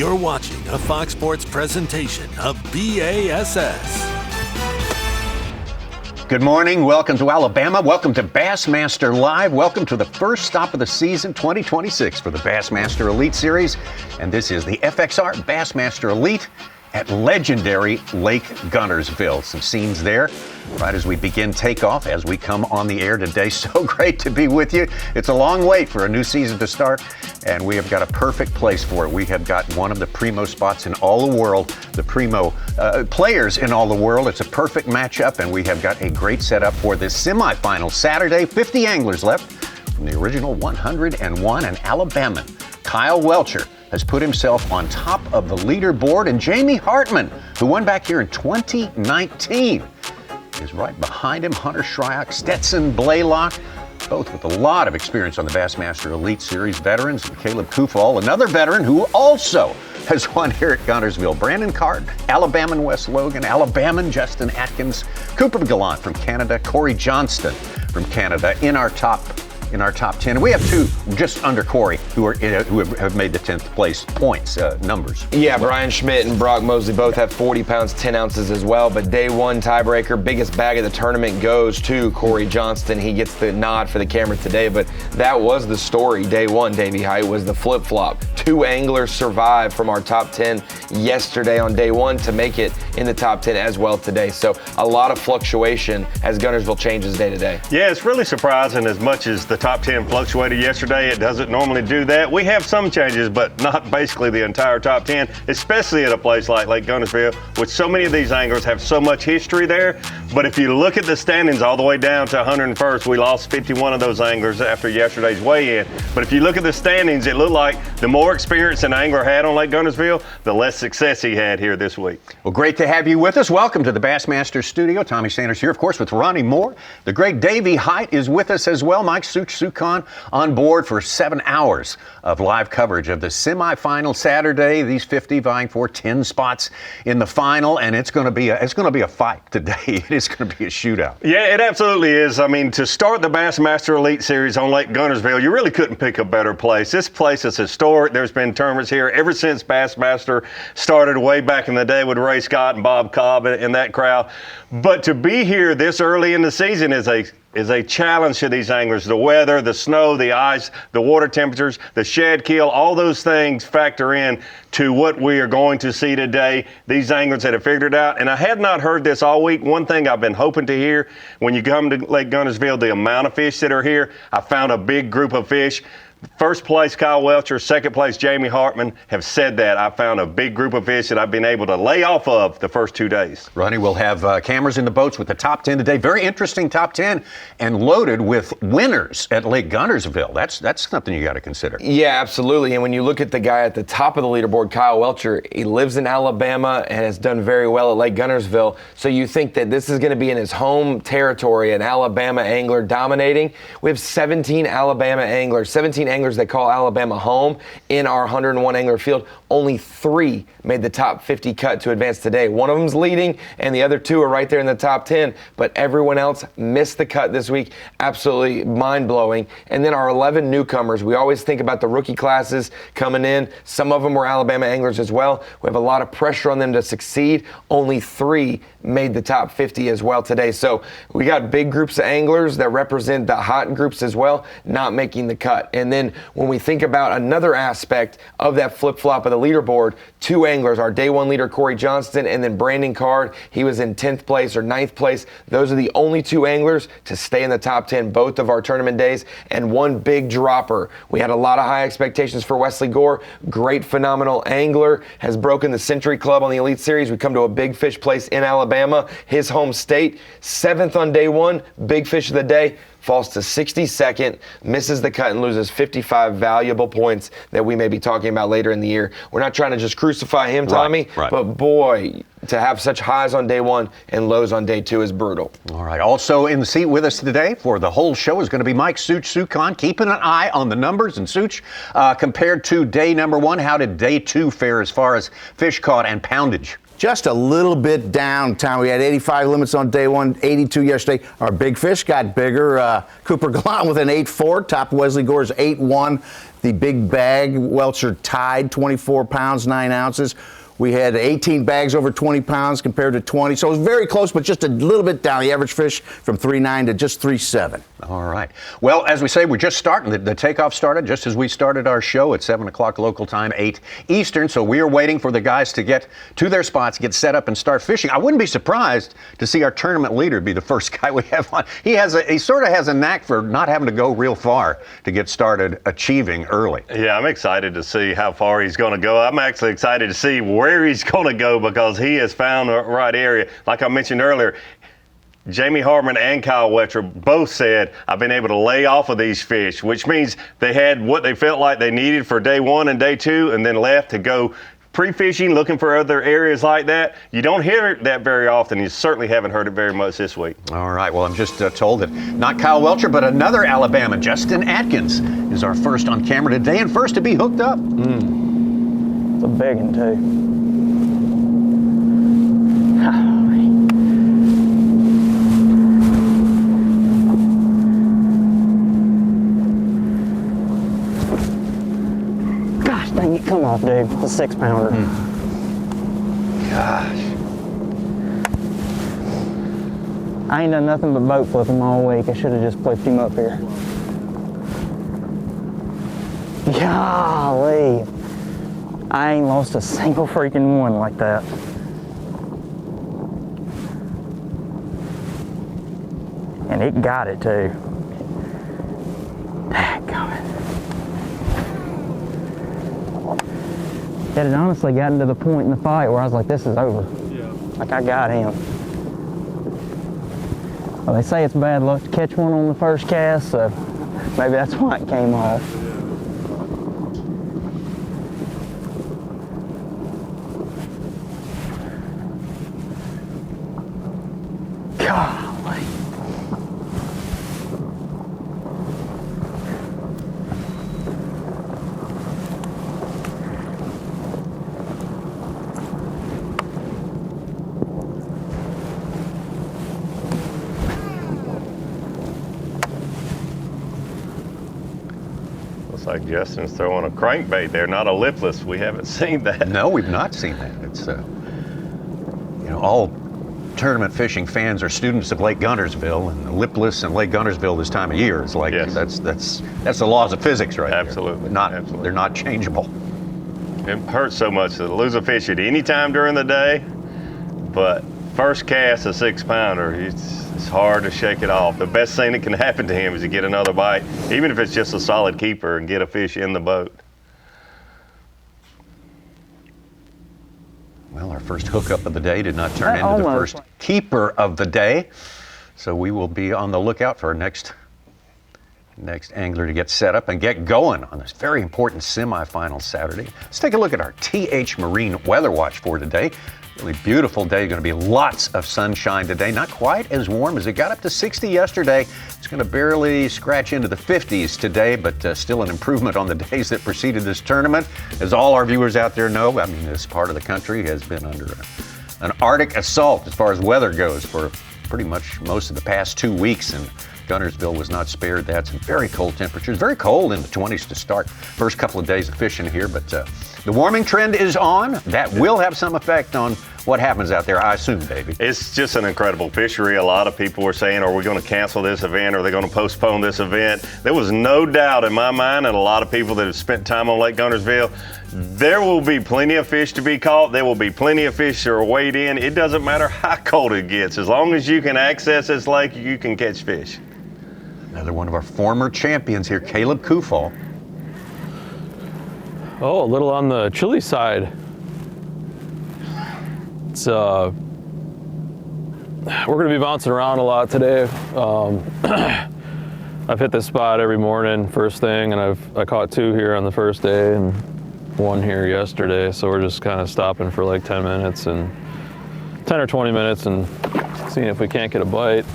You're watching a Fox Sports presentation of B.A.S.S. Good morning. Welcome to Alabama. Welcome to Bassmaster Live. Welcome to the first stop of the season 2026 for the Bassmaster Elite Series. And this is the FXR Bassmaster Elite at legendary Lake Guntersville. Some scenes there right as we begin takeoff, as we come on the air today. So great to be with you. It's a long wait for a new season to start, and we have got a perfect place for it. We have got one of the primo spots in all the world, the primo players in all the world. It's a perfect matchup, and we have got a great setup for this semifinal Saturday. 50 anglers left from the original 101, and Alabaman Kyle Welcher has put himself on top of the leaderboard, and Jamie Hartman, who won back here in 2019, is right behind him. Hunter Shryock, Stetson Blaylock, both with a lot of experience on the Bassmaster Elite Series veterans, and Caleb Kufall, another veteran who also has won here at Guntersville. Brandon Card, Alabaman Wes Logan, Alabaman Justin Atkins, Cooper Gallant from Canada, Corey Johnston from Canada in our top 10. We have two just under Corey who have made the 10th place points numbers. Yeah, Brian Schmidt and Brock Mosley both have 40 pounds, 10 ounces as well. But day one tiebreaker, biggest bag of the tournament goes to Corey Johnston. He gets the nod for the camera today. But that was the story. Day one, Davey Height, was the flip-flop. Two anglers survived from our top 10 yesterday on day one to make it in the top 10 as well today. So a lot of fluctuation as Guntersville changes day to day. Yeah, it's really surprising. As much as the top 10 fluctuated yesterday, it doesn't normally do that. We have some changes, but not basically the entire top 10, especially at a place like Lake Guntersville, which so many of these anglers have so much history there. But if you look at the standings all the way down to 101st, we lost 51 of those anglers after yesterday's weigh-in. But if you look at the standings, it looked like the more experience an angler had on Lake Guntersville, the less success he had here this week. Well, great to have you with us. Welcome to the Bassmaster studio. Tommy Sanders here, of course, with Ronnie Moore. The great Davey Height is with us as well. Mike Sukan on board for 7 hours of live coverage of the semifinal Saturday. These 50 vying for 10 spots in the final, and it's going to be a fight today. It is going to be a shootout. Yeah, it absolutely is. I mean, to start the Bassmaster Elite Series on Lake Guntersville, you really couldn't pick a better place. This place is historic. There's been tournaments here ever since Bassmaster started way back in the day with Ray Scott and Bob Cobb and that crowd. But to be here this early in the season is a challenge to these anglers. The weather, the snow, the ice, the water temperatures, the shed kill, all those things factor in to what we are going to see today. These anglers that have figured it out, and I had not heard this all week. One thing I've been hoping to hear when you come to Lake Guntersville, the amount of fish that are here. I found a big group of fish. First place, Kyle Welcher. Second place, Jamie Hartman, have said that. I found a big group of fish that I've been able to lay off of the first 2 days. Ronnie, we'll have cameras in the boats with the top 10 today. Very interesting top 10 and loaded with winners at Lake Guntersville. That's something you got to consider. Yeah, absolutely. And when you look at the guy at the top of the leaderboard, Kyle Welcher, he lives in Alabama and has done very well at Lake Guntersville. So you think that this is going to be in his home territory, an Alabama angler dominating. We have 17 Alabama anglers, 17 anglers that call Alabama home in our 101 angler field. Only 3 made the top 50 cut to advance today. One of them's leading, and the other 2 are right there in the top 10. But everyone else missed the cut this week. Absolutely mind-blowing. And then our 11 newcomers. We always think about the rookie classes coming in. Some of them were Alabama anglers as well. We have a lot of pressure on them to succeed. Only 3 made the top 50 as well today. So we got big groups of anglers that represent the hot groups as well, not making the cut. And then when we think about another aspect of that flip-flop of the leaderboard, 2 anglers, our day one leader, Corey Johnston, and then Brandon Card, he was in 10th place or 9th place. Those are the only 2 anglers to stay in the top 10 both of our tournament days, and 1 big dropper. We had a lot of high expectations for Wesley Gore. Great, phenomenal angler, has broken the Century Club on the Elite Series. We come to a big fish place in Alabama, his home state. 7th on day one, big fish of the day. falls to 62nd, misses the cut, and loses 55 valuable points that we may be talking about later in the year. We're not trying to just crucify him, Tommy, right. But boy, to have such highs on day one and lows on day two is brutal. All right. Also in the seat with us today for the whole show is going to be Mike Sukan, keeping an eye on the numbers. And Such, compared to day number one, how did day two fare as far as fish caught and poundage? just a little bit downtown. We had 85 limits on day one, 82 yesterday. Our big fish got bigger. Cooper Gallant with an 8.4, top Wesley Gore's 8.1. The big bag Welcher tied 24 pounds, 9 ounces. We had 18 bags over 20 pounds compared to 20. So it was very close, but just a little bit down. The average fish from 3.9 to just 3.7. All right. Well, as we say, we're just starting. The takeoff started just as we started our show at 7 o'clock local time, 8 Eastern. So we are waiting for the guys to get to their spots, get set up, and start fishing. I wouldn't be surprised to see our tournament leader be the first guy we have on. He sort of has a knack for not having to go real far to get started achieving early. Yeah, I'm excited to see how far he's going to go. I'm actually excited to see where he's going to go because he has found the right area. Like I mentioned earlier, Jamie Hartman and Kyle Welcher both said, I've been able to lay off of these fish, which means they had what they felt like they needed for day one and day two and then left to go pre-fishing, looking for other areas like that. You don't hear that very often. You certainly haven't heard it very much this week. All right. Well, I'm just told that not Kyle Welcher, but another Alabama, Justin Atkins, is our first on camera today and first to be hooked up. It's a big one, too. Gosh dang it, come off, dude. It's a 6-pounder. Gosh. I ain't done nothing but boat flip him all week. I should have just flipped him up here. Golly. I ain't lost a single freaking one like that. And it got it too. Dadgummit. It had honestly gotten to the point in the fight where I was like, this is over. Yeah. Like, I got him. Well, they say it's bad luck to catch one on the first cast, so maybe that's why it came off. Golly. Looks like Justin's throwing a crankbait there, not a lipless. We haven't seen that. No, we've not seen that. It's, all tournament fishing fans are students of Lake Guntersville, and lipless and Lake Guntersville this time of year is like, yes. That's the laws of physics right Absolutely. there. Absolutely. They're not changeable. It hurts so much to lose a fish at any time during the day, but first cast a 6-pounder, it's hard to shake it off. The best thing that can happen to him is to get another bite, even if it's just a solid keeper, and get a fish in the boat. Well, our first hookup of the day did not turn into the first keeper of the day. So we will be on the lookout for our next angler to get set up and get going on this very important semifinal Saturday. Let's take a look at our TH Marine weather watch for today. Really beautiful day. Going to be lots of sunshine today. Not quite as warm as it got up to 60 yesterday. It's going to barely scratch into the 50s today, but still an improvement on the days that preceded this tournament. As all our viewers out there know, I mean, this part of the country has been under an Arctic assault as far as weather goes for pretty much most of the past 2 weeks, and Guntersville was not spared that. Some very cold temperatures, very cold in the 20s to start first couple of days of fishing here, but the warming trend is on. That will have some effect on what happens out there, I assume, Davey. It's just an incredible fishery. A lot of people were saying, are we going to cancel this event? Are they going to postpone this event? There was no doubt in my mind, and a lot of people that have spent time on Lake Guntersville, there will be plenty of fish to be caught. There will be plenty of fish that are weighed in. It doesn't matter how cold it gets. As long as you can access this lake, you can catch fish. Another one of our former champions here, Caleb Kufall. Oh, a little on the chilly side. It's we're going to be bouncing around a lot today. I've hit this spot every morning first thing, and I caught 2 here on the first day and 1 here yesterday. So we're just kind of stopping for like 10 minutes and 10 or 20 minutes and seeing if we can't get a bite.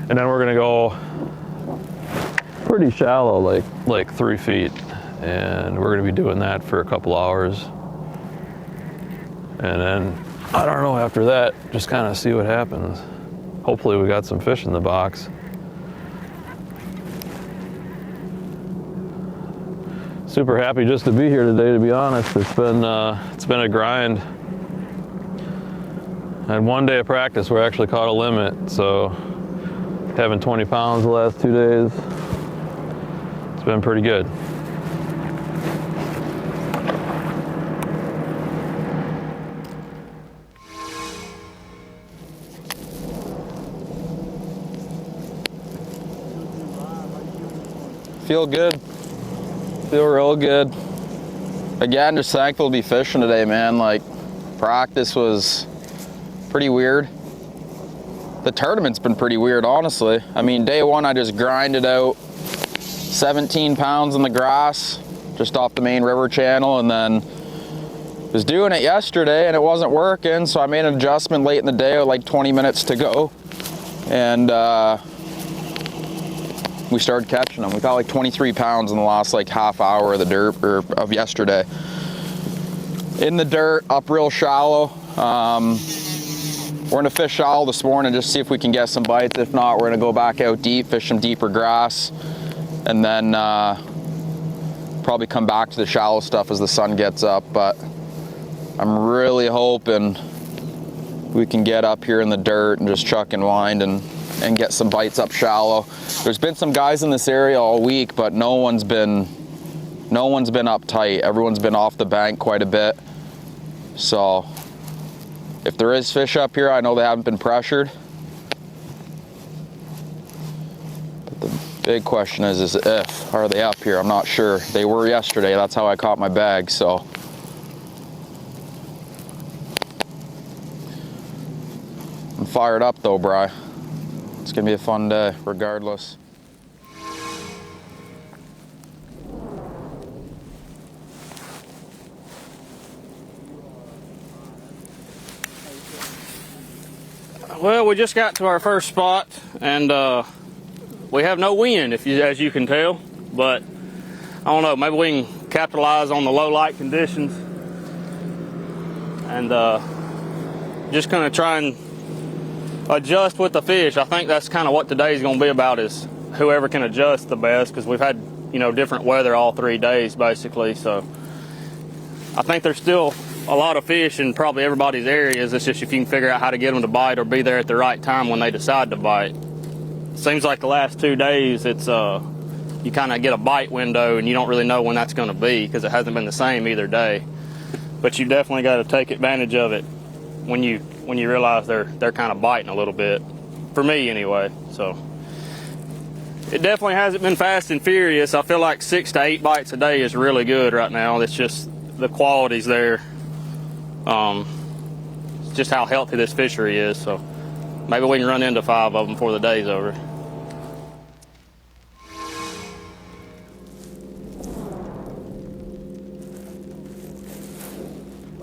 And then we're going to go pretty shallow, like 3 feet. And we're going to be doing that for a couple hours. And then, I don't know, after that, just kind of see what happens. Hopefully we got some fish in the box. Super happy just to be here today, to be honest. It's been a grind. I had one day of practice where I actually caught a limit, so having 20 pounds the last 2 days, it's been pretty good. Feel good. Feel real good. Again, just thankful to be fishing today, man. Like, practice was pretty weird. The tournament's been pretty weird, honestly. I mean, day one, I just grinded out 17 pounds in the grass, just off the main river channel, and then was doing it yesterday and it wasn't working, so I made an adjustment late in the day with like 20 minutes to go. And we started catching them. We caught like 23 pounds in the last like half hour of the dirt, or of yesterday. In the dirt, up real shallow. We're gonna fish shallow this morning, just see if we can get some bites. If not, we're gonna go back out deep, fish some deeper grass, and then probably come back to the shallow stuff as the sun gets up. But I'm really hoping we can get up here in the dirt and just chuck and wind and get some bites up shallow. There's been some guys in this area all week, but no one's been up tight. Everyone's been off the bank quite a bit. So if there is fish up here, I know they haven't been pressured. But the big question is if, are they up here? I'm not sure. They were yesterday. That's how I caught my bag, so. I'm fired up though, Bri. It's gonna be a fun day, regardless. Well, we just got to our first spot, and we have no wind, as you can tell. But I don't know, maybe we can capitalize on the low light conditions, and just kind of try and adjust with the fish. I think that's kind of what today's going to be about, is whoever can adjust the best, because we've had, you know, different weather all 3 days basically. So I think there's still a lot of fish in probably everybody's areas. It's just if you can figure out how to get them to bite or be there at the right time when they decide to bite. Seems like the last 2 days it's you kind of get a bite window and you don't really know when that's going to be, because it hasn't been the same either day. But you definitely got to take advantage of it when you realize they're kind of biting a little bit, for me anyway. So it definitely hasn't been fast and furious. I feel like 6 to 8 bites a day is really good right now. It's just the quality's there. It's just how healthy this fishery is. So maybe we can run into 5 of them before the day's over.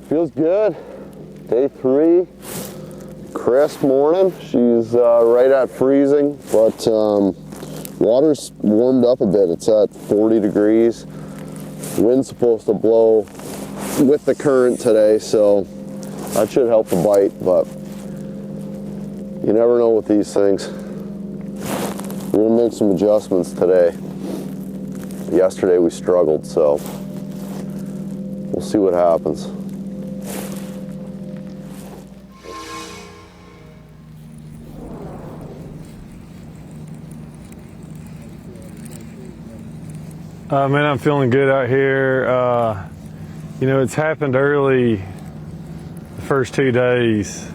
Feels good. Day 3, crisp morning. She's right at freezing, but water's warmed up a bit. It's at 40 degrees. Wind's supposed to blow with the current today, so that should help the bite, but you never know with these things. We're gonna make some adjustments today. Yesterday we struggled, so we'll see what happens. Man, I'm feeling good out here. You know, it's happened early the first 2 days,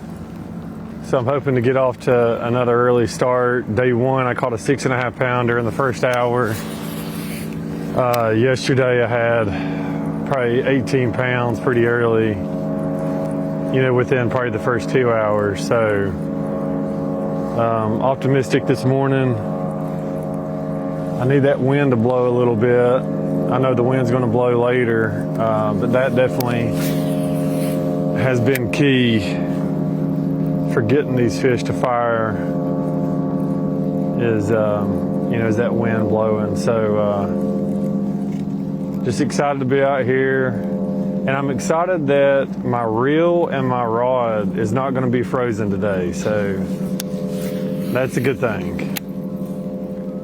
so I'm hoping to get off to another early start. Day 1, I caught a 6.5 pounder in the first hour. Yesterday I had probably 18 pounds pretty early, you know, within probably the first 2 hours. So optimistic this morning. I need that wind to blow a little bit. I know the wind's going to blow later, but that definitely has been key for getting these fish to fire, is, you know, is that wind blowing. So just excited to be out here. And I'm excited that my reel and my rod is not going to be frozen today, so that's a good thing.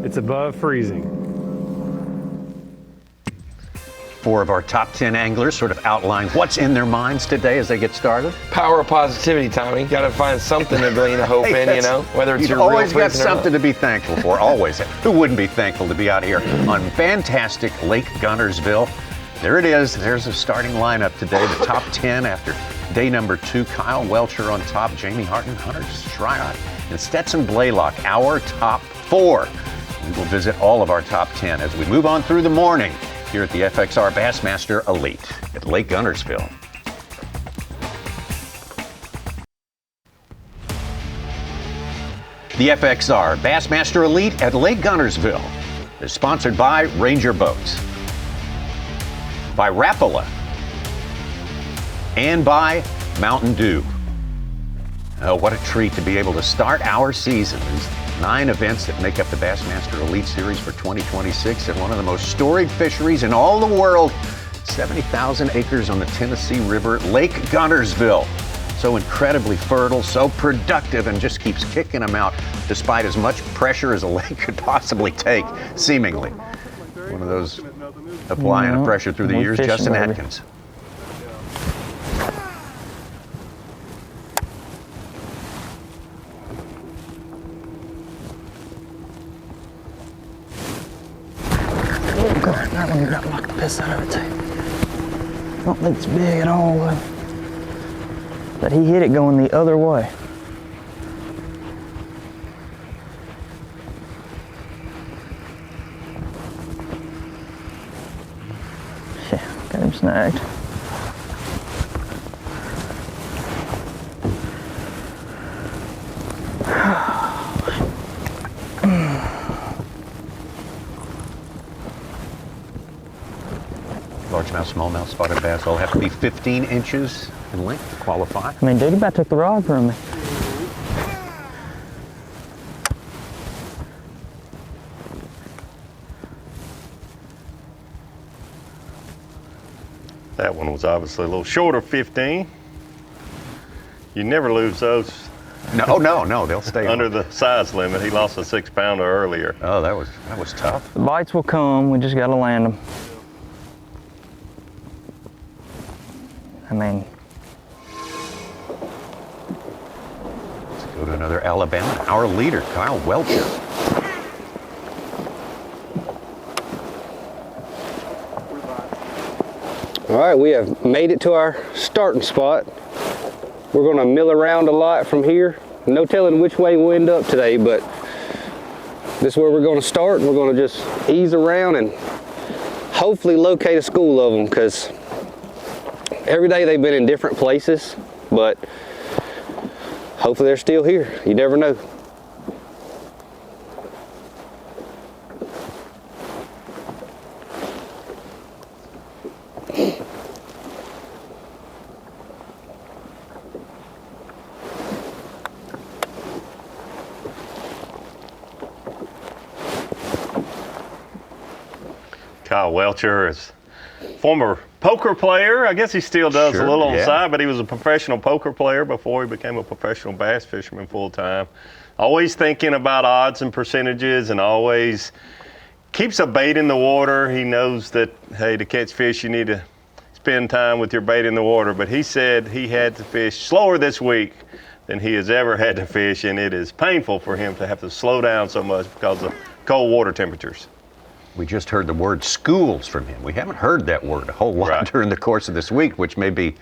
It's above freezing. 4 of our top 10 anglers sort of outline what's in their minds today as they get started. Power of positivity, Tommy. Got to find something to glean a hope in, you know, whether it's You've your real always got freezing or something not. to be thankful for, always. Who wouldn't be thankful to be out here on fantastic Lake Guntersville? There it is. There's a starting lineup today. The top 10 after day number 2. Kyle Welcher on top, Jamie Hartman, Hunter Schreier, and Stetson Blaylock, our top 4. We will visit all of our top 10 as we move on through the morning here at the FXR Bassmaster Elite at Lake Guntersville. The FXR Bassmaster Elite at Lake Guntersville is sponsored by Ranger Boats, by Rapala, and by Mountain Dew. Oh, what a treat to be able to start our season. These 9 events that make up the Bassmaster Elite Series for 2026 at one of the most storied fisheries in all the world. 70,000 acres on the Tennessee River, Lake Guntersville. So incredibly fertile, so productive, and just keeps kicking them out despite as much pressure as a lake could possibly take, seemingly. One of those applying the pressure through the years, fishing, Justin baby. Atkins. That one got knocked the piss out of it too. I don't think it's big at all, but he hit it going the other way. Yeah, got him snagged. Largemouth, smallmouth, spotted bass all have to be 15 inches in length to qualify. I mean, dude, he about took the rod from me. That one was obviously a little short of 15. You never lose those No, they'll stay under on. the size limit. He lost a 6-pounder earlier. Oh, that was tough. The bites will come, we just gotta land them. I mean, Let's go to another Alabama. Our leader, Kyle Welcher. All right, we have made it to our starting spot. We're gonna mill around a lot from here. No telling which way we'll end up today, but this is where we're gonna start. We're gonna just ease around and hopefully locate a school of them, because every day they've been in different places, but hopefully they're still here. You never know. Kyle Welcher is former poker player. I guess he still does Sure, a little on the yeah. side, but he was a professional poker player before he became a professional bass fisherman full time. Always thinking about odds and percentages, and always keeps a bait in the water. He knows that, hey, to catch fish, you need to spend time with your bait in the water. But he said he had to fish slower this week than he has ever had to fish, and it is painful for him to have to slow down so much because of cold water temperatures. We just heard the word schools from him. We haven't heard that word a whole lot during the course of this week, which may be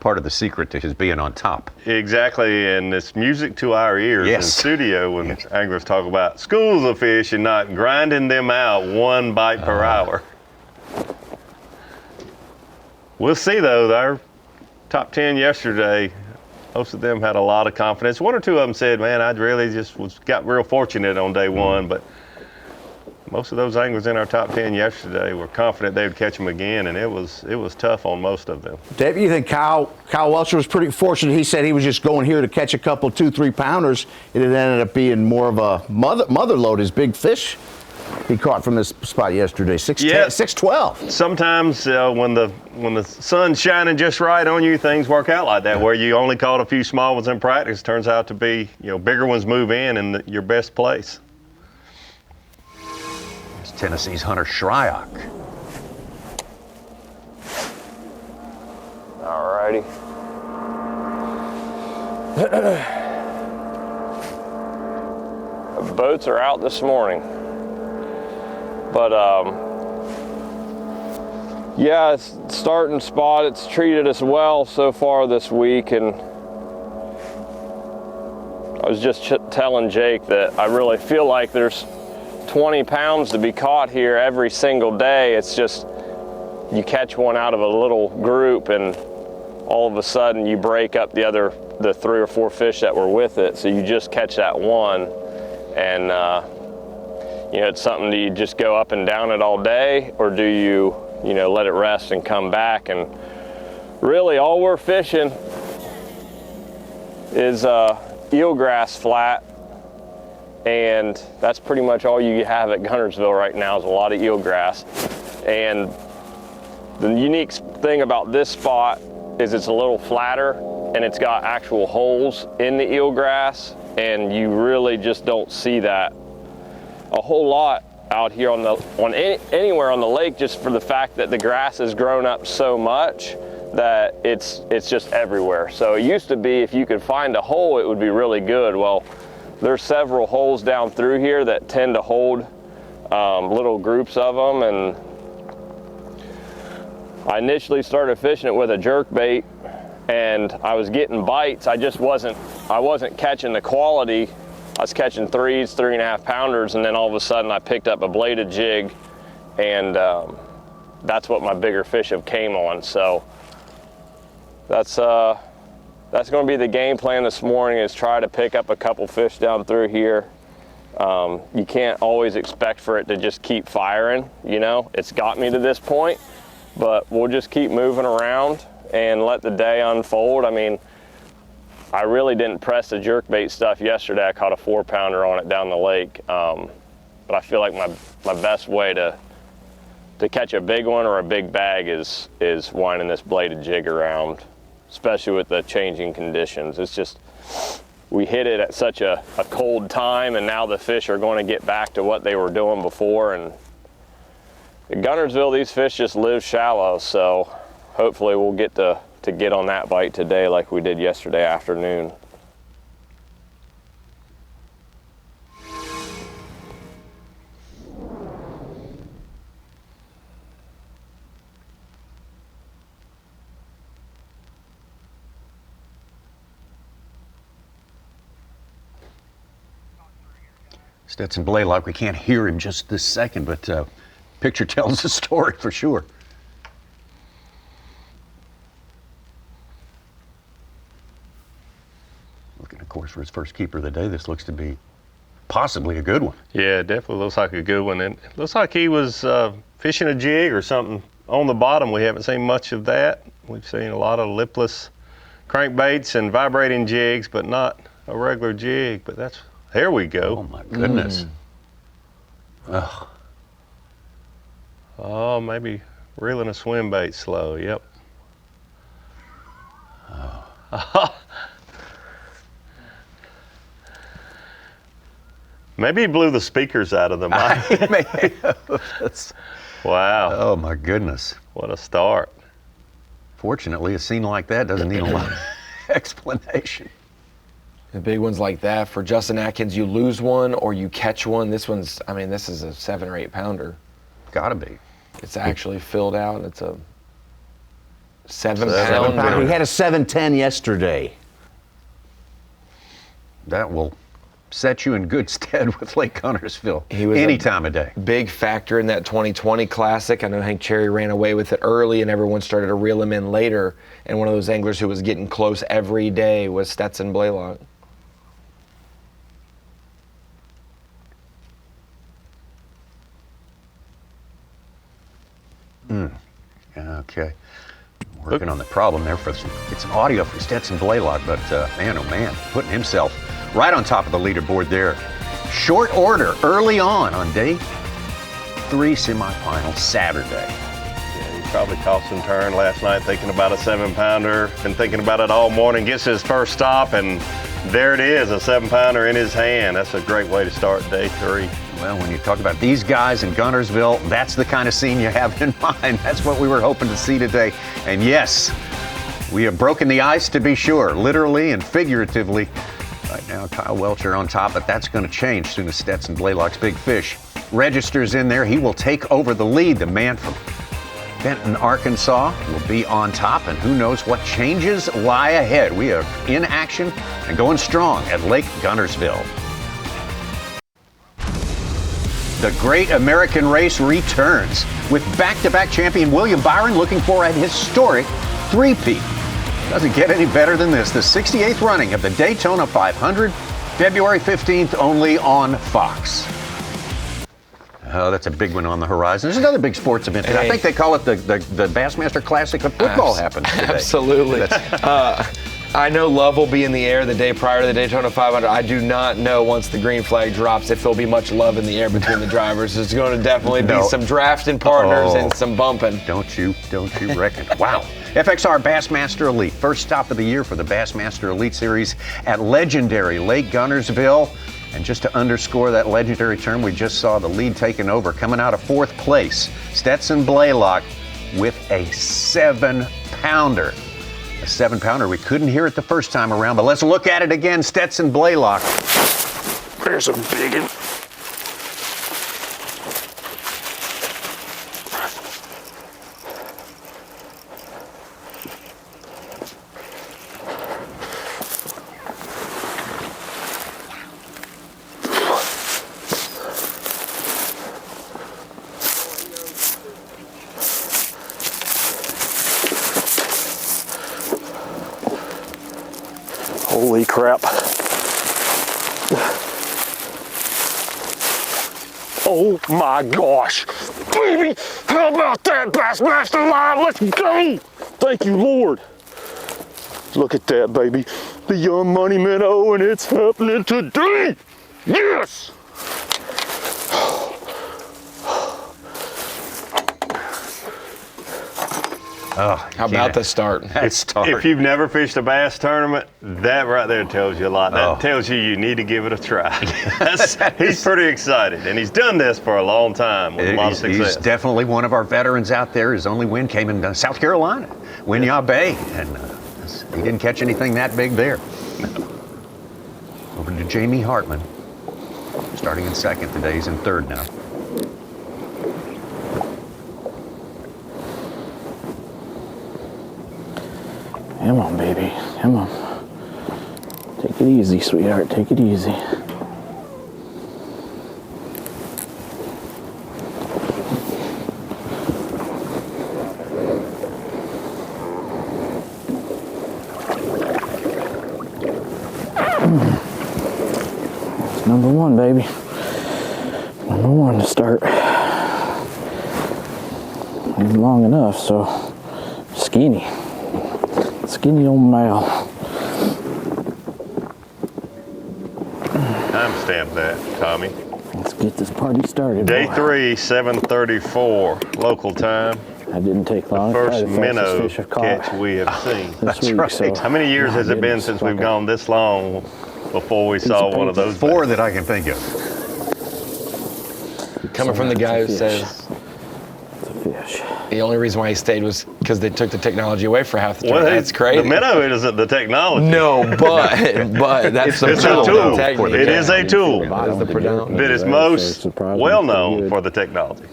part of the secret to his being on top. Exactly, and it's music to our ears in studio when anglers talk about schools of fish and not grinding them out 1 bite per hour. We'll see though, our top 10 yesterday, most of them had a lot of confidence. 1 or 2 of them said, man, I really just got real fortunate on day 1, but most of those anglers in our top 10 yesterday were confident they would catch them again, and it was tough on most of them. Dave, you think Kyle Welcher was pretty fortunate? He said he was just going here to catch a couple 2-3 pounders. It ended up being more of a mother load, his big fish. he caught from this spot yesterday? 6'10", Yeah. 6'12". Sometimes when the sun's shining just right on you, things work out like that. Where you only caught a few small ones in practice, turns out to be, bigger ones move in your best place. It's Tennessee's Hunter Shryock. All righty. The boats are out this morning, but yeah, it's starting spot. It's treated us well so far this week, and I was just telling Jake that I really feel like there's 20 pounds to be caught here every single day. It's just you catch one out of a little group, and all of a sudden you break up the 3 or 4 fish that were with it, so you just catch that one. And it's something, do you just go up and down it all day, or do you let it rest and come back? And really all we're fishing is eelgrass flat, and that's pretty much all you have at Guntersville right now is a lot of eelgrass. And the unique thing about this spot is it's a little flatter, and it's got actual holes in the eelgrass, and you really just don't see that a whole lot out here anywhere on the lake, just for the fact that the grass has grown up so much that it's just everywhere. So it used to be if you could find a hole, it would be really good. Well, there's several holes down through here that tend to hold little groups of them, and I initially started fishing it with a jerk bait, and I was getting bites. I wasn't catching the quality. I was catching 3s, 3.5 pounders, and then all of a sudden I picked up a bladed jig, and that's what my bigger fish have came on. So that's going to be the game plan this morning, is try to pick up a couple fish down through here. You can't always expect for it to just keep firing, It's got me to this point, but we'll just keep moving around and let the day unfold. I mean, I really didn't press the jerkbait stuff yesterday. I caught a 4-pounder on it down the lake. But I feel like my best way to catch a big one or a big bag is winding this bladed jig around, especially with the changing conditions. It's just, we hit it at such a cold time, and now the fish are going to get back to what they were doing before. And at Guntersville, these fish just live shallow, so hopefully we'll get to get on that bite today like we did yesterday afternoon. Stetson Blaylock, we can't hear him just this second, but picture tells the story for sure. Looking, of course, for his first keeper of the day, this looks to be possibly a good one. Yeah, it definitely looks like a good one. And it looks like he was fishing a jig or something on the bottom. We haven't seen much of that. We've seen a lot of lipless crankbaits and vibrating jigs, but not a regular jig. But there we go. Oh my goodness. Ugh. Oh, maybe reeling a swim bait slow. Yep. Oh. Maybe he blew the speakers out of the mic. Wow. Oh my goodness. What a start. Fortunately, a scene like that doesn't need a lot of explanation. The big ones like that, for Justin Atkins, you lose one or you catch one. This is a 7 or 8 pounder. Gotta be. It's actually filled out. It's a 7 pounder. He had a 710 yesterday. That will set you in good stead with Lake Guntersville He was any time of day. Big factor in that 2020 Classic. I know Hank Cherry ran away with it early, and everyone started to reel him in later. And one of those anglers who was getting close every day was Stetson Blaylock. Okay. Working on the problem there for it's an audio from Stetson Blaylock, but man, oh man, putting himself right on top of the leaderboard there. Short order early on day 3 semifinal Saturday. Yeah, he probably tossed and turned last night thinking about a 7-pounder. Been thinking about it all morning. Gets his first stop, and there it is, a 7-pounder in his hand. That's a great way to start day 3. Well, when you talk about these guys in Guntersville, that's the kind of scene you have in mind. That's what we were hoping to see today. And yes, we have broken the ice, to be sure, literally and figuratively. Right now, Kyle Welcher on top, but that's going to change soon as Stetson Blaylock's Big Fish registers in there. He will take over the lead. The man from Benton, Arkansas will be on top, and who knows what changes lie ahead. We are in action and going strong at Lake Guntersville. The Great American Race returns with back-to-back champion William Byron looking for a historic three-peat. Doesn't get any better than this. The 68th running of the Daytona 500, February 15th, only on Fox. Oh, that's a big one on the horizon. There's another big sports event. Hey. I think they call it the Bassmaster Classic of football happens today. Absolutely. I know love will be in the air the day prior to the Daytona 500. I do not know once the green flag drops if there'll be much love in the air between the drivers. There's going to definitely be some drafting partners and some bumping. Don't you reckon? Wow. FXR Bassmaster Elite, first stop of the year for the Bassmaster Elite Series at legendary Lake Guntersville. And just to underscore that legendary term, we just saw the lead taken over. Coming out of 4th place, Stetson Blaylock with a 7-pounder. A 7-pounder. We couldn't hear it the first time around, but let's look at it again. Stetson Blaylock. There's a big one. Holy crap. Oh my gosh. Baby, how about that, Bassmaster Live? Let's go. Thank you, Lord. Look at that, baby. The Young Money Minnow, and it's happening today. Yes. Oh, how about the start? If you've never fished a bass tournament, that right there tells you a lot. That tells you need to give it a try. He's pretty excited, and he's done this for a long time with a lot of success. He's definitely one of our veterans out there. His only win came in South Carolina, Winyah Bay, and he didn't catch anything that big there. Over to Jamie Hartman, starting in 2nd today. He's in 3rd now. Come on, baby. Come on. Take it easy, sweetheart. Take it easy. That's number 1, baby. Number 1 to start. He's long enough, so skinny. Skinny old male. Timestamp that, Tommy. Let's get this party started. Day 3, 7:34 local time. That didn't take long. The first minnow catch we have seen. That's right. So how many years has it been since we've gone this long before we saw one of those? 4 that I can think of. Coming from the guy who says the only reason why he stayed was because they took the technology away for half the time. That's crazy. The minnow isn't the technology. No, but that's it's a tool. It is a tool. That is most well known for the technology.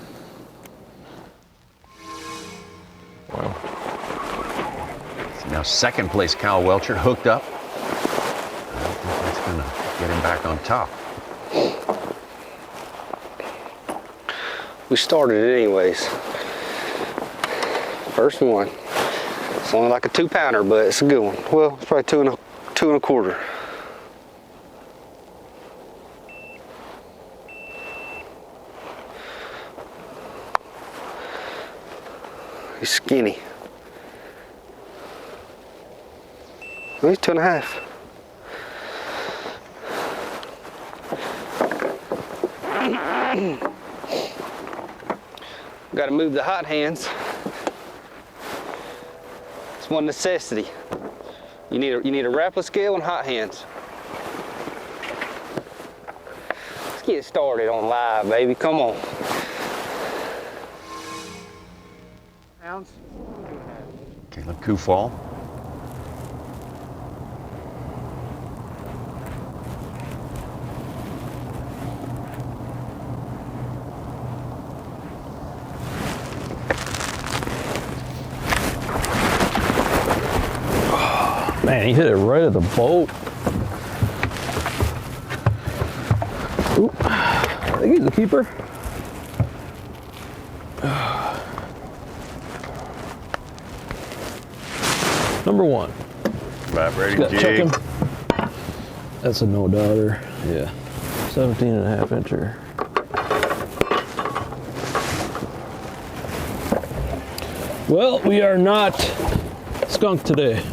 Wow. So now 2nd place, Kyle Welcher hooked up. I don't think that's going to get him back on top. We started it anyways. First one. It's only like a 2-pounder, but it's a good one. Well, it's probably 2 and a quarter. He's skinny. Well, he's 2.5. Got to move the hot hands. It's one necessity. You need a rapid scale and hot hands. Let's get started on live, baby. Come on. Pounds. Caleb Kufall. Man, he hit it right at the boat. Oop. I think he's a keeper. Number one. About ready Got to check jig. him. That's a no doubter. Yeah. 17.5 incher. Well, we are not skunked today.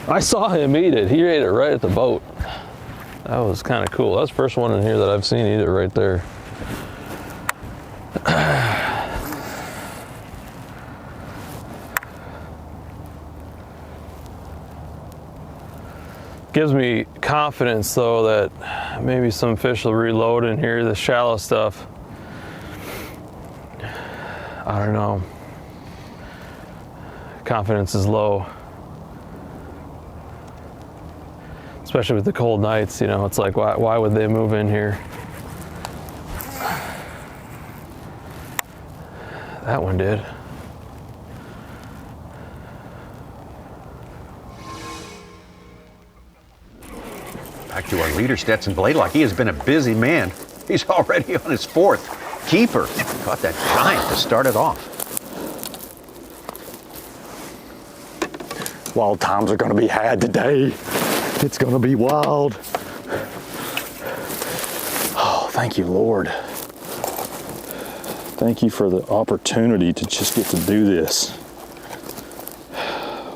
I saw him eat it. He ate it right at the boat. That was kind of cool. That's the first one in here that I've seen eat it right there. Gives me confidence though that maybe some fish will reload in here, the shallow stuff. I don't know. Confidence is low. Especially with the cold nights, you know, it's like, why would they move in here? That one did. Back to our leader, Stetson Blaylock. He has been a busy man. He's already on his fourth keeper. Caught that giant to start it off. Wild times are going to be had today. It's going to be wild. Oh, thank you, Lord. Thank you for the opportunity to just get to do this.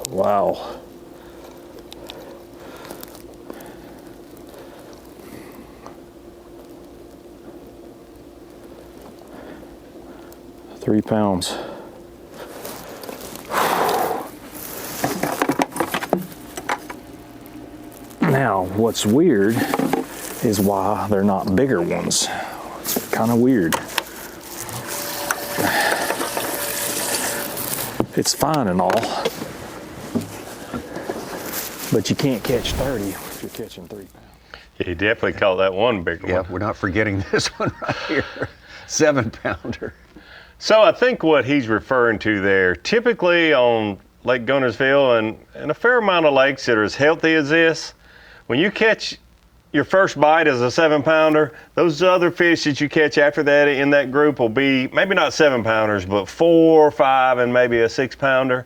Wow. £3. Now, what's weird is why they're not bigger ones. It's kind of weird. It's fine and all, but you can't catch 30 if you're catching 3 pounds. Yeah, you definitely caught that one big one. Yeah, we're not forgetting this one right here. 7-pounder. So I think what he's referring to there, typically on Lake Guntersville and a fair amount of lakes that are as healthy as this, when you catch your first bite as a 7-pounder, those other fish that you catch after that in that group will be maybe not 7-pounders, but 4, 5, and maybe a 6-pounder.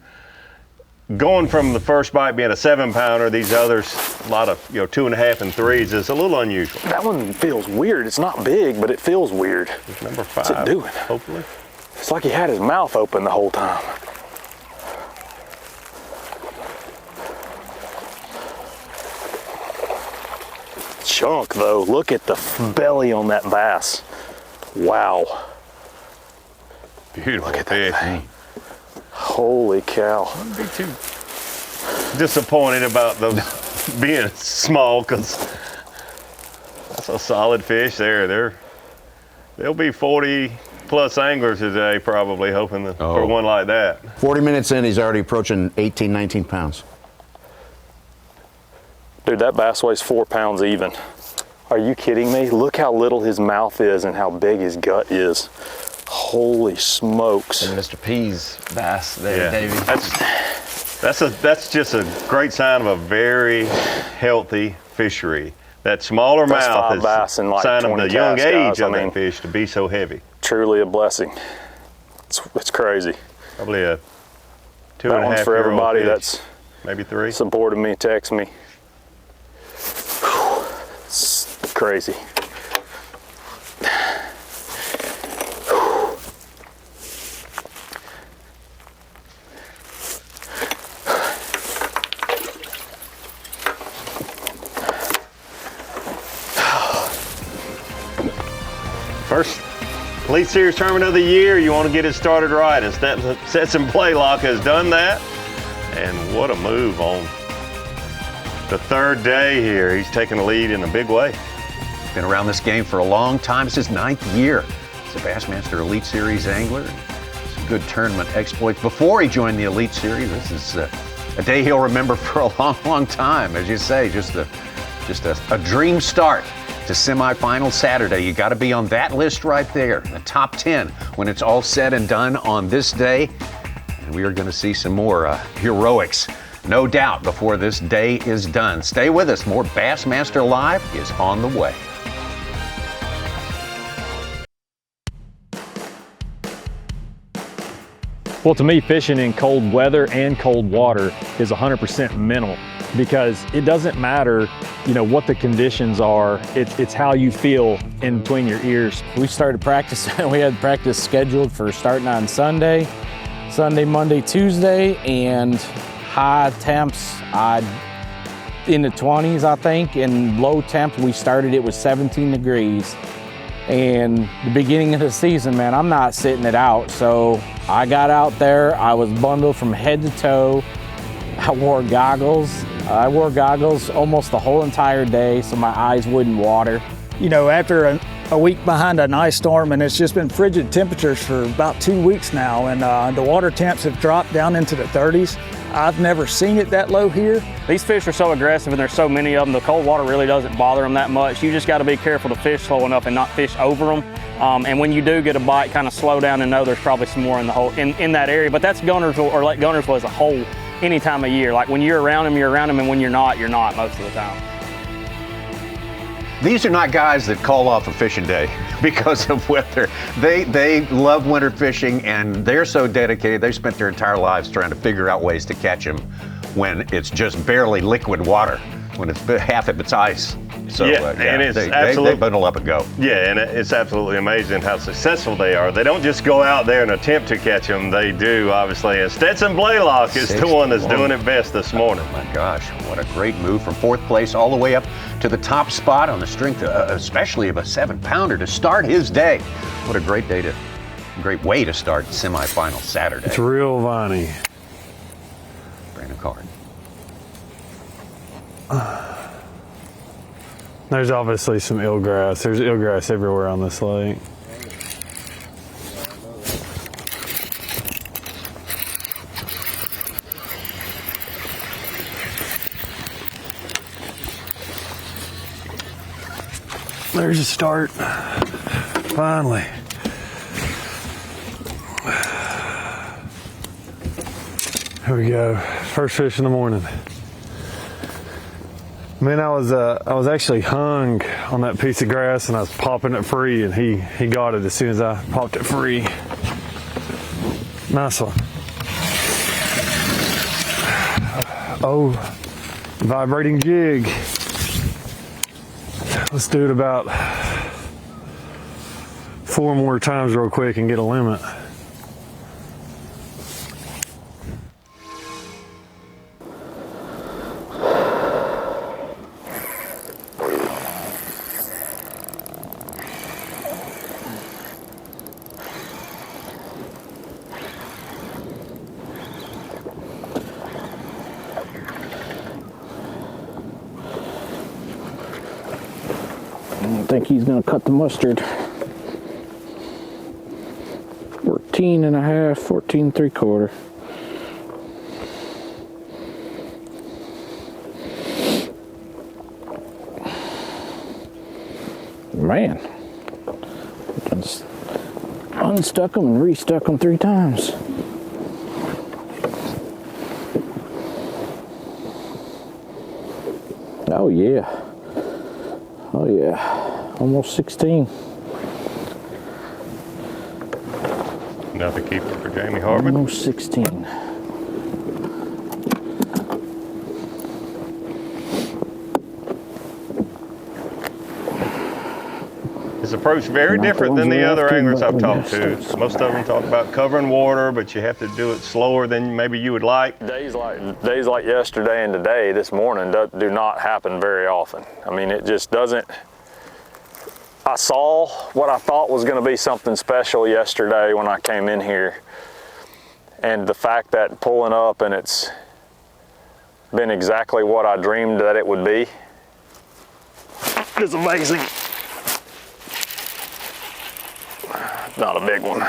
Going from the first bite being a 7-pounder, these others, a lot of 2.5 and 3s, is a little unusual. That one feels weird. It's not big, but it feels weird. It's number 5. What's it doing? Hopefully. It's like he had his mouth open the whole time. Chunk though, look at the belly on that bass. Wow. Beautiful. Look at that thing. Holy cow. Wouldn't be too disappointed about those being small, because that's a solid fish there. There'll be 40 plus anglers today probably hoping for one like that. 40 minutes in, he's already approaching 18, 19 pounds. Dude, that bass weighs 4 pounds even. Are you kidding me? Look how little his mouth is and how big his gut is. Holy smokes. And Mr. P's bass there, Yeah. Davey. That's just a great sign of a very healthy fishery. That smaller That's mouth 5 is bass in like a sign of 20 the young casts, age guys. of that fish to be so heavy. Truly a blessing. It's crazy. Probably a 2.5 That one's for everybody fish. that's maybe 3. supported me, text me. Whew. It's crazy. Elite Series Tournament of the Year. You want to get it started right, and Stetson Blaylock has done that. And what a move on the third day here. He's taking the lead in a big way. Been around this game for a long time. It's his 9th year as a Bassmaster Elite Series angler. Some good tournament exploits before he joined the Elite Series. This is a day he'll remember for a long, long time. As you say, just a dream start to semifinal Saturday. You got to be on that list right there, the top 10, when it's all said and done on this day. And we are going to see some more heroics, no doubt, before this day is done. Stay with us. More Bassmaster Live is on the way. Well, to me, fishing in cold weather and cold water is 100% mental, because it doesn't matter, what the conditions are. It's how you feel in between your ears. We started practice. We had practice scheduled for starting on Sunday, Monday, Tuesday, and high temps in the 20s, I think, and low temps. We started, it was 17 degrees. And the beginning of the season, man, I'm not sitting it out. So I got out there, I was bundled from head to toe. I wore goggles. I wore goggles almost the whole entire day so my eyes wouldn't water. After a week behind an ice storm, and it's just been frigid temperatures for about 2 weeks now, and the water temps have dropped down into the 30s. I've never seen it that low here. These fish are so aggressive, and there's so many of them. The cold water really doesn't bother them that much. You just got to be careful to fish slow enough and not fish over them. And when you do get a bite, kind of slow down and know there's probably some more in the hole in that area. But that's Guntersville, or Lake Guntersville as a whole, any time of year. Like when you're around them, and when you're not most of the time. These are not guys that call off a fishing day because of weather. They love winter fishing, and they're so dedicated. They spent their entire lives trying to figure out ways to catch them when it's just barely liquid water, when it's half of it's ice. So and it's they bundle up and go. Yeah, and it's absolutely amazing how successful they are. They don't just go out there and attempt to catch them. They do, obviously. And Stetson Blaylock is the one that's doing it best this morning. Oh my gosh, what a great move from 4th place all the way up to the top spot on the strength, especially of a 7-pounder to start his day. What a great way to start semifinal Saturday. It's real viney. Brandon Card. There's obviously some eelgrass. There's eelgrass everywhere on this lake. There's a start. Finally. Here we go. First fish in the morning. Man, I was actually hung on that piece of grass, and I was popping it free, and he got it as soon as I popped it free. Nice one. Oh, vibrating jig. Let's do it about 4 more times real quick and get a limit. I think he's gonna cut the mustard. 14 and a half, 14 3/4. Man, just unstuck them and restuck them 3 times. Oh yeah. Oh yeah, almost 16. Another keeper for Jamie Hartman. Almost 16. His approach very different than the other anglers I've talked to. Most of them talk about covering water, but you have to do it slower than maybe you would like. Days like yesterday and today, this morning, do not happen very often. I mean, it just doesn't. I saw what I thought was going to be something special yesterday when I came in here. And the fact that pulling up and it's been exactly what I dreamed that it would be is amazing. Not a big one.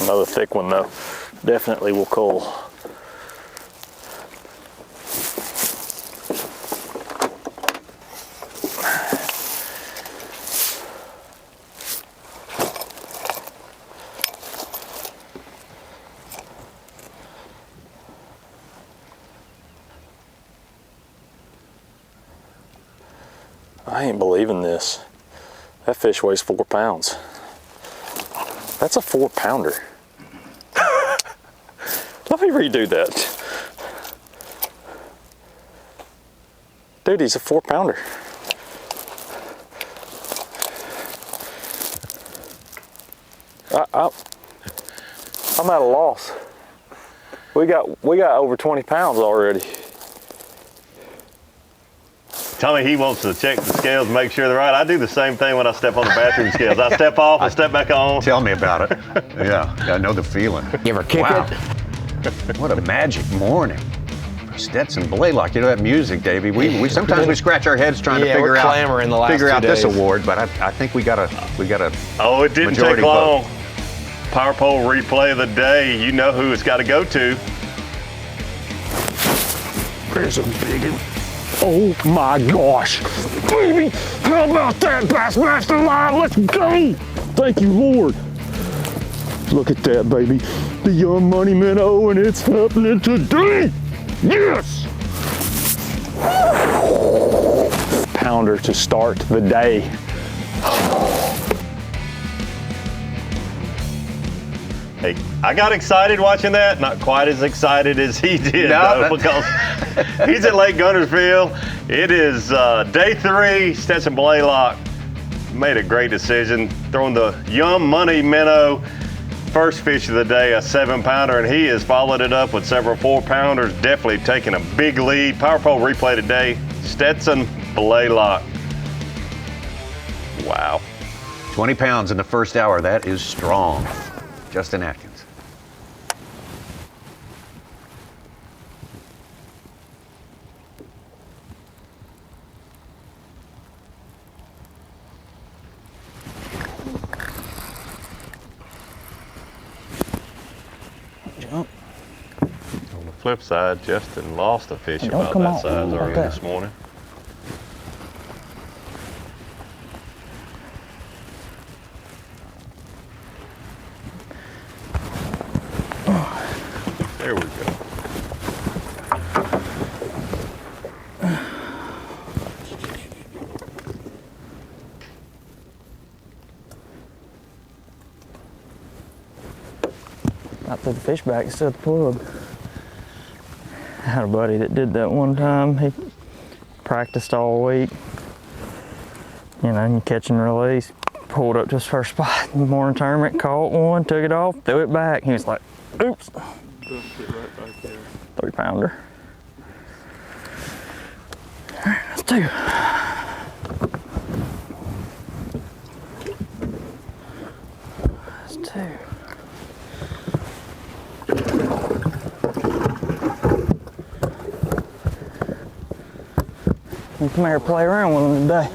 Another thick one though, definitely will cull. I ain't believing this. That fish weighs 4 pounds. That's a 4-pounder. Let me redo that. Dude, he's a 4-pounder. I'm at a loss. We got over 20 pounds already. Tell me he wants to check the scales, make sure they're right. I do the same thing when I step on the bathroom scales. I step off, I step back on. Tell me about it. Yeah, I know the feeling. You ever kick it? What a magic morning. Stetson Blaylock, you know that music, Davey. We sometimes we scratch our heads trying to figure out this award, but I think we got a Oh, it didn't take long. Power pole replay of the day. You know who it's got to go to. There's a big one. Oh my gosh. Baby, how about that Bassmaster Live? Let's go. Thank you, Lord. Look at that, baby. The young money minnow, and it's happening today. Yes. Pounder to start the day. Hey, I got excited watching that. Not quite as excited as he did, though, because he's at Lake Guntersville. It is day 3. Stetson Blaylock made a great decision, throwing the young money minnow. First fish of the day, a 7-pounder, and he has followed it up with several 4-pounders, definitely taking a big lead. Power pole replay today, Stetson Blaylock. Wow. 20 pounds in the first hour, that is strong. Justin Atkins. Jump. On the flip side, Justin lost a fish about that size early this morning. There we go. I threw the fish back instead of the plug. I had a buddy that did that one time. He practiced all week. You know, you catch and release. Pulled up to his first spot in the morning tournament, caught one, took it off, threw it back. He was like, oops. Right back there. 3-pounder. All right, that's 2. That's 2. You come here and play around with them today.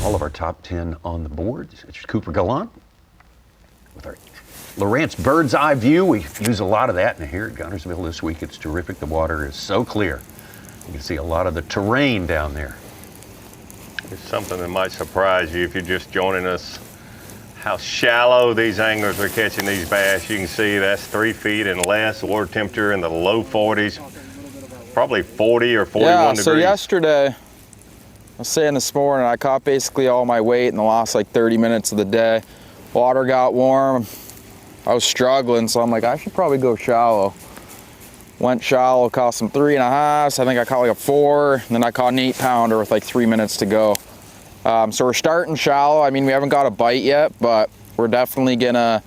All of our top 10 on the board. It's Cooper Gallant with our Lowrance bird's eye view. We use a lot of that, and here at Guntersville this week, it's terrific. The water is so clear. You can see a lot of the terrain down there. It's something that might surprise you if you're just joining us. How shallow these anglers are catching these bass. You can see that's 3 feet and less. Water temperature in the low 40s, probably 40 or 41 degrees. So yesterday, I was saying this morning, I caught basically all my weight in the last like 30 minutes of the day. Water got warm. I was struggling, so I'm like, I should probably go shallow. Went shallow, caught some 3.5s. I think I caught like a 4, and then I caught an 8-pounder with like 3 minutes to go. So we're starting shallow. I mean, we haven't got a bite yet, but we're definitely gonna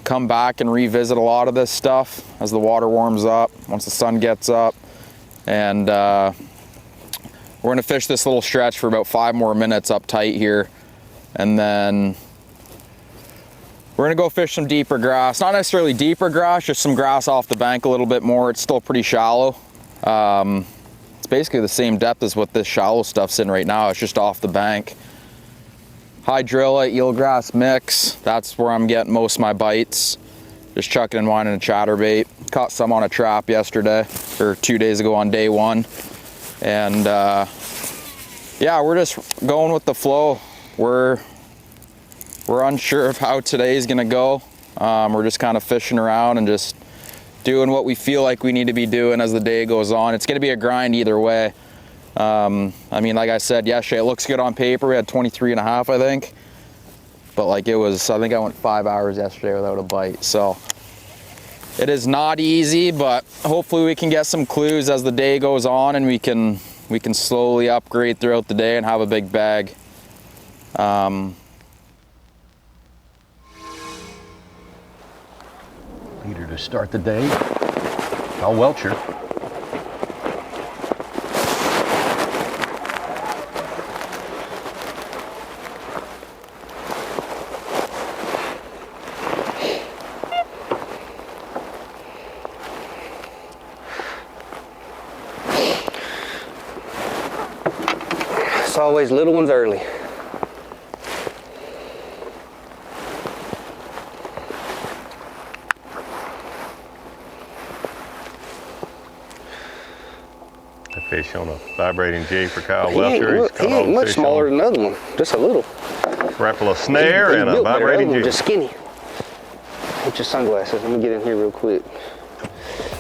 come back and revisit a lot of this stuff as the water warms up, once the sun gets up. And we're gonna fish this little stretch for about 5 more minutes up tight here. And then we're gonna go fish some deeper grass. Not necessarily deeper grass, just some grass off the bank a little bit more. It's still pretty shallow. It's basically the same depth as what this shallow stuff's in right now. It's just off the bank. Hydrilla, eelgrass mix. That's where I'm getting most of my bites. Just chucking and winding a chatterbait. Caught some on a trap yesterday, or 2 days ago on day 1. And yeah, we're just going with the flow. We're unsure of how today's gonna go. We're just kind of fishing around and just doing what we feel like we need to be doing as the day goes on. It's gonna be a grind either way. I mean, like I said yesterday, it looks good on paper. We had 23.5, I think. But like I think I went 5 hours yesterday without a bite. So it is not easy, but hopefully we can get some clues as the day goes on, and we can slowly upgrade throughout the day and have a big bag. Leader to start the day, Kyle Welcher. It's always little ones early. A fish on a vibrating jig for Kyle He Welcher. he ain't much smaller than the other one, just a little. Wrapple a snare He's and a built better. vibrating The other jig. one's just skinny. Get your sunglasses. Let me get in here real quick.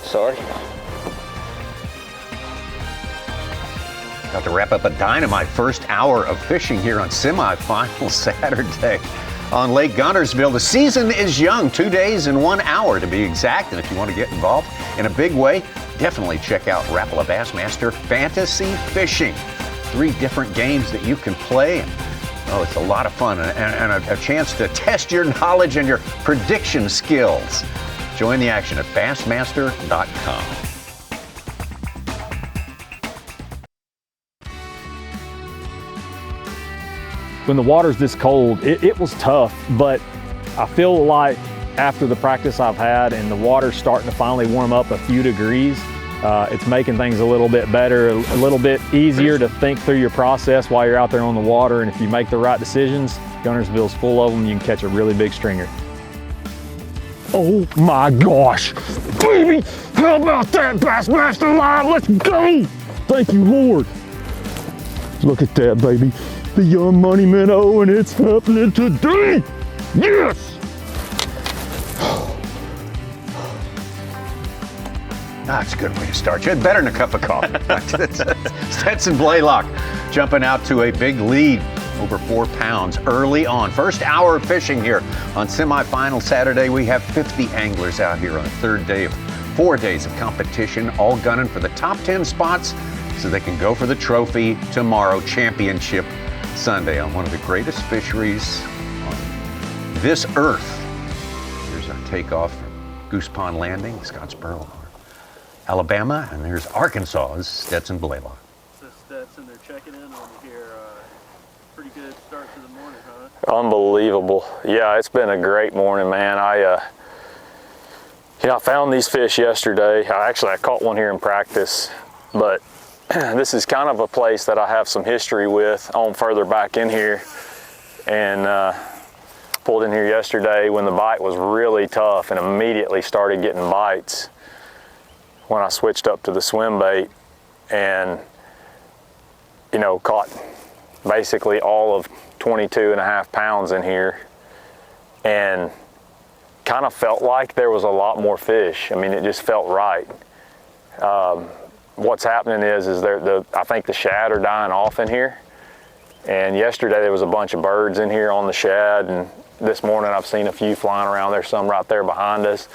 Sorry. About to wrap up a dynamite first hour of fishing here on semifinal Saturday on Lake Guntersville. The season is young, 2 days and 1 hour to be exact. And if you want to get involved in a big way, definitely check out Rapala Bassmaster Fantasy Fishing. 3 different games that you can play. And, oh, it's a lot of fun and a chance to test your knowledge and your prediction skills. Join the action at Bassmaster.com. When the water's this cold, it was tough, but I feel like after the practice I've had and the water's starting to finally warm up a few degrees, it's making things a little bit better, a little bit easier to think through your process while you're out there on the water. And if you make the right decisions, Guntersville's full of them. You can catch a really big stringer. Oh my gosh, baby, how about that Bassmaster Live? Let's go. Thank you, Lord. Look at that, baby. The young money minnow, and it's happening today. Yes. That's a good way to start. You had better than a cup of coffee. Stetson Blaylock jumping out to a big lead, over 4 pounds early on. First hour of fishing here on semifinal Saturday. We have 50 anglers out here on the 3rd day of 4 days of competition, all gunning for the top 10 spots so they can go for the trophy tomorrow, Championship Sunday, on one of the greatest fisheries on this earth. Here's our takeoff from Goose Pond Landing, Scottsboro, Alabama, and there's Arkansas's Stetson Blaylock. So Stetson, they're checking in on you here. Pretty good start to the morning, huh? Unbelievable. Yeah, it's been a great morning, man. I found these fish yesterday. I caught one here in practice, but this is kind of a place that I have some history with on further back in here, and pulled in here yesterday when the bite was really tough and immediately started getting bites when I switched up to the swim bait, and caught basically all of 22.5 pounds in here, and kind of felt like there was a lot more fish. I mean, it just felt right. What's happening is I think the shad are dying off in here. And yesterday there was a bunch of birds in here on the shed, and this morning I've seen a few flying around. There's some right there behind us.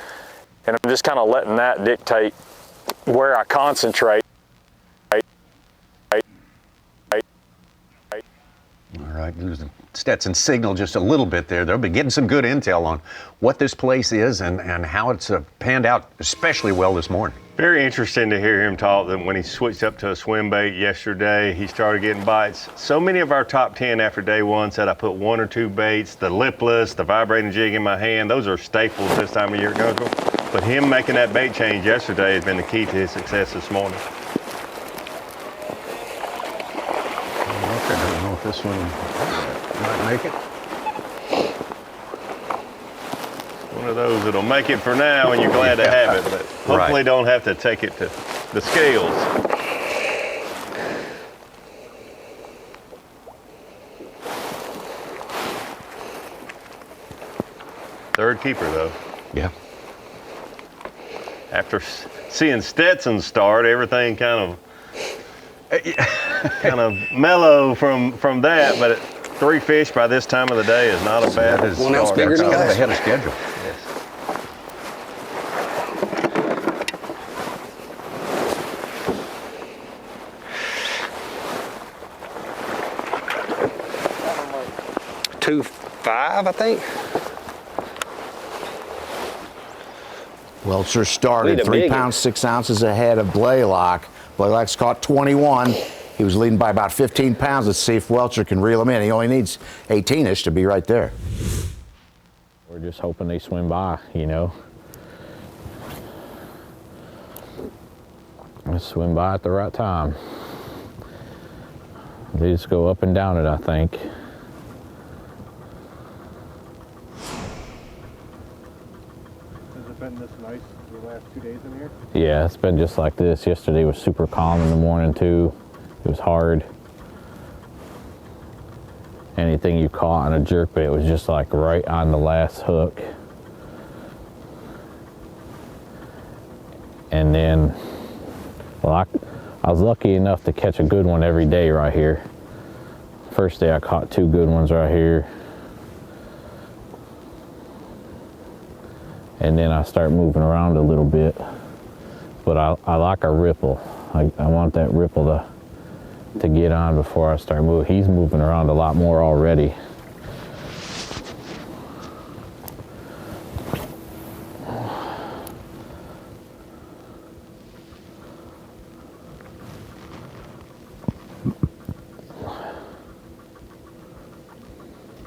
And I'm just kind of letting that dictate where I concentrate. All right, there's the Stetson signal just a little bit there. They'll be getting some good intel on what this place is and how it's panned out especially well this morning. Very interesting to hear him talk that when he switched up to a swim bait yesterday, he started getting bites. So many of our top 10 after day one said I put 1 or 2 baits, the lipless, the vibrating jig in my hand. Those are staples this time of year at Guntersville. But him making that bait change yesterday has been the key to his success this morning. I don't know if this one might make it. One of those that'll make it for now and you're glad to have it, but hopefully don't have to take it to the scales. Third keeper though. Yeah. After seeing Stetson start, everything kind of mellow from that, but 3 fish by this time of the day is not a bad start. 1 ounce bigger than that. Ahead of schedule. Yes. $2.5, I think. Welcher started 3 pounds 6 ounces ahead of Blaylock. Blaylock's caught 21. He was leading by about 15 pounds. Let's see if Welcher can reel him in. He only needs 18-ish to be right there. We're just hoping they swim by, you know. Let's swim by at the right time. They just go up and down it, I think. Has it been this nice the last 2 days in here? Yeah, it's been just like this. Yesterday was super calm in the morning too. It was hard. Anything you caught on a jerkbait was just like right on the last hook. And then, well, I was lucky enough to catch a good one every day right here. First day I caught 2 good ones right here. And then I start moving around a little bit. But I like a ripple. I want that ripple to get on before I start moving. He's moving around a lot more already.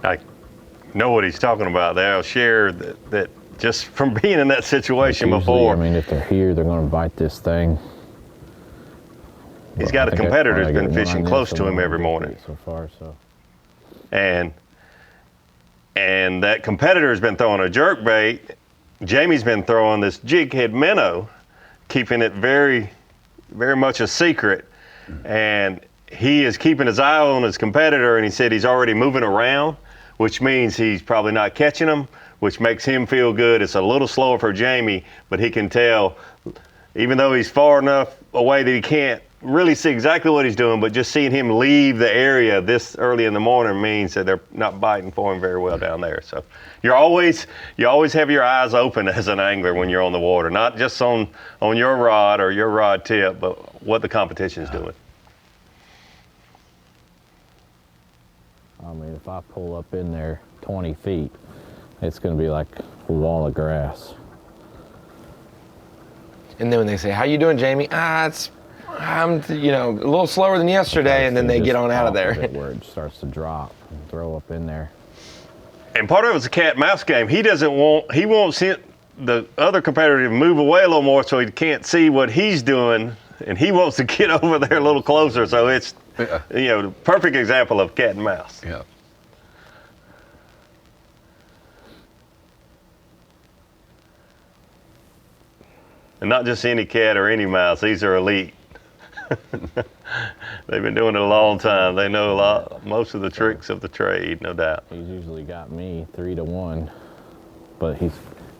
I know what he's talking about there. I'll share that just from being in that situation before. I mean, if they're here, they're going to bite this thing. He's got a competitor who's been fishing close to him every morning. So far, so. And that competitor has been throwing a jerk bait. Jamie's been throwing this jig head minnow, keeping it very, very much a secret. And he is keeping his eye on his competitor, and he said he's already moving around, which means he's probably not catching them, which makes him feel good. It's a little slower for Jamie, but he can tell, even though he's far enough away that he can't really see exactly what he's doing, but just seeing him leave the area this early in the morning means that they're not biting for him very well down there. So you always have your eyes open as an angler when you're on the water, not just on your rod or your rod tip, but what the competition is doing. I mean, if I pull up in there 20 feet, it's going to be like a wall of grass. And then when they say, "How you doing, Jamie?" I'm a little slower than yesterday, and then they get on out of there. Where it starts to drop and throw up in there. And part of it's a cat and mouse game. He wants the other competitor to move away a little more so he can't see what he's doing, and he wants to get over there a little closer. So it's the perfect example of cat and mouse. Yeah. And not just any cat or any mouse. These are elite. They've been doing it a long time. They know most of the tricks of the trade, no doubt. He's usually got me 3-1, but he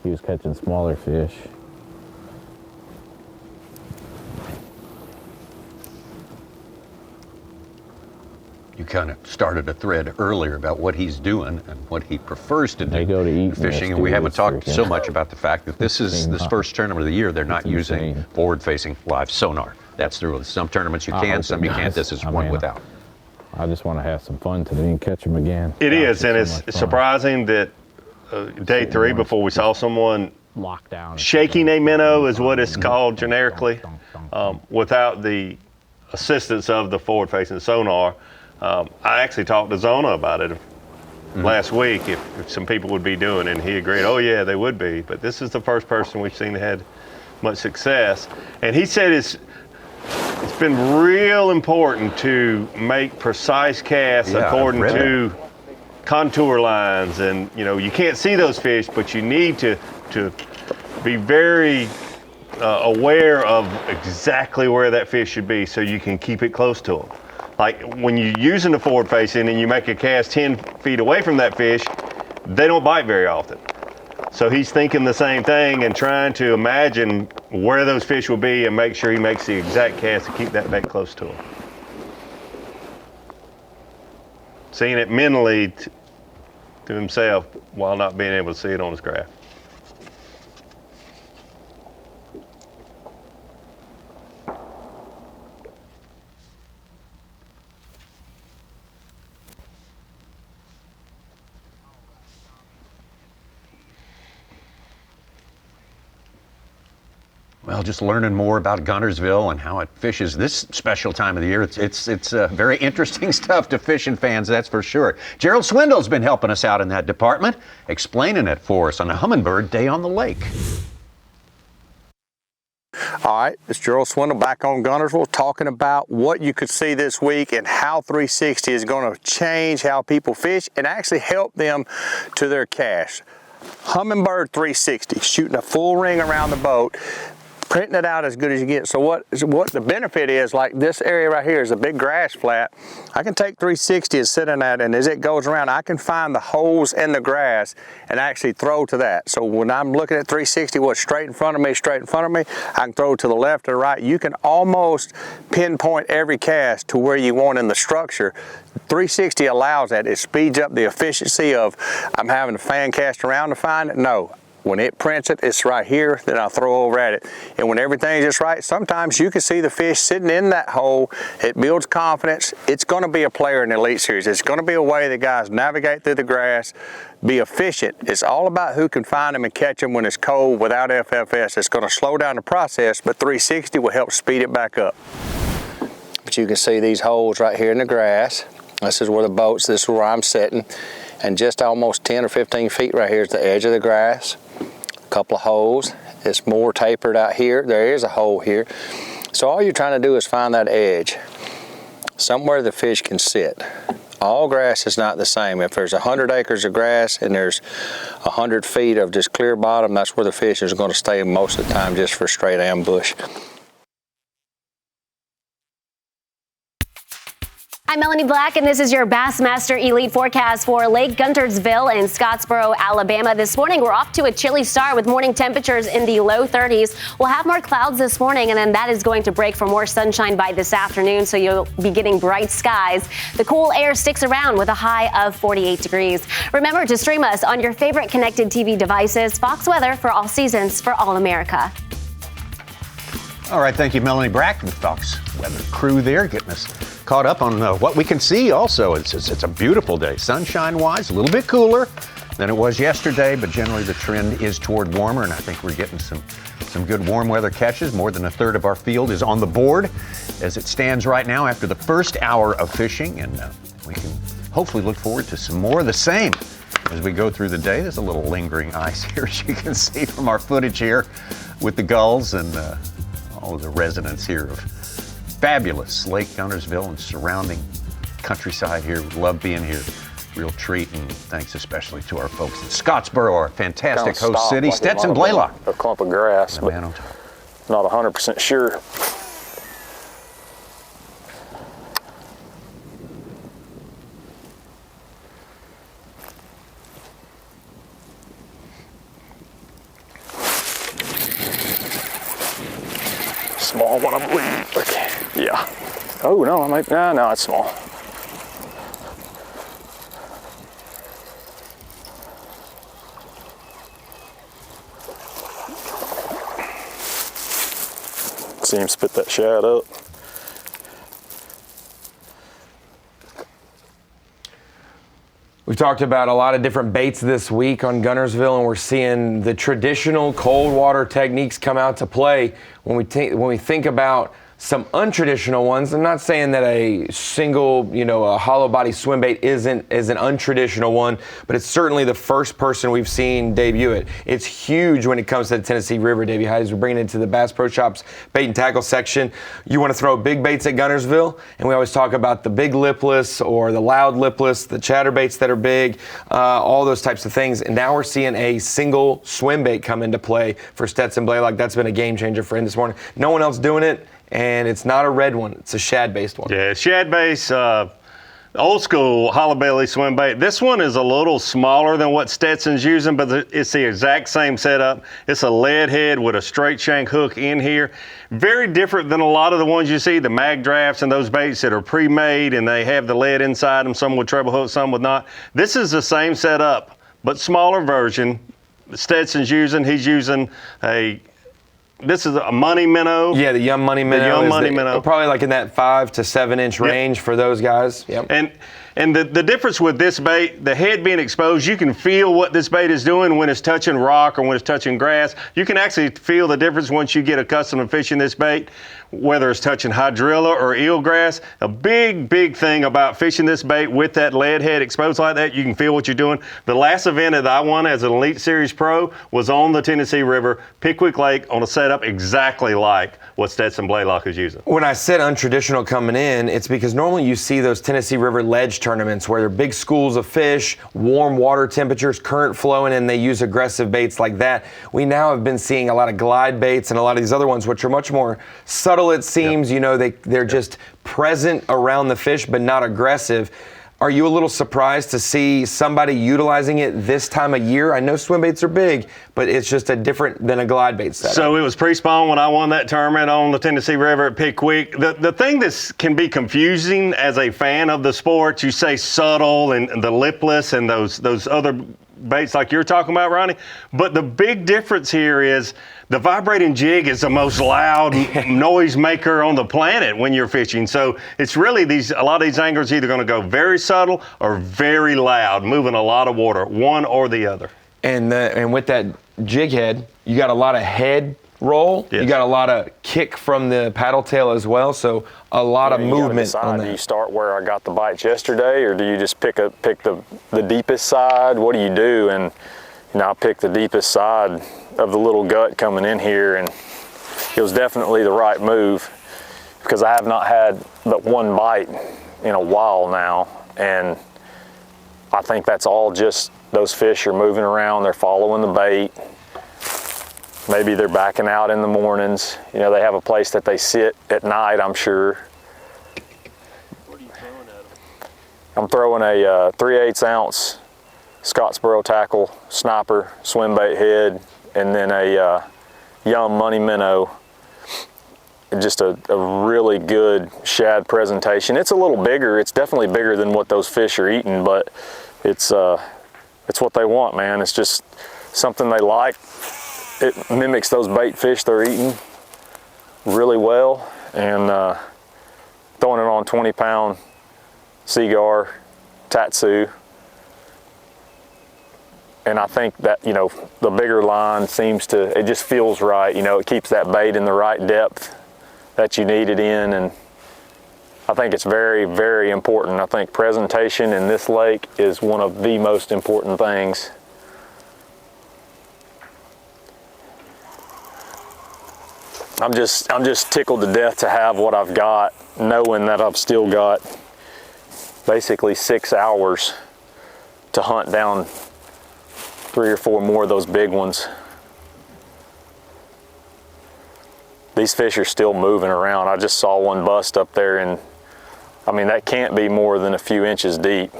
was catching smaller fish. You You kind of started a thread earlier about what he's doing and what he prefers to do. They go to eat fishing, and we haven't talked so much about the fact that this is this first tournament of the year. They're not using forward-facing live sonar. That's the rule. Some tournaments you can, some you can't. This is one without. I just want to have some fun today and catch them again. It is, and it's surprising that day 3 before we saw someone shaking a minnow is what it's called generically, without the assistance of the forward-facing sonar. I actually talked to Zona about it last week, if some people would be doing it, and he agreed, oh yeah, they would be, but this is the first person we've seen that had much success. And he said it's been real important to make precise casts according to contour lines, and you can't see those fish, but you need to be very aware of exactly where that fish should be so you can keep it close to them. Like when you're using the forward facing and you make a cast 10 feet away from that fish, they don't bite very often. So he's thinking the same thing and trying to imagine where those fish will be and make sure he makes the exact cast to keep that bait close to him. Seeing it mentally to himself while not being able to see it on his graph. Well, just learning more about Guntersville and how it fishes this special time of the year. It's very interesting stuff to fishing fans, that's for sure. Gerald Swindle's been helping us out in that department, explaining it for us on a Humminbird Day on the Lake. All right, it's Gerald Swindle back on Guntersville talking about what you could see this week and how 360 is going to change how people fish and actually help them to their cast. Humminbird 360, shooting a full ring around the boat, printing it out as good as you get. So what the benefit is, like this area right here is a big grass flat. I can take 360 and sit in that, and as it goes around, I can find the holes in the grass and actually throw to that. So when I'm looking at 360, what's straight in front of me, I can throw to the left or right. You can almost pinpoint every cast to where you want in the structure. 360 allows that. It speeds up the efficiency of I'm having to fan cast around to find it. No. When it prints it, it's right here, then I'll throw over at it. And when everything's just right, sometimes you can see the fish sitting in that hole. It builds confidence. It's gonna be a player in the Elite Series. It's gonna be a way that guys navigate through the grass, be efficient. It's all about who can find them and catch them when it's cold without FFS. It's gonna slow down the process, but 360 will help speed it back up. But you can see these holes right here in the grass. This is where the boats, this is where I'm sitting. And just almost 10 or 15 feet right here is the edge of the grass. A couple of holes. It's more tapered out here. There is a hole here. So all you're trying to do is find that edge, somewhere the fish can sit. All grass is not the same. If there's 100 acres of grass and there's 100 feet of just clear bottom, that's where the fish is going to stay most of the time, just for straight ambush. I'm Melanie Black, and this is your Bassmaster Elite forecast for Lake Guntersville in Scottsboro, Alabama. This morning, we're off to a chilly start with morning temperatures in the low 30s. We'll have more clouds this morning, and then that is going to break for more sunshine by this afternoon, so you'll be getting bright skies. The cool air sticks around with a high of 48 degrees. Remember to stream us on your favorite connected TV devices. Fox Weather for all seasons for all America. All right, thank you, Melanie Brack, the Fox Weather crew there, getting us caught up on what we can see also. It's a beautiful day, sunshine-wise, a little bit cooler than it was yesterday, but generally the trend is toward warmer, and I think we're getting some good warm weather catches. More than a third of our field is on the board as it stands right now after the first hour of fishing, and we can hopefully look forward to some more of the same as we go through the day. There's a little lingering ice here, as you can see from our footage here with the gulls and all of the residents here of fabulous Lake Guntersville and surrounding countryside here. We love being here. Real treat, and thanks especially to our folks in Scottsboro, our fantastic host city. Like Stetson Blaylock. A clump of grass, but not 100% sure. Small one, I believe. Okay. Yeah. Oh no, no, it's small. See him spit that shad up. We've talked about a lot of different baits this week on Guntersville, and we're seeing the traditional cold water techniques come out to play. When we think about some untraditional ones, I'm not saying that a single, a hollow body swim bait is an untraditional one, but it's certainly the first person we've seen debut it. It's huge when it comes to the Tennessee River, Davey Hyde, as we're bringing it into the Bass Pro Shops bait and tackle section. You want to throw big baits at Guntersville, and we always talk about the big lipless or the loud lipless, the chatterbaits that are big, all those types of things. And now we're seeing a single swim bait come into play for Stetson Blaylock. That's been a game changer for him this morning. No one else doing it. And it's not a red one, it's a shad-based one. Yeah, shad-based, old school hollow belly swim bait. This one is a little smaller than what Stetson's using, but it's the exact same setup. It's a lead head with a straight shank hook in here. Very different than a lot of the ones you see, the mag drafts and those baits that are pre-made and they have the lead inside them, some with treble hook, some with not. This is the same setup, but smaller version. Stetson's using, he's using this is a money minnow. Yeah, the Young Money Minnow. The Young Money Minnow. Probably like in that 5 to 7 inch range for those guys. Yep. And the difference with this bait, the head being exposed, you can feel what this bait is doing when it's touching rock or when it's touching grass. You can actually feel the difference once you get accustomed to fishing this bait, whether it's touching hydrilla or eelgrass. A big thing about fishing this bait with that lead head exposed like that, you can feel what you're doing. The last event that I won as an Elite Series Pro was on the Tennessee River, Pickwick Lake, on a setup exactly like what Stetson Blaylock is using. When I said untraditional coming in, it's because normally you see those Tennessee River ledge tournaments where they're big schools of fish, warm water temperatures, current flowing, and they use aggressive baits like that. We now have been seeing a lot of glide baits and a lot of these other ones, which are much more subtle, it seems. They're just present around the fish, but not aggressive. Are you a little surprised to see somebody utilizing it this time of year? I know swim baits are big, but it's just a different than a glide bait setup. So it was pre-spawn when I won that tournament on the Tennessee River at Pickwick. The thing that can be confusing as a fan of the sport, you say subtle and the lipless and those other baits like you're talking about, Ronnie. But the big difference here is the vibrating jig is the most loud noise maker on the planet when you're fishing. So it's really a lot of these anglers either going to go very subtle or very loud, moving a lot of water, one or the other. And with that jig head, you got a lot of head roll. Yes. You got a lot of kick from the paddle tail as well. So a lot of movement on that. Do you start where I got the bites yesterday, or do you just pick the deepest side? What do you do? And I picked the deepest side of the little gut coming in here, and it was definitely the right move because I have not had but one bite in a while now, and I think that's all just those fish are moving around, they're following the bait. Maybe they're backing out in the mornings. They have a place that they sit at night, I'm sure. What are you throwing at them? I'm throwing a 3/8 ounce Scottsboro tackle, sniper, swim bait head, and then a Young Money Minnow. Just a really good shad presentation. It's a little bigger. It's definitely bigger than what those fish are eating, but it's what they want, man. It's just something they like. It mimics those bait fish they're eating really well, and throwing it on 20-pound Seagar Tatsu. And I think that, the bigger line it just feels right. It keeps that bait in the right depth that you need it in, and I think it's very, very important. I think presentation in this lake is one of the most important things. I'm just tickled to death to have what I've got, knowing that I've still got basically 6 hours to hunt down 3 or 4 more of those big ones. These fish are still moving around. I just saw one bust up there, and I mean, that can't be more than a few inches deep.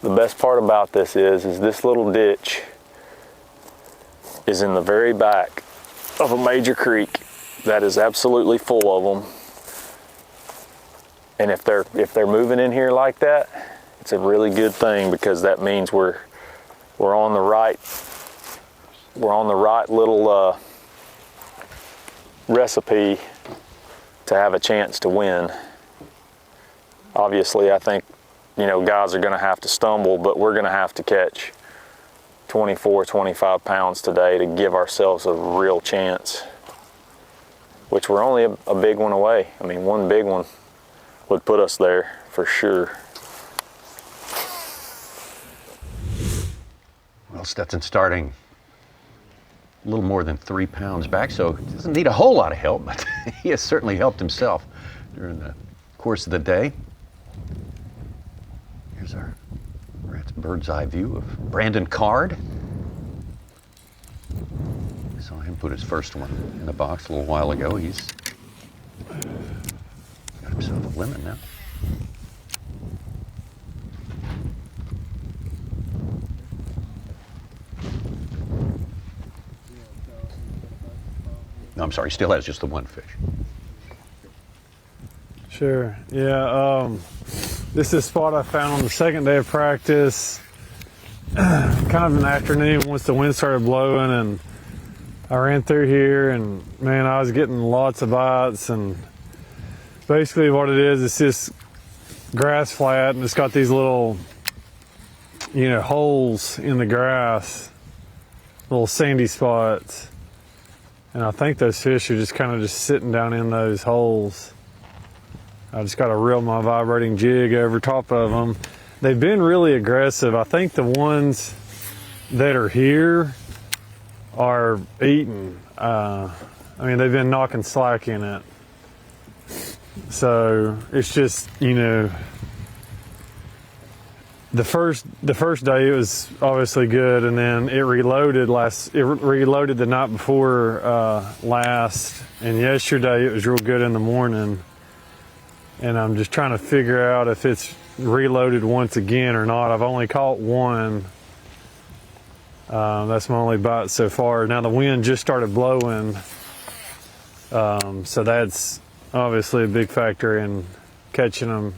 The best part about this is this little ditch is in the very back of a major creek that is absolutely full of them. And if they're moving in here like that, It's a really good thing because that means we're on the right little recipe to have a chance to win. Obviously, I think, you know, guys are going to have to stumble, but we're going to have to catch 24, 25 pounds today to give ourselves a real chance, which we're only a big one away. I mean, one big one would put us there for sure. Well, Stetson starting a little more than 3 pounds back, so he doesn't need a whole lot of help, but he has certainly helped himself during the course of the day. Here's our bird's eye view of Brandon Card. We saw him put his first one in the box a little while ago. He's got himself a lemon now. No, I'm sorry, still has just the one fish. Sure, yeah. This is a spot I found on the second day of practice, kind of in the afternoon once the wind started blowing, and I ran through here, and man, I was getting lots of bites. And basically what it is, it's this grass flat, and it's got these little, you know, holes in the grass, little sandy spots. And I think those fish are just kind of just sitting down in those holes. I just got to reel my vibrating jig over top of them. They've been really aggressive. I think the ones that are here are eating. I mean, they've been knocking slack in it. So it's just, you know, the first day it was obviously good, and then it reloaded the night before last, and yesterday it was real good in the morning. And I'm just trying to figure out if it's reloaded once again or not. I've only caught one. That's my only bite so far. Now the wind just started blowing, so that's obviously a big factor in catching them.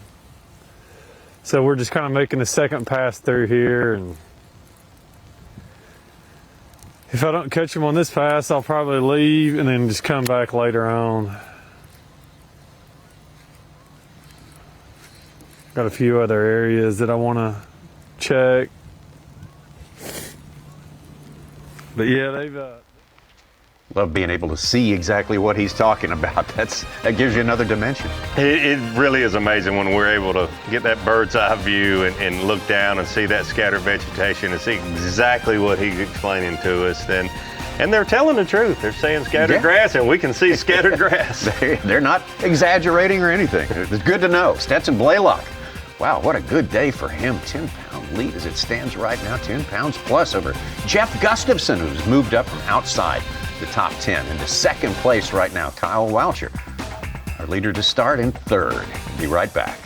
So we're just kind of making a second pass through here, and if I don't catch them on this pass, I'll probably leave and then just come back later on. Got a few other areas that I want to check. But yeah, they've love being able to see exactly what he's talking about. That gives you another dimension. It really is amazing when we're able to get that bird's eye view and look down and see that scattered vegetation and see exactly what he's explaining to us. And they're telling the truth. They're saying scattered grass, and we can see scattered grass. They're not exaggerating or anything. It's good to know. Stetson Blaylock. Wow, what a good day for him. 10-pound lead as it stands right now, 10 pounds plus over Jeff Gustafson, who's moved up from outside the top 10 into second place right now. Kyle Welcher, our leader to start in third. Be right back.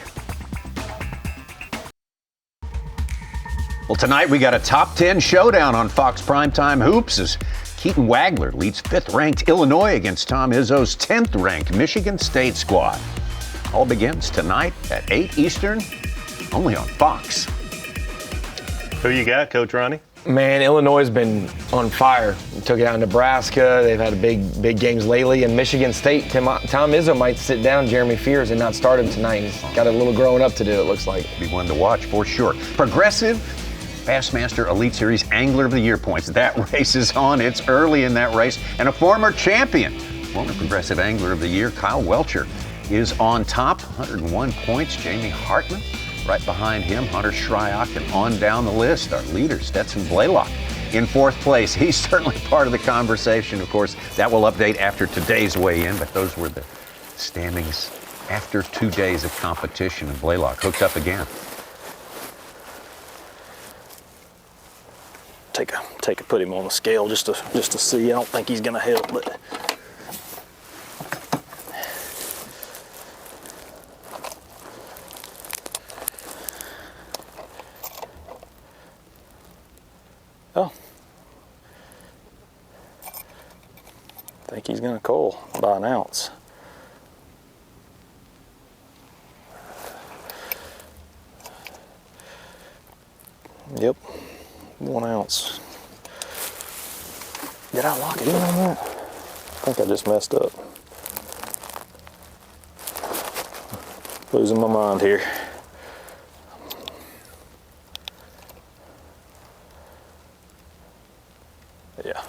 Well, tonight we got a top 10 showdown on Fox Primetime Hoops as Keaton Wagler leads 5th-ranked Illinois against Tom Izzo's 10th-ranked Michigan State squad. All begins tonight at 8 Eastern, only on Fox. Who you got, Coach Ronnie? Man, Illinois has been on fire. Took it out in Nebraska. They've had big games lately. And Michigan State, Tom Izzo might sit down Jeremy Fears and not start him tonight. He's got a little growing up to do, it looks like. Be one to watch for sure. Progressive Bassmaster Elite Series Angler of the Year points. That race is on. It's early in that race. And a former champion, former Progressive Angler of the Year, Kyle Welcher, is on top, 101 points. Jamie Hartman right behind him, Hunter Shryock, and on down the list, our leader, Stetson Blaylock, in 4th place. He's certainly part of the conversation. Of course, that will update after today's weigh-in, but those were the standings after 2 days of competition, and Blaylock hooked up again. Put him on the scale just to see. I don't think he's gonna help, but. Oh, I think he's gonna call by an ounce. Yep, 1 ounce. Did I lock it in on that? I think I just messed up. Losing my mind here. Yeah.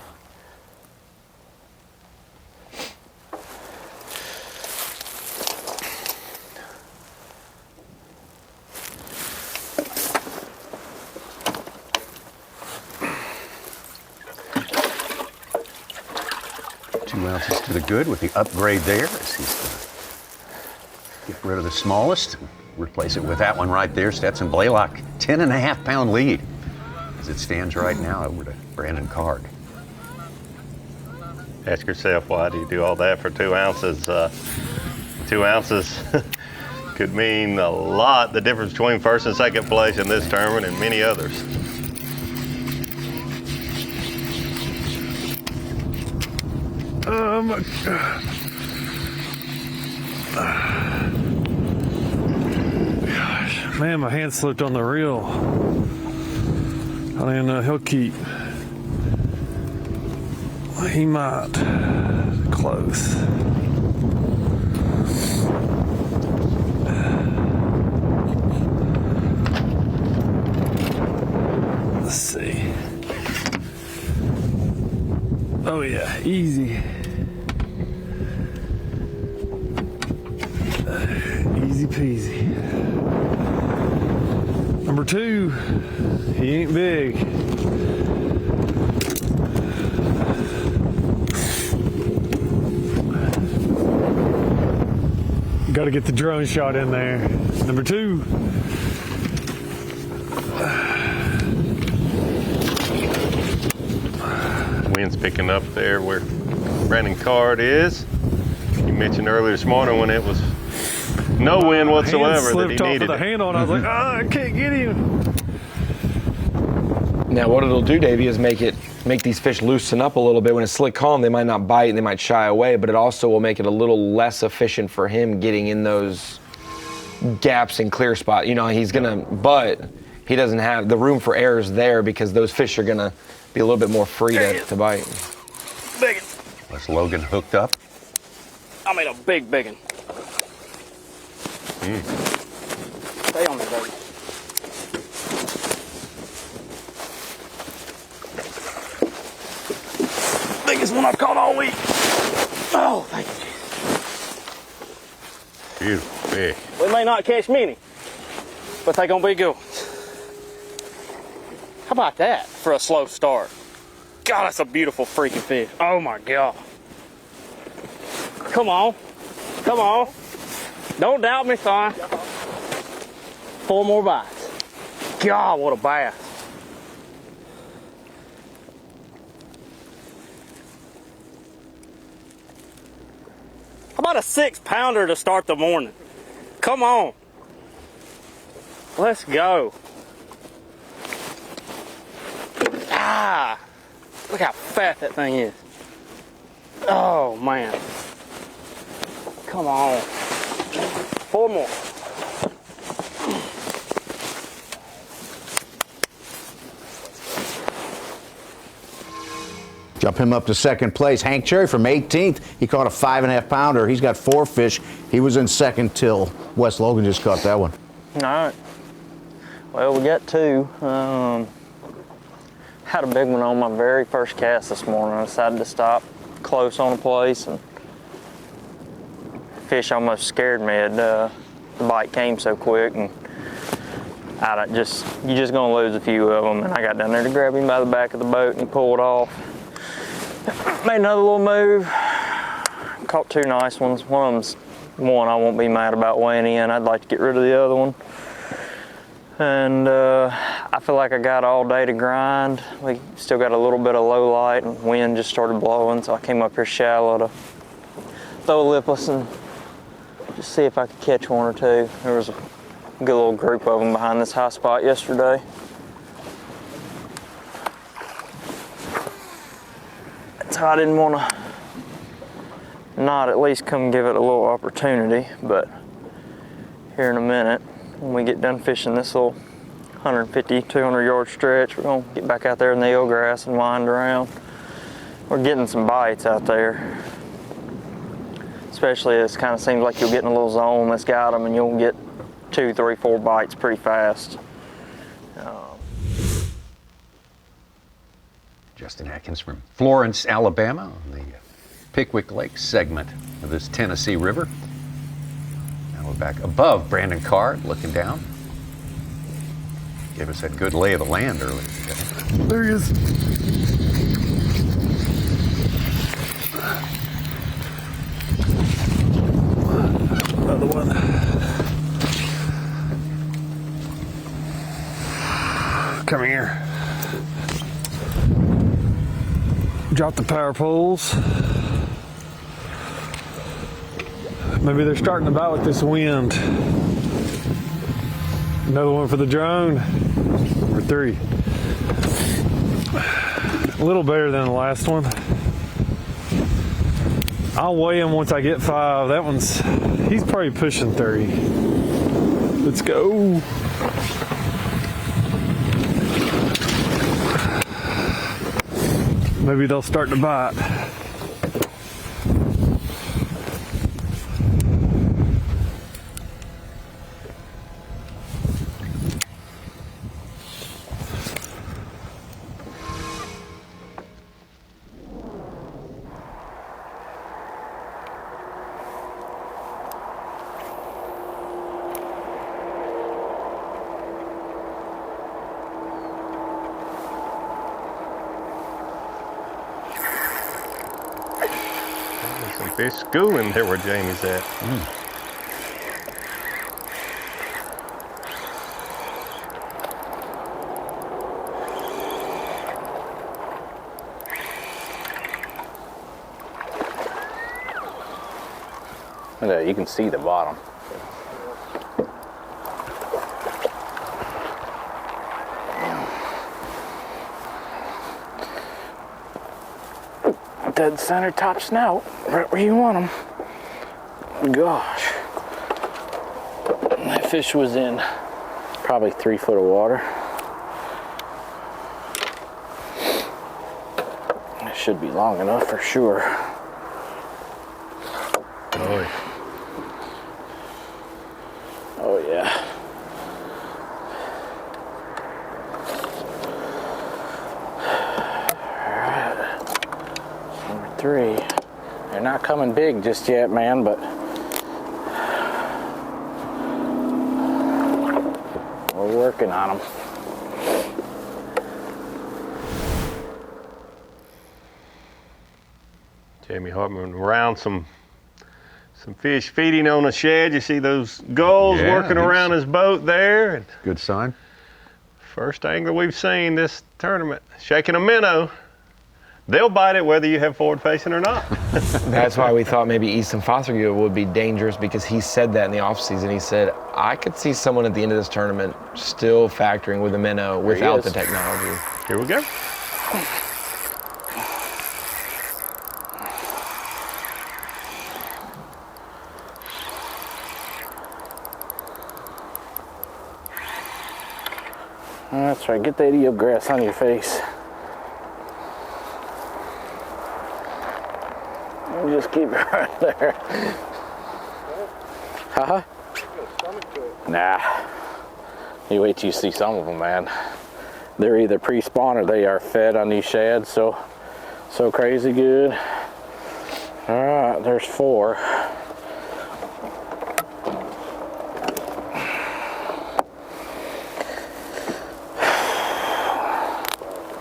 Ounces to the good with the upgrade there as he's going to get rid of the smallest and replace it with that one right there. Stetson Blaylock, 10.5 pound lead as it stands right now over to Brandon Card. Ask yourself, why do you do all that for 2 ounces? 2 ounces could mean a lot, the difference between first and second place in this tournament and many others. Oh my God. Gosh, man, my hand slipped on the reel. I don't even know, he'll keep. He might. Close. Let's see. Oh yeah, easy. Easy peasy. Number 2, he ain't big. Got to get the drone shot in there. Number 2. Wind's picking up there where Brandon Card is. You mentioned earlier this morning when it was no wind whatsoever that he needed. Off of the handle, and I was like, I can't get him. Now what it'll do, Davey, is make these fish loosen up a little bit. When it's slick calm, they might not bite and they might shy away, but it also will make it a little less efficient for him getting in those gaps and clear spot. You know, but he doesn't have the room for errors there because those fish are gonna be a little bit more free to bite. Big one. Was Logan hooked up? I made a big one. Stay on there, baby. Biggest one I've caught all week. Oh, thank you, Jesus. Beautiful fish. We may not catch many, but they're gonna be good. How about that for a slow start? God, that's a beautiful freaking fish. Oh my God. Come on. Come on. Don't doubt me, son. 4 more bites. God, what a bass. How about a 6-pounder to start the morning? Come on. Let's go. Ah, look how fat that thing is. Oh, man. Come on. 4 more. Jump him up to second place. Hank Cherry from 18th. He caught a 5.5 pounder. He's got 4 fish. He was in second till Wes Logan just caught that one. All right. Well, we got 2. Had a big one on my very first cast this morning. I decided to stop close on a place, and fish almost scared me. The bite came so quick, and you're just gonna lose a few of them. And I got down there to grab him by the back of the boat, and he pulled off. Made another little move. Caught 2 nice ones. One of them's one I won't be mad about weighing in. I'd like to get rid of the other one. And I feel like I got all day to grind. We still got a little bit of low light, and wind just started blowing, so I came up here shallow to throw a lipless and just see if I could catch 1 or 2. There was a good little group of them behind this high spot yesterday. So I didn't want to not at least come give it a little opportunity, but here in a minute, when we get done fishing this little 150, 200 yard stretch. We're gonna get back out there in the eelgrass and wind around. We're getting some bites out there. Especially it kind of seems like you'll get in a little zone that's got them and you'll get 2, 3, 4 bites pretty fast. Justin Atkins from Florence, Alabama, on the Pickwick Lake segment of this Tennessee River. Now we're back above Brandon Card, looking down. Gave us that good lay of the land earlier today. There he is. Another one. Come here. Drop the power poles. Maybe they're starting to bite with this wind. Another one for the drone. Number 3. A little better than the last one. I'll weigh him once I get 5. That one's, he's probably pushing 30. Let's go. Maybe they'll start to bite. Some fish schooling there where Jamie's at. You can see the bottom. Dead center top snout, right where you want them. Gosh. That fish was in probably 3 foot of water. It should be long enough for sure. Oh, yeah. Oh yeah. All right. Number 3. They're not coming big just yet, man, but we're working on them. Jamie Hartman around some fish feeding on a shed. You see those gulls working around his boat there. Good sign. First angler we've seen this tournament shaking a minnow. They'll bite it whether you have forward facing or not. That's why we thought maybe Easton Fothergill would be dangerous, because he said that in the offseason. He said, I could see someone at the end of this tournament still factoring with a minnow without the technology. Here we go. That's right, get that eelgrass on your face. And just keep it right there. Huh? Nah. You wait till you see some of them, man. They're either pre-spawn or they are fed on these shads, so crazy good. All right, there's 4.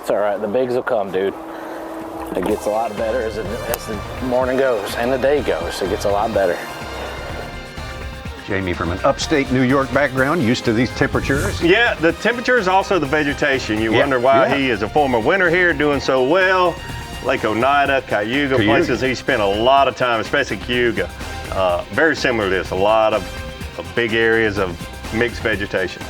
It's all right, the bigs will come, dude. It gets a lot better as the morning goes and the day goes. It gets a lot better. Jamie from an upstate New York background, used to these temperatures. Yeah, the temperature is also the vegetation. You wonder why he is a former winner here doing so well. Lake Oneida, Cayuga, places he spent a lot of time, especially Cayuga. Very similar to this, a lot of big areas of mixed vegetation.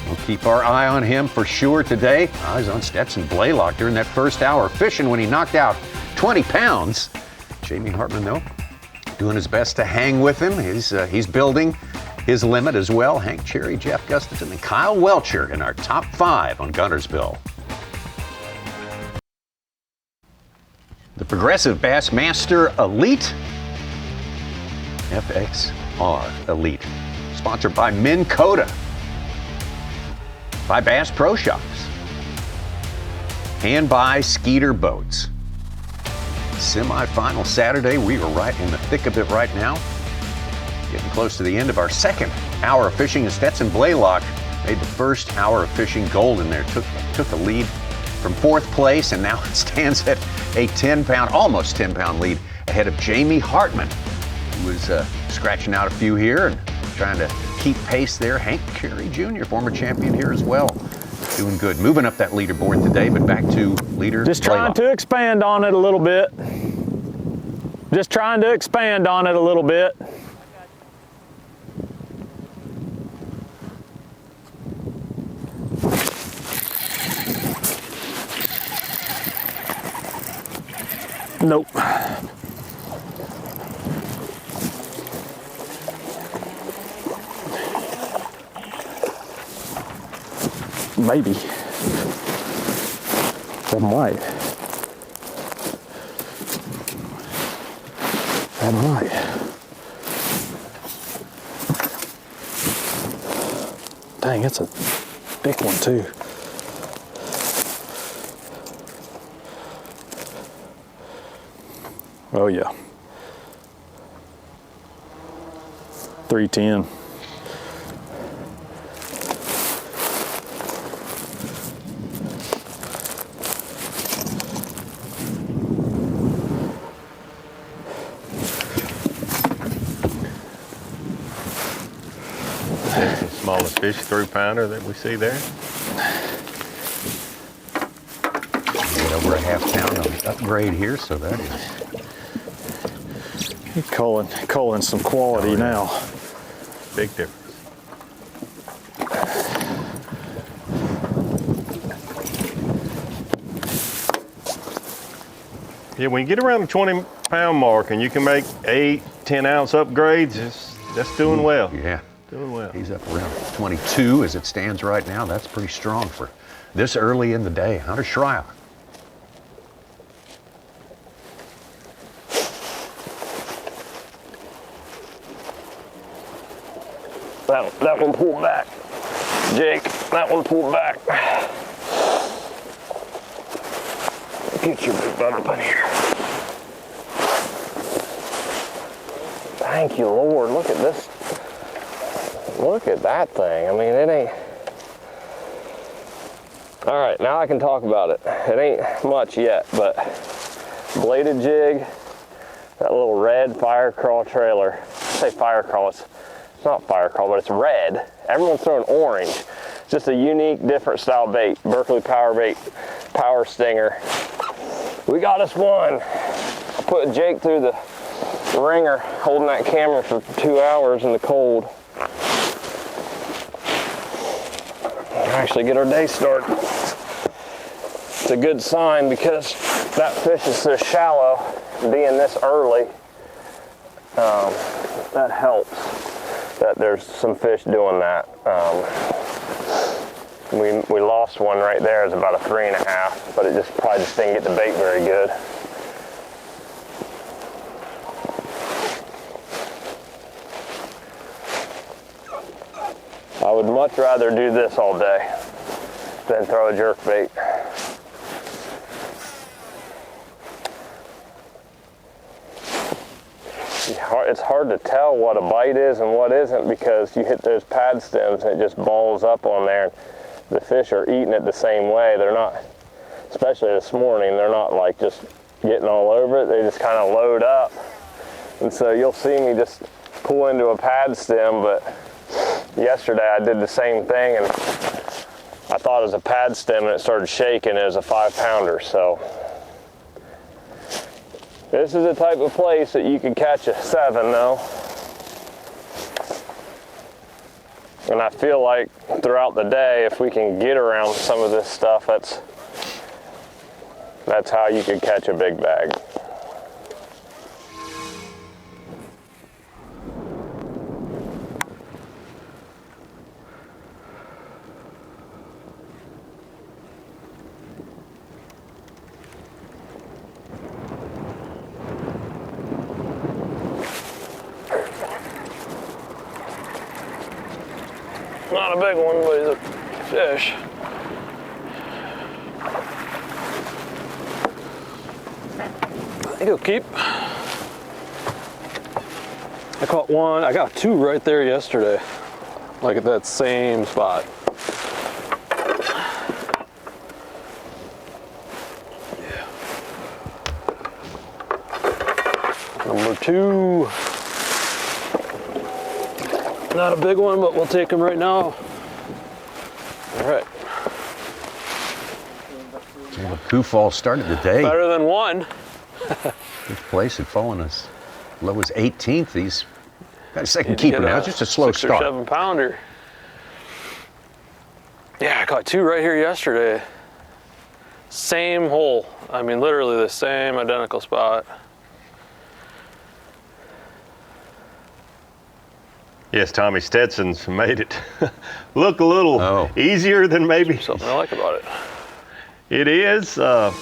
We'll keep our eye on him for sure today. I was on Stetson Blaylock during that first hour fishing when he knocked out 20 pounds. Jamie Hartman, though, doing his best to hang with him. He's building his limit as well. Hank Cherry, Jeff Gustafson, and Kyle Welcher in our top 5 on Guntersville. The Progressive Bassmaster Elite, FXR Elite, sponsored by Minn Kota, by Bass Pro Shops, and by Skeeter Boats. Semi-final Saturday, we are right in the thick of it right now. Getting close to the end of our second hour of fishing. Stetson Blaylock made the first hour of fishing golden there. Took the lead from 4th place, and now it stands at a 10-pound, almost 10-pound lead ahead of Jamie Hartman, who was scratching out a few here and trying to keep pace there. Hank Cherry Jr., former champion here as well, doing good. Moving up that leaderboard today, but back to leader Just Blaylock. trying to expand on it a little bit. Just trying to expand on it a little bit. Nope. Maybe. That might. That might. Dang, it's a big one too. Oh yeah. 310. That's the smallest fish, 3-pounder that we see there. Get over a half-pound on the upgrade here, so that is. You're calling some quality now. Big difference. Yeah, when you get around the 20-pound mark and you can make 8-10 ounce upgrades, that's doing well. Yeah. Doing well. He's up around 22 as it stands right now. That's pretty strong for this early in the day. Hunter Schreier. That one pulled back. Jake, that one pulled back. Get your big butt up in here. Thank you, Lord. Look at this. Look at that thing. I mean, it ain't. All right, now I can talk about it. It ain't much yet, but bladed jig, that little red fire crawl trailer. I say fire crawl, it's not fire crawl, but it's red. Everyone's throwing orange. It's just a unique, different style bait. Berkeley Power Bait, Power Stinger. We got us one. I put Jake through the ringer, holding that camera for 2 hours in the cold. Actually get our day started. It's a good sign because that fish is so shallow, being this early, that helps that there's some fish doing that. We lost one right there. It's about a 3.5, but it probably just didn't get the bait very good. I would much rather do this all day than throw a jerk bait. It's hard to tell what a bite is and what isn't because you hit those pad stems and it just balls up on there. The fish are eating it the same way. They're not, especially this morning, they're not like just getting all over it. They just kind of load up. And so you'll see me just pull into a pad stem, but yesterday I did the same thing and I thought it was a pad stem and it started shaking. It was a 5-pounder. So this is the type of place that you could catch a 7 though. And I feel like throughout the day, if we can get around some of this stuff, that's how you could catch a big bag. not a big one, but he's a fish. I think he'll keep. I caught one. I got two right there yesterday, like at that same spot. Yeah. Number two. Not a big one, but we'll take him right now. All right. Well, Sioux Falls started the day. Better than one. Fifth place had fallen as low as 18th. He's got a second keeper now. It's just a slow 6 or start. 7 pounder. Yeah, I caught two right here yesterday. Same hole. I mean, literally the same identical spot. Yes, Tommy Stetson's made it look a little easier than maybe. Something I like about it. It is. The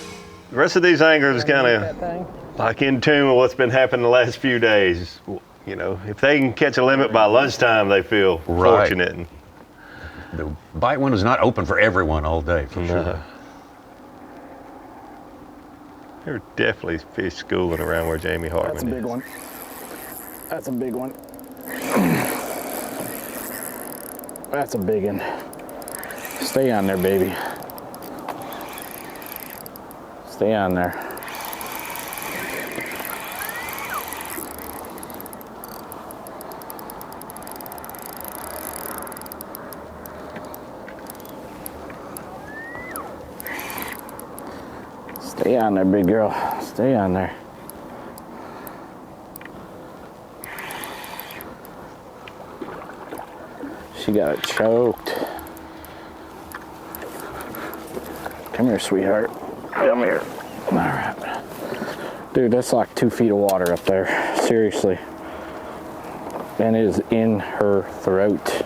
rest of these anglers kind of like in tune with what's been happening the last few days. You know, if they can catch a limit by lunchtime, they feel fortunate. And the bite window is not open for everyone all day, for sure. There are definitely fish schooling around where Jamie Hartman is. That's a big one. That's a big one. That's a big one. Stay on there, baby. Stay on there. Stay on there, big girl. Stay on there. She got it choked. Come here, sweetheart. Come here. All right. Dude, that's like 2 feet of water up there. Seriously. And it is in her throat.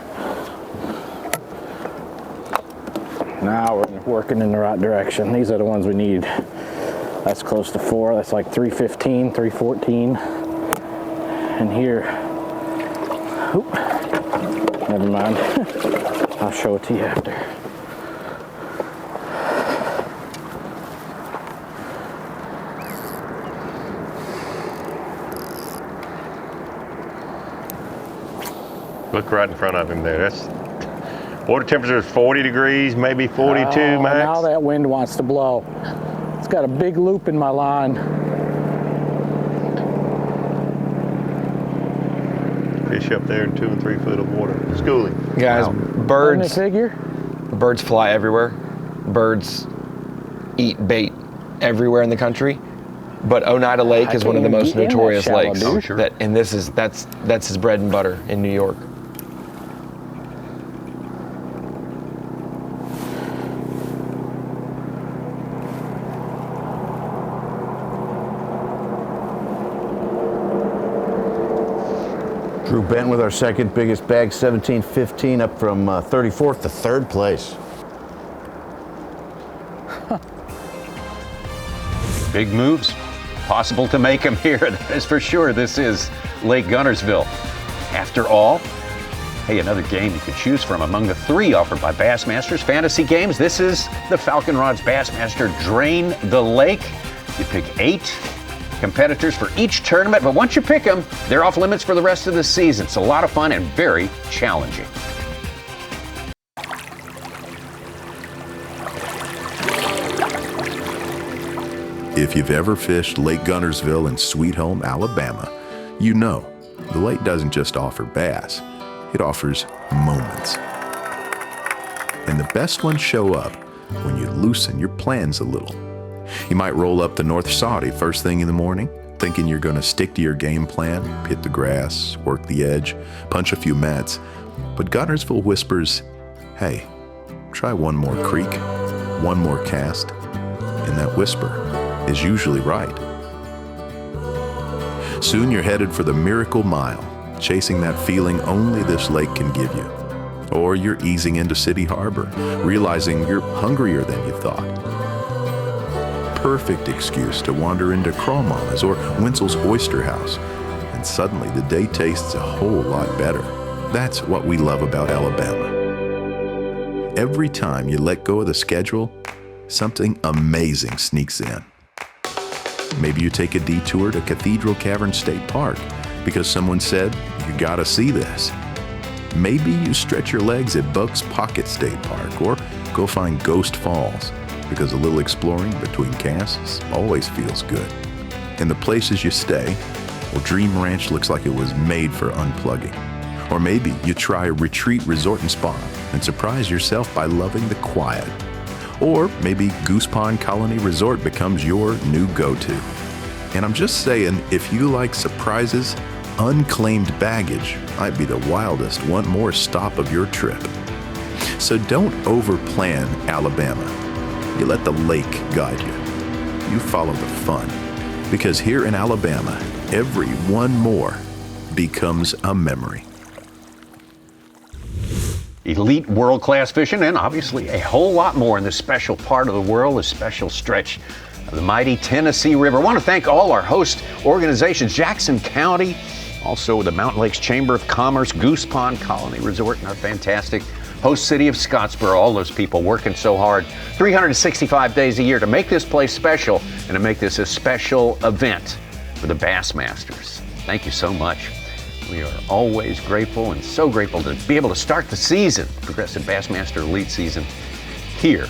Now we're working in the right direction. These are the ones we need. That's close to 4. That's like 315, 314. And here, oop, never mind. I'll show it to you after. Look right in front of him there. That's water temperature is 40 degrees, maybe 42 max. Now that wind wants to blow. It's got a big loop in my line. Fish up there in 2 and 3 foot of water. Schooling. Guys, birds. Figure? Birds fly everywhere. Birds eat bait everywhere in the country. But Oneida Lake is one of the most notorious lakes. Oh, sure. And that's his bread and butter in New York. Drew Benton with our second biggest bag, 17-15, up from 34th to 3rd place. Big moves, possible to make them here. That is for sure. This is Lake Guntersville. After all, hey, another game you could choose from among the 3 offered by Bassmaster's Fantasy Games. This is the Falcon Rods Bassmaster Drain the Lake. You pick 8 competitors for each tournament, but once you pick them, they're off limits for the rest of the season. It's a lot of fun and very challenging. If you've ever fished Lake Guntersville in Sweet Home, Alabama, you know the lake doesn't just offer bass, it offers moments. And the best ones show up when you loosen your plans a little. You might roll up the North Saudi first thing in the morning, thinking you're going to stick to your game plan, hit the grass, work the edge, punch a few mats. But Guntersville whispers, hey, try one more creek, one more cast, and that whisper is usually right. Soon you're headed for the miracle mile, chasing that feeling only this lake can give you. Or you're easing into City Harbor, realizing you're hungrier than you thought. Perfect excuse to wander into Crawmama's or Winsel's Oyster House, and suddenly the day tastes a whole lot better. That's what we love about Alabama. every time you let go of the schedule, something amazing sneaks in. Maybe you take a detour to Cathedral Cavern State Park because someone said, you gotta see this. Maybe you stretch your legs at Buck's Pocket State Park or go find Ghost Falls because a little exploring between casts always feels good. And the places you stay, well, Dream Ranch looks like it was made for unplugging. Or maybe you try a retreat resort and spa and surprise yourself by loving the quiet. Or maybe Goose Pond Colony Resort becomes your new go-to. And I'm just saying, if you like surprises, unclaimed baggage might be the wildest one more stop of your trip. So don't overplan Alabama. You let the lake guide you. You follow the fun. Because here in Alabama, every one more becomes a memory. Elite world-class fishing, and obviously a whole lot more in this special part of the world, this special stretch of the mighty Tennessee River. I want to thank all our host organizations, Jackson County, also the Mountain Lakes Chamber of Commerce, Goose Pond Colony Resort, and our fantastic host city of Scottsboro. All those people working so hard 365 days a year to make this place special and to make this a special event for the Bassmasters. Thank you so much. We are always grateful and so grateful to be able to start the season, Progressive Bassmaster Elite season, here,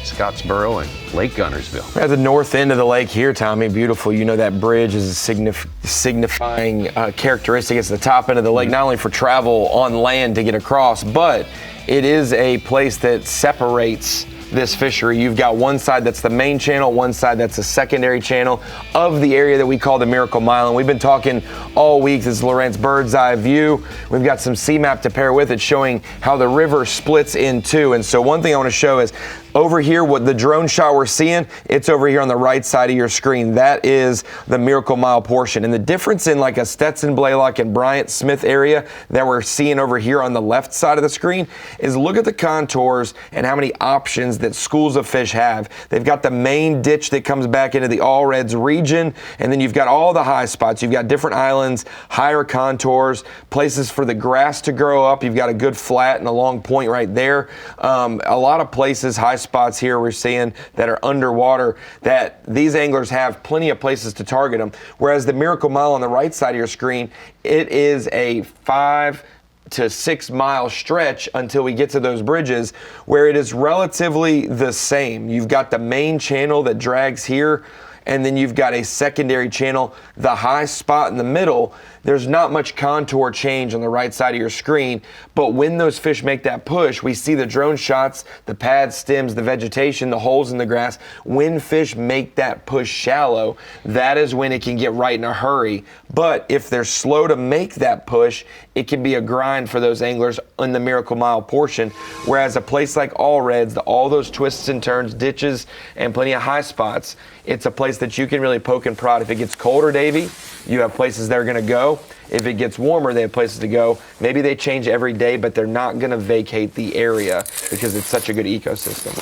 Scottsboro and Lake Guntersville. We're at the north end of the lake here, Tommy. Beautiful. You know that bridge is a signifying characteristic. It's the top end of the lake, not only for travel on land to get across, but it is a place that separates this fishery. You've got one side that's the main channel, one side that's a secondary channel of the area that we call the Miracle Mile. And we've been talking all week. This is Lorent's bird's eye view. We've got some C-map to pair with it showing how the river splits in two. And so one thing I want to show is over here, what the drone shot we're seeing, it's over here on the right side of your screen. That is the Miracle Mile portion. And the difference in like a Stetson, Blaylock, and Bryant Smith area that we're seeing over here on the left side of the screen is look at the contours and how many options that schools of fish have. They've got the main ditch that comes back into the All Reds region, and then you've got all the high spots. You've got different islands, higher contours, places for the grass to grow up. You've got a good flat and a long point right there. A lot of places, high spots here we're seeing that are underwater, that these anglers have plenty of places to target them. Whereas the Miracle Mile on the right side of your screen, it is a 5 to 6 mile stretch until we get to those bridges where it is relatively the same. You've got the main channel that drags here, and then you've got a secondary channel, the high spot in the middle. There's not much contour change on the right side of your screen, but when those fish make that push, we see the drone shots, the pad stems, the vegetation, the holes in the grass. When fish make that push shallow, that is when it can get right in a hurry. But if they're slow to make that push, it can be a grind for those anglers in the Miracle Mile portion. Whereas a place like All Reds, all those twists and turns, ditches, and plenty of high spots, it's a place that you can really poke and prod. If it gets colder, Davey, you have places they're going to go. If it gets warmer, they have places to go. Maybe they change every day, but they're not going to vacate the area because it's such a good ecosystem.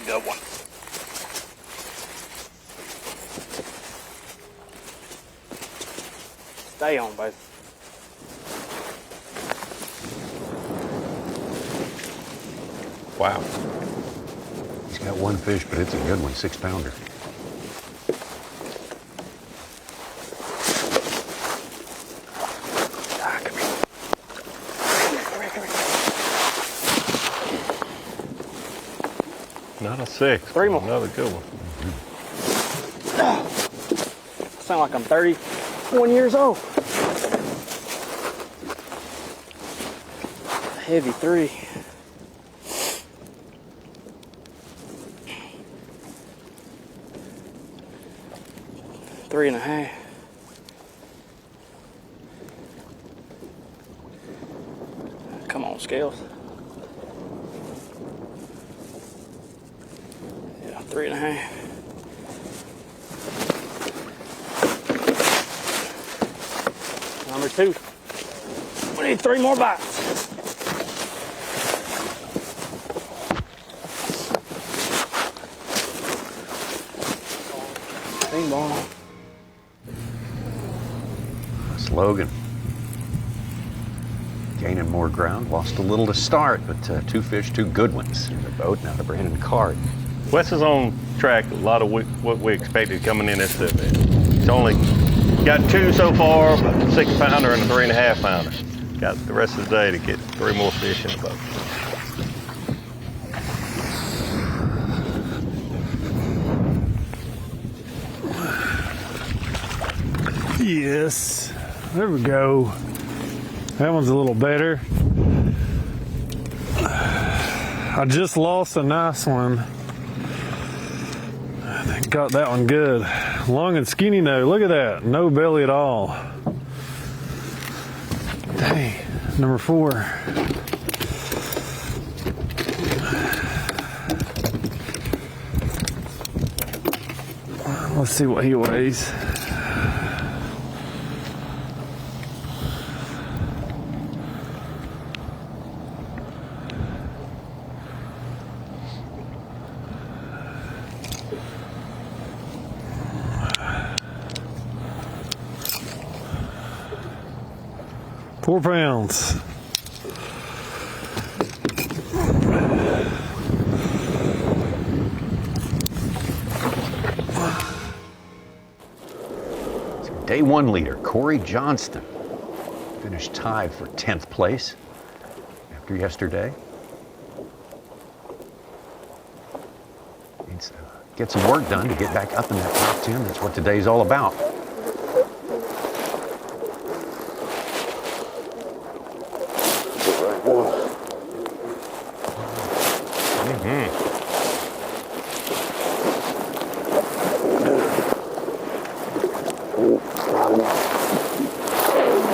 Good one. Stay on, baby. Wow. He's got one fish, but it's a good one, 6-pounder. Not a 6. 3 more. Another good one. Sound like I'm 31 years old. Heavy 3. Three and a half. Come on, scales. Yeah, 3 and a half. Number 2. We need 3 more bites. Bing bong. That's Logan. gaining more ground. Lost a little to start, but 2 fish, 2 good ones in the boat. Now the Brandon cart. Wes is on track a lot of what we expected coming in this trip. He's only got 2 so far, a 6-pounder and a 3.5-pounder. Got the rest of the day to get 3 more fish in the boat. Yes, there we go. That one's a little better. I just lost a nice one. I think got that one good. Long and skinny nose, look at that. No belly at all. Dang, number 4. Let's see what he weighs. $4 pounds. Day 1 leader, Corey Johnston, finished tied for 10th place after yesterday. Needs to get some work done to get back up in that top 10. That's what today's all about.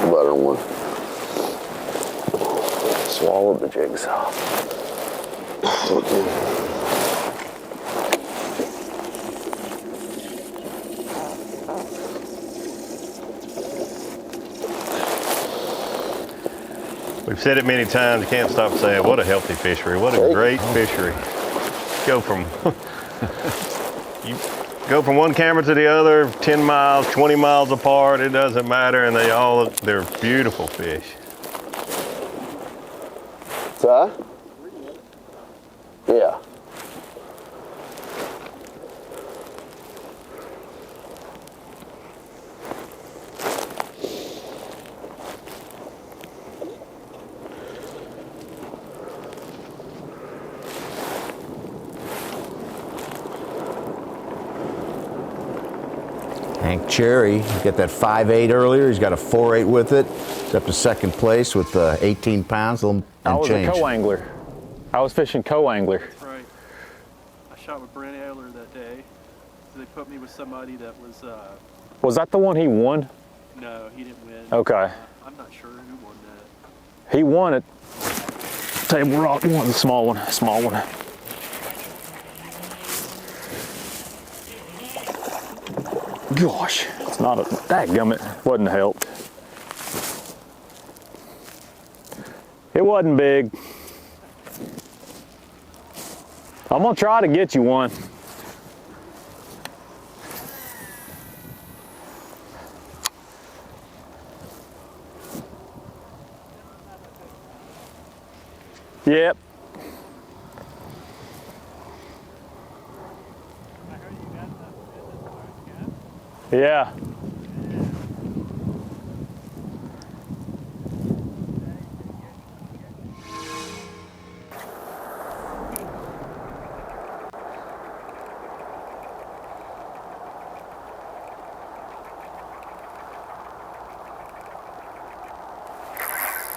Better one. Swallowed the jigsaw. We've said it many times, you can't stop saying, what a healthy fishery, what a great fishery. Go from you go from one camera to the other, 10 miles, 20 miles apart, it doesn't matter, and they're beautiful fish. Huh? Yeah. Hank Cherry, get that 5.8 earlier. He's got a 4.8 with it. He's up to 2nd place with 18 pounds and I was change. a co-angler. I was fishing co-angler. That's right. I shot with Brent Ayler that day. So they put me with somebody that was. Was that the one he won? No, he didn't win. Okay. I'm not sure who won that. He won it. Table Rock won the small one. Small one. Gosh, it's not a dadgummit. Wasn't a help. It wasn't big. I'm gonna try to get you one. Yep. Yeah.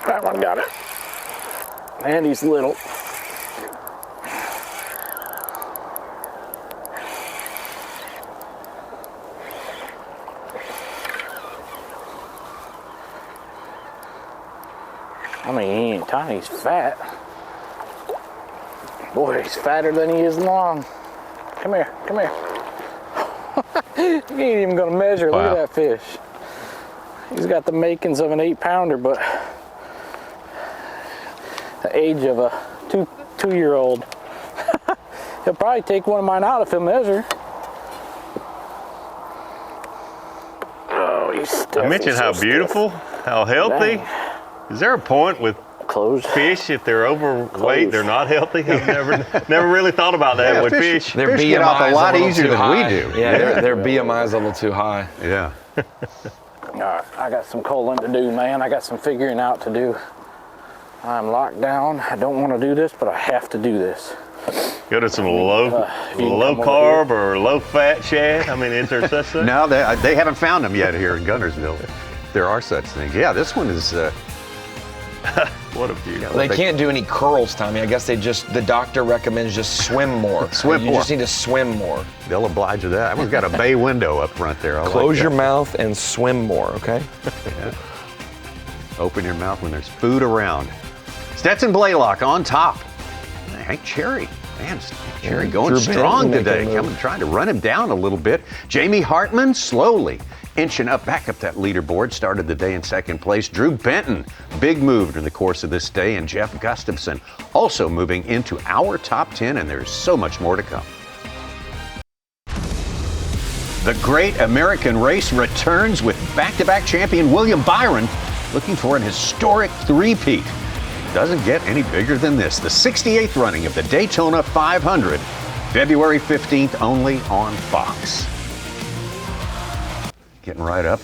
That one got it. And he's little. I mean, he ain't tiny, he's fat. Boy, he's fatter than he is long. Come here, come here. He ain't even gonna measure. Wow. Look at that fish. He's got the makings of an 8-pounder, but the age of a two-year-old. He'll probably take one of mine out if he'll measure. Oh, he's stiff. I mentioned how beautiful, how healthy. Dang. Is there a point with fish, if they're overweight, they're not healthy? I've never really thought about that with fish. Their Fish BMI get off a lot little easier too than we high. do. Yeah, their BMI is a little too high. Yeah. All right, I got some culling to do, man. I got some figuring out to do. I'm locked down. I don't want to do this, but I have to do this. Go to some low carb or low fat shad. I mean, is there such thing? No, they haven't found them yet here in Guntersville. There are such things. Yeah, this one is. What a beauty. They can't do any curls, Tommy. I guess the doctor recommends just swim more. Swim You more. just need to swim more. They'll oblige with that. That one's got a bay window up front there. Close your mouth and swim more, okay? Yeah. Open your mouth when there's food around. Stetson Blaylock on top. Hank Cherry. Man, Cherry going Drew strong Benton today. Trying to run him down a little bit. Jamie Hartman slowly inching back up that leaderboard. Started the day in second place. Drew Benton, big move during the course of this day. And Jeff Gustafson also moving into our top 10. And there's so much more to come. The Great American Race returns with back-to-back champion William Byron looking for an historic three-peat. Doesn't get any bigger than this. The 68th running of the Daytona 500, February 15th, only on Fox. Getting right up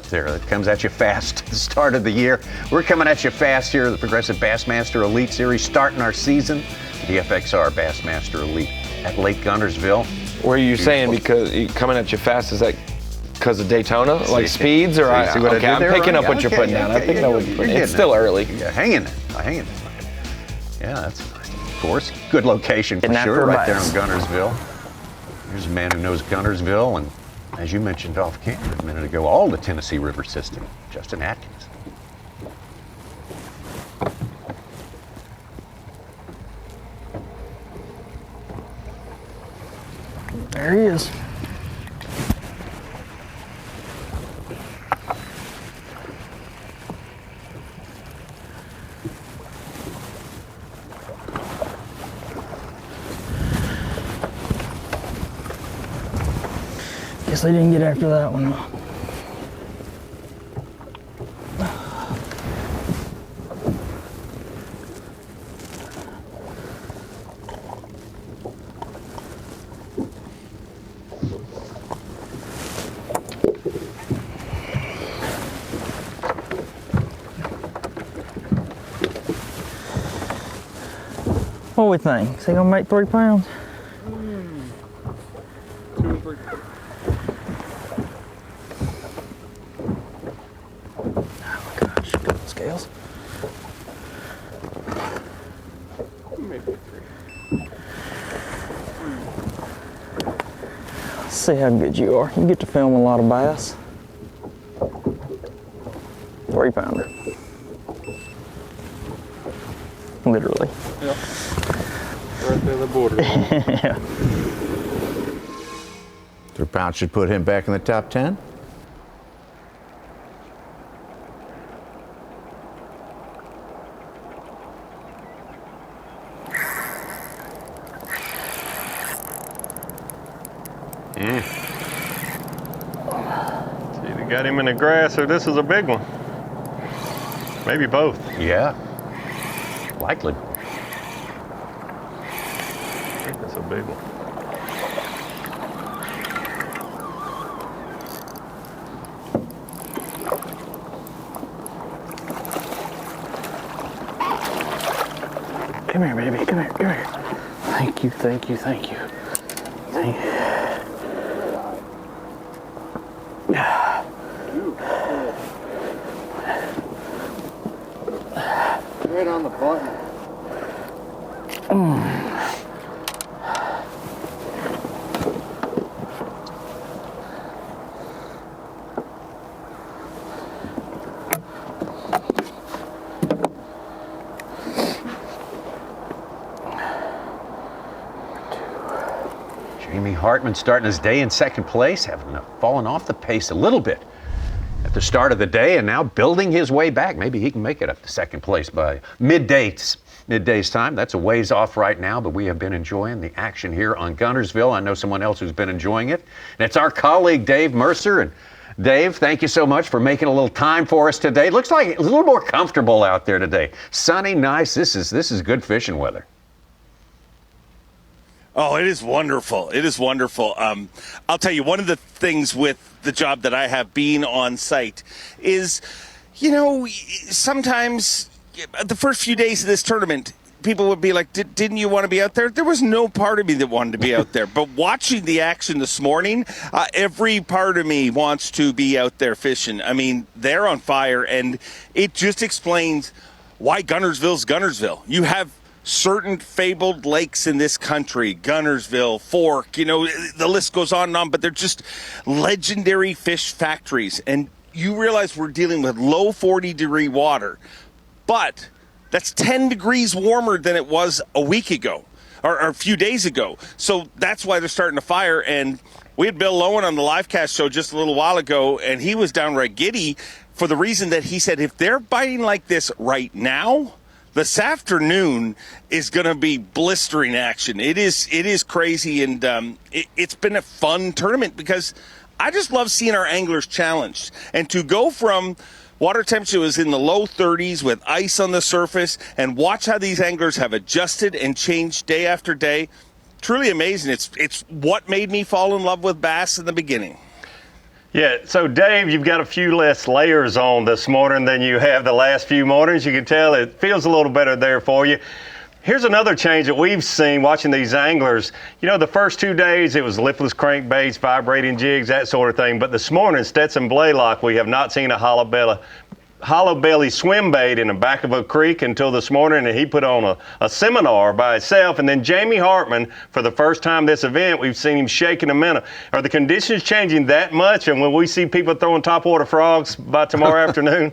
there. It comes at you fast at the start of the year. We're coming at you fast here, the Progressive Bassmaster Elite Series, starting our season. The FXR Bassmaster Elite at Lake Guntersville. Were you saying because coming at you fast, is that because of Daytona, like speeds, or see what I did I'm there, picking Ron? up what you're putting down. I think I would. It's still early. Yeah, hang in there. Yeah, that's nice. Of course, good location for Getting sure, after right there in bass. Guntersville. Here's a man who knows Guntersville, and as you mentioned off camera a minute ago, all the Tennessee River system. Justin Atkins. There he is. Guess they didn't get after that one. What do we think? Is he gonna make 3 pounds? 2 and 3. Gosh, got the scales. Maybe 3. Let's see how good you are. You get to film a lot of bass. 3 pounder. Literally. Yeah. Right there, the border. Yeah. 3 pounds should put him back in the top 10. See, they got him in the grass, or this is a big one. Maybe both. Yeah. Likely. I think that's a big one. Come here, baby. Come here. Come here. Thank you. Thank you. Thank you. Thank you. Right on the button. Jamie Hartman starting his day in second place, having fallen off the pace a little bit at the start of the day, and now building his way back. Maybe he can make it up to second place by midday's time. That's a ways off right now, but we have been enjoying the action here on Guntersville. I know someone else who's been enjoying it, and it's our colleague Dave Mercer. And Dave, thank you so much for making a little time for us today. It looks like it's a little more comfortable out there today. Sunny, nice. This is good fishing weather. Oh, it is wonderful. It is wonderful. I'll tell you, one of the things with the job that I have being on site is, you know, sometimes the first few days of this tournament, people would be like, didn't you want to be out there? There was no part of me that wanted to be out there. But watching the action this morning, every part of me wants to be out there fishing. I mean, they're on fire, and it just explains why Guntersville's Guntersville. You have certain fabled lakes in this country, Guntersville, Fork, you know, the list goes on and on, but they're just legendary fish factories. And you realize we're dealing with low 40-degree water, but that's 10 degrees warmer than it was a week ago or a few days ago. So that's why they're starting to fire. And we had Bill Lowen on the live cast show just a little while ago, and he was downright giddy for the reason that he said if they're biting like this right now, this afternoon is going to be blistering action. It is crazy, and it's been a fun tournament because I just love seeing our anglers challenged. And to go from water temperature was in the low 30s with ice on the surface, and watch how these anglers have adjusted and changed day after day. Truly amazing. It's what made me fall in love with bass in the beginning. Yeah, so Dave, you've got a few less layers on this morning than you have the last few mornings. You can tell it feels a little better there for you. Here's another change that we've seen watching these anglers. You know, the first 2 days it was lipless crankbaits, vibrating jigs, that sort of thing. But this morning, Stetson Blaylock, we have not seen a hollow belly swim bait in the back of a creek until this morning, and he put on a seminar by himself. And then Jamie Hartman, for the first time this event, we've seen him shaking a minnow. Are the conditions changing that much, and will we see people throwing topwater frogs by tomorrow afternoon?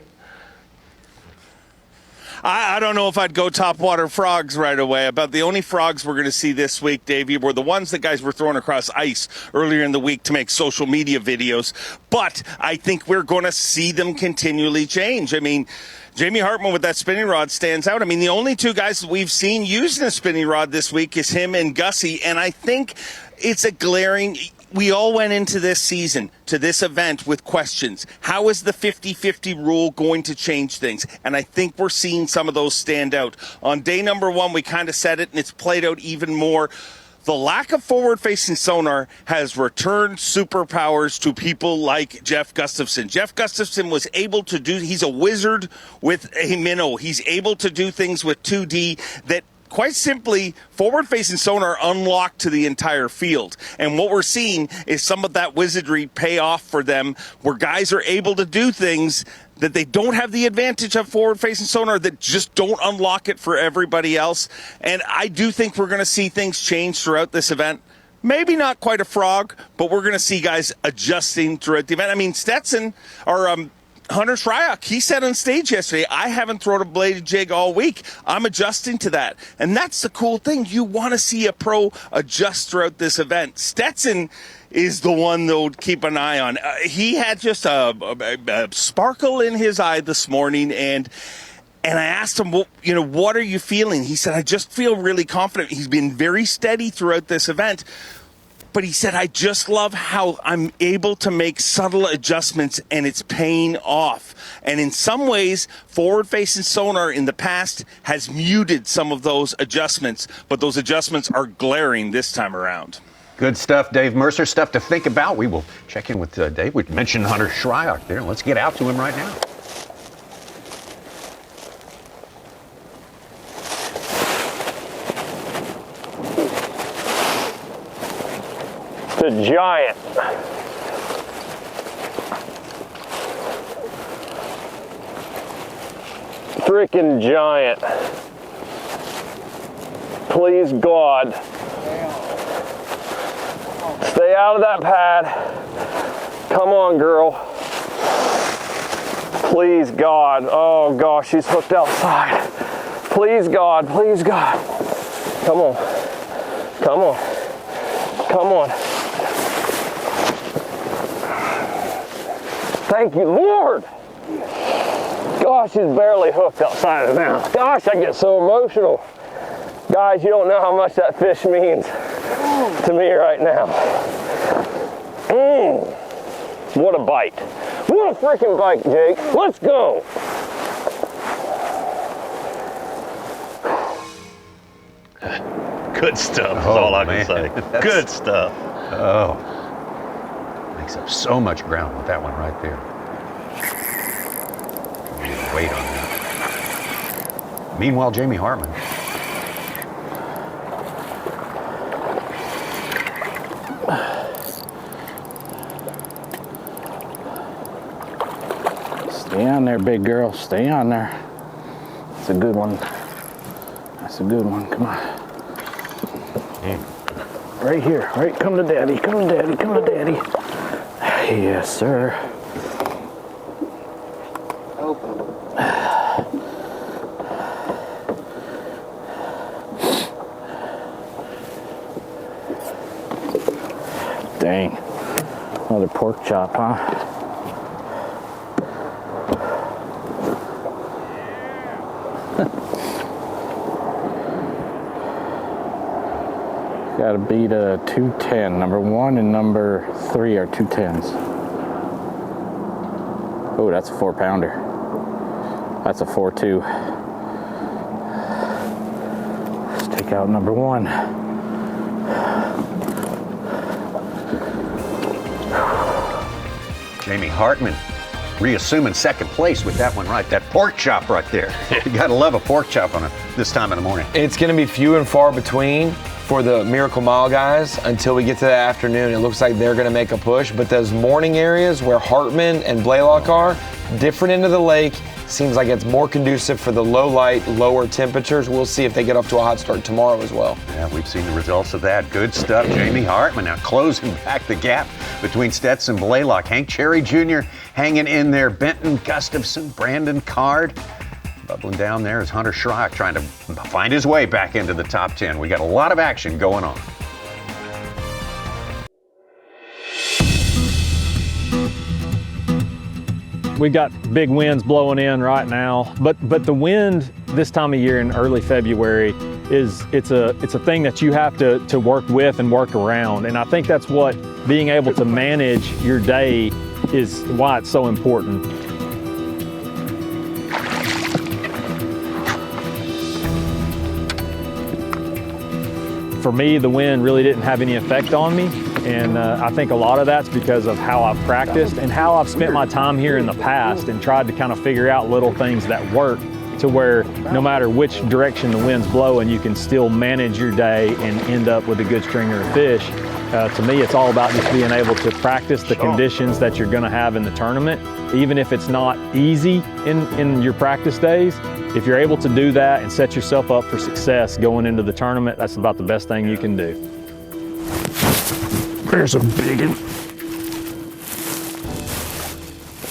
I don't know if I'd go topwater frogs right away. About the only frogs we're going to see this week, Davey, were the ones that guys were throwing across ice earlier in the week to make social media videos. But I think we're going to see them continually change. I mean, Jamie Hartman with that spinning rod stands out. I mean, the only two guys that we've seen using a spinning rod this week is him and Gussie. And I think it's a glaring... We all went into this season, to this event, with questions. How is the 50-50 rule going to change things? And I think we're seeing some of those stand out. On day number one, we kind of said it, and it's played out even more. The lack of forward-facing sonar has returned superpowers to people like Jeff Gustafson. Jeff Gustafson was able to do, he's a wizard with a minnow. He's able to do things with 2D that, quite simply, forward-facing sonar unlocked to the entire field. And what we're seeing is some of that wizardry pay off for them, where guys are able to do things that they don't have the advantage of forward-facing sonar, that just don't unlock it for everybody else. And I do think we're going to see things change throughout this event. Maybe not quite a frog, but we're going to see guys adjusting throughout the event. I mean, Stetson, or Hunter Shryock, he said on stage yesterday, I haven't thrown a bladed jig all week. I'm adjusting to that. And that's the cool thing. You want to see a pro adjust throughout this event. Stetson is the one, though, to keep an eye on. He had just a sparkle in his eye this morning, and I asked him, well, you know, what are you feeling? He said, I just feel really confident. He's been very steady throughout this event. But he said, I just love how I'm able to make subtle adjustments, and it's paying off. And in some ways, forward-facing sonar in the past has muted some of those adjustments, but those adjustments are glaring this time around. Good stuff, Dave Mercer. Stuff to think about. We will check in with Dave. We mentioned Hunter Shryock there. Let's get out to him right now. The giant. Freaking giant. Please God. Stay out of that pad. Come on, girl. Please God. Oh gosh, she's hooked outside. Please God, please God. Come on. Come on. Come on. Thank you, Lord. Gosh, she's barely hooked outside of the mouth. Gosh, I get so emotional. Guys, you don't know how much that fish means to me right now. What a bite. What a freaking bite, Jake. Let's go. Good stuff is all I can say. Good stuff. Oh, makes up so much ground with that one right there. Weight on that. Meanwhile, Jamie Hartman. Stay on there, big girl. Stay on there. That's a good one. That's a good one. Come on. Right here. Right. Come to daddy. Come to daddy. Come to daddy. Yes, sir. Dang. Another pork chop, huh? Got to beat a 210. Number 1 and number 3 are 210s. Oh, that's a 4-pounder. That's a 4.2. Let's take out number 1. Jamie Hartman reassuming second place with that one right. That pork chop right there. You gotta love a pork chop on it this time in the morning. It's going to be few and far between for the Miracle Mile guys until we get to the afternoon. It looks like they're going to make a push, but those morning areas where Hartman and Blaylock are, different end of the lake, seems like it's more conducive for the low light, lower temperatures. We'll see if they get off to a hot start tomorrow as well. Yeah, we've seen the results of that. Good stuff. Jamie Hartman now closing back the gap between Stetson and Blaylock. Hank Cherry Jr. hanging in there. Benton Gustafson, Brandon Card. Bubbling down there is Hunter Schrock trying to find his way back into the top 10. We got a lot of action going on. We got big winds blowing in right now, but the wind this time of year in early February it's a thing that you have to work with and work around, and I think that's what being able to manage your day is why it's so important. For me, the wind really didn't have any effect on me, and I think a lot of that's because of how I've practiced and how I've spent my time here in the past and tried to kind of figure out little things that work to where no matter which direction the wind's blowing, you can still manage your day and end up with a good stringer of fish. To me, it's all about just being able to practice the conditions that you're gonna have in the tournament, even if it's not easy in your practice days. If you're able to do that and set yourself up for success going into the tournament, that's about the best thing you can do. There's a big one.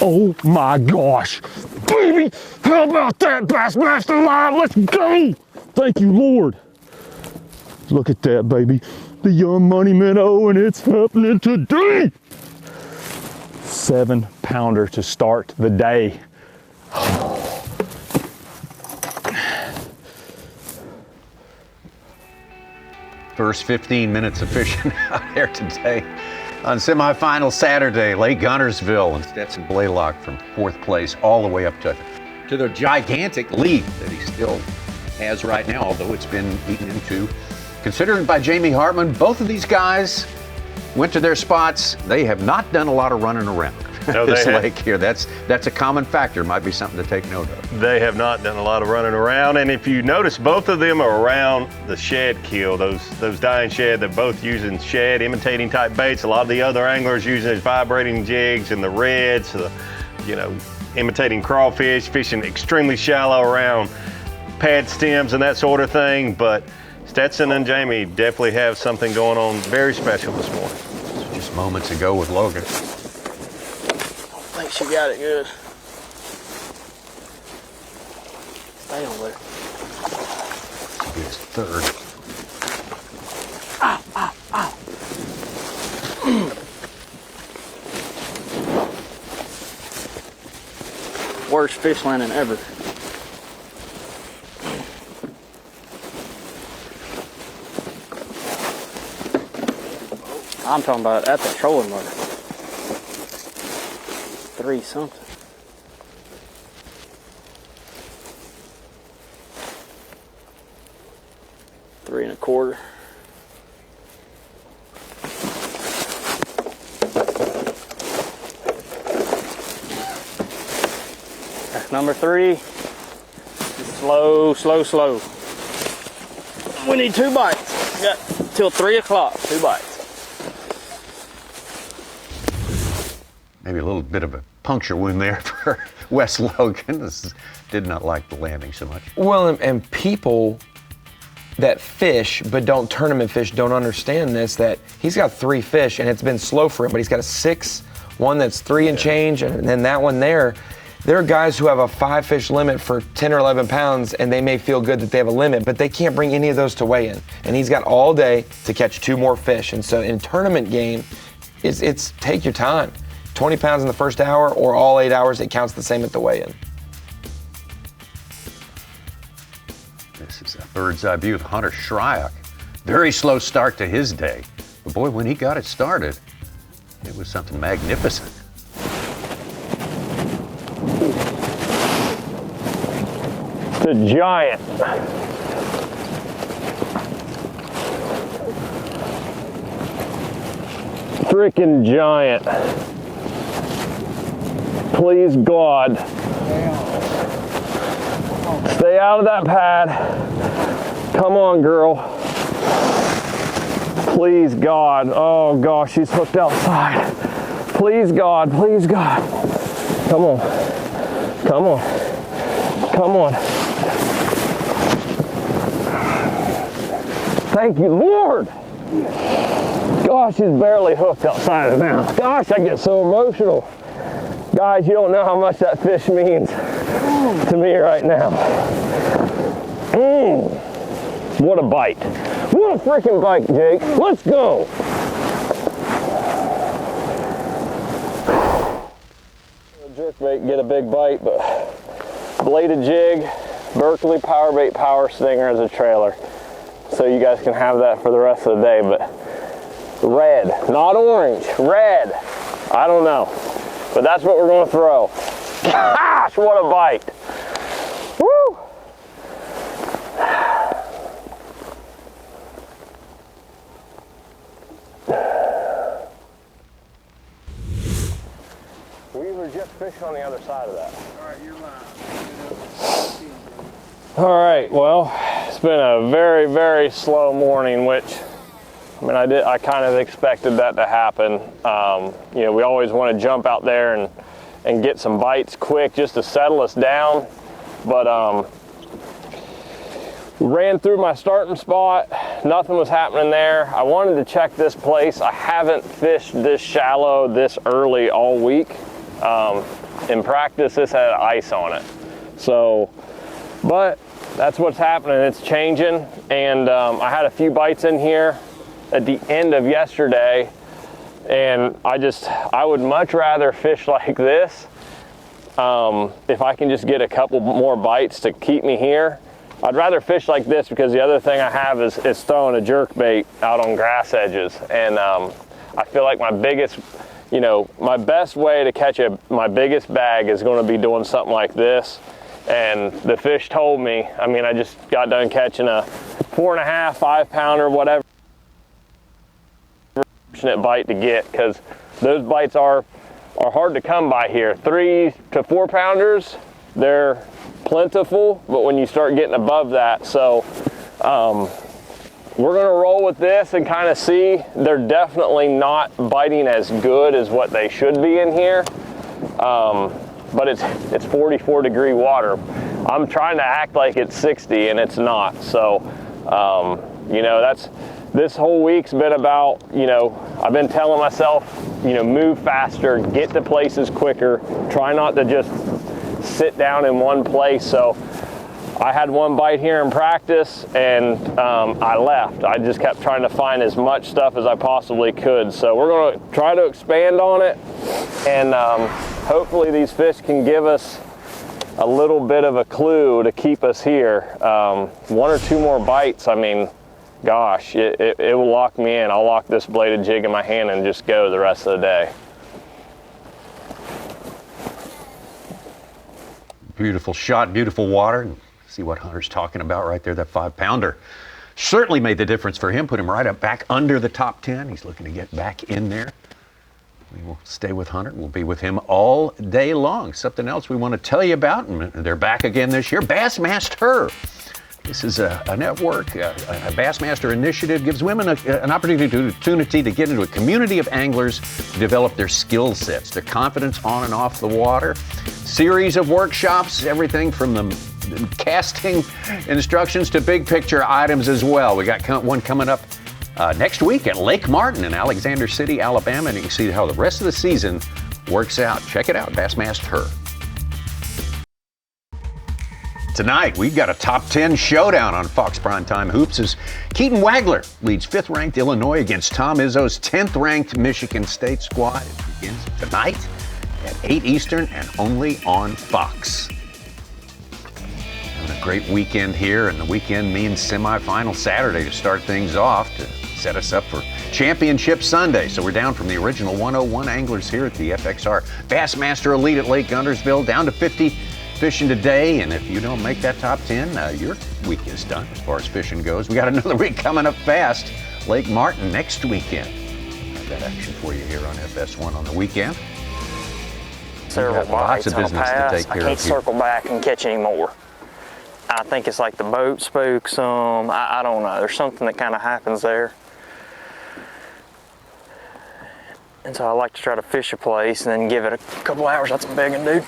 Oh my gosh. Baby, how about that, Bassmaster Live? Let's go. Thank you, Lord. Look at that, baby. The young money minnow, and it's happening today. 7-pounder to start the day. First 15 minutes of fishing out there today on semifinal Saturday. Lake Guntersville and Stetson Blaylock from 4th place all the way up to the gigantic lead that he still has right now, although it's been eaten into. Considered by Jamie Hartman, both of these guys went to their spots. They have not done a lot of running around. No, this lake here. That's a common factor. Might be something to take note of. They have not done a lot of running around, and if you notice, both of them are around the shad kill, those dying shad. They're both using shad imitating type baits. A lot of the other anglers using those vibrating jigs and the reds, imitating crawfish, fishing extremely shallow around pad stems and that sort of thing. But Stetson and Jamie definitely have something going on very special this morning. So just moments ago with Logan. I think she got it good. Stay on there. Should be his third. Ow, ow, ow. Worst fish landing ever. I'm talking about at the trolling motor. 3 something. Three and a quarter. That's number 3. Slow, slow, slow. We need 2 bites. We got till 3 o'clock, 2 bites. Maybe a little bit of a puncture wound there for Wes Logan. Did not like the landing so much. Well, and people that fish but don't tournament fish don't understand this, that he's got 3 fish and it's been slow for him, but he's got a 6, one that's 3 and change, and then that one there. There are guys who have a 5 fish limit for 10 or 11 pounds and they may feel good that they have a limit, but they can't bring any of those to weigh in. And he's got all day to catch 2 more fish. And so in tournament game, it's take your time. 20 pounds in the first hour or all 8 hours, it counts the same at the weigh-in. This is a bird's eye view of Hunter Shryock. Very slow start to his day. But boy, when he got it started, it was something magnificent. It's a giant. Freaking giant. Please, God. Stay out of that pad. Come on, girl. Please, God. Oh, gosh, she's hooked outside. Please, God. Please, God. Come on. Come on. Come on. Thank you, Lord. Gosh, she's barely hooked outside of now. Gosh, I get so emotional. Guys, you don't know how much that fish means to me right now. What a bite. What a freaking bite, Jake. Let's go. Jerkbait, get a big bite, but bladed jig, Berkeley powerbait power stinger as a trailer. So you guys can have that for the rest of the day, but red, not orange, red. I don't know, but that's what we're gonna throw. Gosh, what a bite. Woo! We were just fishing on the other side of that. All right, you're live. All right, well, it's been a very, very slow morning, which, I mean, I kind of expected that to happen. You know, we always want to jump out there and get some bites quick just to settle us down. But ran through my starting spot, nothing was happening there. I wanted to check this place. I haven't fished this shallow this early all week. In practice, this had ice on it. So, but that's what's happening, it's changing. And I had a few bites in here at the end of yesterday, and I would much rather fish like this. If I can just get a couple more bites to keep me here, I'd rather fish like this, because the other thing I have is throwing a jerk bait out on grass edges. And I feel like my biggest, you know, my best way to catch my biggest bag is going to be doing something like this. And the fish told me, I mean, I just got done catching a 4.5, 5 pounder, whatever bite to get, because those bites are hard to come by here. 3 to 4 pounders, they're plentiful, but when you start getting above that, so we're gonna roll with this and kind of see. They're definitely not biting as good as what they should be in here, but it's 44-degree water. I'm trying to act like it's 60 and it's not. So you know, this whole week's been about, you know, I've been telling myself, you know, move faster, get to places quicker, try not to just sit down in one place. So I had one bite here in practice, and I left. I just kept trying to find as much stuff as I possibly could. So we're going to try to expand on it, and hopefully these fish can give us a little bit of a clue to keep us here. 1 or 2 more bites, I mean, gosh, it will lock me in. I'll lock this bladed jig in my hand and just go the rest of the day. Beautiful shot, beautiful water. See what Hunter's talking about right there, that 5-pounder. Certainly made the difference for him, put him right up back under the top 10. He's looking to get back in there. We will stay with Hunter. We'll be with him all day long. Something else we want to tell you about, and they're back again this year, Bassmaster. This is a network, a Bassmaster initiative, gives women an opportunity to get into a community of anglers to develop their skill sets, their confidence on and off the water. Series of workshops, everything from the casting instructions to big picture items as well. We got one coming up next week at Lake Martin in Alexander City, Alabama, and you can see how the rest of the season works out. Check it out, Bassmaster. Tonight, we've got a top 10 showdown on Fox Primetime Hoops as Keaton Wagler leads 5th-ranked Illinois against Tom Izzo's 10th-ranked Michigan State squad. It begins tonight at 8 Eastern and only on Fox. Having a great weekend here, and the weekend means semifinal Saturday to start things off to set us up for Championship Sunday. So we're down from the original 101 anglers here at the FXR Bassmaster Elite at Lake Guntersville, down to 50 fishing today, and if you don't make that top 10, your week is done as far as fishing goes. We got another week coming up fast. Lake Martin next weekend. Have that action for you here on FS1 on the weekend. Several lots bites of on a business to pass. take care I can't of here. circle back and catch any more. I think it's like the boat spooks some. I don't know. There's something that kind of happens there. And so I like to try to fish a place and then give it a couple hours. That's a big one, dude.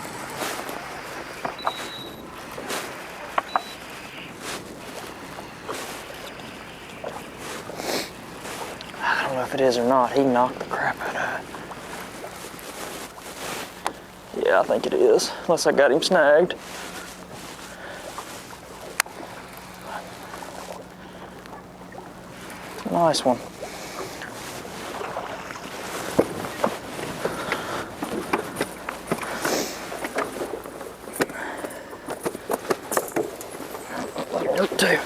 I don't know if it is or not. He knocked the crap out of it. Yeah, I think it is. Unless I got him snagged. Nice one. That'll work too.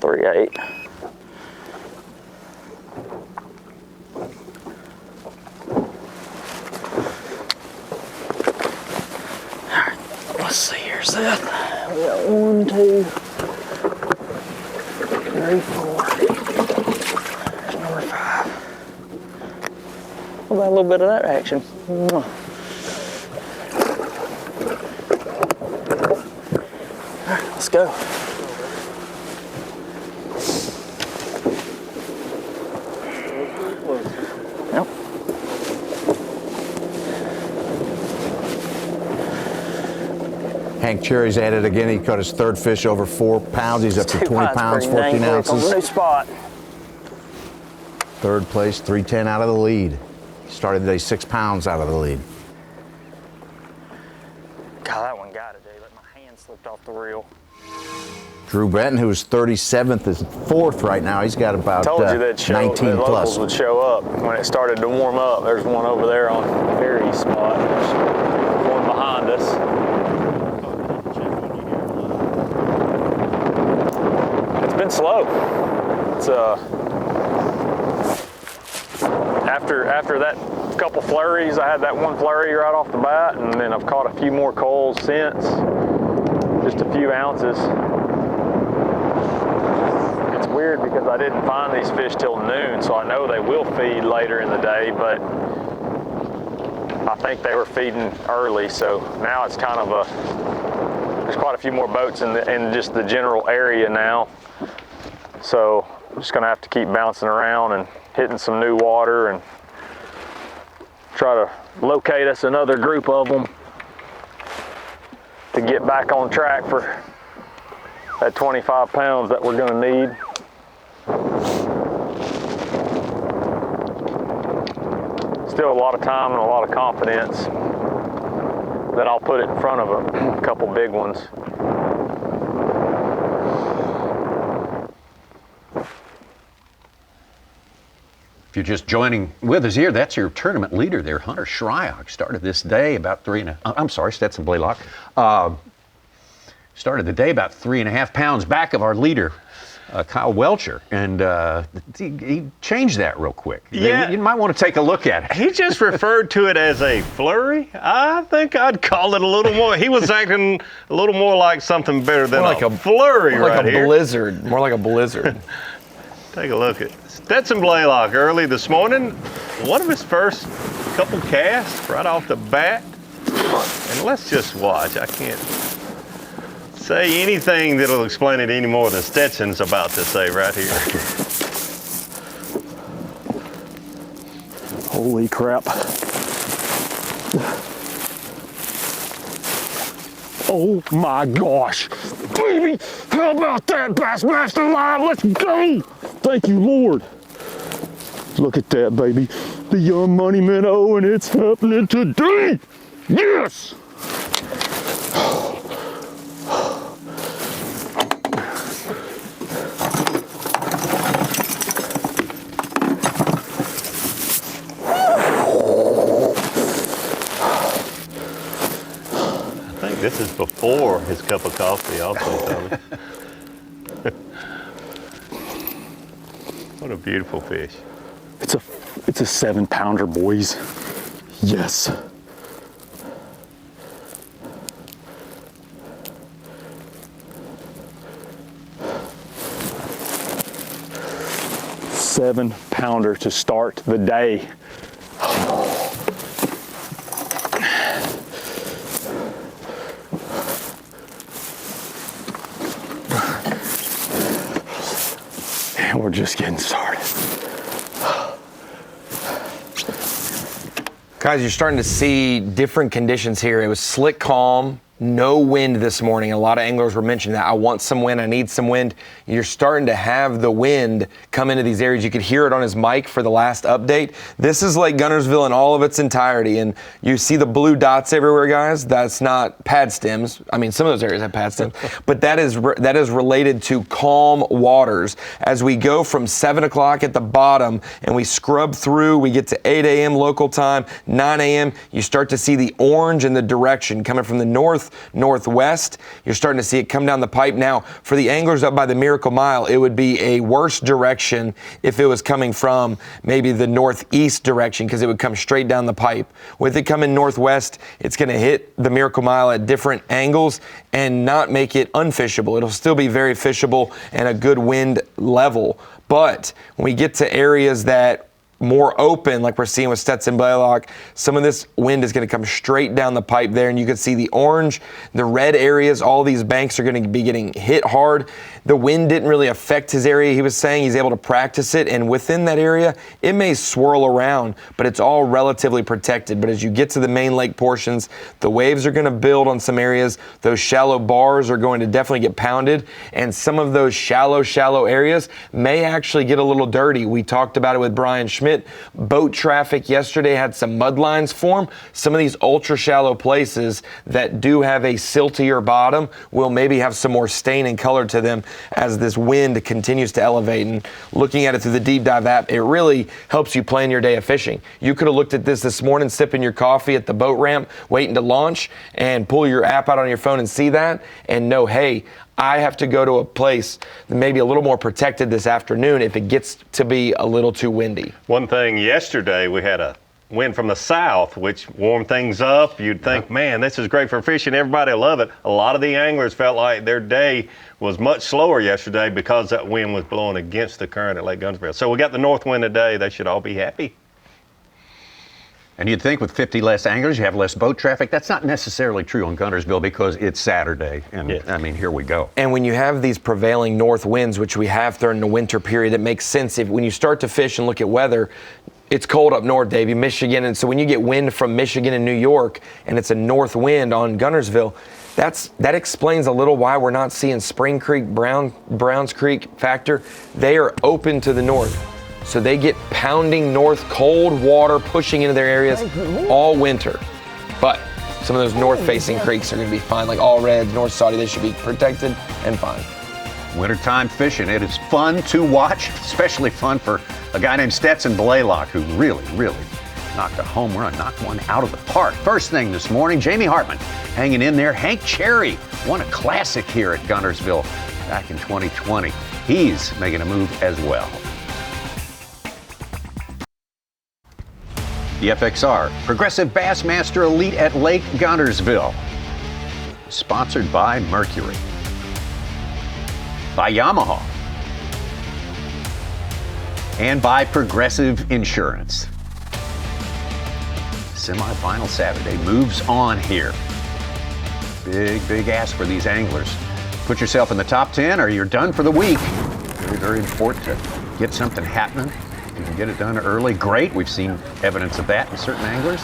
.38. Let's see here, Seth. We got 1, 2, 3, 4. There's number 5. What about a little bit of that action? Mwah. All right, let's go. Yep. Hank Cherry's at it again. He caught his 3rd fish over 4 pounds. He's up to 20 pounds, 14 ounces. New spot. 3rd place, 310 out of the lead. Started today 6 pounds out of the lead. God, that one got it, dude. Like my hand slipped off the reel. Drew Benton, who's 37th, is 4th right now. He's got about Told you that 19 that plus. locals would show up when it started to warm up. There's one over there on Perry's spot. There's one behind us. It's been slow. It's after that couple flurries, I had that one flurry right off the bat, and then I've caught a few more coals since. Just a few ounces. It's weird because I didn't find these fish till noon, so I know they will feed later in the day, but I think they were feeding early, so now it's kind of there's quite a few more boats in just the general area now. So I'm just gonna have to keep bouncing around and hitting some new water and try to locate us another group of them to get back on track for that 25 pounds that we're gonna need. Still a lot of time and a lot of confidence that I'll put it in front of a couple big ones. If you're just joining with us here, that's your tournament leader there, Hunter Shryock. Started this day about Stetson Blaylock. Started the day about 3.5 pounds back of our leader, Kyle Welcher, and he changed that real quick. Yeah. You might want to take a look at it. He just referred to it as a flurry. I think I'd call it a little more. He was acting a little more like something better than like a flurry more right like a here. blizzard. More like a blizzard. Take a look at Stetson Blaylock early this morning. One of his first couple casts right off the bat. And let's just watch. I can't say anything that'll explain it any more than Stetson's about to say right here. Holy crap. Oh my gosh. Baby, how about that, Bassmaster Live? Let's go. Thank you, Lord. Look at that, baby. The Young Money Minnow, and it's happening today. Yes. I think this is before his cup of coffee also, Tommy. What a beautiful fish. It's a 7-pounder, boys. Yes. $7-pounder to start the day. And we're just getting started. Guys, you're starting to see different conditions here. It was slick, calm, no wind this morning. A lot of anglers were mentioning that. I want some wind, I need some wind. You're starting to have the wind come into these areas. You could hear it on his mic for the last update. This is Lake Guntersville in all of its entirety, and you see the blue dots everywhere, guys. That's not pad stems. I mean, some of those areas have pad stems, but that is related to calm waters. As we go from 7 o'clock at the bottom and we scrub through, we get to 8 a.m. local time, 9 a.m., you start to see the orange in the direction coming from the northwest. You're starting to see it come down the pipe. Now, for the anglers up by the Miracle Mile, it would be a worse direction if it was coming from maybe the northeast direction, because it would come straight down the pipe. With it coming northwest, it's going to hit the Miracle Mile at different angles and not make it unfishable. It'll still be very fishable and a good wind level. But when we get to areas that more open, like we're seeing with Stetson Blaylock, some of this wind is going to come straight down the pipe there, and you can see the orange, the red areas, all these banks are going to be getting hit hard. The wind didn't really affect his area. He was saying he's able to practice it, and within that area, it may swirl around, but it's all relatively protected. But as you get to the main lake portions, the waves are going to build on some areas. Those shallow bars are going to definitely get pounded, and some of those shallow areas may actually get a little dirty. We talked about it with Brian Schmidt. Boat traffic yesterday had some mud lines form. Some of these ultra shallow places that do have a siltier bottom will maybe have some more stain and color to them as this wind continues to elevate. And looking at it through the Deep Dive app, it really helps you plan your day of fishing. You could have looked at this morning, sipping your coffee at the boat ramp, waiting to launch, and pull your app out on your phone and see that and know, hey, I have to go to a place that may be a little more protected this afternoon if it gets to be a little too windy. One thing yesterday, we had a wind from the south, which warmed things up. You'd think, man, this is great for fishing. Everybody will love it. A lot of the anglers felt like their day was much slower yesterday because that wind was blowing against the current at Lake Guntersville. So we got the north wind today. They should all be happy. And you'd think with 50 less anglers, you have less boat traffic. That's not necessarily true on Guntersville because it's Saturday. And I mean, here we go. And when you have these prevailing north winds, which we have during the winter period, it makes sense. When you start to fish and look at weather, it's cold up north, Davey, Michigan. And so when you get wind from Michigan and New York, and it's a north wind on Guntersville, that explains a little why we're not seeing Spring Creek, Browns Creek factor. They are open to the north. So they get pounding north cold water pushing into their areas all winter. But some of those north-facing creeks are going to be fine, like All Reds, North Saudi. They should be protected and fine. Wintertime fishing, it is fun to watch, especially fun for a guy named Stetson Blaylock, who really knocked a home run, knocked one out of the park. First thing this morning, Jamie Hartman hanging in there. Hank Cherry won a classic here at Guntersville back in 2020. He's making a move as well. The FXR Progressive Bassmaster Elite at Lake Guntersville, sponsored by Mercury, by Yamaha, and by Progressive Insurance. Semi-final Saturday moves on here. Big ask for these anglers. Put yourself in the top 10 or you're done for the week. Very important to get something happening. You can get it done early, great. We've seen evidence of that in certain anglers.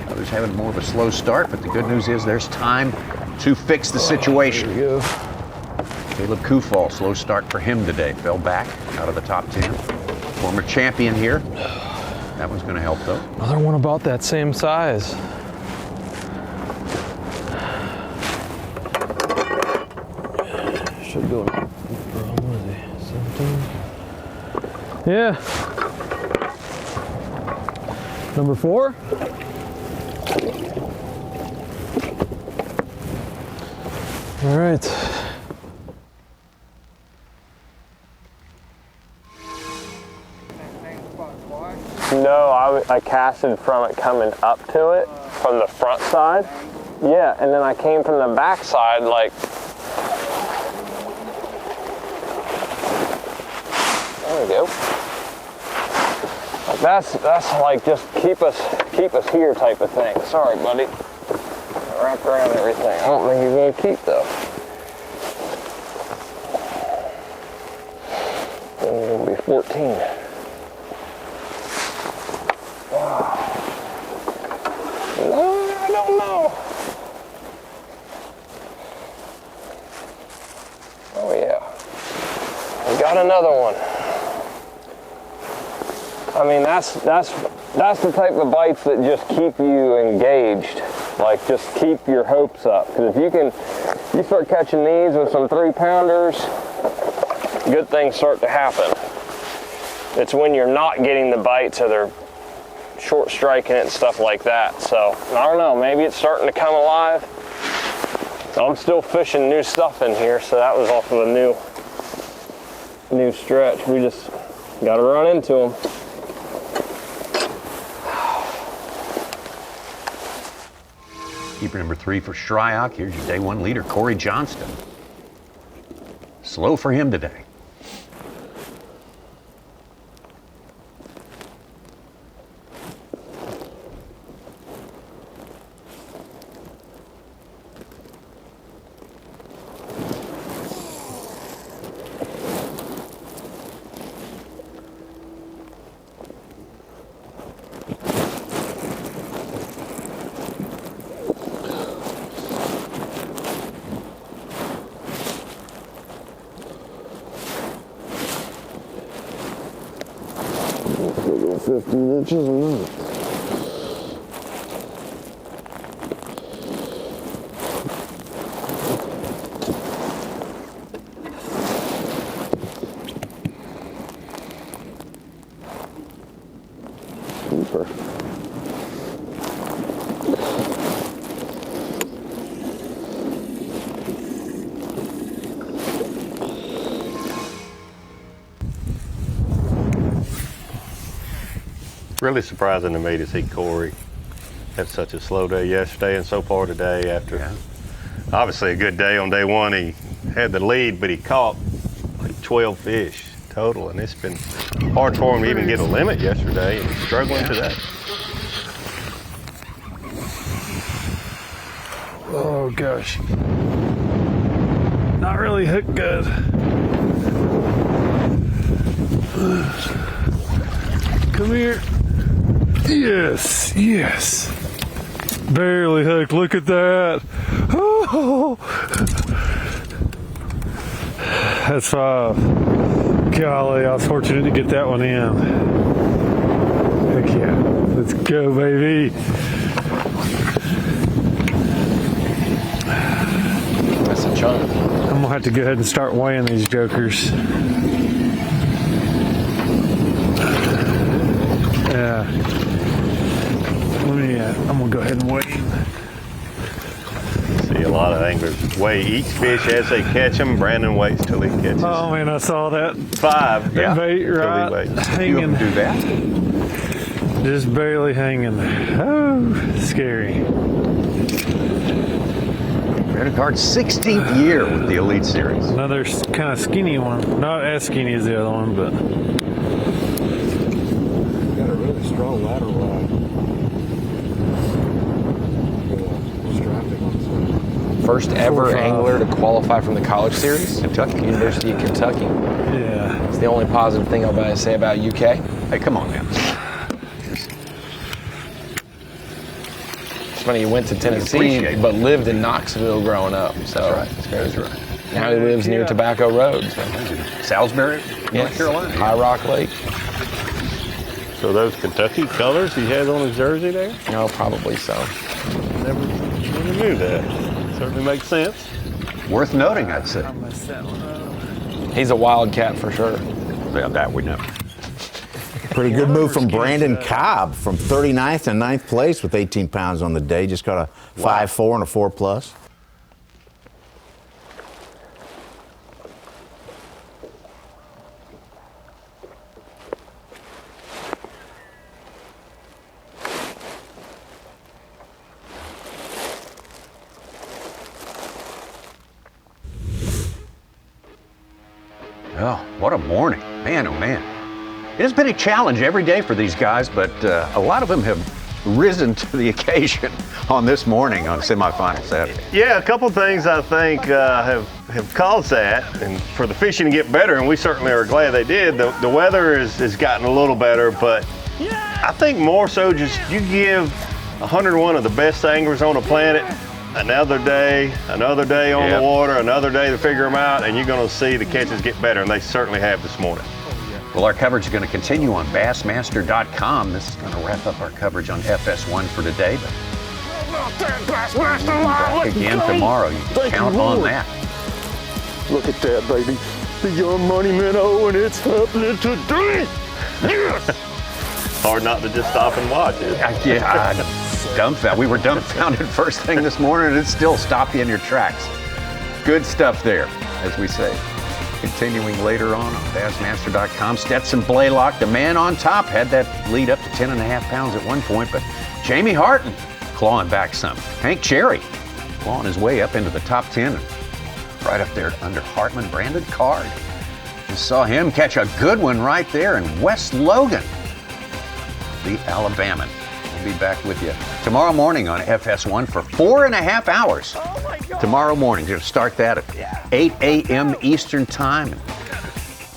Others having more of a slow start, but the good news is there's time to fix the situation. Caleb Kufal, slow start for him today. Fell back out of the top 10. Former champion here. That one's going to help, though. Another one about that same size. Should go. What is he? 17? Yeah. Number 4. All right. No, I casted from it coming up to it from the front side. Yeah, and then I came from the back side like. There we go. Like that's like just keep us here type of thing. Sorry, buddy. Wrap around everything. I don't think he's gonna keep though. Then it's gonna be 14. I don't know. Oh yeah. We got another one. I mean, that's the type of bites that just keep you engaged. Like, just keep your hopes up. Because if you start catching these with some 3-pounders, good things start to happen. It's when you're not getting the bites or they're short striking it and stuff like that. So, I don't know, maybe it's starting to come alive. So I'm still fishing new stuff in here, so that was off of a new stretch. We just got to run into them. Keeper number 3 for Shryock. Here's your day 1 leader, Corey Johnston. Slow for him today. Go 15 inches or not. Keeper. Really surprising to me to see Corey have such a slow day yesterday and so far today after obviously a good day on day 1. He had the lead, but he caught like 12 fish total, and it's been hard for him to even get a limit yesterday, and he's struggling today. Oh gosh. Not really hooked good. Come here. Yes, yes. Barely hooked. Look at that. Oh. That's 5. Golly, I was fortunate to get that one in. Heck yeah. Let's go, baby. That's a chunk. I'm gonna have to go ahead and start weighing these jokers. Yeah. I'm gonna go ahead and weigh him. See a lot of anglers weigh each fish as they catch them. Brandon waits till he catches. Oh man, I saw that. 5. Yeah. Bait right hanging. Do that. Just barely hanging. Oh, scary. Brandon Card's 16th year with the Elite Series. Another kind of skinny one. Not as skinny as the other one, but. Got a really strong lateral rod. First ever angler to qualify from the college series. Kentucky. University of Kentucky. Yeah. It's the only positive thing I'll say about UK. Hey, come on now. It's funny, he went to Tennessee, but lived in Knoxville growing up. So That's right. now he lives near Tobacco Road. So. Salisbury, North Carolina. High Rock Lake. So those Kentucky colors he has on his jersey there? No, probably so. Never knew that. Certainly makes sense. Worth noting, I'd say. He's a wildcat for sure. Yeah, that we know. Pretty good move from Brandon Cobb from 39th to 9th place with 18 pounds on the day. Just got a 5.4 and a 4+. Oh, what a morning. Man, oh man. It has been a challenge every day for these guys, but a lot of them have risen to the occasion on this morning on semifinal Saturday. Yeah, a couple things I think have caused that, and for the fishing to get better, and we certainly are glad they did. The weather has gotten a little better, but I think more so just you give 101 of the best anglers on the planet another day on the water, another day to figure them out, and you're going to see the catches get better, and they certainly have this morning. Well, our coverage is going to continue on Bassmaster.com. This is going to wrap up our coverage on FS1 for today. But back again tomorrow. You can count on that. Look at that, baby. The young money minnow, and it's happening today. Yes! Hard not to just stop and watch it. We were dumbfounded first thing this morning, and it still stopped you in your tracks. Good stuff there, as we say. Continuing later on Bassmaster.com, Stetson Blaylock, the man on top, had that lead up to 10.5 pounds at one point, but Jamie Hartman clawing back some. Hank Cherry clawing his way up into the top 10. Right up there under Hartman, Brandon Card. Just saw him catch a good one right there, and Wes Logan, the Alabaman. We'll be back with you tomorrow morning on FS1 for 4.5 hours. Oh my God. Tomorrow morning, going to start that at 8 a.m. Eastern Time and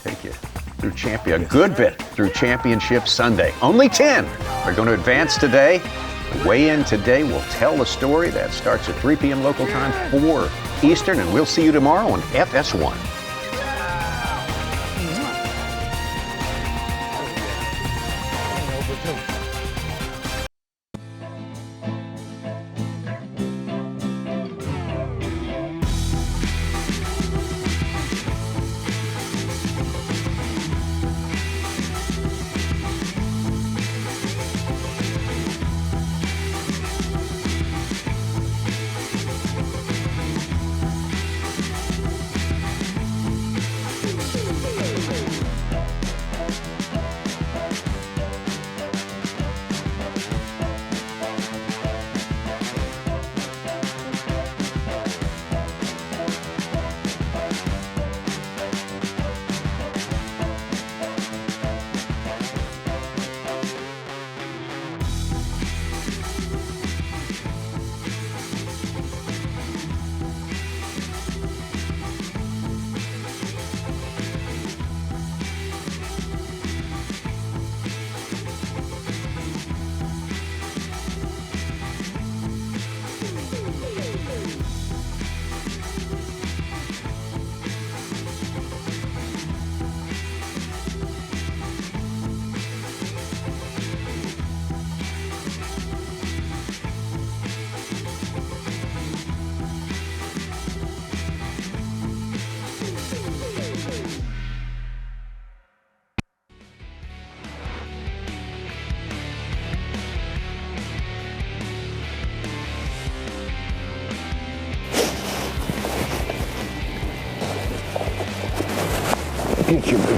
take you through a good bit through Championship Sunday. Only 10 are going to advance today. Weigh in today. We'll tell the story. That starts at 3 p.m. local time, 4 Eastern, and we'll see you tomorrow on FS1.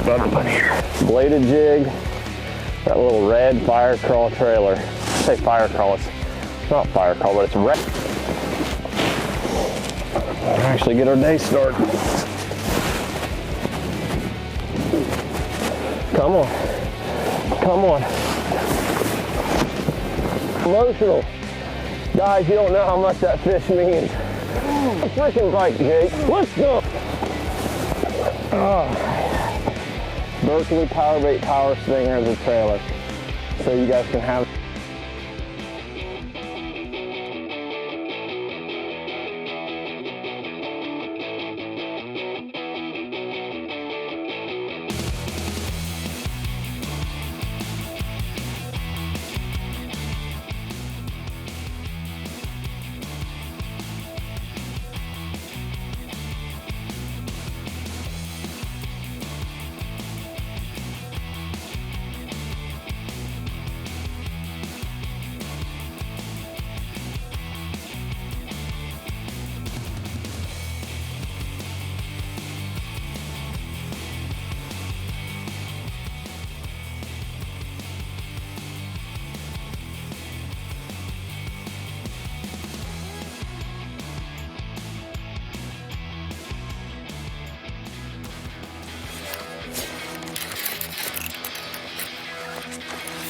another one here. Bladed jig, that little red fire crawl trailer. I say fire crawl, it's not fire crawl, but it's red. We'll actually get our day started. Come on. Come on. Emotional. Guys, you don't know how much that fish means. A freaking bite, Jake. Let's go. Oh. Berkeley Powerbait Power Stinger as a trailer. So you guys can have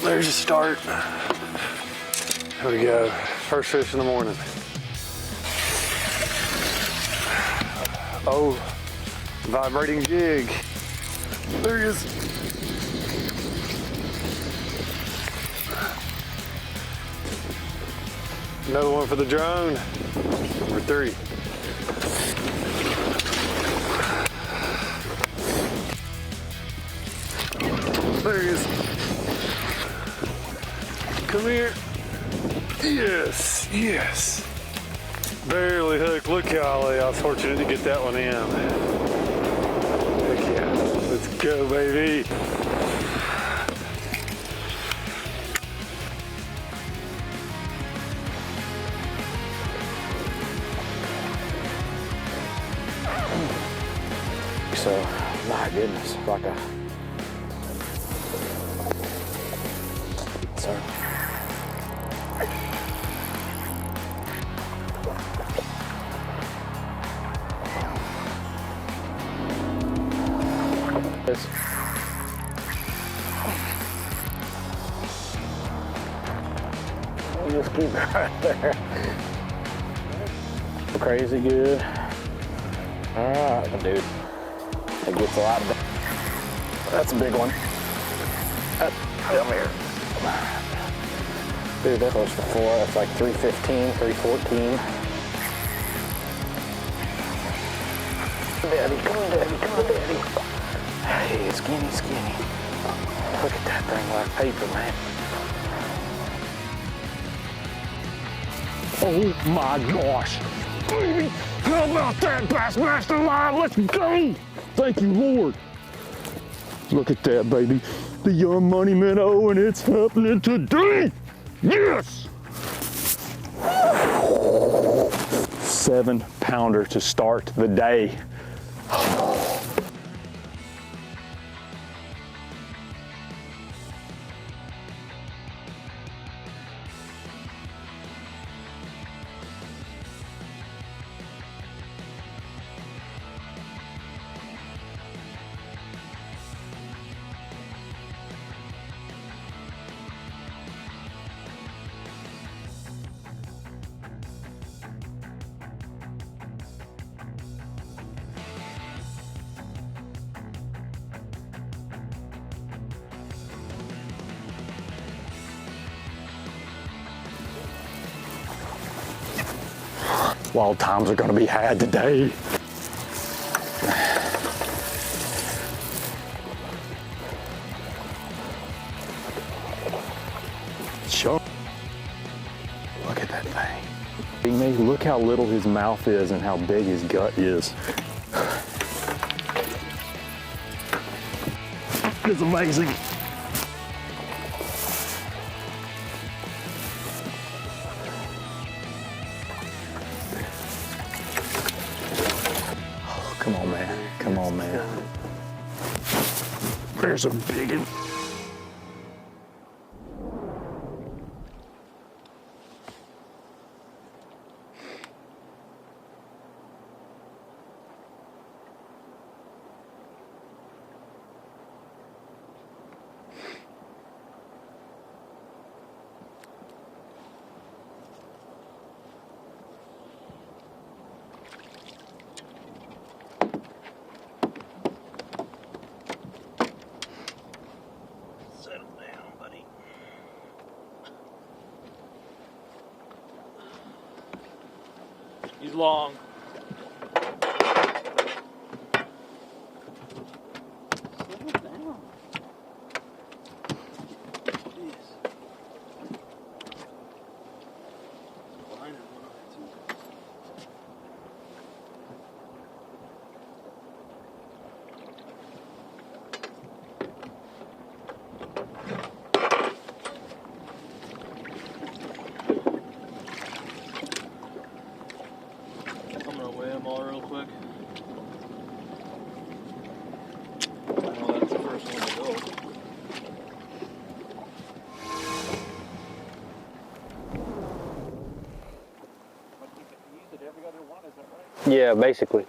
There's a start. Here we go. First fish in the morning. Oh, vibrating jig. There he is. Another one for the drone. Number 3. There he is. Come here. Yes, yes. Barely hooked. Look how I was fortunate to get that one in. Heck yeah. Let's go, baby. So, my goodness, like a... So. Just keep it right there. Crazy good. All right, dude. It gets a lot of. That's a big one. Come here. Dude, that was for 4. That's like 315, 314. Daddy, come on, Daddy, come on, Daddy. Hey, skinny, skinny. Look at that thing like paper, man. Oh my gosh. Baby, how about that, Bassmaster Live? Let's go. Thank you, Lord. Look at that, baby. The young money minnow, and it's happening today. Yes. 7-pounder to start the day. Wild times are gonna be had today. Sure. Look at that thing. Look how little his mouth is and how big his gut is. It's amazing. Come on, man. Come on, man. There's a big one. He's long. Yeah, basically.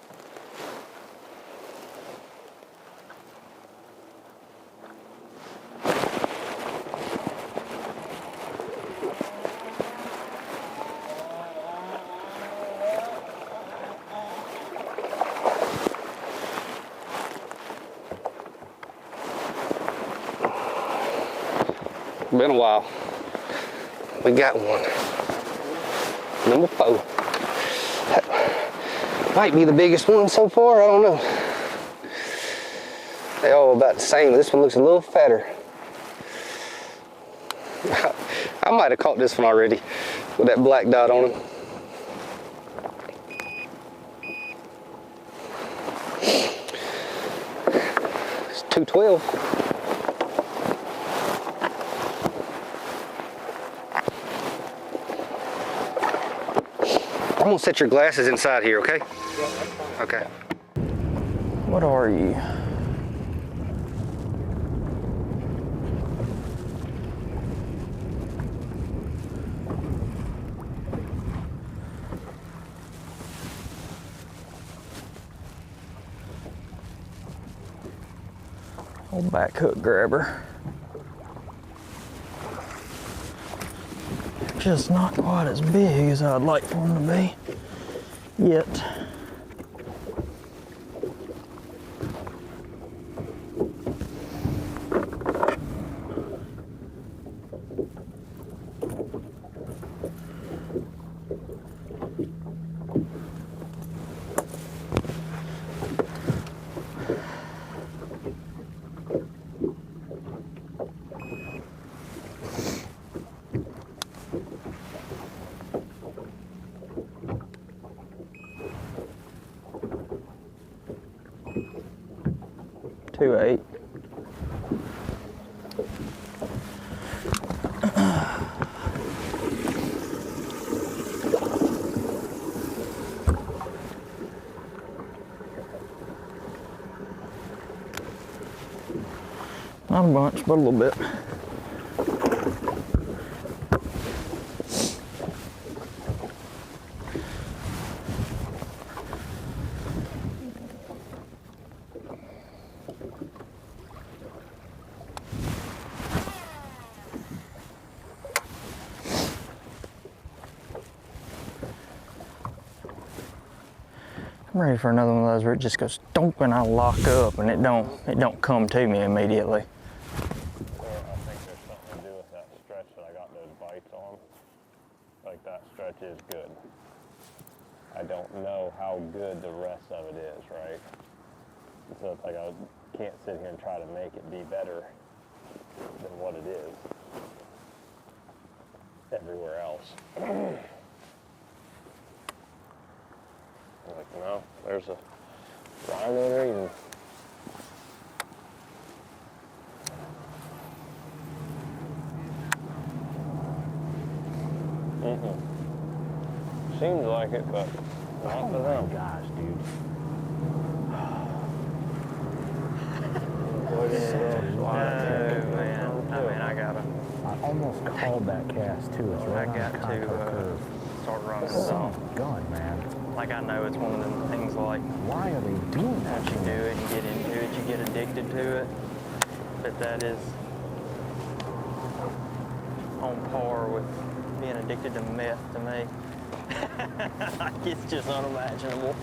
Been a while. We got one. Number 4. Might be the biggest one so far, I don't know. They all about the same. This one looks a little fatter. I might have caught this one already with that black dot on him. It's 212. I'm gonna set your glasses inside here, okay? Okay. What are you? Old back hook grabber. Just not quite as big as I'd like for them to be yet. Two 8. Not a bunch, but a little bit. I'm ready for another one of those where it just goes stomp and I lock up and it don't come to me immediately. I think there's something to do with that stretch that I got those bites on. Like that stretch is good. I don't know how good the rest of it is, right? So it's like I can't sit here and try to make it be better than what it is everywhere else. I'm like, no, there's a rhino there eating. Seems like it, but not for them. Gosh, dude. man. I mean, I gotta. I almost called that cast too. It's right I got on the contour curve. start running Son soft. of a gun, man. Like I know it's one of them things like. Why are they doing that? Once you do it, you get into it, you get addicted to it. But that is on par with being addicted to meth to me. Like it's just unimaginable.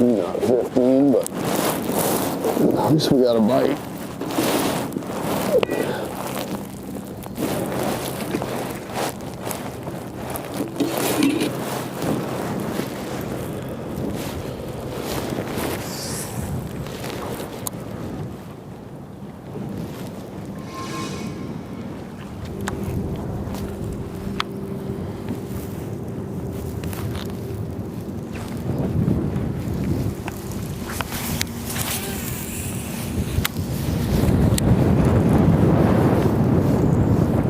Not 15, but at least we got a bite.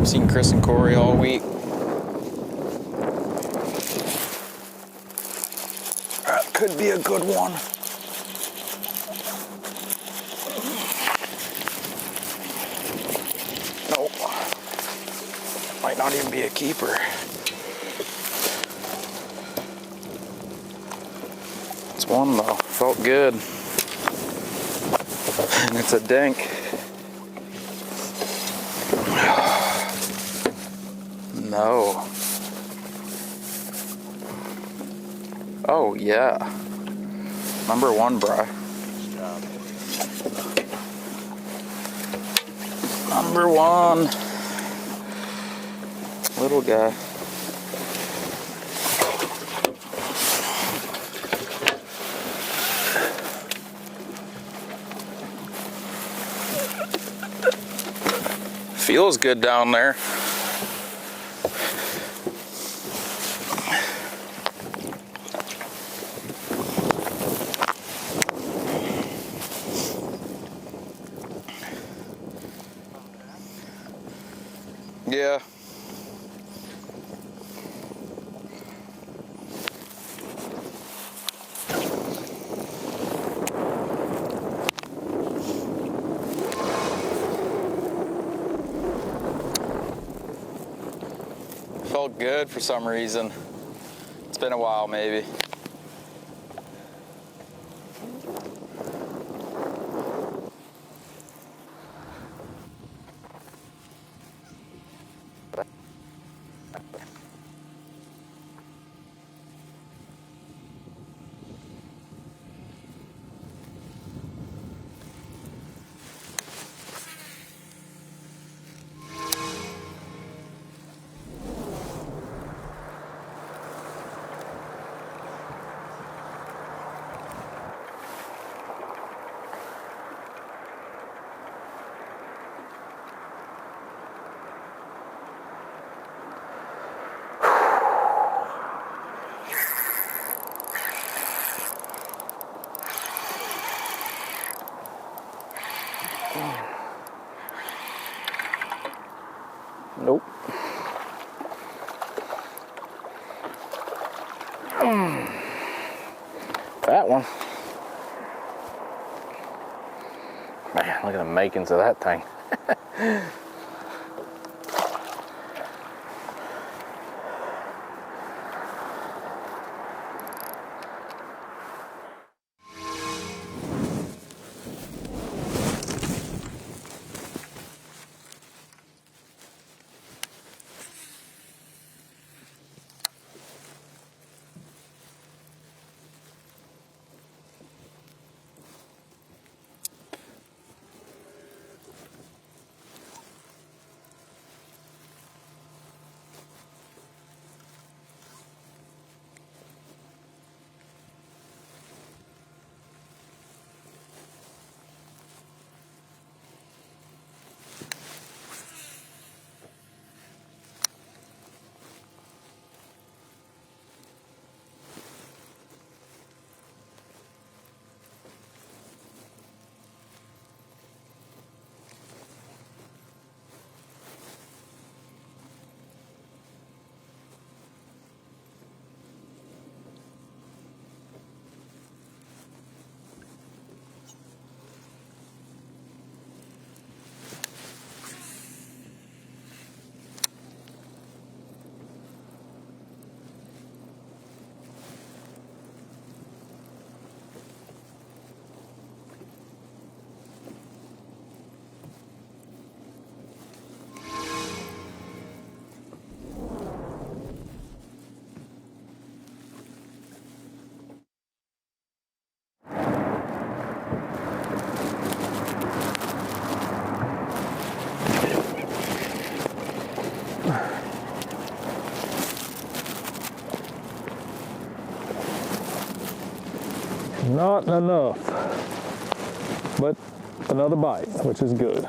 Seen Chris and Corey all week. That could be a good one. Nope. Might not even be a keeper. It's one though. Felt good. And it's a dink. No. Oh, yeah. Number 1, Bri. Number 1. Little guy. Feels good down there. Yeah. Felt good for some reason. It's been a while, maybe. Nope. That one. Man, look at the makings of that thing. Not enough, but another bite, which is good.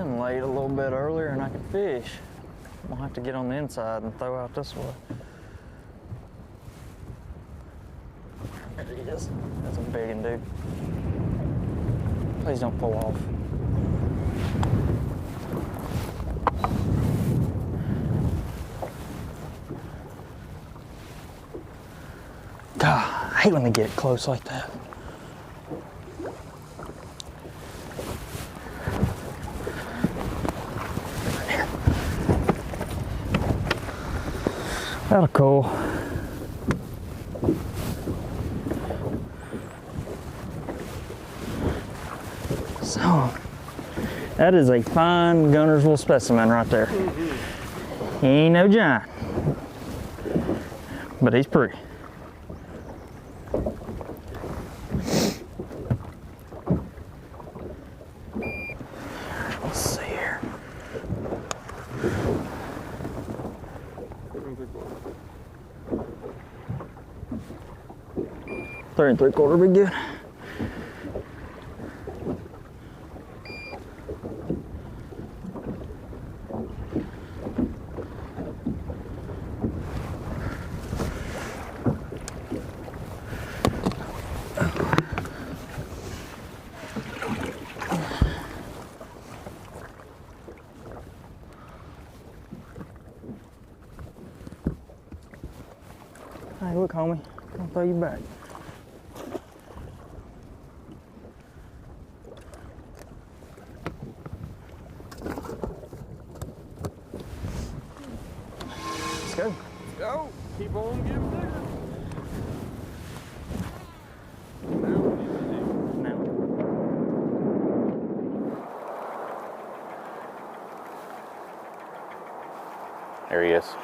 running late a little bit earlier and I could fish. We'll have to get on the inside and throw out this way. There he is. That's a big one, dude. Please don't pull off. God, I hate when they get close like that. That'll cool. So, that is a fine Guntersville specimen right there. He ain't no giant, but he's pretty. Let's see here. 3 3/4 be good. Hey, look, homie, I'll throw you back. Let's go. Let's go. Keep on getting bigger. There he is.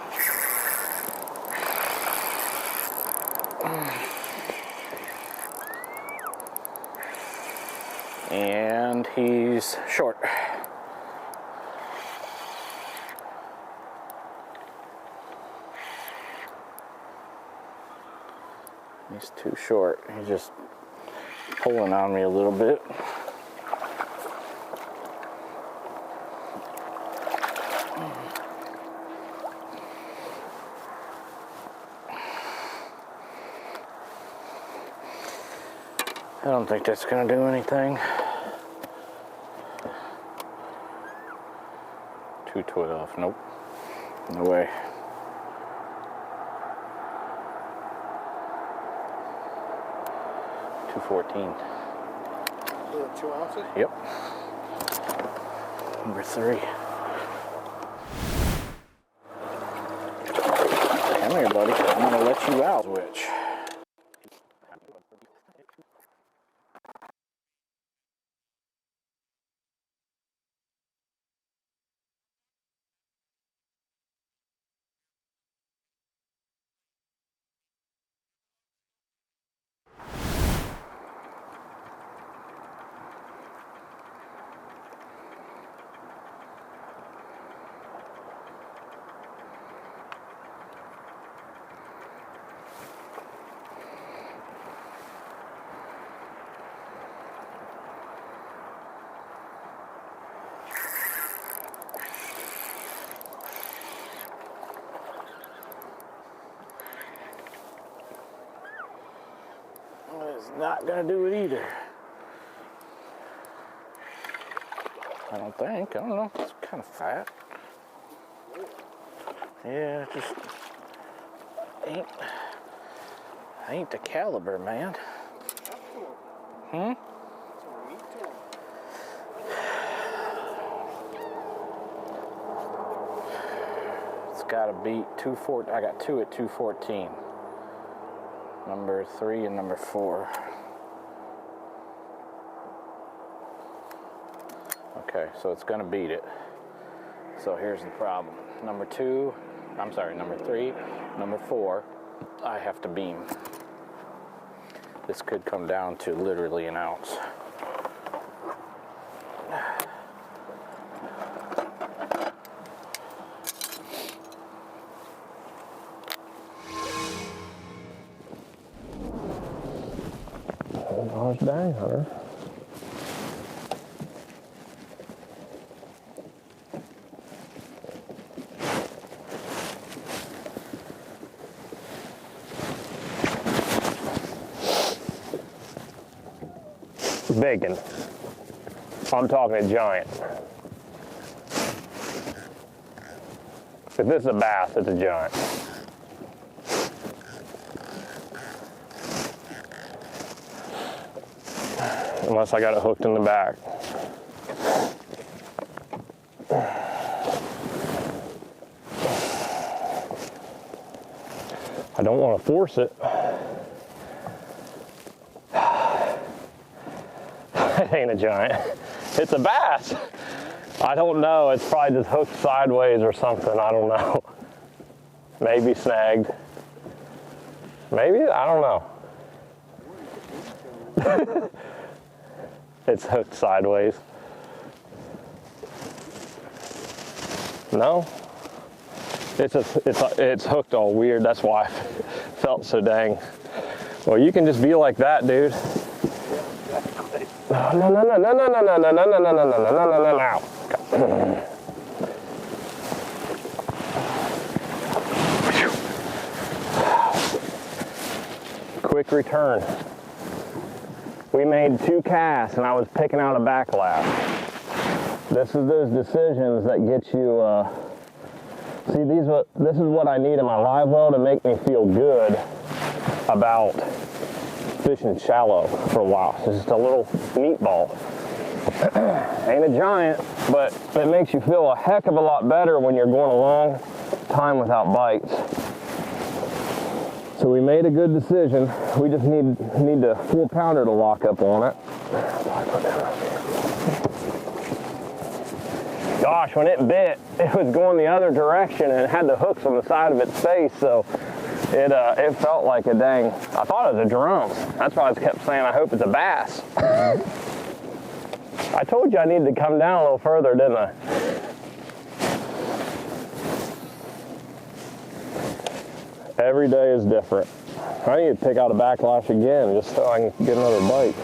And he's short. He's too short. He's just pulling on me a little bit. I don't think that's gonna do anything. 212, nope, no way. $214. 2 ounces? Yep. Number 3. Come here, buddy. I'm gonna let you out. Switch. It's not gonna do it either. I don't think. I don't know. It's kind of fat. Yeah, it just ain't the caliber, man. Hmm? It's gotta beat 214. I got 2 at 214. Number 3 and number 4. Okay, so it's gonna beat it. So here's the problem. Number 3, number 4, I have to beam. This could come down to literally an ounce. Gosh dang, Hunter. Big one. I'm talking a giant. If this is a bass, it's a giant. Unless I got it hooked in the back. I don't want to force it. It ain't a giant. It's a bass. I don't know. It's probably just hooked sideways or something. I don't know. Maybe snagged. Maybe, I don't know. It's hooked sideways. No? It's hooked all weird. That's why I felt so dang. Well, you can just be like that, dude. No. Quick return. We made 2 casts and I was picking out a backlash. This is those decisions that get you, see, this is what I need in my live well to make me feel good about fishing shallow for a while. It's just a little meatball. Ain't a giant, but it makes you feel a heck of a lot better when you're going a long time without bites. So we made a good decision. We just need the 4-pounder to lock up on it. Gosh, when it bit, it was going the other direction and it had the hooks on the side of its face, so it felt like a dang, I thought it was a drum. That's why I kept saying I hope it's a bass. I told you I needed to come down a little further, didn't I? Every day is different. I need to pick out a backlash again just so I can get another bite.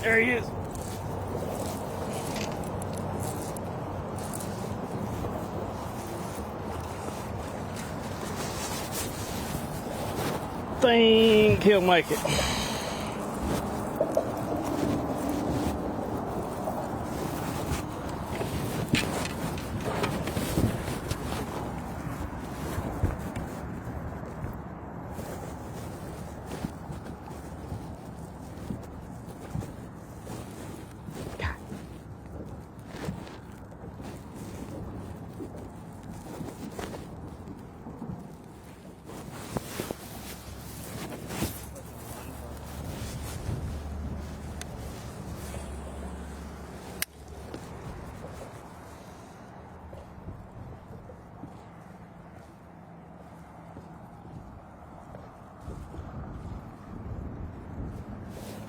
There he is. Think he'll make it.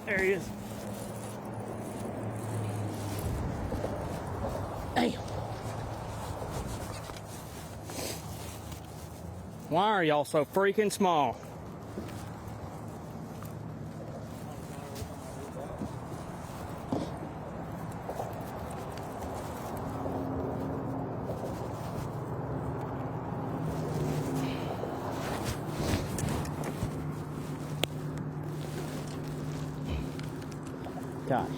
There he is. Damn. Why are y'all so freaking small? Gosh.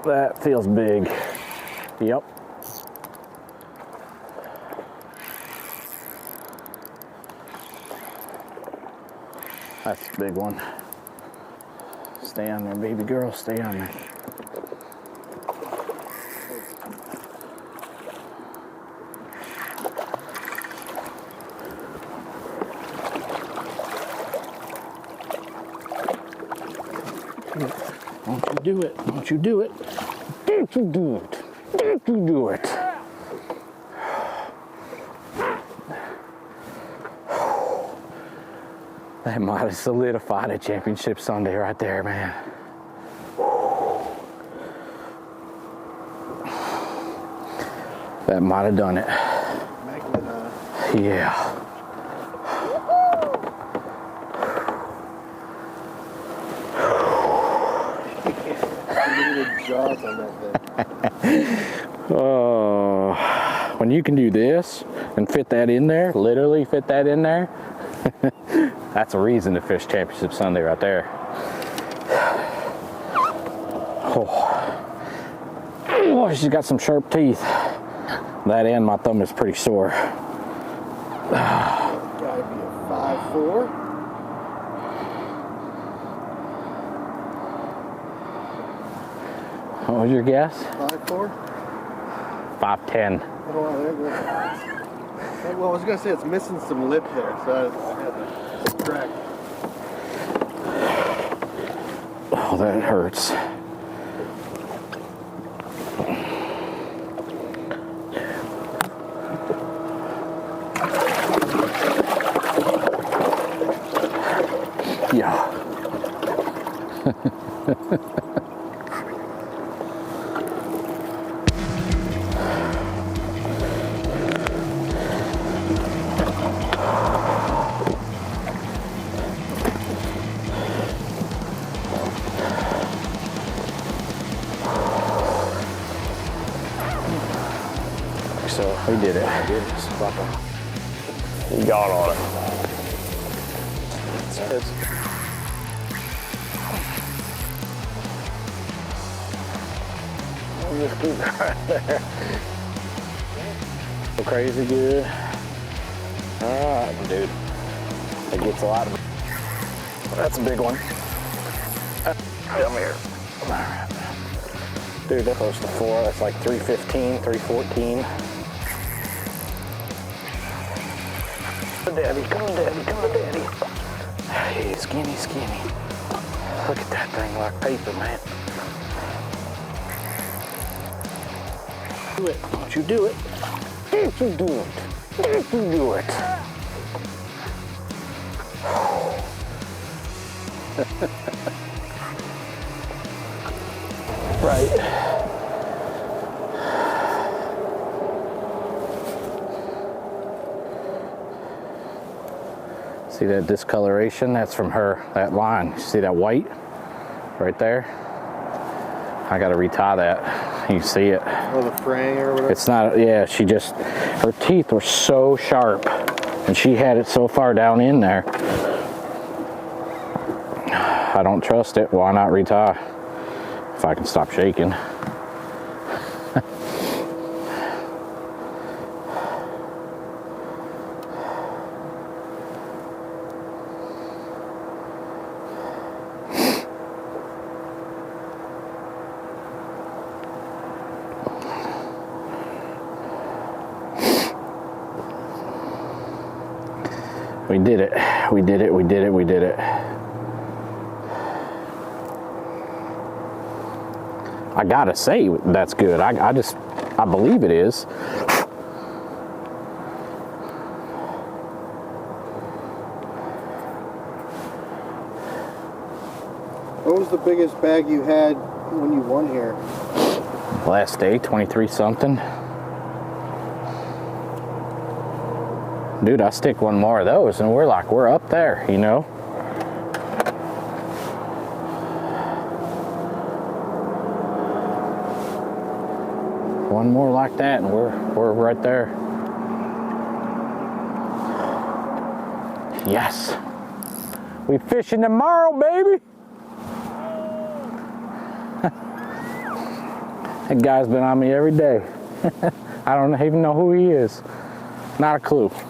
That feels big. Yep. That's a big one. Stay on there, baby girl, stay on there. Don't you do it, don't you do it. Don't you do it, don't you do it. That might have solidified a championship Sunday right there, man. That might have done it. Yeah. Oh, when you can do this and fit that in there, literally fit that in there, that's a reason to fish Championship Sunday right there. Oh, she's got some sharp teeth. That end, my thumb is pretty sore. Gotta be a 5'4". What was your guess? 5'4". 5'10". Well, I was gonna say it's missing some lip there, so I had to subtract. Oh, that hurts. Yeah. So we did it. I did. You got on it. That's just keep it right there. Crazy good. Alright, dude. That gets a lot of. That's a big one. Come here. Alright. Dude, that's close to 4. That's like 315, 314. Come on, daddy, come on, daddy, come on, daddy. Hey, skinny, skinny. Look at that thing like paper, man. Do it. Don't you do it. Don't you do it. Don't you do it. Right. See that discoloration? That's from her, that line. See that white right there? I gotta retie that. You see it. Oh, the fraying or whatever? It's not, yeah, she just, her teeth were so sharp and she had it so far down in there. I don't trust it. Why not retie? If I can stop shaking. We did it. We did it. We did it. We did it. I gotta say that's good. I believe it is. What was the biggest bag you had when you won here? Last day, 23 something. Dude, I stick one more of those and we're up there, you know? One more like that and we're right there. Yes. We fishing tomorrow, baby. That guy's been on me every day. I don't even know who he is. Not a clue. Hang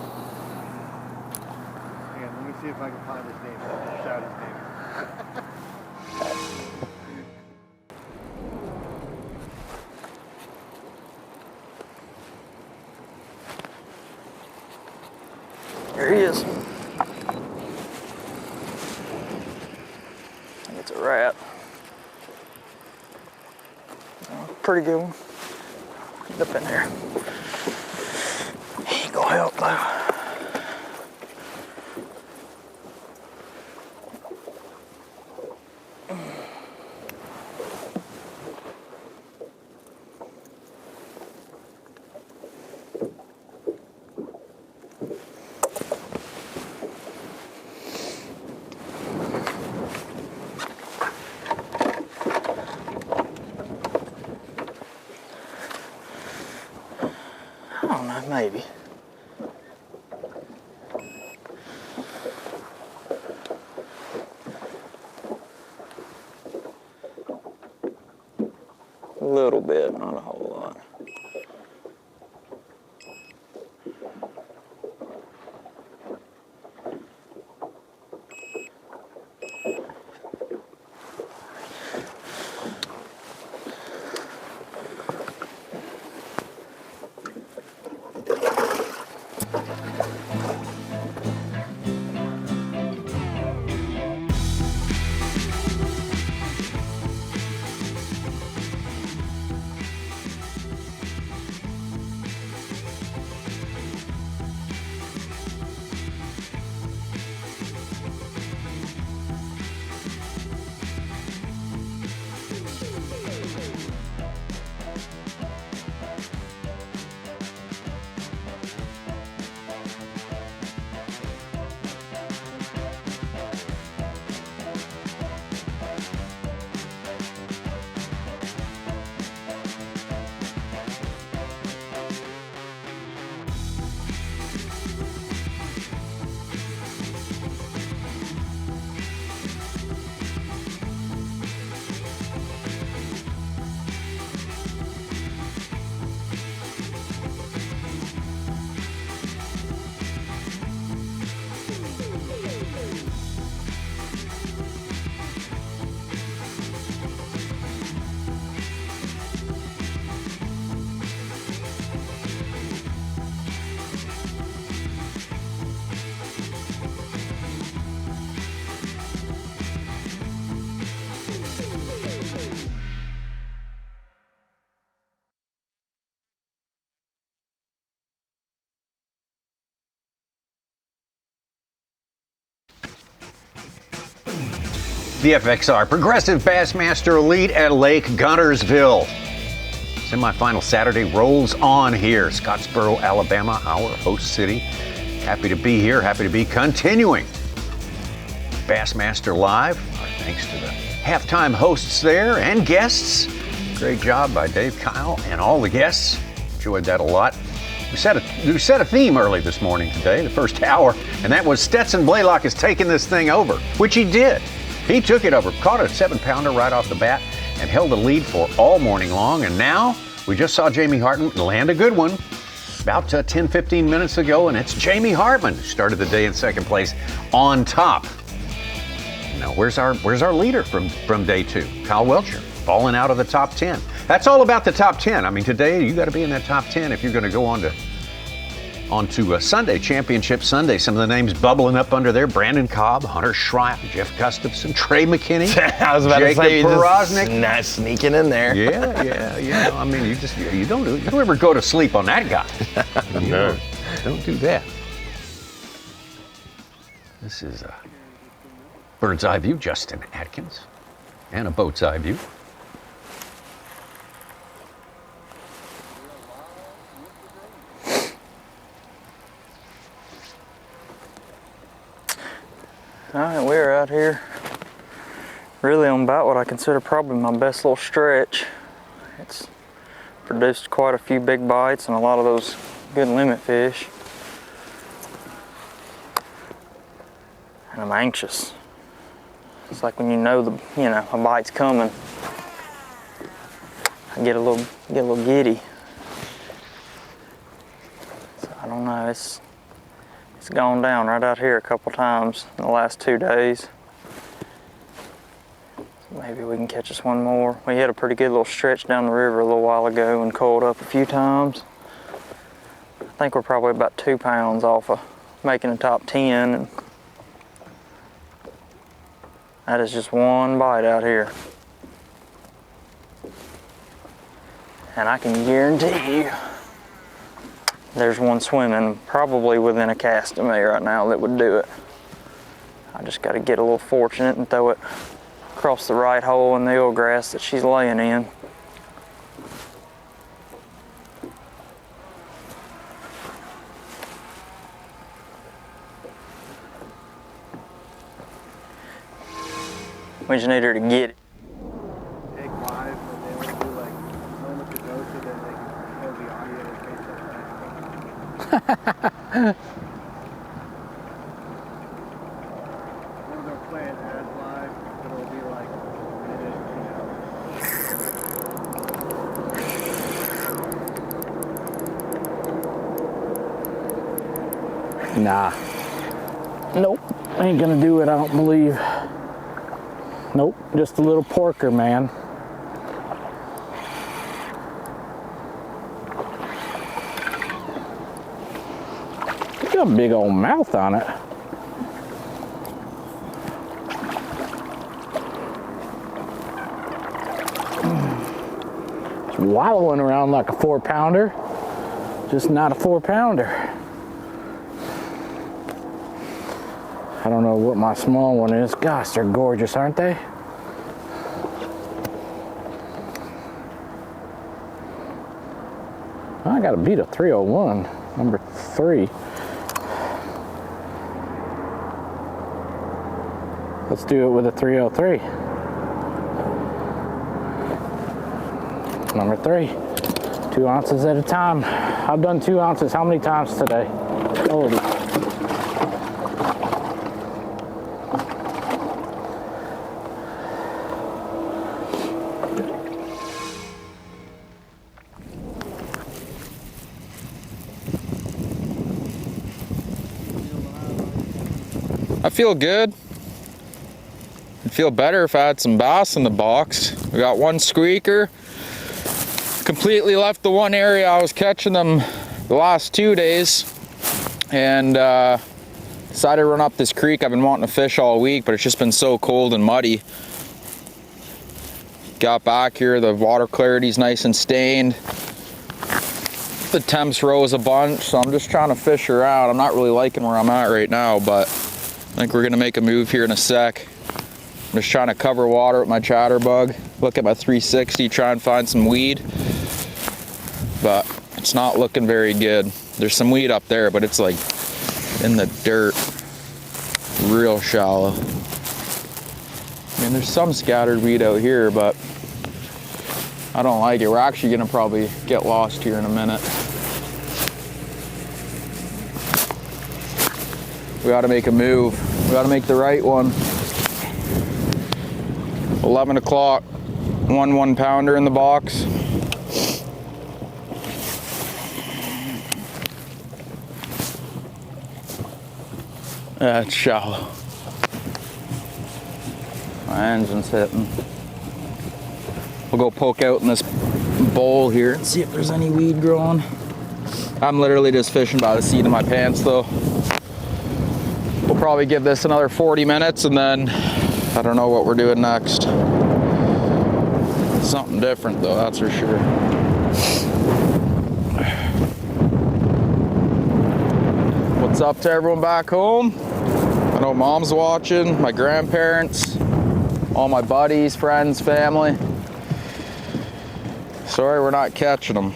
on, let me see if I can find his name. I'll shout his name. There he is. I think it's a rat. Oh, pretty good one. Get up in there. He ain't gonna help though. I don't know, maybe. A little bit, not a whole lot. The FXR Progressive Bassmaster Elite at Lake Guntersville. Semifinal Saturday rolls on here. Scottsboro, Alabama, our host city. Happy to be here, happy to be continuing Bassmaster Live. Our thanks to the halftime hosts there and guests. Great job by Dave, Kyle, and all the guests. Enjoyed that a lot. We set a theme early this morning today, the first hour, and that was Stetson Blaylock is taking this thing over, which he did. He took it over, caught a 7-pounder right off the bat, and held the lead for all morning long. And now we just saw Jamie Hartman land a good one about 10-15 minutes ago, and it's Jamie Hartman who started the day in second place on top. Now, where's our leader from day two? Kyle Welcher, falling out of the top 10. That's all about the top 10. I mean, today you got to be in that top 10 if you're going to go on to Sunday, Championship Sunday. Some of the names bubbling up under there: Brandon Cobb, Hunter Schreyer, Jeff Gustafson, Trey McKinney, I was about Jacob to say, Porosnik. Not sneaking in there. Yeah. I mean, you don't ever go to sleep on that guy. No. Don't do that. This is a bird's eye view, Justin Atkins, and a boat's eye view. All right, we're out here really on about what I consider probably my best little stretch. It's produced quite a few big bites and a lot of those good limit fish. And I'm anxious. It's like when you know a bite's coming. I get a little giddy. So I don't know. It's gone down right out here a couple times in the last 2 days. Maybe we can catch us one more. We had a pretty good little stretch down the river a little while ago and coiled up a few times. I think we're probably about 2 pounds off of making the top 10. And that is just one bite out here. And I can guarantee you there's one swimming probably within a cast of me right now that would do it. I just got to get a little fortunate and throw it across the right hole in the eelgrass that she's laying in. We just need her to get it. Take live and they will do like moment to go so then they can hold the audio in case that's or they'll play it as live, but it'll be like a minute, Nah. Nope. Ain't gonna do it, I don't believe. Nope, just a little porker, man. It's got a big old mouth on it. It's wallowing around like a 4-pounder, just not a 4-pounder. I don't know what my small one is. Gosh, they're gorgeous, aren't they? I gotta beat a 301, number 3. Let's do it with a 303. Number 3, 2 ounces at a time. I've done 2 ounces how many times today? Holy. I feel good. I'd feel better if I had some bass in the box. We got one squeaker. Completely left the one area I was catching them the last 2 days, and decided to run up this creek. I've been wanting to fish all week, but it's just been so cold and muddy. Got back here, the water clarity's nice and stained. The temps rose a bunch, so I'm just trying to fish around. I'm not really liking where I'm at right now, but I think we're gonna make a move here in a sec. I'm just trying to cover water with my chatterbug, look at my 360, try and find some weed, but it's not looking very good. There's some weed up there, but it's like in the dirt, real shallow. I mean, there's some scattered weed out here, but I don't like it. We're actually gonna probably get lost here in a minute. We gotta make a move. We gotta make the right one. 11 o'clock, 1 pounder in the box. That's shallow. My engine's hitting. We'll go poke out in this bowl here and see if there's any weed growing. I'm literally just fishing by the seat of my pants though. We'll probably give this another 40 minutes and then I don't know what we're doing next. Something different though, that's for sure. What's up to everyone back home? I know mom's watching, my grandparents, all my buddies, friends, family. Sorry we're not catching them.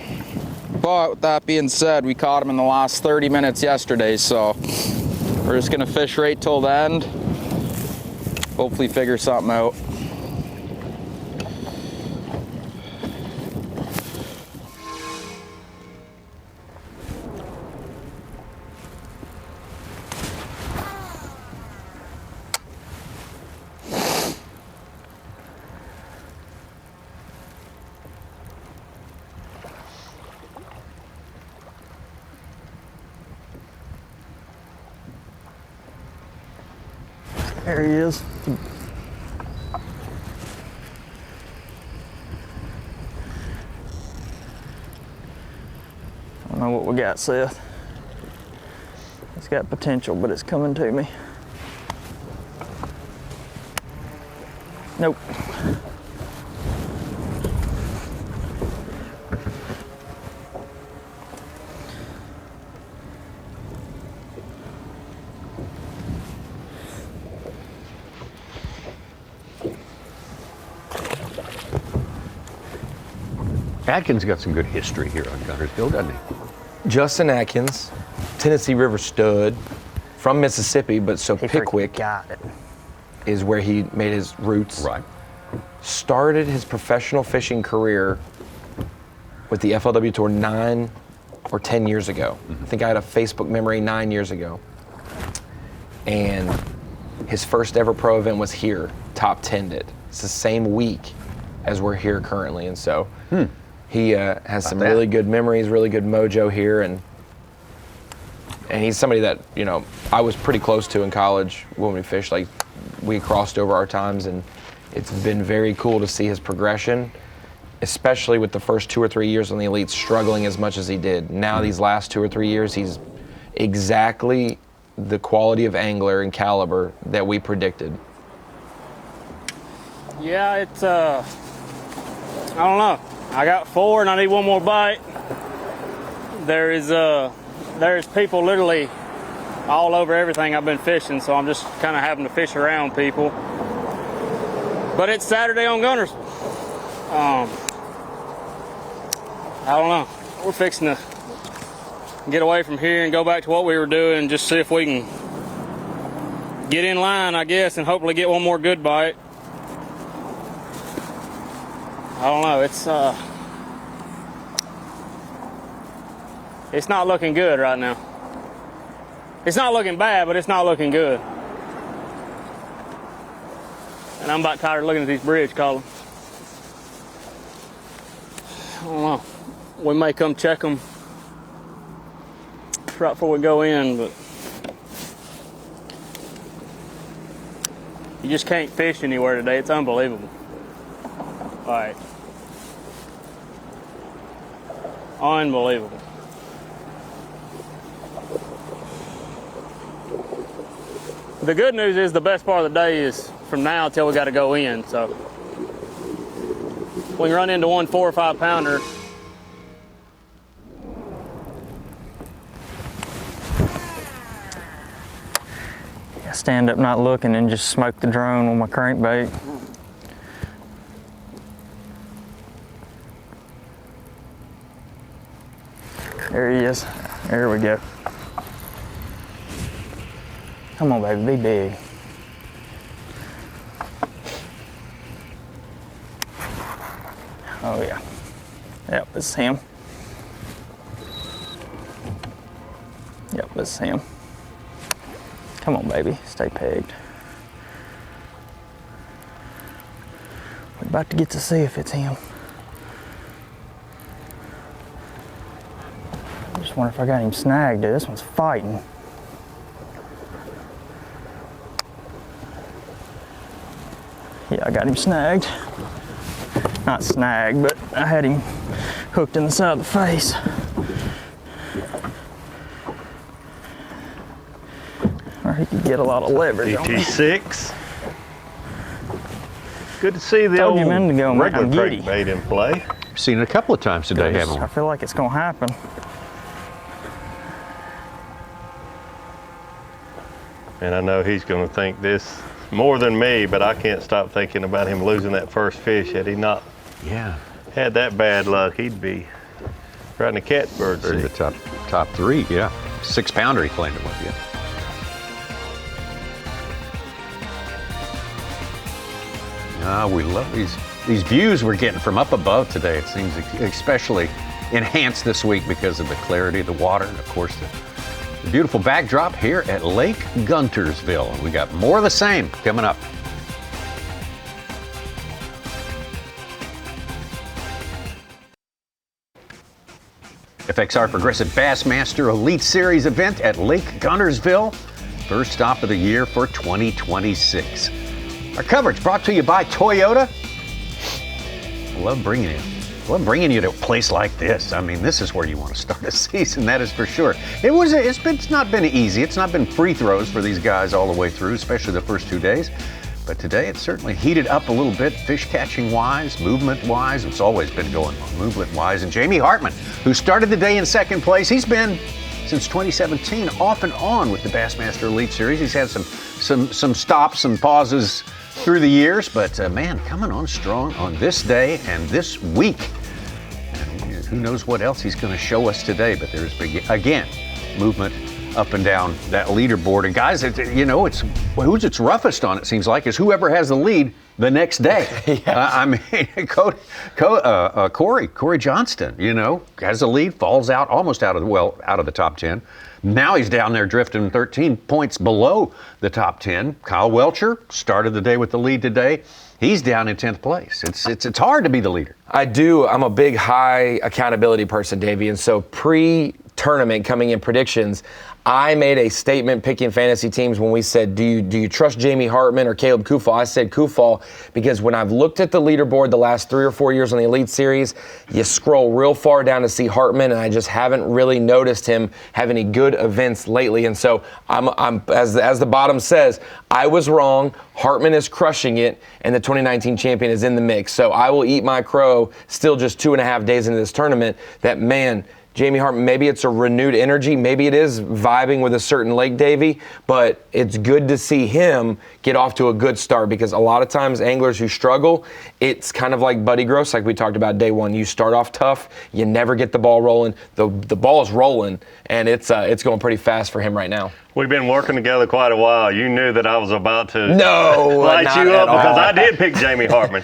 But with that being said, we caught them in the last 30 minutes yesterday, so we're just gonna fish right till the end. Hopefully figure something out. There he is. I don't know what we got, Seth. It's got potential, but it's coming to me. Nope. Atkins got some good history here on Guntersville, doesn't he? Justin Atkins, Tennessee River stud, from Mississippi, but so Pickwick got it. Is where he made his roots. Right. Started his professional fishing career with the FLW Tour 9 or 10 years ago. I think I had a Facebook memory 9 years ago. And his first ever pro event was here, top 10'd it. It's the same week as we're here currently. And so he has some really good memories, really good mojo here. And he's somebody that, you know, I was pretty close to in college when we fished. Like, we crossed over our times, and it's been very cool to see his progression, especially with the first 2 or 3 years on the Elite struggling as much as he did. Now these last 2 or 3 years, he's exactly the quality of angler and caliber that we predicted. Yeah, it's, I don't know. I got 4 and I need one more bite. There's people literally all over everything I've been fishing, so I'm just kind of having to fish around people. But it's Saturday on Guntersville. I don't know. We're fixing to get away from here and go back to what we were doing and just see if we can get in line, I guess, and hopefully get one more good bite. I don't know. It's not looking good right now. It's not looking bad, but it's not looking good. And I'm about tired of looking at these bridge columns. I don't know. We may come check them right before we go in, but you just can't fish anywhere today. It's unbelievable. All right. Unbelievable. The good news is the best part of the day is from now until we got to go in. So we can run into 1 4 or 5 pounder. I stand up not looking and just smoke the drone with my crankbait. There he is. There we go. Come on, baby, be big. Oh, yeah. Yep, it's him. Yep, it's him. Come on, baby, stay pegged. We're about to get to see if it's him. I just wonder if I got him snagged, dude. This one's fighting. Yeah, I got him snagged. Not snagged, but I had him hooked in the side of the face. Or he could get a lot of leverage on me. ET6. Good to see the old regular crankbait in play. Seen it a couple of times today, haven't we? I feel like it's gonna happen. And I know he's going to think this more than me, but I can't stop thinking about him losing that first fish. Had he not had that bad luck, he'd be right in the catbird seat. In the top 3, yeah. 6 pounder he claimed it with you. We love these views we're getting from up above today. It seems especially enhanced this week because of the clarity of the water and, of course, the beautiful backdrop here at Lake Guntersville. We got more of the same coming up. FXR Progressive Bassmaster Elite Series event at Lake Guntersville. first stop of the year for 2026. Our coverage brought to you by Toyota. I love bringing you to a place like this. I mean, this is where you want to start a season, that is for sure. It's not been easy. It's not been free throws for these guys all the way through, especially the first 2 days. But today it's certainly heated up a little bit, fish catching wise, movement wise. It's always been going on, movement wise. And Jamie Hartman, who started the day in second place, he's been since 2017 off and on with the Bassmaster Elite Series. He's had some stops, some pauses through the years, but man, coming on strong on this day and this week. And who knows what else he's going to show us today? But there's again movement up and down that leaderboard. And guys, who's it's roughest on, it seems like, is whoever has the lead the next day. I mean, Corey Johnston, has the lead, falls out almost out of the top 10. Now he's down there drifting 13 points below the top 10. Kyle Welcher started the day with the lead today. He's down in 10th place. It's hard to be the leader. I'm a big high accountability person, Davey, and so pre-tournament coming in predictions, I made a statement picking fantasy teams when we said, do you trust Jamie Hartman or Caleb Kufal? I said Kufal because when I've looked at the leaderboard the last 3 or 4 years on the Elite Series, you scroll real far down to see Hartman, and I just haven't really noticed him have any good events lately. And so I'm as the bottom says, I was wrong. Hartman is crushing it, and the 2019 champion is in the mix. So I will eat my crow still just 2.5 days into this tournament that, man, Jamie Hartman, maybe it's a renewed energy. Maybe it is vibing with a certain Lake Davy, but it's good to see him get off to a good start because a lot of times anglers who struggle, it's kind of like Buddy Gross, like we talked about day one. You start off tough, you never get the ball rolling. The ball is rolling, and it's going pretty fast for him right now. We've been working together quite a while. You knew that I was about to light you up because I did pick Jamie Hartman.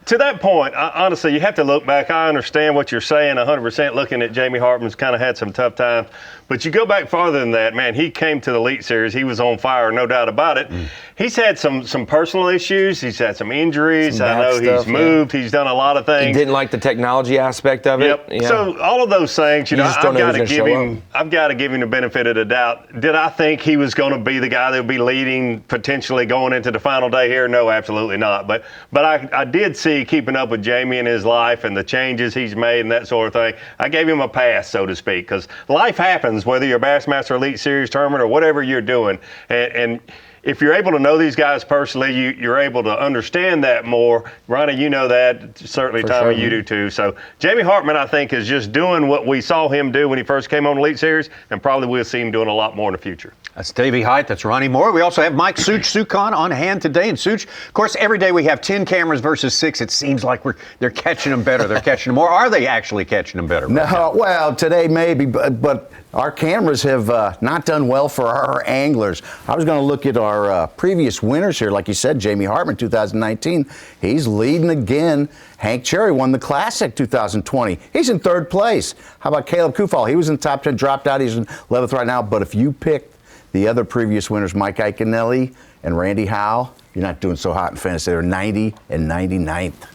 To that point, honestly, you have to look back. I understand what you're saying 100%, looking at Jamie Hartman's kind of had some tough times. But you go back farther than that, man, he came to the Elite Series. He was on fire, no doubt about it. He's had some personal issues. He's had some injuries. I know he's moved. He's done a lot of things. He didn't like the technology aspect of it. Yep. Yeah. So all of those things, I've got to give him the benefit of the doubt. Did I think he was going to be the guy that would be leading potentially going into the final day here? No, absolutely not. But I did see, keeping up with Jamie and his life and the changes he's made and that sort of thing, I gave him a pass, so to speak, because life happens, whether you're a Bassmaster Elite Series tournament or whatever you're doing. And if you're able to know these guys personally, you're able to understand that more. Ronnie, you know that. Certainly, For Tommy, sure. you do too. So Jamie Hartman, I think, is just doing what we saw him do when he first came on the Elite Series, and probably we'll see him doing a lot more in the future. That's Davey Height. That's Ronnie Moore. We also have Mike Such-Sukon on hand today. And Such, of course, every day we have 10 cameras versus 6. It seems like they're catching them better. They're catching them more. Are they actually catching them better? No, well, today maybe, but our cameras have not done well for our anglers. I was going to look at our previous winners here. Like you said, Jamie Hartman, 2019. He's leading again. Hank Cherry won the Classic 2020. He's in 3rd place. How about Caleb Kufal? He was in the top 10, dropped out. He's in 11th right now. But if you pick the other previous winners, Mike Iaconelli and Randy Howe, you're not doing so hot in fantasy. They're 90 and 99th.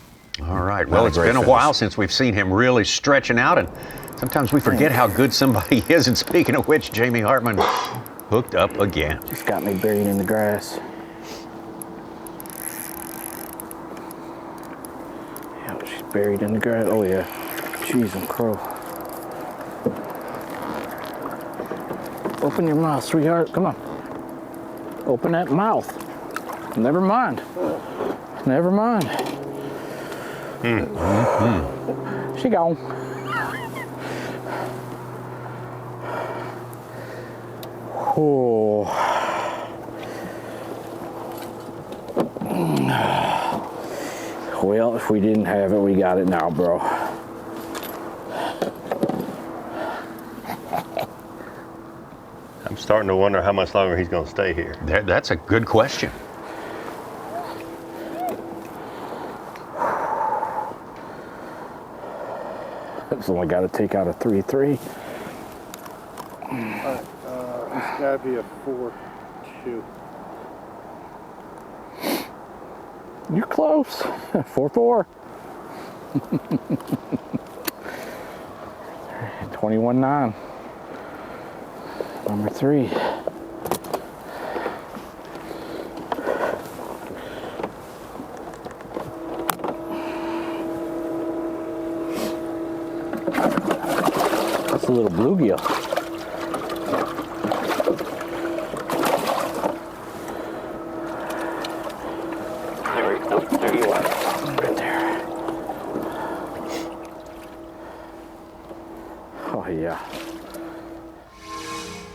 All right. Well, it's been a while since we've seen him really stretching out, and sometimes we forget how good somebody is. And speaking of which, Jamie Hartman hooked up again. Just got me buried in the grass. Yeah, she's buried in the grass. Oh, yeah. Jeez and crow. Open your mouth, sweetheart. Come on. Open that mouth. Never mind. Never mind. She gone. Oh. Well, if we didn't have it, we got it now, bro. I'm starting to wonder how much longer he's going to stay here. That's a good question. It's only got to take out a 3-3. It's got to be a 4-2. You're close. 4-4. 21-9. Number 3. That's a little bluegill. There you are. Right there. Oh, yeah.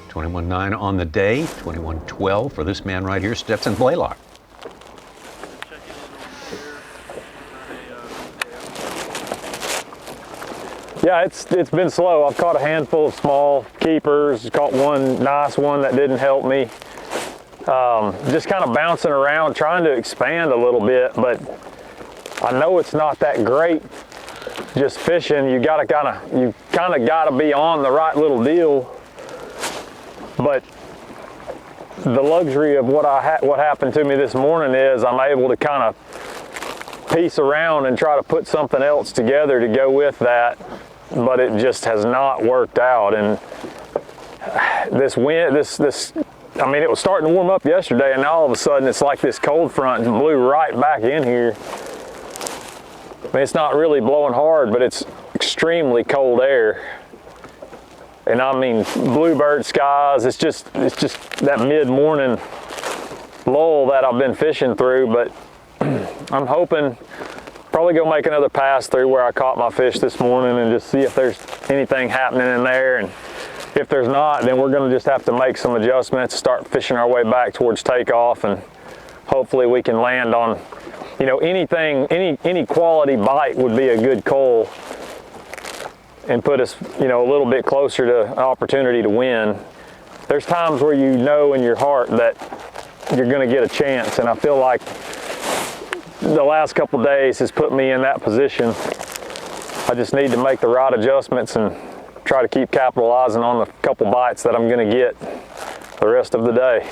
21.9 on the day, 21.12 for this man right here, Stetson Blaylock. Yeah, it's been slow. I've caught a handful of small keepers, caught one nice one that didn't help me. Just kind of bouncing around, trying to expand a little bit, but I know it's not that great just fishing. You kind of gotta be on the right little deal. But the luxury of what happened to me this morning is I'm able to kind of piece around and try to put something else together to go with that. But it just has not worked out. And this wind, I mean, it was starting to warm up yesterday, and now all of a sudden it's like this cold front blew right back in here. I mean, it's not really blowing hard, but it's extremely cold air. And I mean, bluebird skies, it's just that mid-morning lull that I've been fishing through, but I'm hoping probably go make another pass through where I caught my fish this morning and just see if there's anything happening in there. And if there's not, then we're gonna just have to make some adjustments, start fishing our way back towards takeoff, and hopefully we can land on, you know, anything, any quality bite would be a good cull and put us, you know, a little bit closer to an opportunity to win. There's times where you know in your heart that you're gonna get a chance, and I feel like the last couple of days has put me in that position. I just need to make the right adjustments and try to keep capitalizing on the couple bites that I'm gonna get the rest of the day.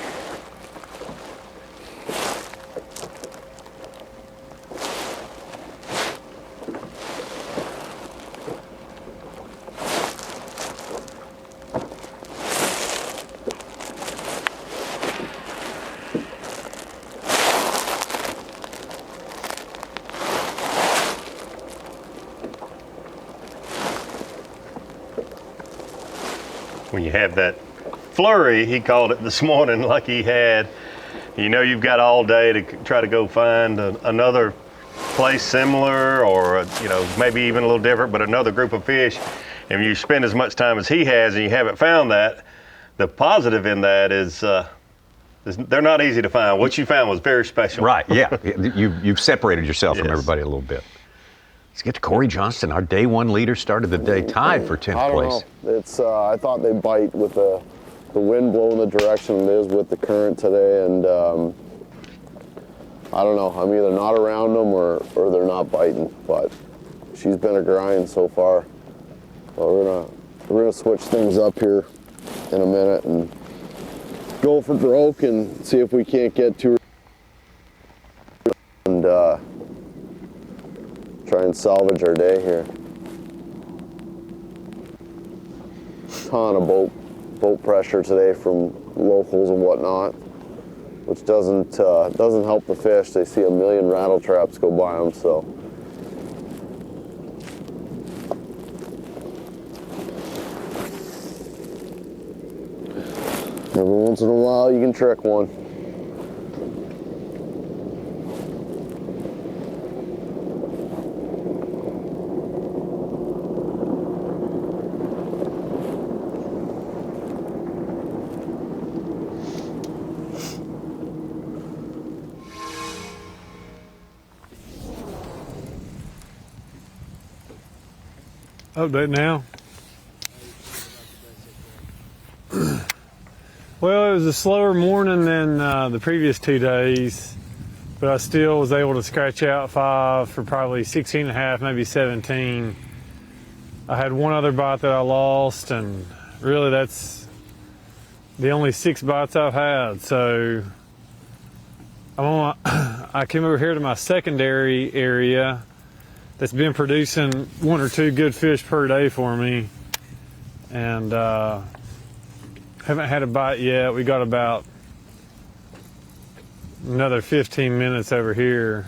When you have that flurry, he called it this morning, like he had, you know, you've got all day to try to go find another place similar, or you know, maybe even a little different, but another group of fish. And you spend as much time as he has and you haven't found that, the positive in that is they're not easy to find. What you found was very special. Right, yeah. You've separated yourself from everybody a little bit. Let's get to Corey Johnston, our day one leader, started the day tied for 10th place. It's I thought they bite with the wind blowing the direction it is with the current today, and I don't know. I'm either not around them or they're not biting. But she's been a grind so far. But we're gonna switch things up here in a minute and go for broke and see if we can't get to her and try and salvage our day here. Ton of boat pressure today from locals and whatnot, which doesn't help the fish. They see a million rattle traps go by them, so. Every once in a while you can trick one. Update now. Well, it was a slower morning than the previous 2 days, but I still was able to scratch out 5 for probably 16 and a half, maybe 17. I had one other bite that I lost, and really that's the only 6 bites I've had. So I came over here to my secondary area that's been producing 1 or 2 good fish per day for me, and haven't had a bite yet. We got about another 15 minutes over here,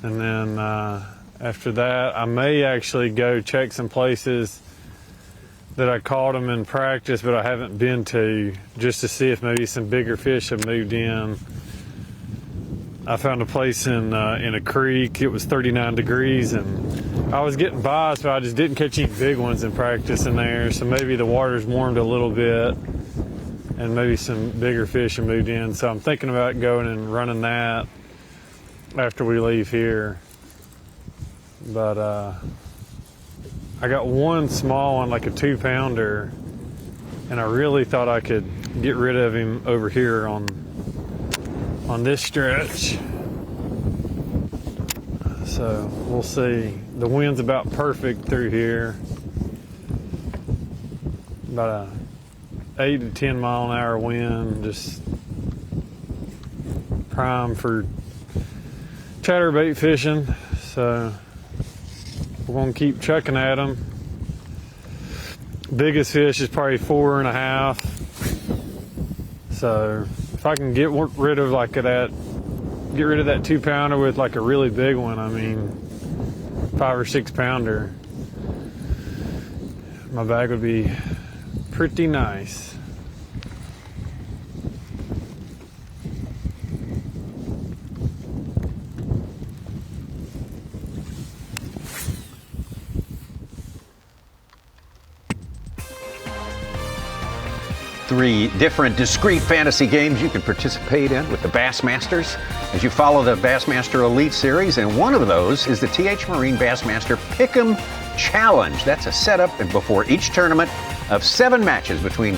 and then After that, I may actually go check some places that I caught them in practice, but I haven't been to, just to see if maybe some bigger fish have moved in. I found a place in a creek. It was 39 degrees, and I was getting biased, but I just didn't catch any big ones in practice in there. So maybe the water's warmed a little bit, and maybe some bigger fish have moved in. So I'm thinking about going and running that after we leave here. But I got one small one, like a 2-pounder, and I really thought I could get rid of him over here on this stretch. So we'll see. The wind's about perfect through here. About a 8 to 10 mile an hour wind, just prime for chatterbait fishing. So we're gonna keep chucking at them. Biggest fish is probably 4.5. So if I can get rid of that 2-pounder with like a really big one, I mean 5 or 6 pounder, my bag would be pretty nice. Three different discrete fantasy games you can participate in with the Bassmasters as you follow the Bassmaster Elite Series, and one of those is the TH Marine Bassmaster Pick'em Challenge. That's a setup before each tournament of 7 matches between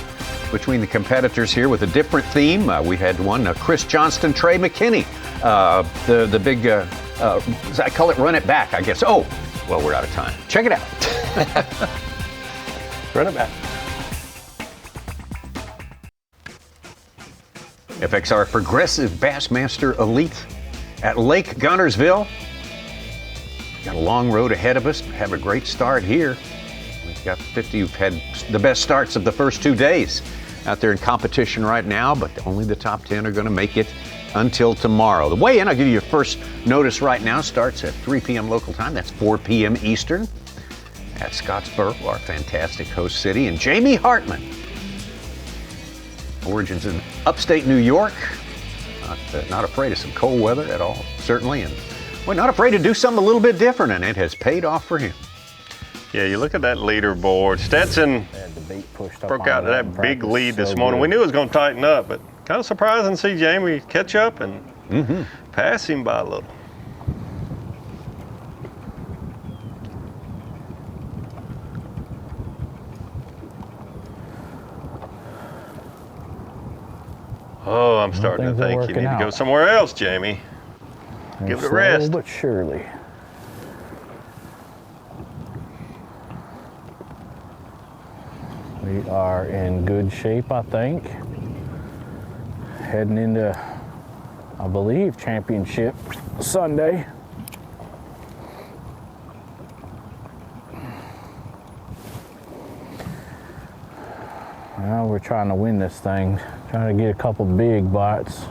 the competitors here with a different theme. We had one, Chris Johnston, Trey McKinney, the big, I call it Run It Back, I guess. Oh, well, we're out of time. Check it out. Run It Back. FXR Progressive Bassmaster Elite at Lake Guntersville. Got a long road ahead of us, but have a great start here. We've got 50 who've had the best starts of the first 2 days out there in competition right now, but only the top 10 are going to make it until tomorrow. The weigh-in, I'll give you your first notice right now, starts at 3 p.m. local time. That's 4 p.m. Eastern at Scottsboro, our fantastic host city. And Jamie Hartman, origins in upstate New York, not afraid of some cold weather at all, certainly, and well, not afraid to do something a little bit different, and it has paid off for him. Yeah, you look at that leaderboard. Stetson broke out that big lead this morning. We knew it was going to tighten up, but kind of surprising to see Jamie catch up and pass him by a little. Oh, I'm starting to think you need to go somewhere else, Jamie. Give it a rest. Slowly but surely. We are in good shape, I think. Heading into, I believe, Championship Sunday. Well, we're trying to win this thing. Trying to get a couple big bites.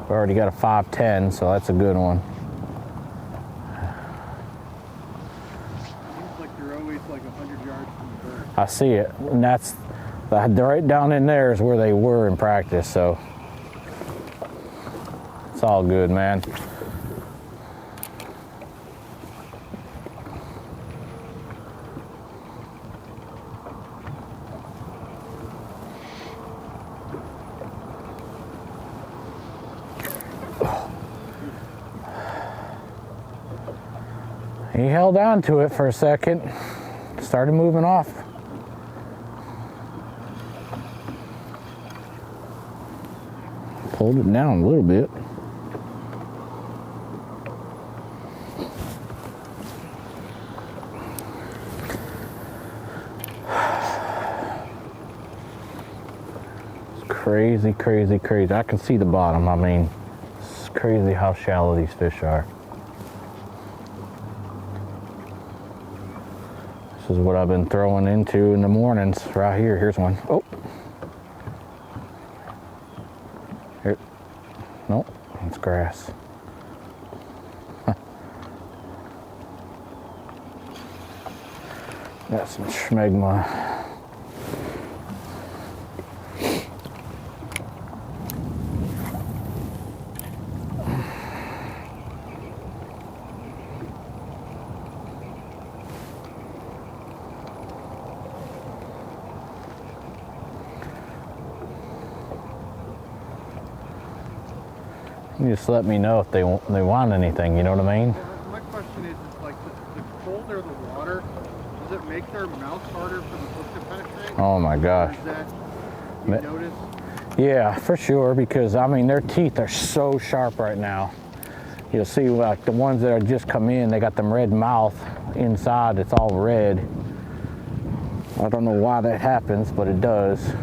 We already got a 510, so that's a good one. Seems like you're always like 100 yards from the bird. I see it, and that's right down in there is where they were in practice, so it's all good, man. He held on to it for a second, started moving off. Pulled it down a little bit. It's crazy, crazy, crazy. I can see the bottom. I mean, it's crazy how shallow these fish are. This is what I've been throwing into in the mornings right here. Here's one. Oh. Here. Nope, it's grass. Huh. Got some schmegma. You just let me know if they want anything, you know what I mean? My question is like the colder the water, does it make their mouth harder for the hook to penetrate? Oh my gosh. Is that you notice? Yeah, for sure, because I mean their teeth are so sharp right now. You'll see like the ones that are just come in, they got them red mouth inside, it's all red. I don't know why that happens, but it does.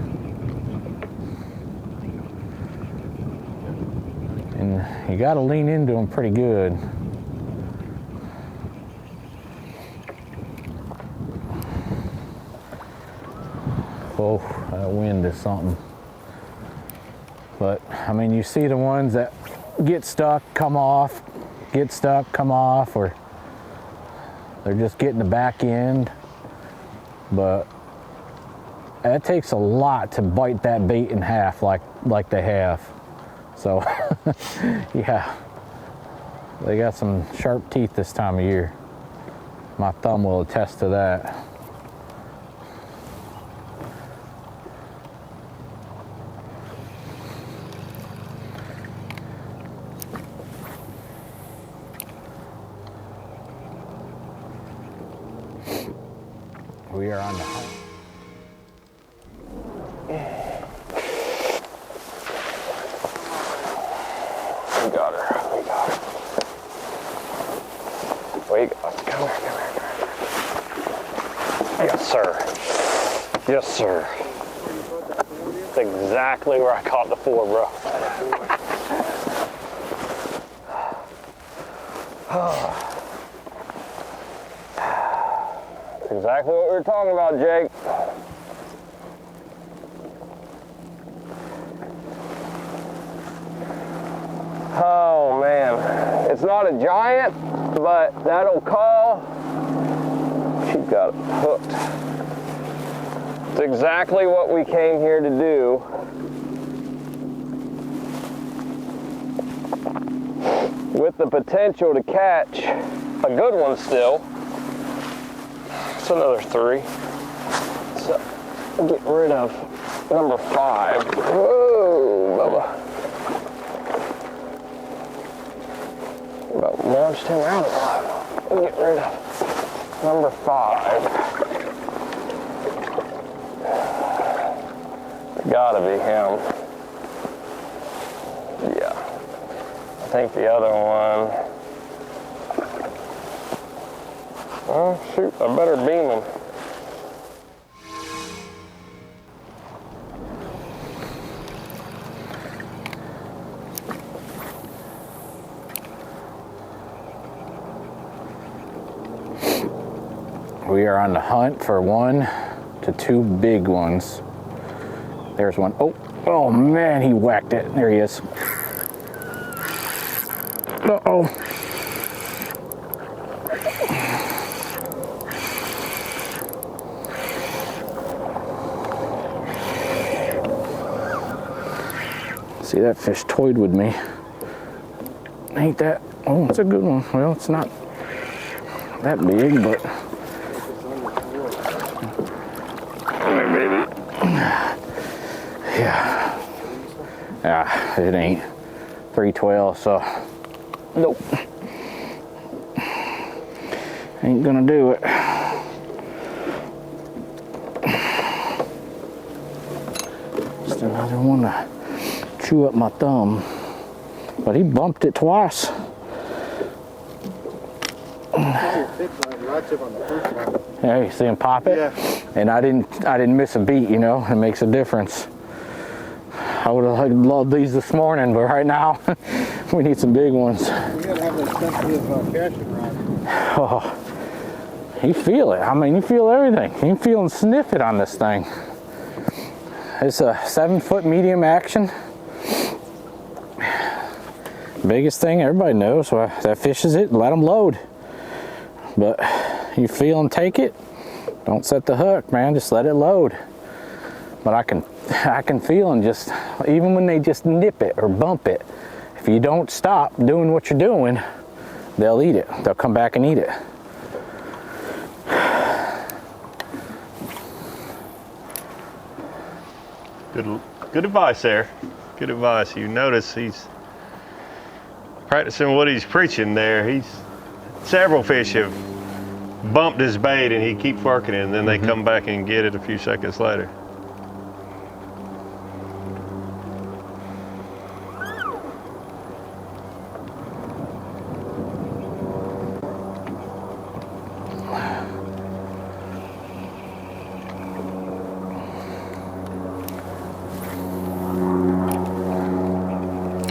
And you got to lean into them pretty good. Oh, that wind is something. But I mean, you see the ones that get stuck, come off, get stuck, come off, or they're just getting the back end. But it takes a lot to bite that bait in half like they have. So, yeah, they got some sharp teeth this time of year. My thumb will attest to that. We are on the hunt. We got her. We got her. Wait, come here. Yes, sir. Yes, sir. That's exactly where I caught the 4, bro. That's exactly what we were talking about, Jake. Oh man, it's not a giant, but that'll call. She got hooked. It's exactly what we came here to do. With the potential to catch a good one still. It's another 3. So we'll get rid of number 5. Whoa, Bubba. About launched him out alive. We'll get rid of number 5. Gotta be him. Yeah. I think the other one. Oh shoot, I better beam him. We are on the hunt for 1 to 2 big ones. There's one. Oh man, he whacked it. There he is. Uh-oh. See, that fish toyed with me. Ain't that? Oh, it's a good one. Well, it's not that big, but. Yeah, it ain't 312, so nope. Ain't gonna do it. Just another one to chew up my thumb. But he bumped it twice. Yeah, you see him pop it? Yeah. And I didn't miss a beat, you know, it makes a difference. I would have loved these this morning, but right now we need some big ones. We gotta have those sensitive casting rods. Oh, you feel it. I mean, you feel everything. You can feel and sniff it on this thing. It's a 7-foot medium action. Biggest thing everybody knows, that fishes it, let them load. But you feel them take it, Don't set the hook, man, just let it load. But I can feel them just, even when they just nip it or bump it, if you don't stop doing what you're doing, they'll eat it. They'll come back and eat it. Good advice there. Good advice. You notice he's practicing what he's preaching there. Several fish have bumped his bait and he keeps working it, and then they come back and get it a few seconds later.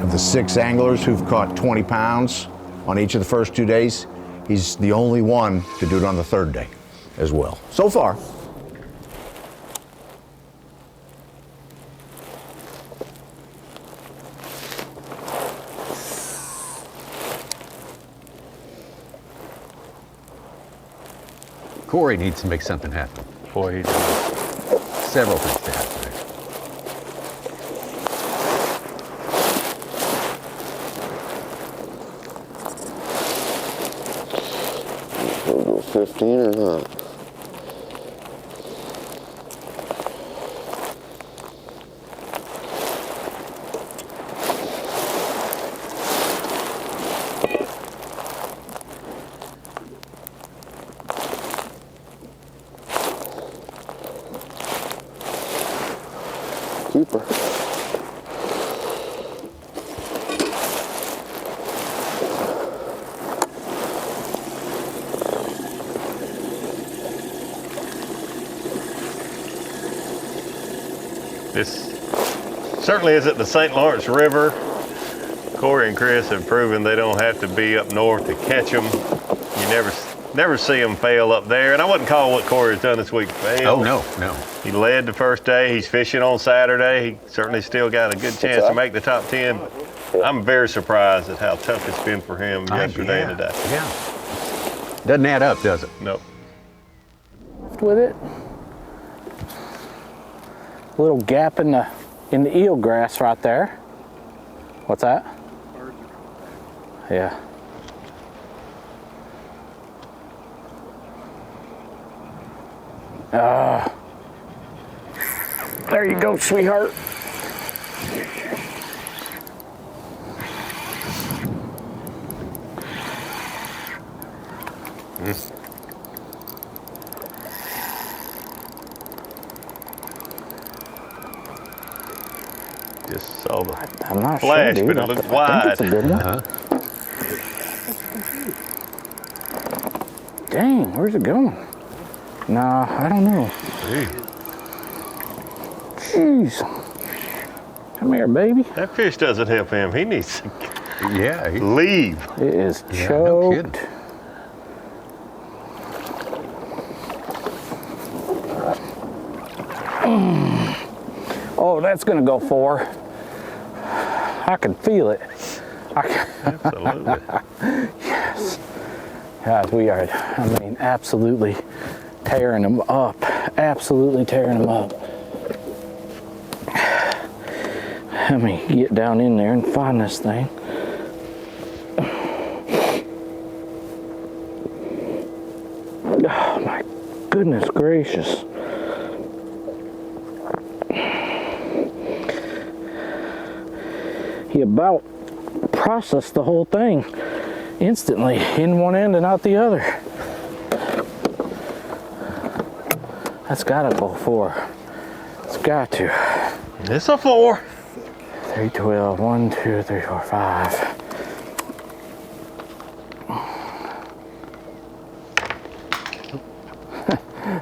Of the 6 anglers who've caught 20 pounds on each of the first 2 days, he's the only one to do it on the 3rd day as well, so far. Corey needs to make something happen. Boy, he does. Several things to happen there. We'll go 15 or not. Keeper. This certainly isn't the St. Lawrence River. Corey and Chris have proven they don't have to be up north to catch them. You never see them fail up there. And I wouldn't call what Corey's done this week fail. Oh, no. He led the first day. He's fishing on Saturday. He certainly still got a good chance to make the top 10. I'm very surprised at how tough it's been for him yesterday and today. Yeah. Doesn't add up, does it? Nope. With it. A little gap in the eel grass right there. What's that? Yeah. There you go, sweetheart. Just saw the I'm not flash, sure, dude. but it looked I wide. think it's a good one. Dang, where's it going? Nah, I don't know. Jeez. Come here, baby. That fish doesn't help him. He needs to leave. It is Yeah, no kidding. choked. Oh, that's gonna go 4. I can feel it. Absolutely. Yes. Guys, we are, absolutely tearing them up. Absolutely tearing them up. Let me get down in there and find this thing. Oh my goodness gracious. He about processed the whole thing instantly, in one end and out the other. That's gotta go 4. It's got to. It's a 4. 312, 1, 2, 3, 4, 5.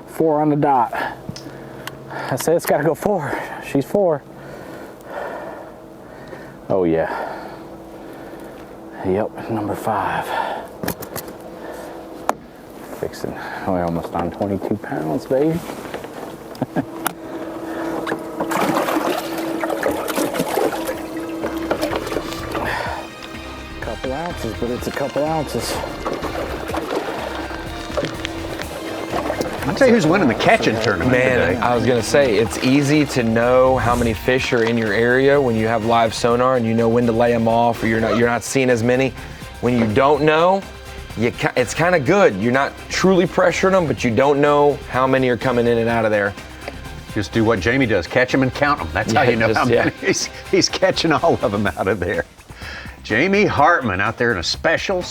Four on the dot. I said it's gotta go 4. She's 4. Oh yeah. Yep, number 5. Fixing. We're almost on 22 pounds, baby. Couple ounces, but it's a couple ounces. I'll tell you who's winning the catching tournament today. I was gonna say, it's easy to know how many fish are in your area when you have live sonar and you know when to lay them off, or you're not seeing as many. When you don't know, it's kind of good. You're not truly pressuring them, but you don't know how many are coming in and out of there. Just do what Jamie does, catch them and count them. That's how you know how many he's catching all of them out of there. Jamie Hartman out there in a special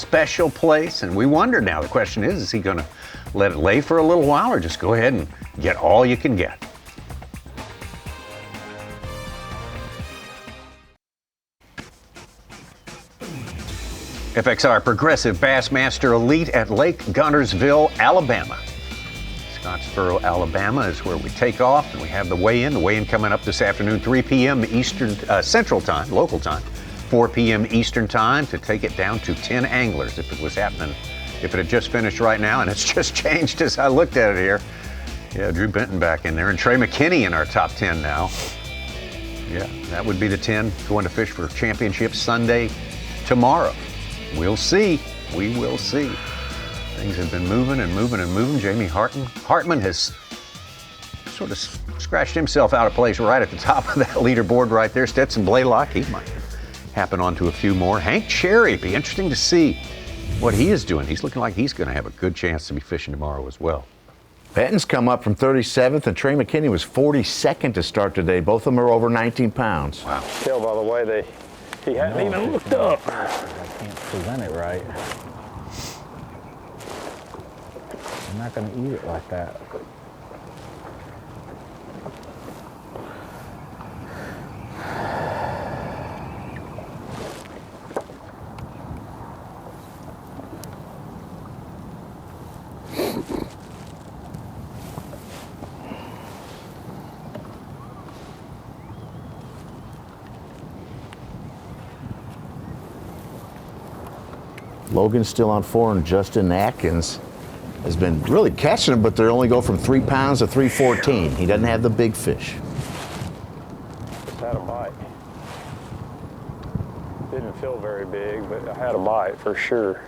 place, and we wonder now, the question is he going to let it lay for a little while or just go ahead and get all you can get? FXR Progressive Bassmaster Elite at Lake Guntersville, Alabama. Scottsboro, Alabama is where we take off, and we have the weigh-in. The weigh-in coming up this afternoon, 3 p.m. Eastern Central Time, local time, 4 p.m. Eastern Time, to take it down to 10 anglers. If it was happening, if it had just finished right now, and it's just changed as I looked at it here. Yeah, Drew Benton back in there, and Trey McKinney in our top 10 now. Yeah, that would be the 10 going to fish for championship Sunday tomorrow. We'll see. We will see. Things have been moving and moving and moving. Jamie Hartman has sort of scratched himself out of place right at the top of that leaderboard right there. Stetson Blaylock, he might happen onto a few more. Hank Cherry, be interesting to see what he is doing. He's looking like he's going to have a good chance to be fishing tomorrow as well. Benton's come up from 37th, and Trey McKinney was 42nd to start today. Both of them are over 19 pounds. Wow. Tell by the way he hadn't even looked up. I can't present it right. I'm not going to eat it like that. Logan's still on 4, and Justin Atkins has been really catching them, but they only go from 3 pounds to 314. He doesn't have the big fish. Just had a bite. Didn't feel very big, but I had a bite for sure.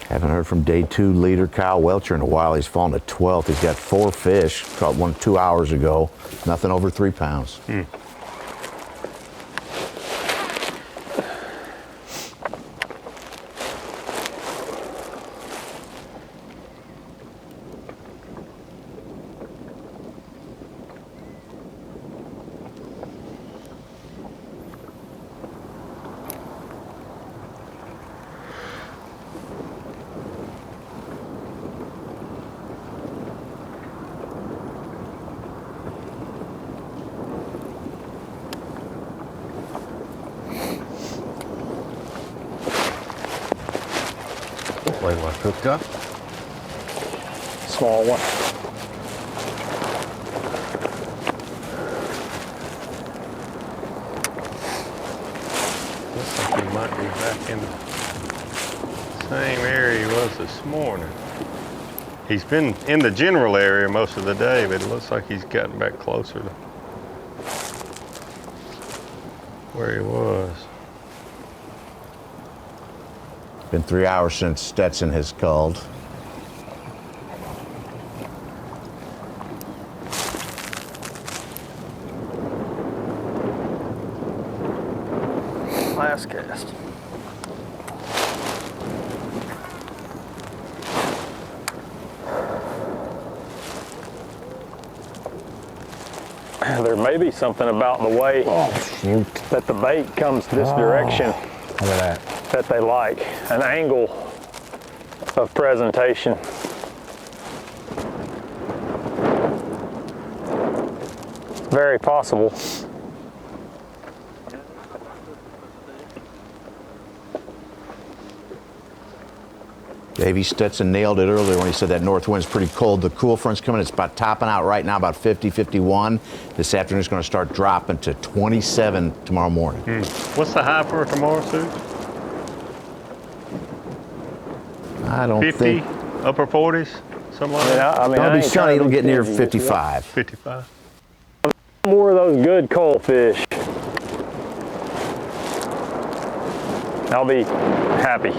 Haven't heard from day 2 leader Kyle Welcher in a while. He's fallen to 12th. He's got 4 fish. Caught one 2 hours ago. Nothing over 3 pounds. Blaylock hooked up. Small one. Looks like he might be back in the same area he was this morning. He's been in the general area most of the day, but it looks like he's gotten back closer to where he was. Been 3 hours since Stetson has called. Last cast. There may be something about the way that the bait comes this direction. Look at that. That they like, an angle of presentation. Very possible. Davey Stetson nailed it earlier when he said that north wind's pretty cold. The cool front's coming. It's about topping out right now, about 50, 51. This afternoon it's going to start dropping to 27 tomorrow morning. What's the high for tomorrow, Sue? I don't 50, think. upper 40s, something like that? It'll be sunny. It'll get near 55. 55. More of those good cold fish. I'll be happy.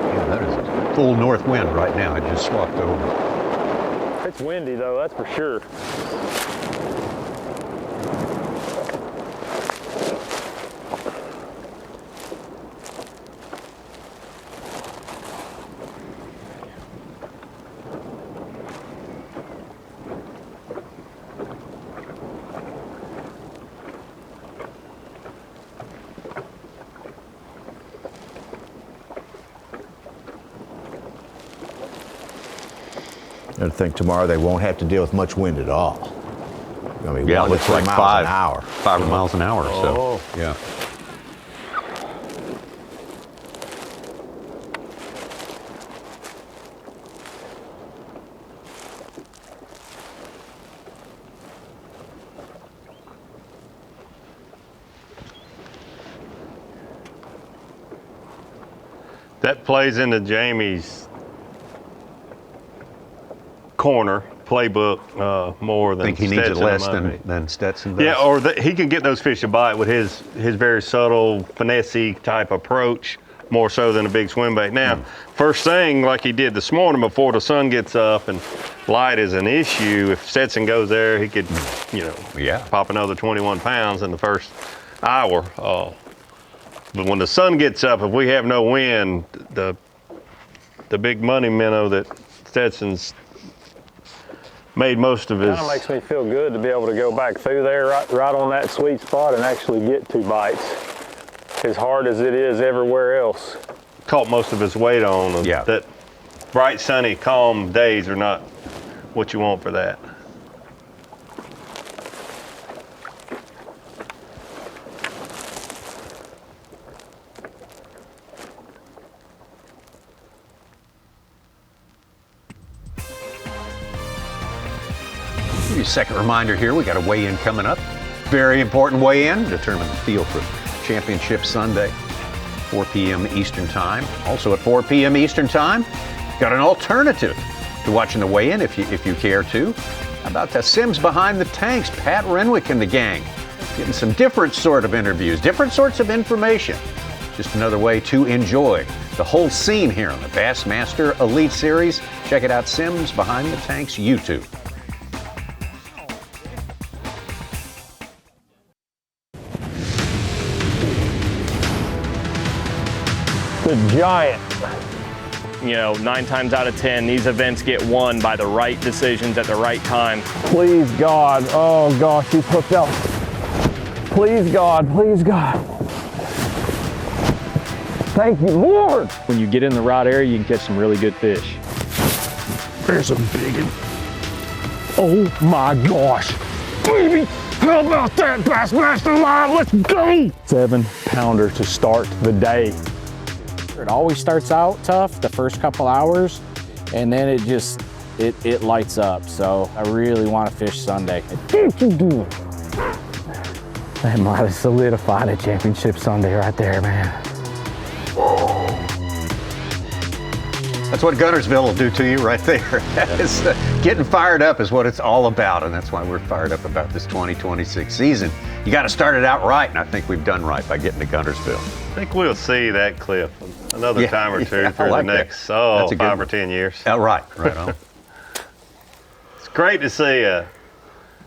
Yeah, that is a full north wind right now. It just swapped over. It's windy though, that's for sure. I think tomorrow they won't have to deal with much wind at all. I mean, Yeah, it 1 to looks 3 like miles an hour. 5 miles an hour or so. Yeah. That plays into Jamie's corner playbook more than Think he needs it Stetson, less in my opinion. than Stetson does? Yeah, or he can get those fish to bite with his very subtle, finesse-y type approach, more so than a big swim bait. Now, first thing, like he did this morning before the sun gets up and light is an issue, if Stetson goes there, he could, pop another 21 pounds in the first hour. But when the sun gets up, if we have no wind, the big money minnow that Stetson's made most of his. Kind of makes me feel good to be able to go back through there right on that sweet spot and actually get 2 bites. As hard as it is everywhere else. Caught most of his weight on. Yeah. That bright, sunny, calm days are not what you want for that. Give you a second reminder here, we got a weigh-in coming up. Very important weigh-in, determine the field for Championship Sunday, 4 p.m. Eastern Time. Also at 4 p.m. Eastern Time, got an alternative to watching the weigh-in if you care to. How about the Sims Behind the Tanks, Pat Renwick and the gang, getting some different sort of interviews, different sorts of information. Just another way to enjoy the whole scene here on the Bassmaster Elite Series. Check it out, Sims Behind the Tanks YouTube. The giant. 9 times out of 10, these events get won by the right decisions at the right time. Please, God. Oh, gosh, he's hooked up. Please, God. Please, God. Thank you, Lord. When you get in the right area, you can catch some really good fish. There's a big one. Oh my gosh. Baby, how about that Bassmaster Live? Let's go. 7-pounder to start the day. It always starts out tough the first couple hours, and then it just, it lights up. So I really want to fish Sunday. What you doing? That might have solidified a championship Sunday right there, man. That's what Guntersville will do to you right there. Getting fired up is what it's all about, and that's why we're fired up about this 2026 season. You got to start it out right, and I think we've done right by getting to Guntersville. I think we'll see that cliff another time or two for like the next that. 5 or 10 years. Oh, right on. It's great to see a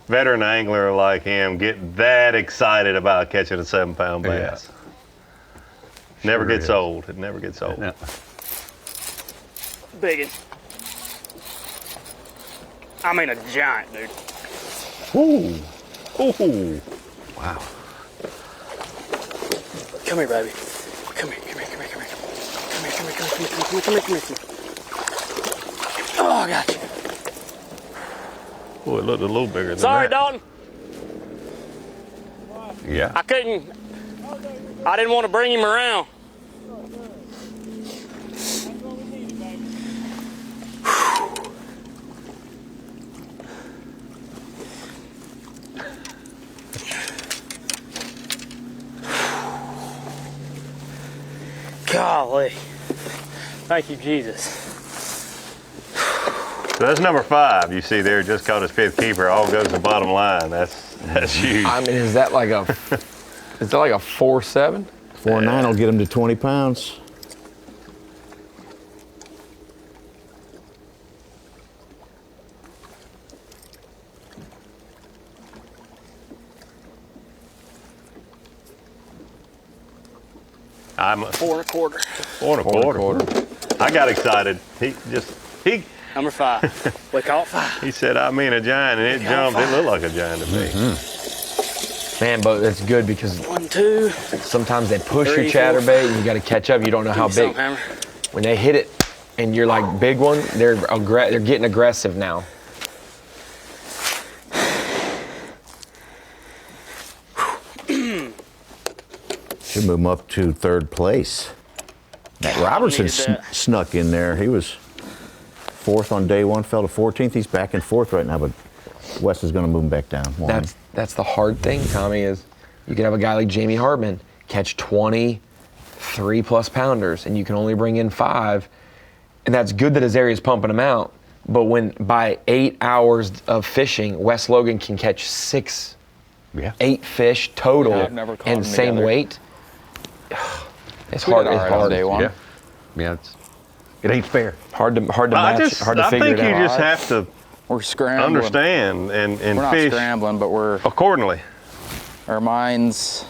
veteran angler like him get that excited about catching a 7-pound bass. Never gets old. It never gets old. No. Biggin. I mean a giant, dude. Ooh. Ooh. Wow. Come here, baby. Come here, come here, come here, come here. Oh, I got you. Oh, it looked a little bigger than Sorry, that. Dalton. Yeah. I didn't want to bring him around. Golly. Thank you, Jesus. So that's number 5. You see there, just caught his 5th keeper. All goes to the bottom line. That's huge. I mean, is that like a 4.7? 4.9 will get him to 20 pounds. I'm 4.25. 4.25. I got excited. He Number 5. We caught 5. He said, "I mean a giant," and it jumped. It looked like a giant to me. Man, but it's good because 1, 2. sometimes they push 3, your chatterbait and you got to catch up. You don't know how big. Hammer. When they hit it and you're like big one, they're getting aggressive now. Should move him up to 3rd place. Matt Robertson snuck in there. He was 4th on day 1, fell to 14th. He's back in 4th right now, but Wes is going to move him back down. That's the hard thing, Tommy, is you can have a guy like Jamie Hartman catch 20 3+ pounders, and you can only bring in 5. And that's good that his area is pumping them out. But when by 8 hours of fishing, Wes Logan can catch 8 fish total and same weight. It's hard. It's hard. Day 1. Yeah, it ain't fair. Hard to match. Hard to figure it out. I think you just have to we're scrambling. Understand and we're not fish scrambling, but we're accordingly. Our minds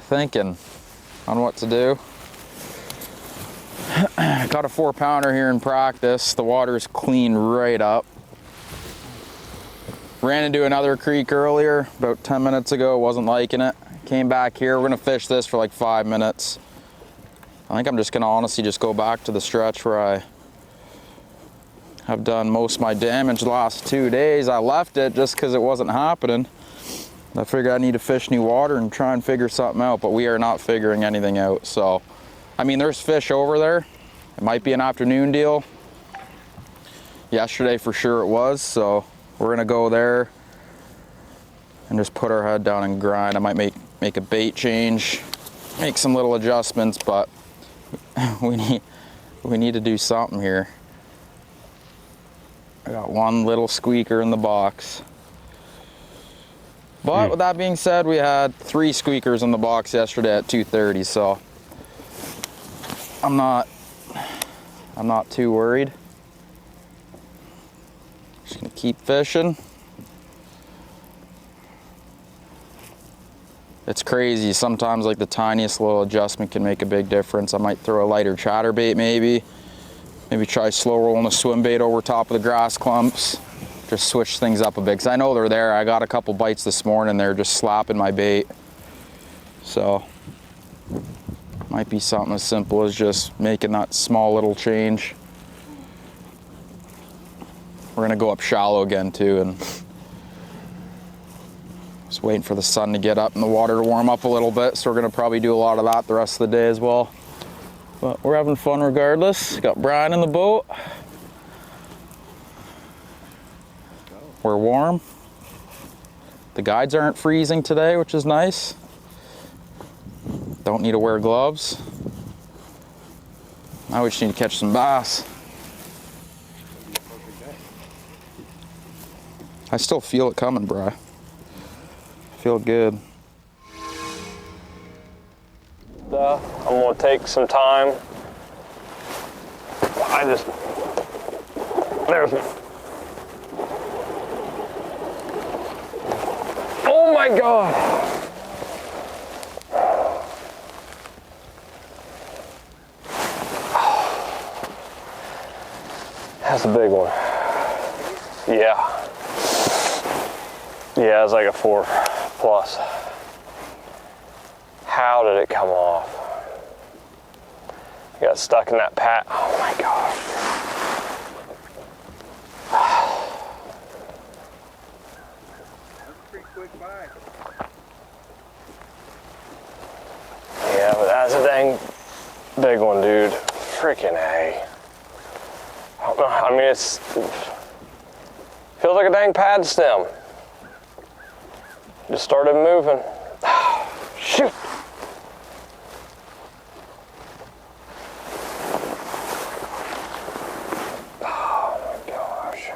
thinking on what to do. Got a 4-pounder here in practice. The water's clean right up. Ran into another creek earlier, about 10 minutes ago, wasn't liking it. Came back here, we're gonna fish this for like 5 minutes. I think I'm just gonna honestly just go back to the stretch where I have done most of my damage the last 2 days. I left it just because it wasn't happening. I figured I need to fish new water and try and figure something out, but we are not figuring anything out. So, I mean, there's fish over there. It might be an afternoon deal. Yesterday for sure it was, so we're gonna go there and just put our head down and grind. I might make a bait change, make some little adjustments, but we need to do something here. I got one little squeaker in the box. But with that being said, we had 3 squeakers in the box yesterday at 2:30, so I'm not too worried. Just gonna keep fishing. It's crazy. Sometimes like the tiniest little adjustment can make a big difference. I might throw a lighter chatterbait maybe. Maybe try slow rolling a swim bait over top of the grass clumps. Just switch things up a bit, because I know they're there. I got a couple bites this morning. They're just slapping my bait. So, might be something as simple as just making that small little change. We're gonna go up shallow again too, and just waiting for the sun to get up and the water to warm up a little bit. So we're gonna probably do a lot of that the rest of the day as well. But we're having fun regardless. Got Brian in the boat. We're warm. The guides aren't freezing today, which is nice. Don't need to wear gloves. Now we just need to catch some bass. I still feel it coming, bro. Feel good. I'm gonna take some time. There's oh my God. That's a big one. Yeah. Yeah, it's like a 4+. How did it come off? Got stuck in that pat. Oh my gosh. That's a pretty quick bite. Yeah, but that's a dang big one, dude. Freaking A. I mean, it's feels like a dang pad stem. Just started moving. Shoot. Oh my gosh.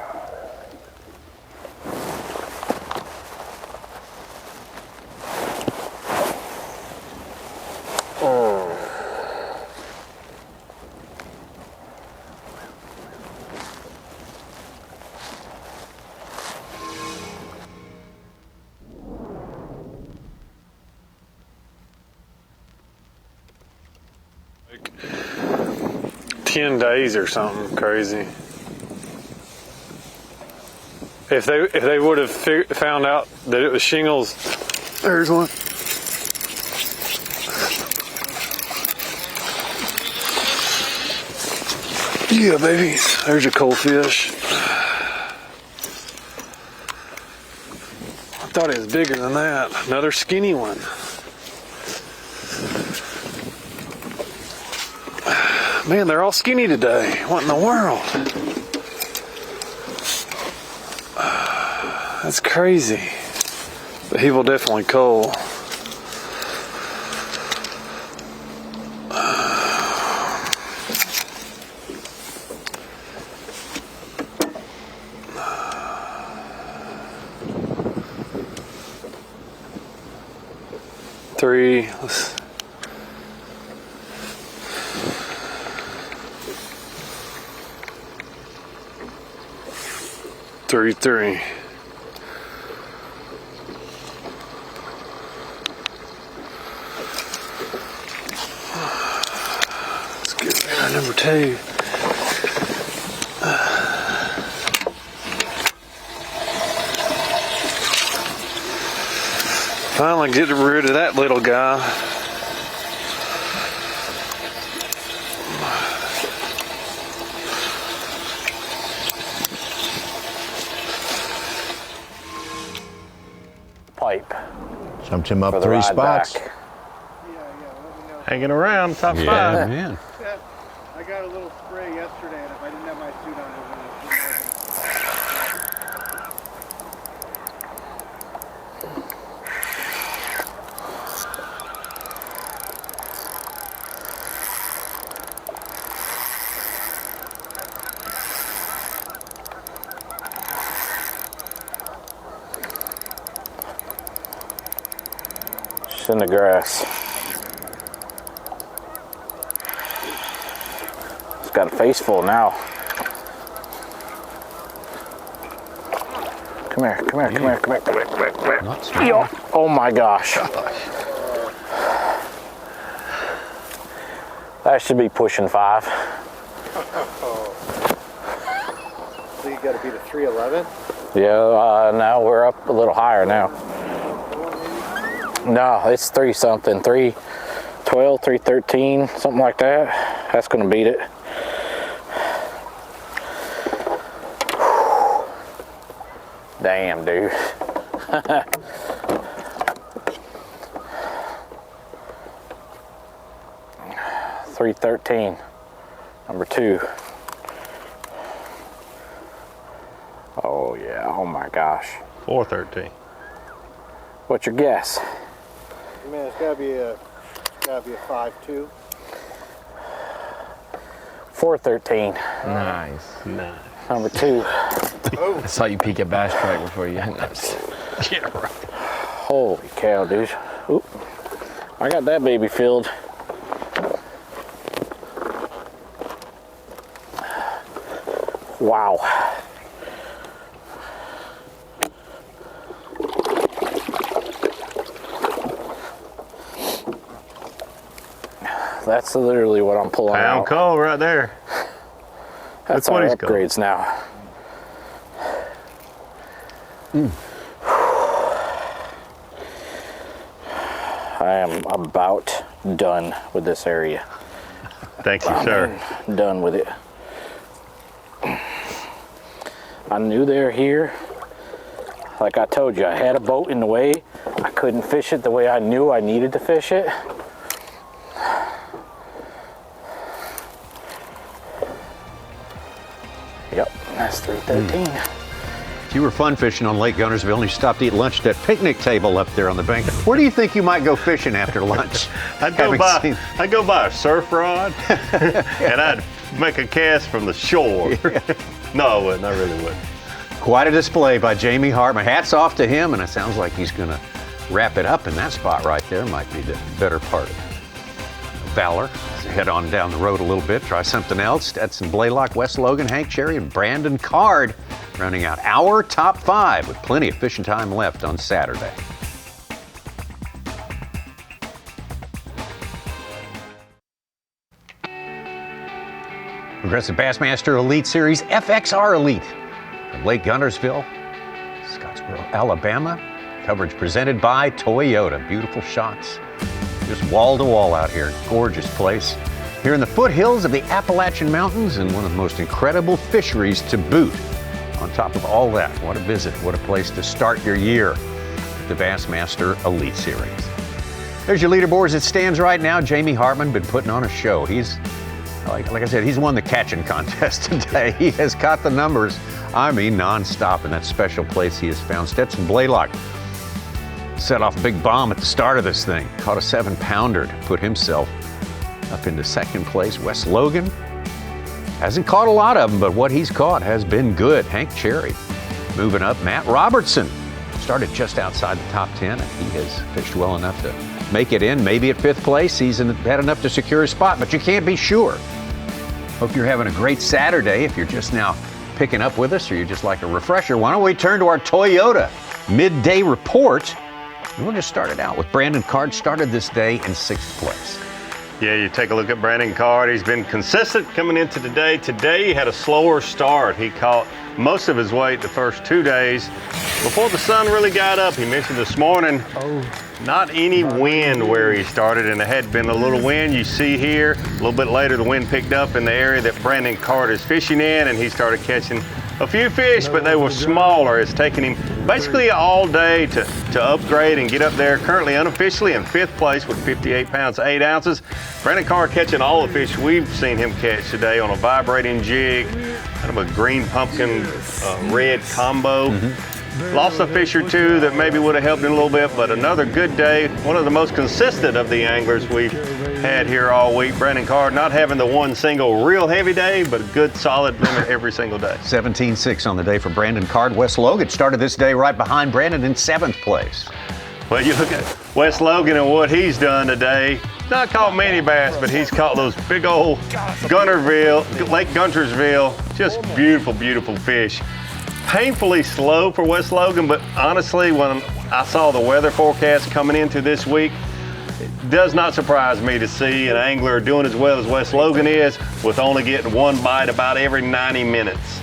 Like 10 days or something crazy. If they would have found out that it was shingles, there's one. Yeah, baby. There's a cold fish. I thought it was bigger than that. Another skinny one. Man, they're all skinny today. What in the world? That's crazy. But he will definitely cull. Three. 3-3. Let's get there, number 2. Finally get rid of that little guy. Pipe. Jumped him up 3 spots. Back. Hanging around, top 5. Yeah, I got a little spray yesterday, and if I didn't have my suit on, it would have It's in the grass. It's got a face full now. Come here, come here, come here, come here, come here, come here, come here. Not strong. Yo. Oh my gosh. That should be pushing 5. So you got to be to 311? Yeah, now we're up a little higher now. No, it's 3 something, 312, 313, something like that. That's gonna beat it. Damn, dude. 313, number 2. Oh yeah, oh my gosh. 413. What's your guess? Man, it's gotta be a 5-2. 413. Nice. Number 2. I saw you peek at Bass Track before you hit that. Yeah, right. Holy cow, dude. Oop. I got that baby filled. Wow. That's literally what I'm pulling Pound out. coal right there. That's what our he's got. upgrades now. I am about done with this area. Thank you, sir. I'm done with it. I knew they were here. Like I told you, I had a boat in the way. I couldn't fish it the way I knew I needed to fish it. Yep, that's 313. You were fun fishing on Lake Guntersville and you stopped to eat lunch at that picnic table up there on the bank. Where do you think you might go fishing after lunch? I'd go buy a surf rod and I'd make a cast from the shore. No, I wouldn't. I really wouldn't. Quite a display by Jamie Hartman. Hats off to him, and it sounds like he's going to wrap it up in that spot right there. Might be the better part of Valor. Let's head on down the road a little bit, try something else. Stetson, Blaylock, Wes Logan, Hank Cherry, and Brandon Card rounding out our top 5 with plenty of fishing time left on Saturday. Progressive Bassmaster Elite Series FXR Elite from Lake Guntersville, Scottsboro, Alabama. Coverage presented by Toyota. Beautiful shots. Just wall to wall out here. Gorgeous place. Here in the foothills of the Appalachian Mountains and one of the most incredible fisheries to boot. On top of all that, what a visit. What a place to start your year with the Bassmaster Elite Series. There's your leaderboard as it stands right now. Jamie Hartman been putting on a show. He's Like I said, he's won the catching contest today. He has caught the numbers, I mean, nonstop in that special place he has found. Stetson Blaylock set off a big bomb at the start of this thing. Caught a 7-pounder to put himself up into second place. Wes Logan hasn't caught a lot of them, but what he's caught has been good. Hank Cherry moving up. Matt Robertson started just outside the top 10, and he has fished well enough to make it in, maybe at 5th place. He's had enough to secure a spot, but you can't be sure. Hope you're having a great Saturday. If you're just now picking up with us or you just like a refresher, why don't we turn to our Toyota midday report. And we'll just start it out with Brandon Card. Started this day in 6th place. Yeah, you take a look at Brandon Card. He's been consistent coming into today. Today he had a slower start. He caught most of his weight the first 2 days before the sun really got up. He mentioned this morning, not any wind where he started, and it had been a little wind. You see here, a little bit later, the wind picked up in the area that Brandon Card is fishing in, and he started catching a few fish, but they were smaller. It's taken him basically all day to upgrade and get up there. Currently unofficially in 5th place with 58 pounds, 8 ounces. Brandon Card catching all the fish we've seen him catch today on a vibrating jig, kind of a green pumpkin red combo. Lost a fish or two that maybe would have helped him a little bit, but another good day. One of the most consistent of the anglers we've had here all week. Brandon Card not having the one single real heavy day, but a good solid limit every single day. 17.6 on the day for Brandon Card. Wes Logan started this day right behind Brandon in 7th place. Well, you look at Wes Logan and what he's done today. Not caught many bass, but he's caught those big old Lake Guntersville. Just beautiful, beautiful fish. Painfully slow for Wes Logan, but honestly, when I saw the weather forecast coming into this week, it does not surprise me to see an angler doing as well as Wes Logan is with only getting one bite about every 90 minutes.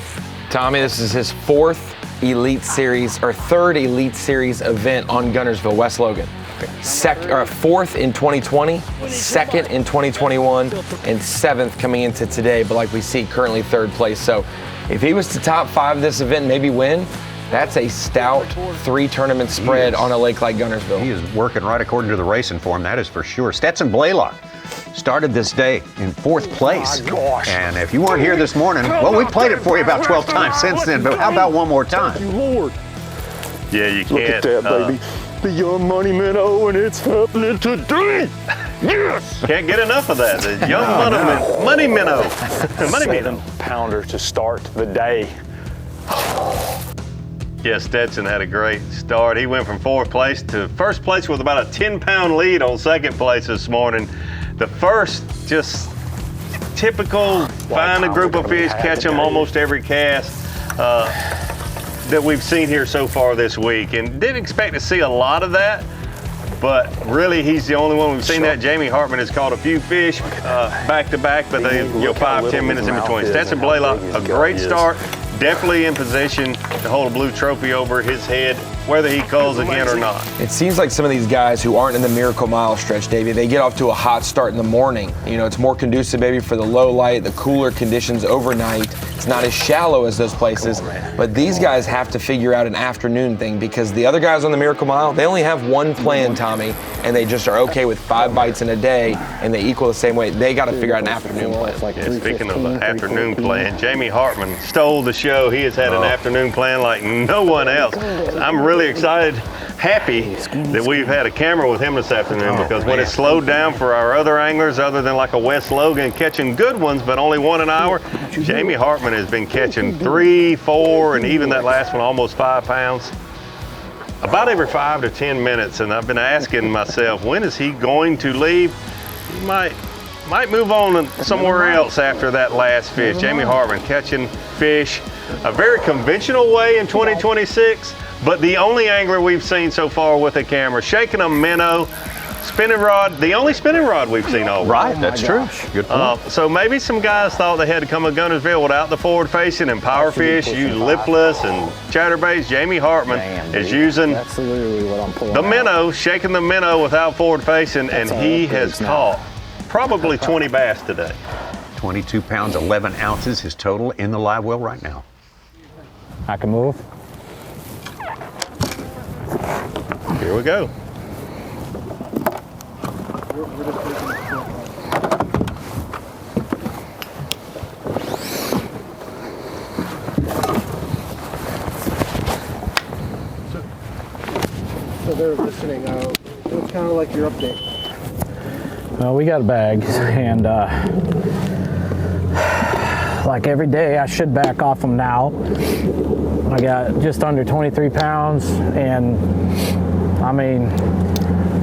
Tommy, this is his 4th Elite Series, or 3rd Elite Series event on Guntersville. Wes Logan. 4th in 2020, 2nd in 2021, and 7th coming into today, but like we see, currently 3rd place. So if he was to top 5 this event, maybe win, that's a stout 3-tournament spread on a lake like Guntersville. He is working right according to the racing form, that is for sure. Stetson Blaylock started this day in 4th place. Oh my gosh. And if you weren't here this morning, well, we played it for you about 12 times since then, but how about one more time? Thank you, Lord. Yeah, you can't. Look at that, baby. The young money minnow, and it's happening today. Yes! Can't get enough of that. The young money minnow. Money minnow. 7-pounder to start the day. Yeah, Stetson had a great start. He went from 4th place to 1st place with about a 10-pound lead on 2nd place this morning. The first, just typical, find a group of fish, catch them almost every cast that we've seen here so far this week. And didn't expect to see a lot of that, but really he's the only one we've seen that. Jamie Hartman has caught a few fish back to back, but they 5-10 minutes in between. Stetson Blaylock, a great start. Definitely in position to hold a blue trophy over his head whether he calls again or not. It seems like some of these guys who aren't in the Miracle Mile stretch, Davey, they get off to a hot start in the morning. You know, it's more conducive maybe for the low light, the cooler conditions overnight. It's not as shallow as those places, but these guys have to figure out an afternoon thing because the other guys on the Miracle Mile, they only have one plan, Tommy, and they just are okay with 5 bites in a day, and they equal the same way. They got to figure out an afternoon plan. Yeah, speaking of an afternoon plan, Jamie Hartman stole the show. He has had an afternoon plan like no one else. I'm really excited, happy that we've had a camera with him this afternoon because when it slowed down for our other anglers, other than like a Wes Logan catching good ones, but only 1 an hour, Jamie Hartman has been catching 3, 4, and even that last one almost 5 pounds. About every 5 to 10 minutes, and I've been asking myself, when is he going to leave? He might move on somewhere else after that last fish. Jamie Hartman catching fish a very conventional way in 2026, but the only angler we've seen so far with a camera, shaking a minnow, spinning rod, the only spinning rod we've seen all right. That's true. Good point. So maybe some guys thought they had to come to Guntersville without the forward facing and power fish, use lipless and chatterbaits. Jamie Hartman is using the minnow, shaking the minnow without forward facing, and he has caught probably 20 bass today. 22 pounds, 11 ounces, his total in the live well right now. I can move. Here we go. So they're listening. What's kind of like your update? Well, we got bags, and like every day, I should back off them now. I got just under 23 pounds, and I mean,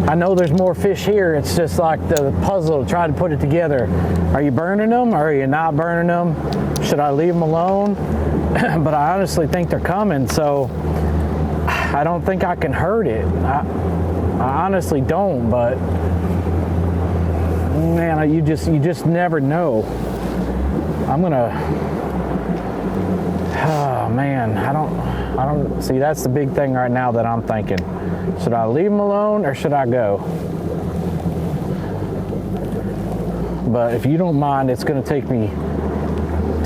I know there's more fish here. It's just like the puzzle to try to put it together. Are you burning them, or are you not burning them? Should I leave them alone? But I honestly think they're coming, so I don't think I can hurt it. I honestly don't, but man, you just never know. I'm gonna, oh man, I don't see, that's the big thing right now that I'm thinking. Should I leave them alone or should I go? But if you don't mind, it's gonna take me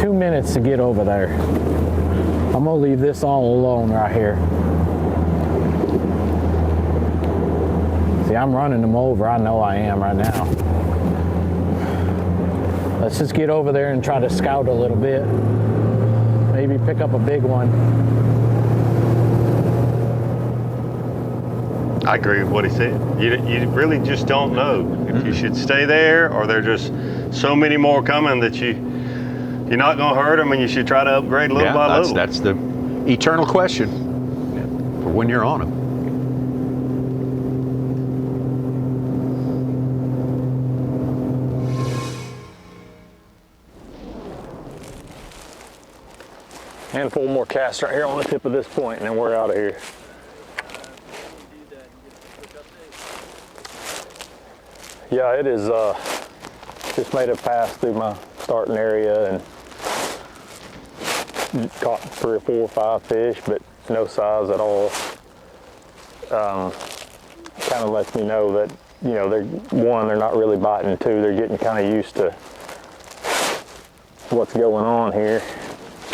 2 minutes to get over there. I'm gonna leave this all alone right here. See, I'm running them over. I know I am right now. Let's just get over there and try to scout a little bit. Maybe pick up a big one. I agree with what he said. You really just don't know if you should stay there or there are just so many more coming that you're not going to hurt them and you should try to upgrade little by little. That's the eternal question for when you're on them. Handful more casts right here on the tip of this point, and then we're out of here. Yeah, it is just made a pass through my starting area and caught 3 or 4 or 5 fish, but no size at all. Kind of lets me know that, you know, they're not really biting. 2, they're getting kind of used to what's going on here.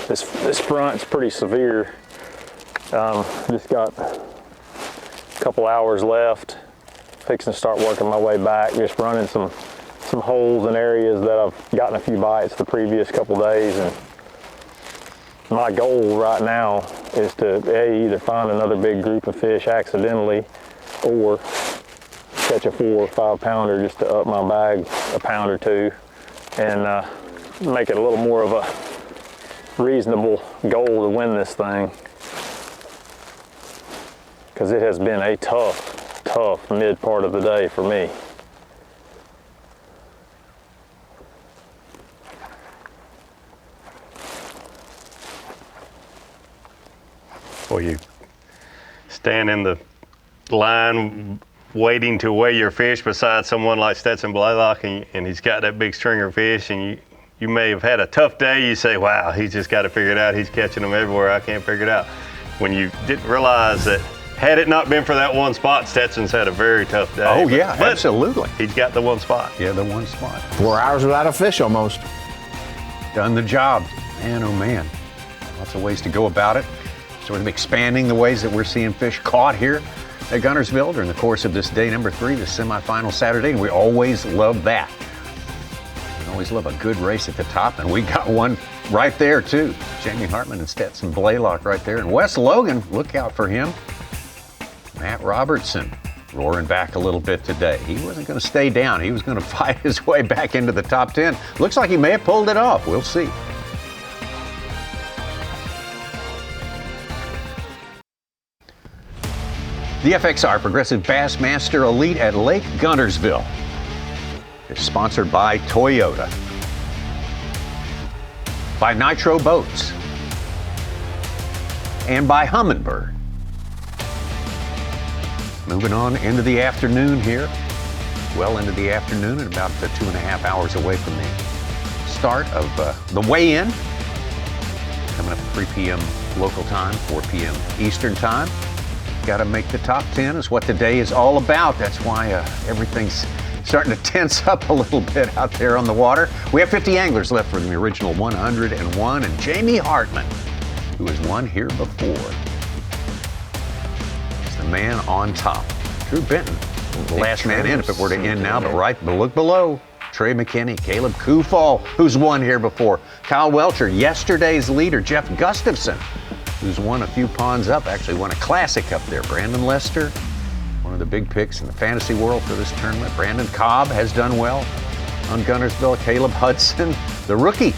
This front's pretty severe. Just got a couple hours left. Fixing to start working my way back. Just running some holes in areas that I've gotten a few bites the previous couple days. And my goal right now is to either find another big group of fish accidentally, or catch a 4 or 5 pounder just to up my bag a pound or 2, and make it a little more of a reasonable goal to win this thing, because it has been a tough mid part of the day for me. Well, you stand in the line waiting to weigh your fish beside someone like Stetson Blaylock, and he's got that big stringer of fish, and you may have had a tough day. You say, wow, he's just got to figure it out. He's catching them everywhere. I can't figure it out. When you didn't realize that Had it not been for that one spot, Stetson's had a very tough day. Oh, yeah, absolutely. He's got the one spot. Yeah, the one spot. 4 hours without a fish almost. Done the job. Man, oh man. Lots of ways to go about it. Sort of expanding the ways that we're seeing fish caught here at Guntersville during the course of this day number 3, the semifinal Saturday, and we always love that. We always love a good race at the top, and we got one right there too. Jamie Hartman and Stetson Blaylock right there, and Wes Logan, look out for him. Matt Robertson roaring back a little bit today. He wasn't going to stay down. He was going to fight his way back into the top 10. Looks like he may have pulled it off. We'll see. The FXR Progressive Bassmaster Elite at Lake Guntersville is sponsored by Toyota, by Nitro Boats, and by Humminbird. Moving on into the afternoon here, well into the afternoon, and about 2.5 hours away from the start of the weigh-in. Coming up at 3 p.m. local time, 4 p.m. Eastern time. Got to make the top 10 is what the day is all about. That's why everything's starting to tense up a little bit out there on the water. We have 50 anglers left for the original 101, and Jamie Hartman, who has won here before, is the man on top. Drew Benton, the last man in if it were to end now, but look below. Trey McKinney, Caleb Kufall, who's won here before. Kyle Welcher, yesterday's leader. Jeff Gustafson, who's won a few ponds up, actually won a classic up there. Brandon Lester, one of the big picks in the fantasy world for this tournament. Brandon Cobb has done well on Guntersville. Caleb Hudson, the rookie,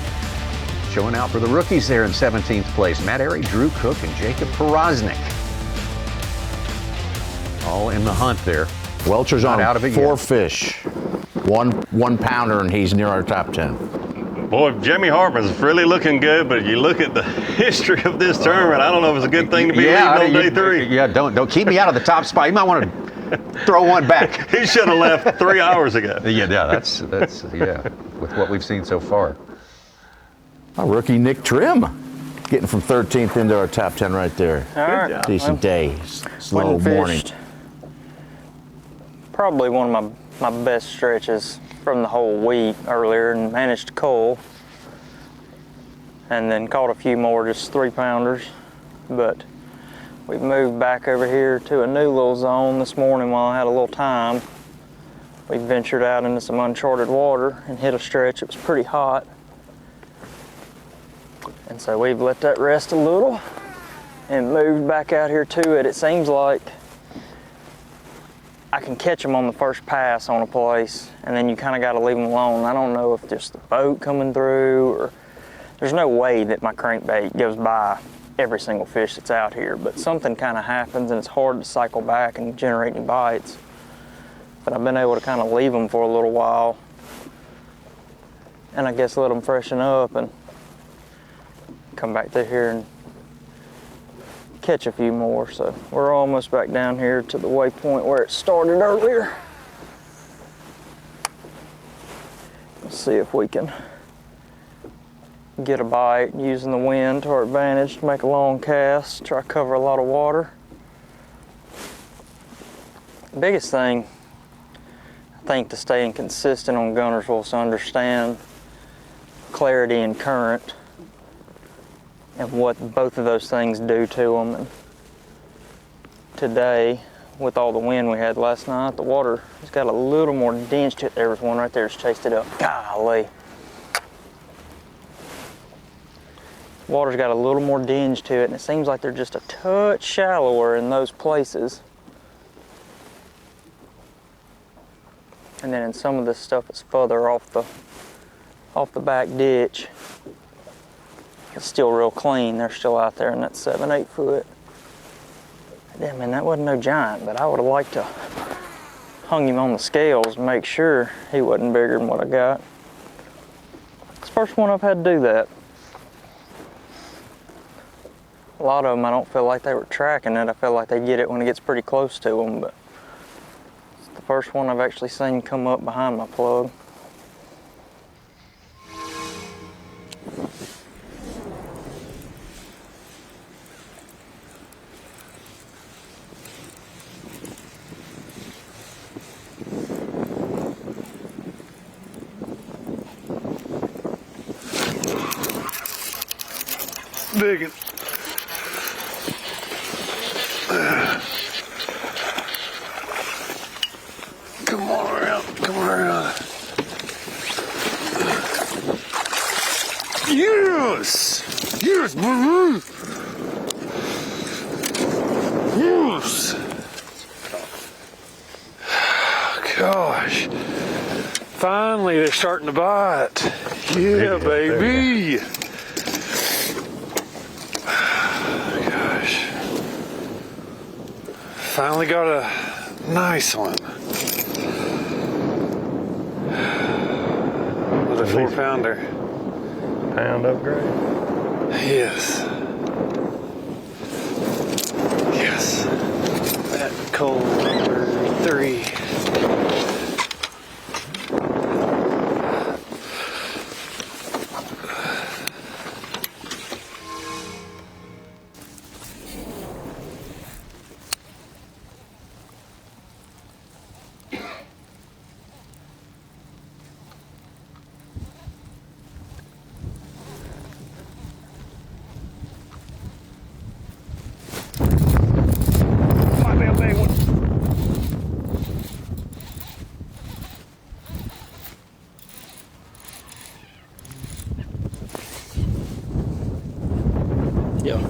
showing out for the rookies there in 17th place. Matt Airy, Drew Cook, and Jacob Porosnik, all in the hunt there. Welcher's on out of it 4 yet. fish, one pounder, and he's near our top 10. Boy, Jamie Hartman's really looking good, but you look at the history of this tournament, I don't know if it's a good thing to be leading on day 3. Yeah, don't keep me out of the top spot. You might want to throw one back. He should have left 3 hours ago. Yeah, that's yeah, with what we've seen so far. Our rookie Nick Trim getting from 13th into our top 10 right there. All right. Decent day, slow Went and morning. fished probably one of my best stretches from the whole week earlier, and managed to cull, and then caught a few more just 3-pounders. But we've moved back over here to a new little zone this morning while I had a little time. We ventured out into some uncharted water and hit a stretch. It was pretty hot, and so we've let that rest a little and moved back out here to it. It seems like I can catch them on the first pass on a place, and then you kind of got to leave them alone. I don't know if just the boat coming through, or there's no way that my crankbait goes by every single fish that's out here, but something kind of happens and it's hard to cycle back and generate any bites. But I've been able to kind of leave them for a little while, and I guess let them freshen up and come back through here and catch a few more. So we're almost back down here to the waypoint where it started earlier. Let's see if we can get a bite using the wind to our advantage to make a long cast, try to cover a lot of water. The biggest thing, I think, to staying consistent on Guntersville is to understand clarity and current and what both of those things do to them. And today, with all the wind we had last night, the water has got a little more dinge to it. There was one right there that's chased it up. Golly. Water's got a little more dinge to it, and it seems like they're just a touch shallower in those places. And then in some of this stuff that's further off the back ditch, it's still real clean. They're still out there in that 7-8 foot. Damn, man, that wasn't no giant, but I would have liked to hung him on the scales and make sure he wasn't bigger than what I got. It's the first one I've had to do that. A lot of them, I don't feel like they were tracking it. I feel like they get it when it gets pretty close to them, but it's the first one I've actually seen come up behind my plug. big one. Come on around, come on around. Yes! Yes, baby! Yes! Gosh. Finally, they're starting to bite. Yeah, baby. Gosh. Finally got a nice one. Another 4-pounder. Pound upgrade? Yes. Yes. That cold number 3. Yeah.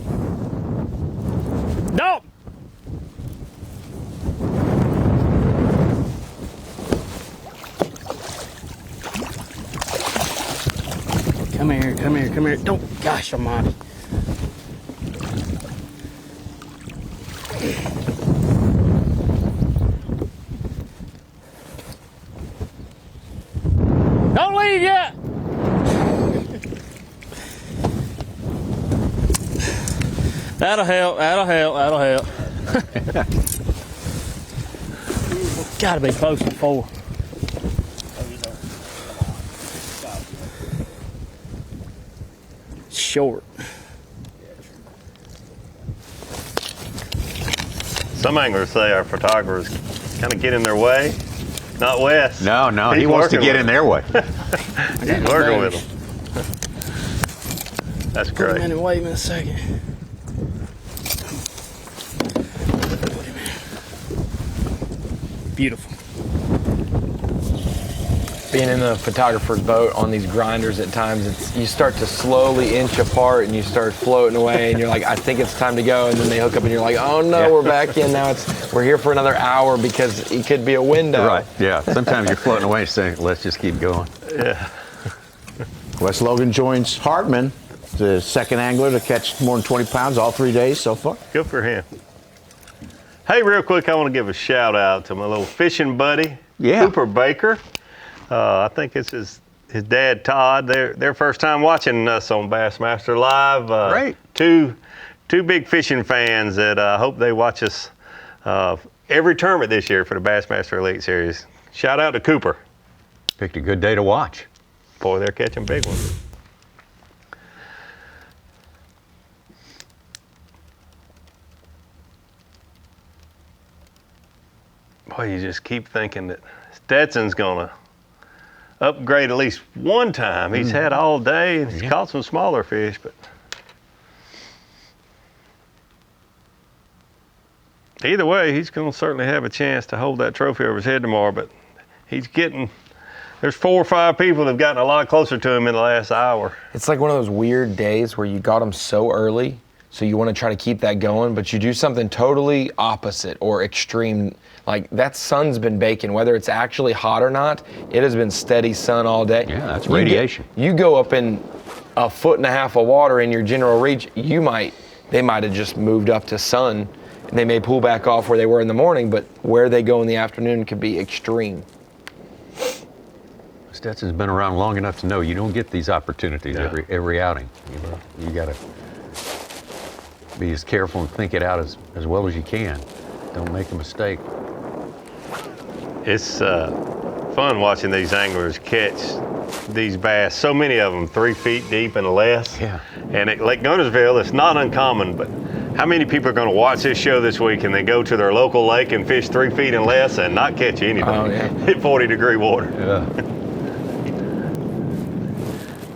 No! Come here, come here, come here. Don't, gosh almighty. Don't leave yet! That'll help, that'll help, that'll help. Gotta be close to 4. Short. Some anglers say our photographers kind of get in their way. Not Wes. No, he wants to get in their way. He's working with them. That's great. Wait a minute, wait a minute a second. Beautiful. Being in the photographer's boat on these grinders at times, you start to slowly inch apart and you start floating away and you're like, I think it's time to go. And then they hook up and you're like, oh no, we're back in now. We're here for another hour because it could be a window. Right, yeah. Sometimes you're floating away saying, let's just keep going. Yeah. Wes Logan joins Hartman, the second angler to catch more than 20 pounds all 3 days so far. Good for him. Hey, real quick, I want to give a shout out to my little fishing buddy, Cooper Baker. I think it's his dad, Todd. Their first time watching us on Bassmaster Live. Great. Two big fishing fans that hope they watch us every tournament this year for the Bassmaster Elite Series. Shout out to Cooper. Picked a good day to watch. Boy, they're catching big ones. Boy, you just keep thinking that Stetson's going to upgrade at least one time. He's had all day and he's caught some smaller fish, but either way, he's going to certainly have a chance to hold that trophy over his head tomorrow, but there's 4 or 5 people that have gotten a lot closer to him in the last hour. It's like one of those weird days where you got him so early, so you want to try to keep that going, but you do something totally opposite or extreme. Like that sun's been baking, whether it's actually hot or not, it has been steady sun all day. Yeah, that's radiation. You go up in 1.5 foot of water in your general reach, they might have just moved up to sun. And they may pull back off where they were in the morning, but where they go in the afternoon could be extreme. Stetson's been around long enough to know you don't get these opportunities every outing. You got to be as careful and think it out as well as you can. Don't make a mistake. It's fun watching these anglers catch these bass. So many of them 3 feet deep and less. Yeah. And at Lake Guntersville, it's not uncommon, but how many people are going to watch this show this week and then go to their local lake and fish 3 feet and less and not catch anything? Oh, yeah. Hit 40-degree water.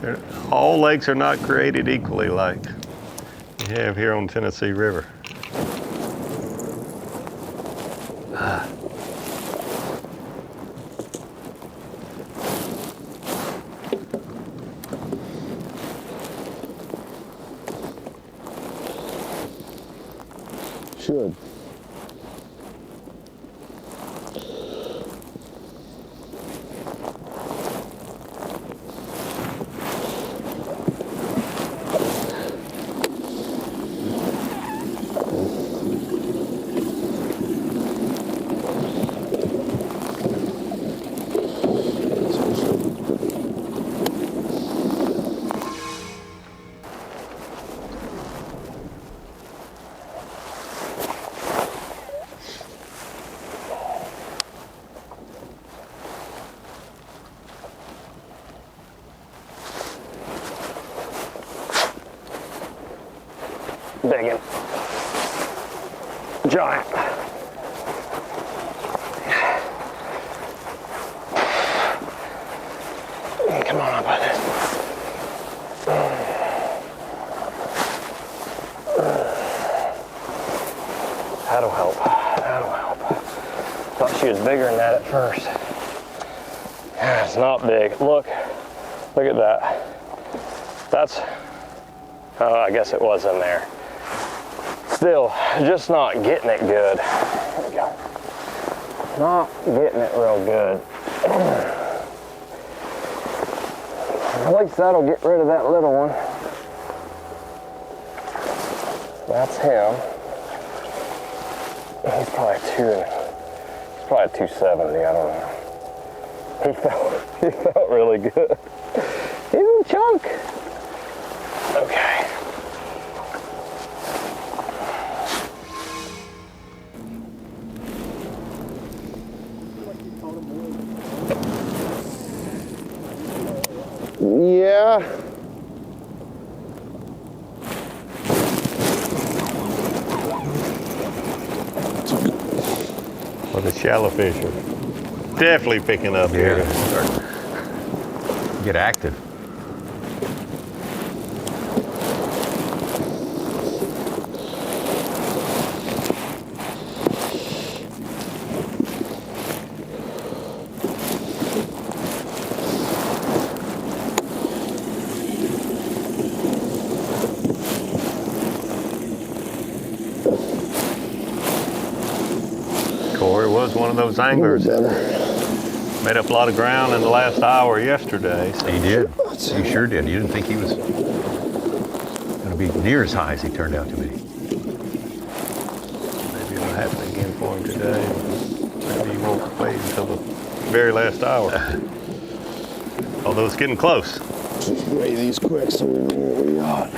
Yeah. All lakes are not created equally like we have here on Tennessee River. Should. Biggin. Giant. Come on, buddy. That'll help. That'll help. Thought she was bigger than that at first. Yeah, it's not big. Look at that. That's, oh, I guess it was in there. Still, just not getting it good. There we go. Not getting it real good. At least that'll get rid of that little one. That's him. He's probably he's probably 270, I don't know. He felt really good. He's a chunk. Okay. Yeah. Well, the shallow fish are definitely picking up here. Get active. Corey was one of those anglers that made up a lot of ground in the last hour yesterday. So. He did. He sure did. You didn't think he was going to be near as high as he turned out to be. Maybe it'll happen again for him today. Maybe he won't wait until the very last hour. Although it's getting close. Just weigh these quick so we know what we got.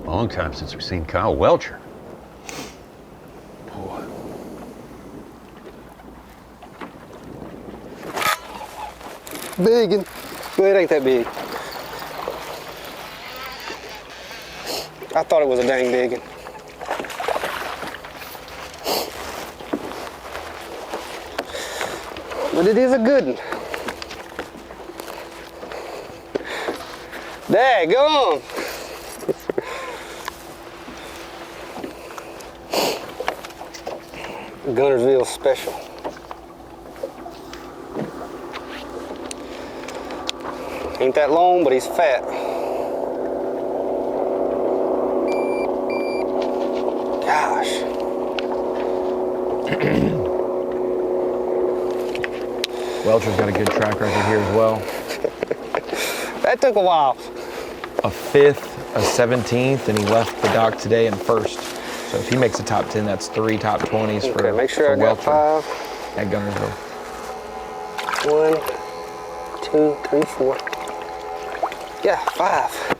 Long time since we've seen Kyle Welcher. Boy. Biggin. Well, it ain't that big. I thought it was a dang biggin. But it is a good one. Daggone. Guntersville special. Ain't that long, but he's fat. Gosh. Welcher's got a good track record here as well. That took a while. A 5th, a 17th, and he left the dock today in 1st. So if he makes a top 10, that's 3 top 20s for Okay, make sure I got Welcher 5. at Guntersville. 1, 2, 3, 4. Yeah, 5.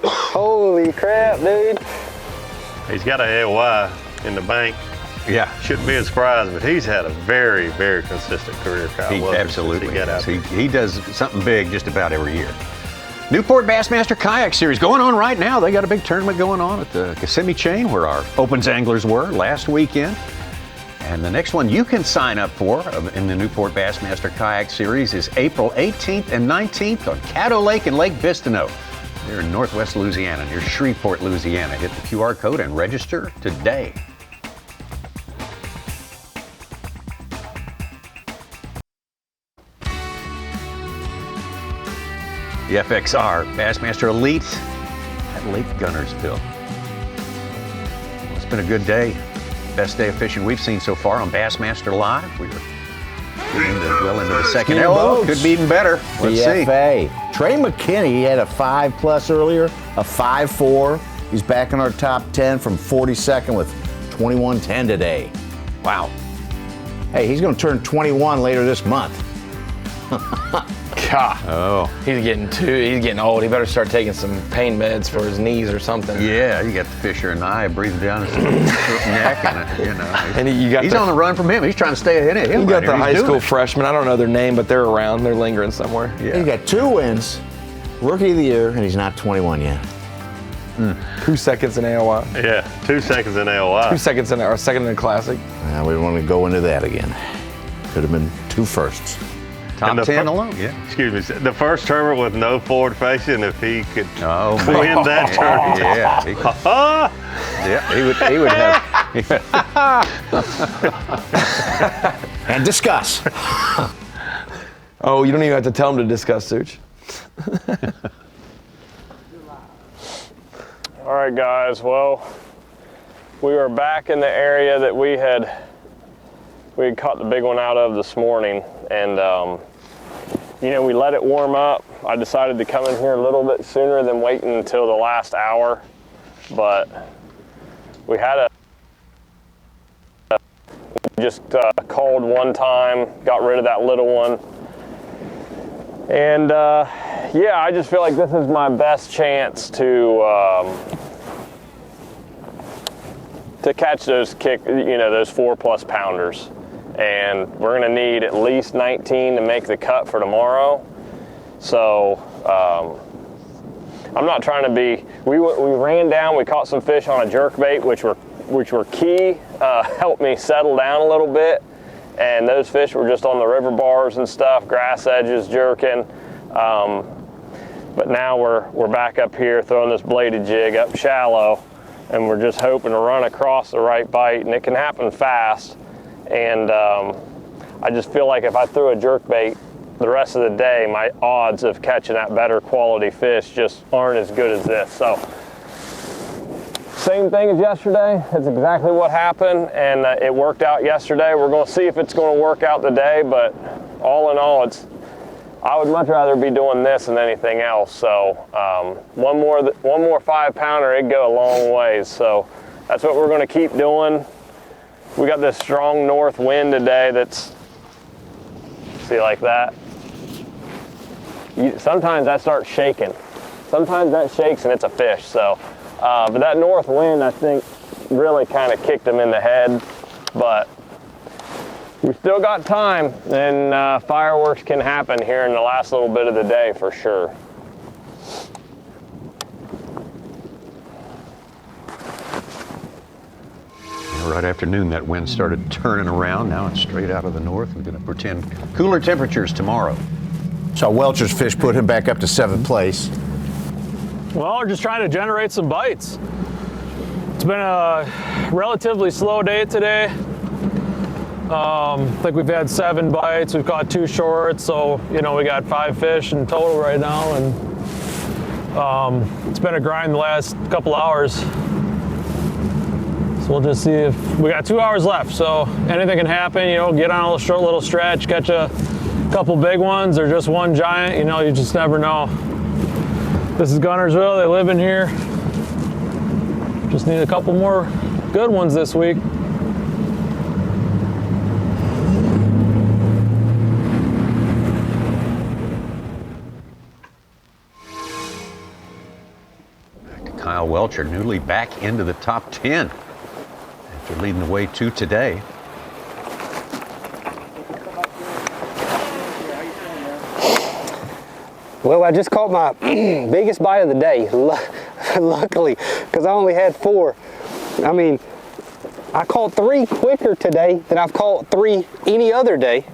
Holy crap, dude. He's got a LY in the bank. Yeah. Shouldn't be a surprise, but he's had a very, very consistent career, Kyle. He Welcher, absolutely since he got out is. there. He does something big just about every year. Newport Bassmaster Kayak Series going on right now. They got a big tournament going on at the Kissimmee Chain where our Opens anglers were last weekend. And the next one you can sign up for in the Newport Bassmaster Kayak Series is April 18th and 19th on Caddo Lake and Lake Bistineau. They're in northwest Louisiana, near Shreveport, Louisiana. Hit the QR code and register today. The FXR Bassmaster Elite at Lake Guntersville. Well, it's been a good day. Best day of fishing we've seen so far on Bassmaster Live. We were well into the second hour. Could be even better. Let's see. Trey McKinney, he had a 5+ earlier, a 5.4. He's back in our top 10 from 42nd with 21.10 today. Wow. Hey, he's going to turn 21 later this month. God. Oh. He's getting old. He better start taking some pain meds for his knees or something. Yeah, you got the fisher and I breathing down his neck, and you know. And he's on the run from him. He's trying to stay ahead of him. You got the high school freshman. I don't know their name, but they're around. They're lingering somewhere. Yeah. He's got 2 wins, Rookie of the Year, and he's not 21 yet. 2 seconds in AOY. Yeah, 2 seconds in AOY. 2 seconds in our second in Classic. We don't want to go into that again. Could have been 2 firsts. Top 10 alone, yeah. Excuse me. The first tournament with no forward facing, if he could win that tournament. Yeah. He would have. And discuss. Oh, you don't even have to tell him to discuss, Such. All right, guys. Well, we are back in the area that we had caught the big one out of this morning, and you know, we let it warm up. I decided to come in here a little bit sooner than waiting until the last hour, but we had just called one time, got rid of that little one, and yeah, I just feel like this is my best chance to catch those those 4+ pounders. And we're gonna need at least 19 to make the cut for tomorrow. So I'm not trying to be. We ran down. We caught some fish on a jerkbait, which were key. Helped me settle down a little bit. And those fish were just on the river bars and stuff, grass edges, jerking. But now we're back up here throwing this bladed jig up shallow, and we're just hoping to run across the right bite, and it can happen fast. And I just feel like if I threw a jerkbait the rest of the day, my odds of catching that better quality fish just aren't as good as this. So, same thing as yesterday. It's exactly what happened, and it worked out yesterday. We're going to see if it's going to work out today, but all in all, I would much rather be doing this than anything else. So, one more 5-pounder, it'd go a long ways. So, that's what we're going to keep doing. We got this strong north wind today that's, see, like that. Sometimes that starts shaking. Sometimes that shakes and it's a fish. So, but that north wind, I think, really kind of kicked him in the head. But we still got time, and fireworks can happen here in the last little bit of the day for sure. Right after noon, that wind started turning around. Now it's straight out of the north. We're going to pretend cooler temperatures tomorrow. So Welcher's fish put him back up to 7th place. Well, we're just trying to generate some bites. It's been a relatively slow day today. I think we've had 7 bites. We've caught 2 shorts, so we got 5 fish in total right now, and it's been a grind the last couple hours. We'll just see if we got 2 hours left, so anything can happen. Get on a short little stretch, catch a couple big ones or just one giant. You just never know. This is Guntersville. They live in here. Just need a couple more good ones this week. Back to Kyle Welcher, newly back into the top 10. After leading the way to today. Well, I just caught my biggest bite of the day, luckily, because I only had 4. I mean, I caught 3 quicker today than I've caught 3 any other day.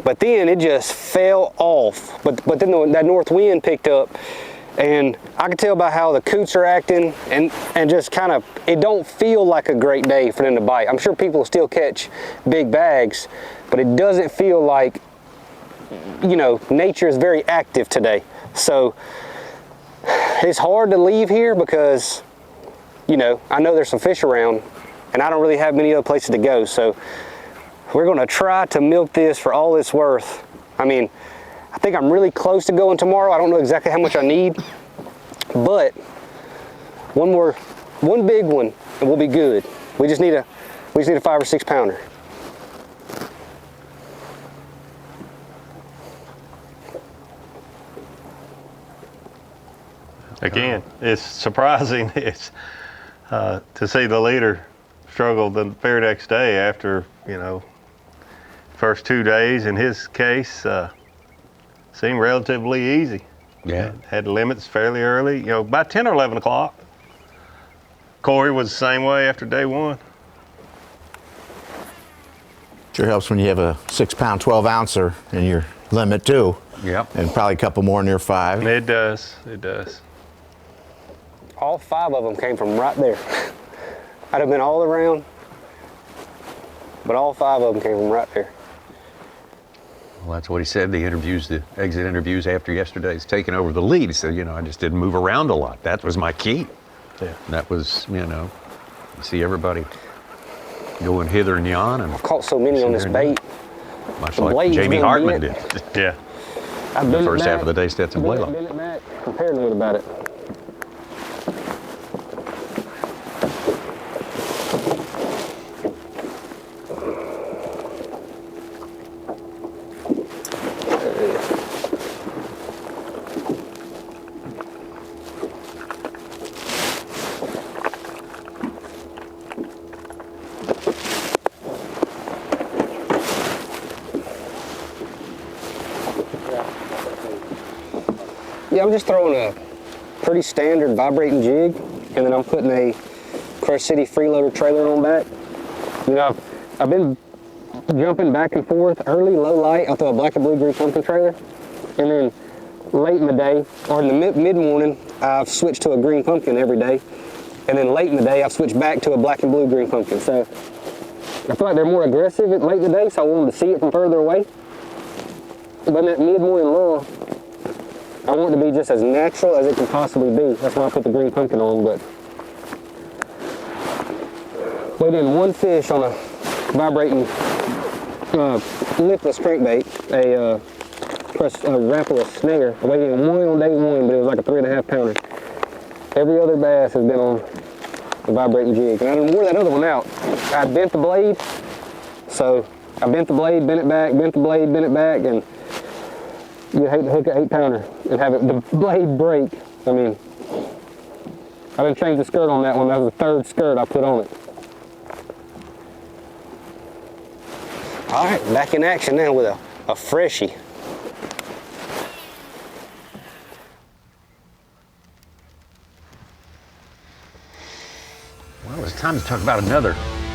But then it just fell off. But then that north wind picked up, and I could tell by how the coots are acting, and just kind of, it don't feel like a great day for them to bite. I'm sure people still catch big bags, but it doesn't feel like, you know, nature is very active today. So it's hard to leave here because, you know, I know there's some fish around, and I don't really have many other places to go. So we're going to try to milk this for all it's worth. I mean, I think I'm really close to going tomorrow. I don't know exactly how much I need, but one big one, and we'll be good. We just need a 5 or 6 pounder. Again, it's surprising to see the leader struggle the very next day after, you know, first 2 days in his case seemed relatively easy. Yeah. Had limits fairly early, you know, by 10 or 11 o'clock. Corey was the same way after day 1. Sure helps when you have a 6-pound 12-ouncer in your limit too. Yep. And probably a couple more near 5. It does. It does. All 5 of them came from right there. I'd have been all around, but all 5 of them came from right there. Well, that's what he said. The exit interviews after yesterday's taking over the lead. He said, you know, I just didn't move around a lot. That was my key. Yeah. That was, you know, you see everybody going hither and yon. And I've caught so many on this bait. Much like Jamie Hartman did. Yeah. In the first half of the day, Stetson Blaylock. Compared to it about it. Yeah, I'm just throwing a pretty standard vibrating jig, and then I'm putting a Crush City freeloader trailer on back. You know, I've been jumping back and forth. Early, low light, I'll throw a black and blue green pumpkin trailer, and then late in the day, or in the mid-morning, I've switched to a green pumpkin every day, and then late in the day, I've switched back to a black and blue green pumpkin. So I feel like they're more aggressive late in the day, so I want them to see it from further away. But in that mid-morning lull, I want it to be just as natural as it can possibly be. That's why I put the green pumpkin on, but weighed in 1 fish on a vibrating lipless crankbait, a wrapless snare. I weighed in 1 on day 1, but it was like a 3.5 pounder. Every other bass has been on the vibrating jig. And I done wore that other one out. I bent the blade, so I bent the blade, bent it back, bent the blade, bent it back, and you hate to hook an 8 pounder and have the blade break. I mean, I done changed the skirt on that one. That was the 3rd skirt I put on it. All right, back in action now with a freshie. Well, it's time to talk about another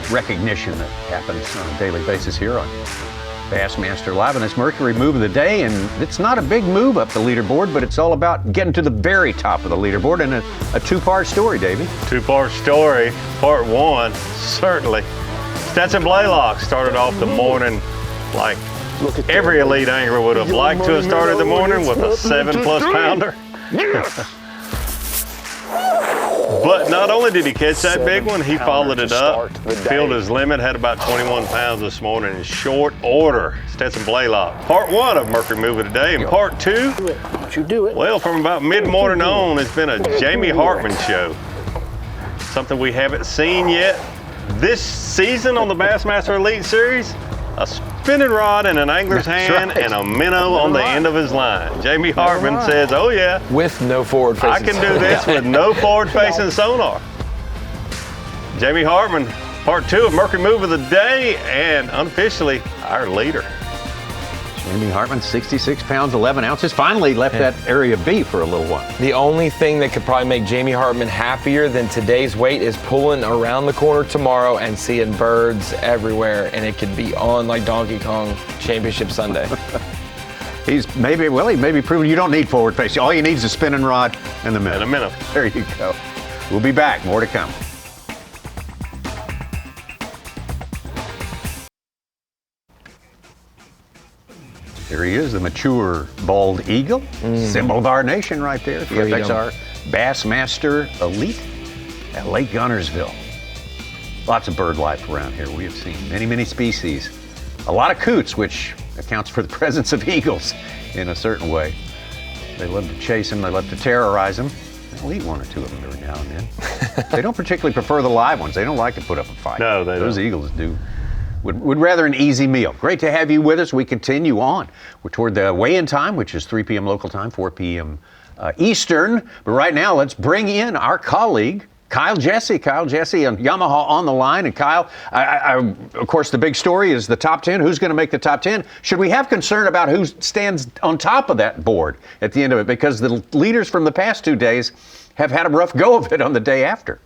recognition that happens on a daily basis here on Bassmaster Live, and it's Mercury Move of the Day, and it's not a big move up the leaderboard, but it's all about getting to the very top of the leaderboard, and a 2-part story, Davey. 2-part story. Part 1, certainly. Stetson Blaylock started off the morning like every elite angler would have liked to have started the morning with a 7+ pounder. But not only did he catch that big one, he followed it up, filled his limit, had about 21 pounds this morning in short order. Stetson Blaylock. Part 1 of Mercury Move of the Day, and part 2, don't you do it. Well, from about mid-morning on, it's been a Jamie Hartman show. Something we haven't seen yet this season on the Bassmaster Elite Series. A spinning rod in an angler's hand and a minnow on the end of his line. Jamie Hartman says, oh yeah. With no forward-facing I can do this with no forward-facing sonar. Jamie Hartman, part 2 of Mercury Move of the Day, and unofficially, our leader. Jamie Hartman, 66 pounds, 11 ounces. Finally left that area B for a little while. The only thing that could probably make Jamie Hartman happier than today's weight is pulling around the corner tomorrow and seeing birds everywhere, and it could be on like Donkey Kong Championship Sunday. He may be proven you don't need forward facing. All you need is a spinning rod and the minnow. And a minnow. There you go. We'll be back. More to come. Here he is, the mature bald eagle. Symbol of our nation right there. The FXR Bassmaster Elite at Lake Guntersville. Lots of bird life around here. We have seen many, many species. A lot of coots, which accounts for the presence of eagles in a certain way. They love to chase them. They love to terrorize them. They'll eat one or two of them every now and then. They don't particularly prefer the live ones. They don't like to put up a fight. No, Those eagles do. Would rather an easy meal. Great to have you with us. We continue on. We're toward the weigh-in time, which is 3 p.m. local time, 4 p.m. Eastern. But right now, let's bring in our colleague, Kyle Jesse. Kyle Jesse on Yamaha on the line. And Kyle, of course, the big story is the top 10. Who's going to make the top 10? Should we have concern about who stands on top of that board at the end of it? Because the leaders from the past 2 days have had a rough go of it on the day after.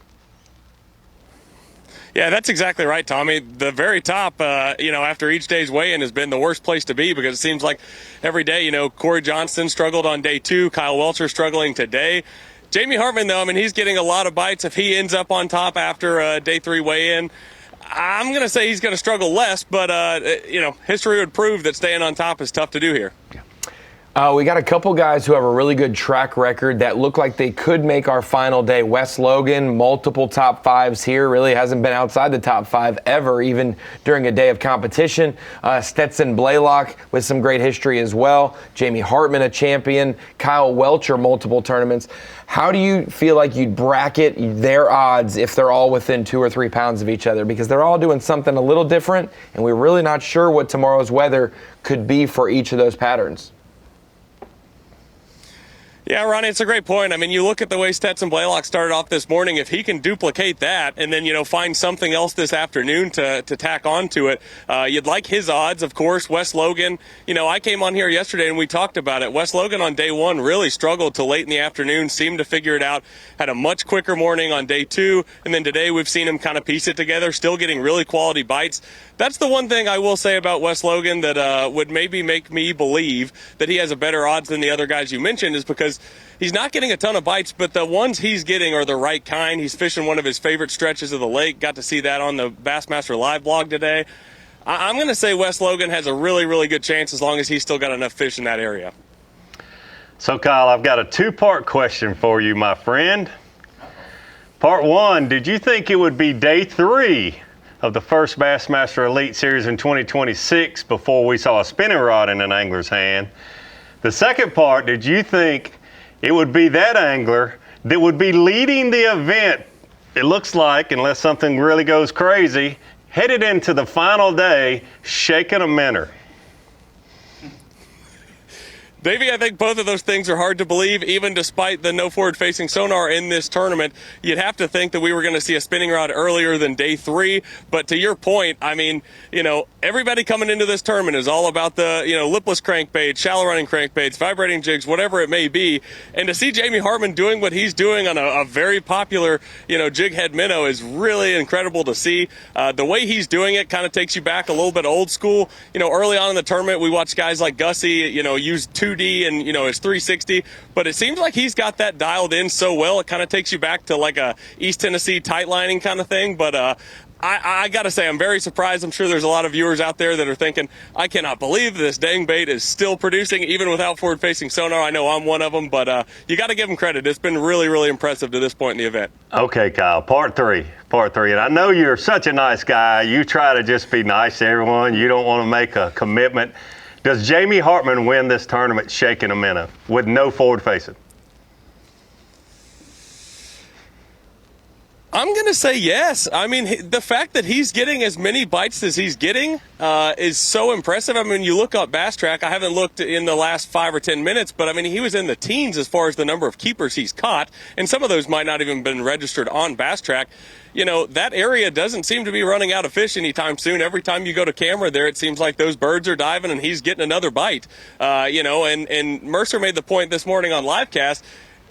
Yeah, that's exactly right, Tommy. The very top, after each day's weigh-in has been the worst place to be because it seems like every day, Corey Johnston struggled on day 2, Kyle Welcher struggling today. Jamie Hartman, though, he's getting a lot of bites. If he ends up on top after day 3 weigh-in, I'm going to say he's going to struggle less, but, history would prove that staying on top is tough to do here. We got a couple guys who have a really good track record that look like they could make our final day. Wes Logan, multiple top 5s here, really hasn't been outside the top 5 ever, even during a day of competition. Stetson Blaylock with some great history as well. Jamie Hartman, a champion. Kyle Welcher, multiple tournaments. How do you feel like you'd bracket their odds if they're all within 2 or 3 pounds of each other? Because they're all doing something a little different, and we're really not sure what tomorrow's weather could be for each of those patterns. Yeah, Ronnie, it's a great point. You look at the way Stetson Blaylock started off this morning. If he can duplicate that and then, find something else this afternoon to tack onto it, you'd like his odds, of course. Wes Logan, I came on here yesterday and we talked about it. Wes Logan on day 1 really struggled till late in the afternoon, seemed to figure it out, had a much quicker morning on day 2, and then today we've seen him kind of piece it together, still getting really quality bites. That's the one thing I will say about Wes Logan that would maybe make me believe that he has a better odds than the other guys you mentioned, is because he's not getting a ton of bites, but the ones he's getting are the right kind. He's fishing one of his favorite stretches of the lake. Got to see that on the Bassmaster live blog today. I'm going to say Wes Logan has a really, really good chance as long as he's still got enough fish in that area. So, Kyle, I've got a 2-part question for you, my friend. Part 1, did you think it would be day 3 of the first Bassmaster Elite Series in 2026 before we saw a spinning rod in an angler's hand? The second part, did you think it would be that angler that would be leading the event, it looks like, unless something really goes crazy, headed into the final day, shaking a minnow? Davey, I think both of those things are hard to believe, even despite the no forward-facing sonar in this tournament. You'd have to think that we were going to see a spinning rod earlier than day 3. But to your point, everybody coming into this tournament is all about the, lipless crankbaits, shallow running crankbaits, vibrating jigs, whatever it may be. And to see Jamie Hartman doing what he's doing on a very popular, jig head minnow is really incredible to see. The way he's doing it kind of takes you back a little bit old school. Early on in the tournament, we watched guys like Gussie, use 2D and, his 360, but it seems like he's got that dialed in so well. It kind of takes you back to like a East Tennessee tight lining kind of thing. But I got to say, I'm very surprised. I'm sure there's a lot of viewers out there that are thinking, I cannot believe this dang bait is still producing, even without forward-facing sonar. I know I'm one of them, but you got to give him credit. It's been really, really impressive to this point in the event. Okay, Kyle, part three. And I know you're such a nice guy. You try to just be nice to everyone. You don't want to make a commitment. Does Jamie Hartman win this tournament shaking a minnow with no forward-facing? I'm going to say yes. I mean, the fact that he's getting as many bites as he's getting is so impressive. I mean, you look up Bass Track. I haven't looked in the last 5 or 10 minutes, but I mean, he was in the teens as far as the number of keepers he's caught, and some of those might not even been registered on Bass Track. You know, that area doesn't seem to be running out of fish anytime soon. Every time you go to camera there, it seems like those birds are diving and he's getting another bite. You know, and Mercer made the point this morning on Livecast.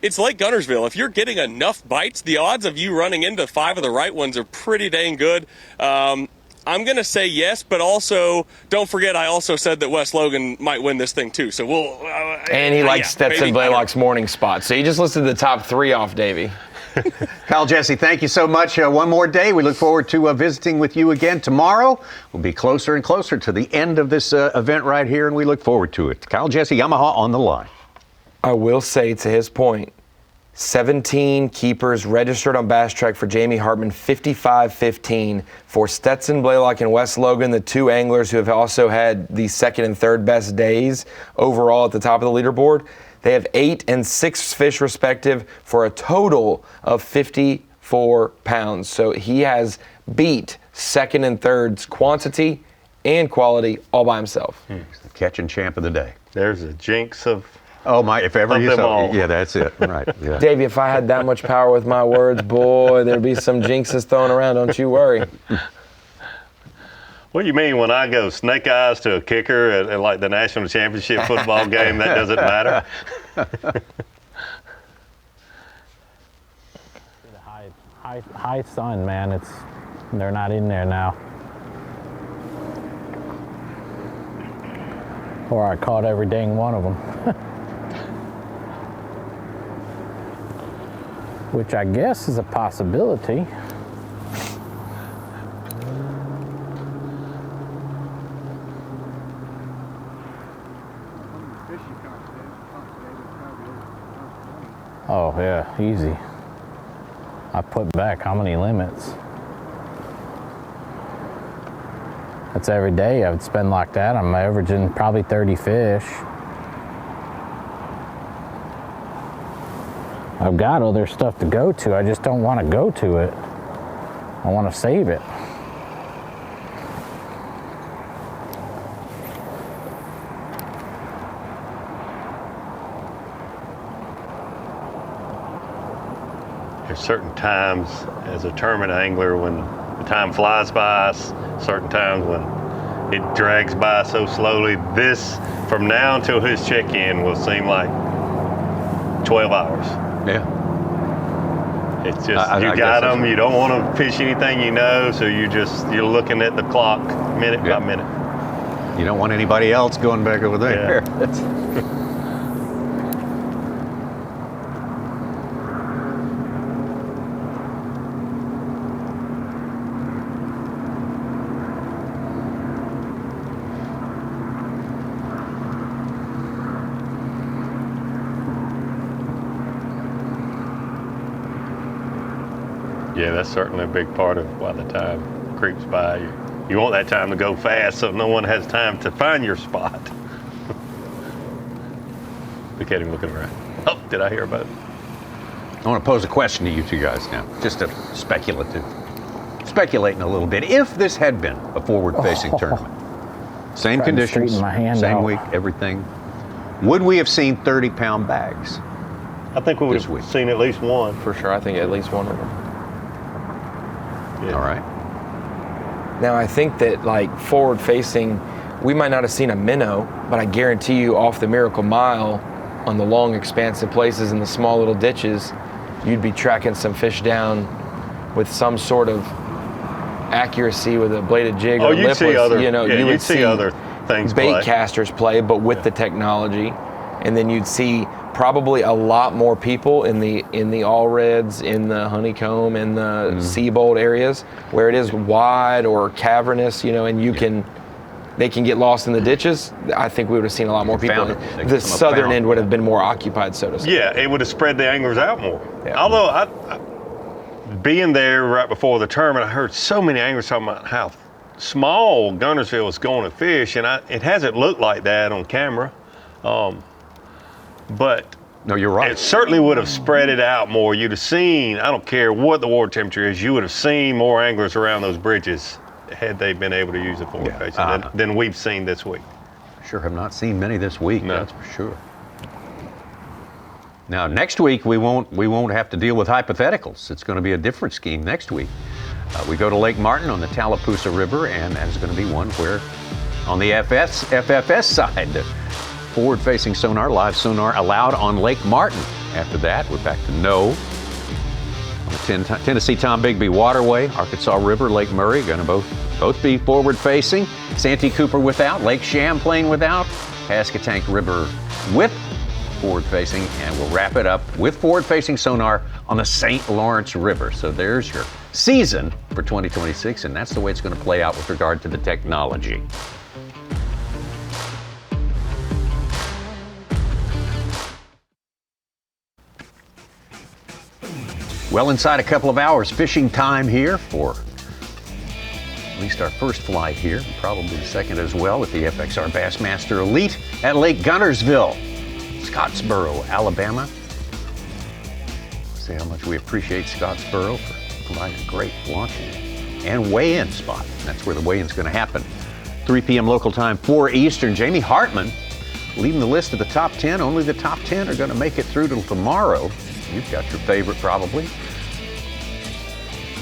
It's Lake Guntersville. If you're getting enough bites, the odds of you running into 5 of the right ones are pretty dang good. I'm going to say yes, but also don't forget I also said that Wes Logan might win this thing too. So we'll. And he likes Stetson Blaylock's morning spot. So you just listed the top 3 off, Davey. Kyle, Jesse, thank you so much. One more day. We look forward to visiting with you again tomorrow. We'll be closer and closer to the end of this event right here, and we look forward to it. Kyle, Jesse, Yamaha on the line. I will say, to his point, 17 keepers registered on Bass Track for Jamie Hartman, 55-15 for Stetson Blaylock and Wes Logan, the 2 anglers who have also had the second and third best days overall at the top of the leaderboard. They have 8 and 6 fish respective for a total of 54 pounds. So he has beat second and third's quantity and quality all by himself. He's the catching champ of the day. There's a jinx of. Oh my! If ever you saw, all. Yeah, that's it. Right. Yeah. Davey, if I had that much power with my words, boy, there'd be some jinxes thrown around. Don't you worry. What do you mean when I go snake eyes to a kicker at like the national championship football game? That doesn't matter. High sun, man. They're not in there now. Or I caught every dang one of them. Which I guess is a possibility. Oh yeah, easy. I put back how many limits? That's every day I would spend like that. I'm averaging probably 30 fish. I've got other stuff to go to. I just don't want to go to it. I want to save it. There's certain times as a tournament angler when the time flies by us, certain times when it drags by so slowly. This, from now until his check-in, will seem like 12 hours. Yeah. It's just, you got them, you don't want to fish anything you know, so you're looking at the clock minute by minute. You don't want anybody else going back over there. Yeah. Yeah, that's certainly a big part of why the time creeps by. You want that time to go fast so no one has time to find your spot. Look at him looking around. Oh, did I hear about it? I want to pose a question to you two guys now, just speculating a little bit. If this had been a forward-facing tournament, same conditions, same week, everything, would we have seen 30-pound bags? I think we would have seen at least one. For sure, I think at least one of them. Yeah. All right. Now, I think that, like, forward-facing, we might not have seen a minnow, but I guarantee you off the Miracle Mile, on the long, expansive places in the small little ditches, you'd be tracking some fish down with some sort of accuracy with a bladed jig or lipless. You would see other things bait play. casters play, but with the technology. And then you'd see probably a lot more people in the all reds, in the honeycomb, in the Seabold areas where it is wide or cavernous, and they can get lost in the ditches. I think we would have seen a lot more people. The southern end would have been more occupied, so to speak. Yeah, it would have spread the anglers out more. Yeah. Although I being there right before the tournament, I heard so many anglers talking about how small Guntersville was going to fish, and it hasn't looked like that on camera. But No, you're right. It certainly would have spread it out more. You'd have seen, I don't care what the water temperature is, you would have seen more anglers around those bridges had they been able to use the forward facing than we've seen this week. Sure have not seen many this week, that's for sure. Now, next week, we won't have to deal with hypotheticals. It's going to be a different scheme next week. We go to Lake Martin on the Tallapoosa River, and that is going to be one where on the FFS side, the forward-facing sonar, live sonar allowed on Lake Martin. After that, we're back to no. On the Tennessee Tom Bigby Waterway, Arkansas River, Lake Murray, going to both be forward-facing. Santee Cooper without, Lake Champlain without, Pasquotank River with forward-facing, and we'll wrap it up with forward-facing sonar on the St. Lawrence River. So there's your season for 2026, and that's the way it's going to play out with regard to the technology. Well, inside a couple of hours, fishing time here for at least our first flight here, probably the second as well, with the FXR Bassmaster Elite at Lake Guntersville, Scottsboro, Alabama. See how much we appreciate Scottsboro for providing a great launching and weigh-in spot. That's where the weigh-in's going to happen. 3 p.m. local time, 4 Eastern. Jamie Hartman leading the list of the top 10. Only the top 10 are going to make it through till tomorrow. You've got your favorite probably.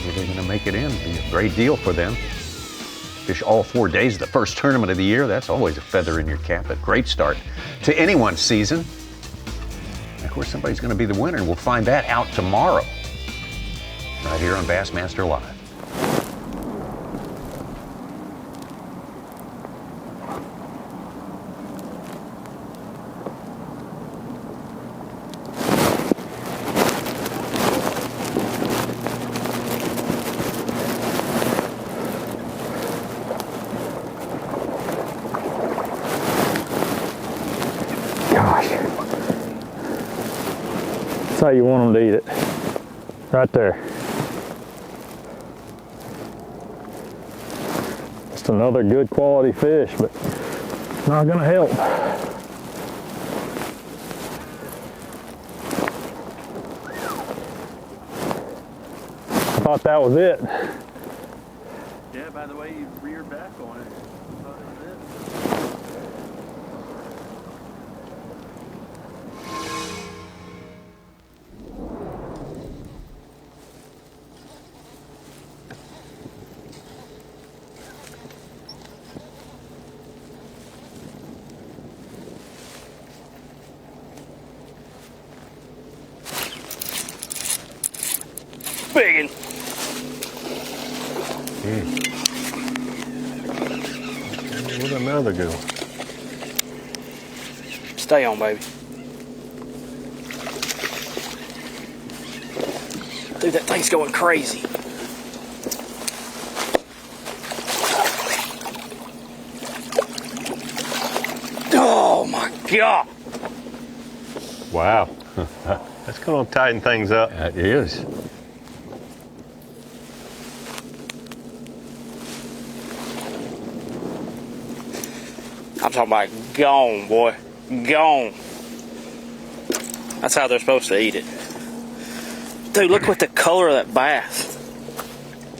They're going to make it in. It'll be a great deal for them. Fish all 4 days of the first tournament of the year. That's always a feather in your cap. A great start to anyone's season. And of course, somebody's going to be the winner, and we'll find that out tomorrow right here on Bassmaster Live. How you want them to eat it. Right there. Just another good quality fish, but not gonna help. I thought that was it. Yeah, by the way you reared back on it, I thought it was it. Biggin. Where'd another go? Stay on, baby. Dude, that thing's going crazy. Oh my God. Wow. That's going to tighten things up. It is. I'm talking about gone, boy. Gone. That's how they're supposed to eat it. Dude, look what the color of that bass.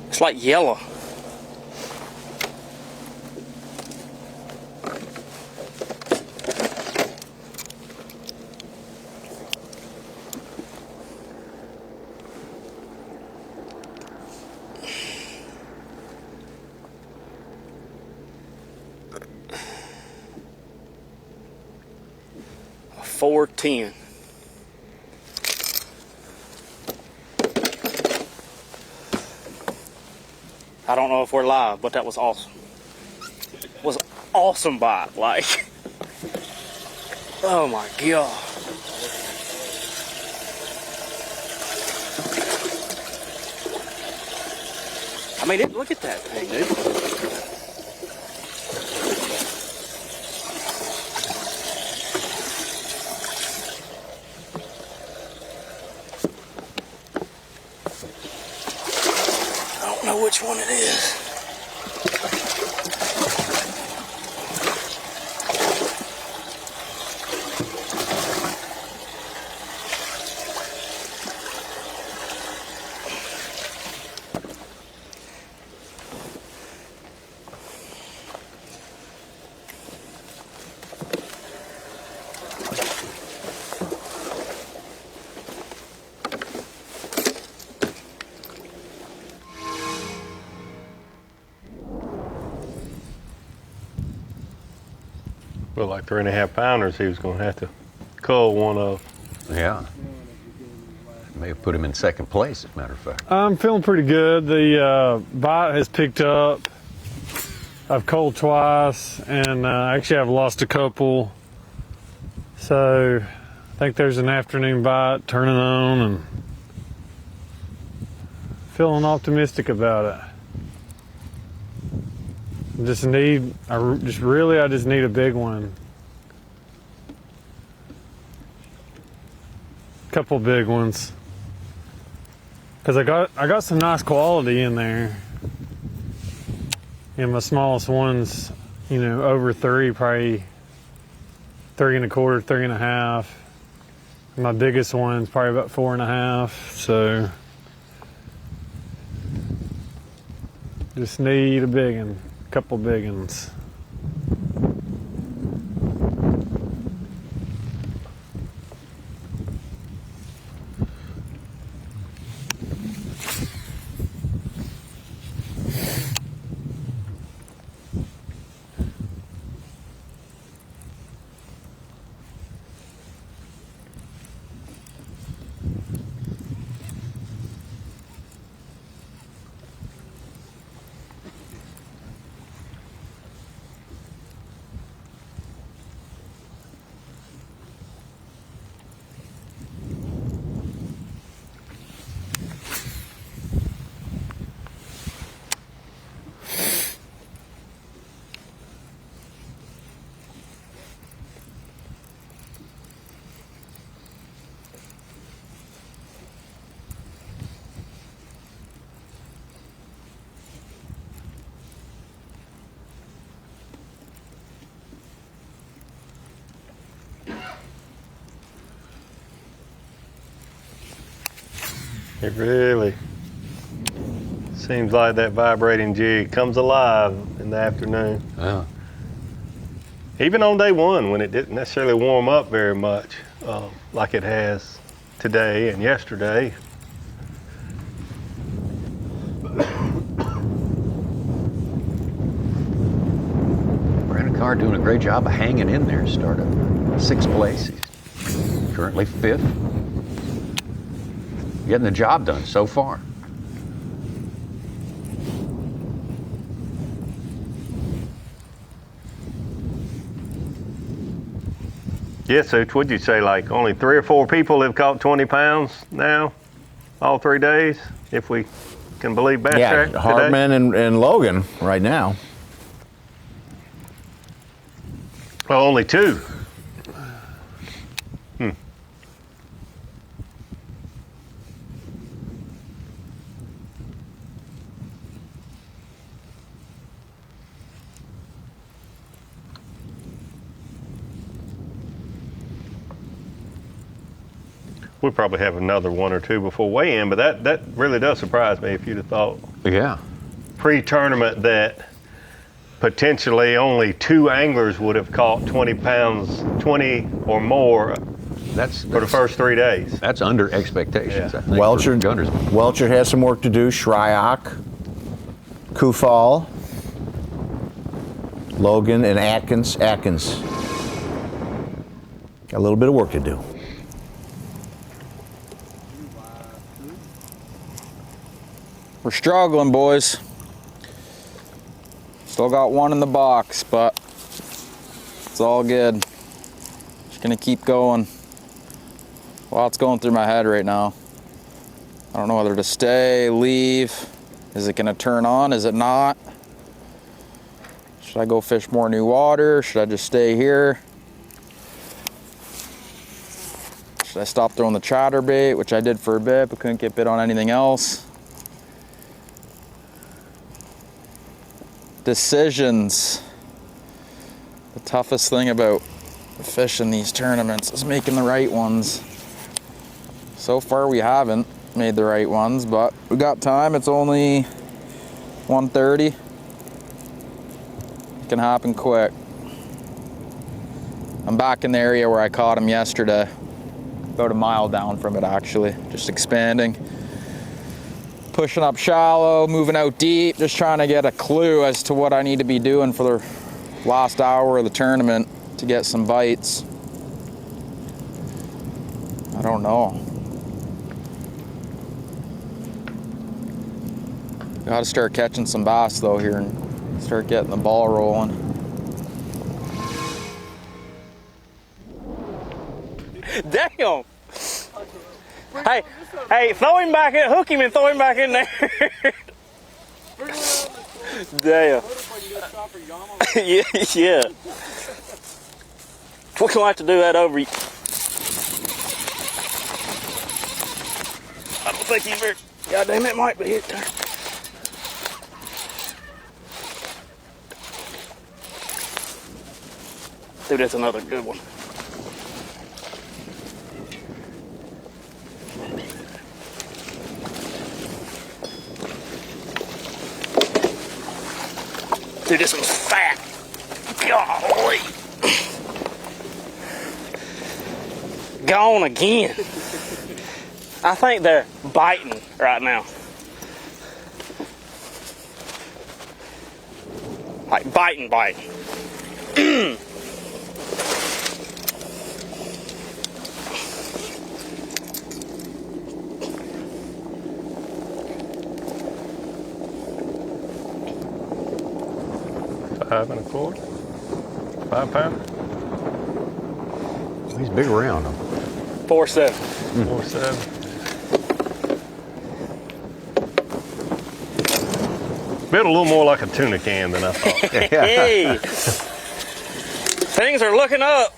It's like yellow. A 410. I don't know if we're live, but that was awesome. It was an awesome bite, like. Oh my God. I mean, look at that thing, dude. I don't know which one it is. Well, like 3.5 pounders he was going to have to cull one of. Yeah. May have put him in second place, as a matter of fact. I'm feeling pretty good. The bite has picked up. I've culled twice, and actually I've lost a couple. So I think there's an afternoon bite turning on, and feeling optimistic about it. I just need a big one. Couple big ones. Cause I got some nice quality in there. And my smallest one's, over 3, probably 3 1/4, 3 1/2. And my biggest one's probably about 4 1/2. So just need a big one, couple big ones. It really seems like that vibrating jig comes alive in the afternoon. Yeah. Even on day one, when it didn't necessarily warm up very much, like it has today and yesterday. Brandon Carr doing a great job of hanging in there. Started 6th place. He's currently 5th. Getting the job done so far. Yeah, Such, what'd you say, like only 3 or 4 people have caught 20 pounds now, all 3 days, if we can believe Bass Track today? Hartman and Logan right now. Well, only 2. We'll probably have another 1 or 2 before weigh-in, but that really does surprise me if you'd have thought. Yeah. Pre-tournament that potentially only 2 anglers would have caught 20 pounds, 20 or more for the first 3 days. That's under expectations, I think. Welcher has some work to do. Shryock, Kufal, Logan, and Atkins. Got a little bit of work to do. We're struggling, boys. Still got 1 in the box, but it's all good. Just gonna keep going. Lots going through my head right now. I don't know whether to stay, leave. Is it gonna turn on? Is it not? Should I go fish more new water? Should I just stay here? Should I stop throwing the chatterbait, which I did for a bit, but couldn't get bit on anything else? Decisions. The toughest thing about fishing these tournaments is making the right ones. So far we haven't made the right ones, but we got time. It's only 1:30. It can happen quick. I'm back in the area where I caught him yesterday. About a mile down from it, actually. Just expanding. Pushing up shallow, moving out deep, just trying to get a clue as to what I need to be doing for the last hour of the tournament to get some bites. I don't know. Got to start catching some bass though here and start getting the ball rolling. Damn! Hey, throw him back in, hook him and throw him back in there. Damn. yeah. We're gonna have to do that over. I don't think he's very. God damn, it might be it there. Dude, that's another good one. Dude, this one's fat. Golly. Gone again. I think they're biting right now. Like biting. 5 1/4. 5 pound. He's big around them. 4.7. 4.7. Built a little more like a tuna can than I thought. Hey, things are looking up.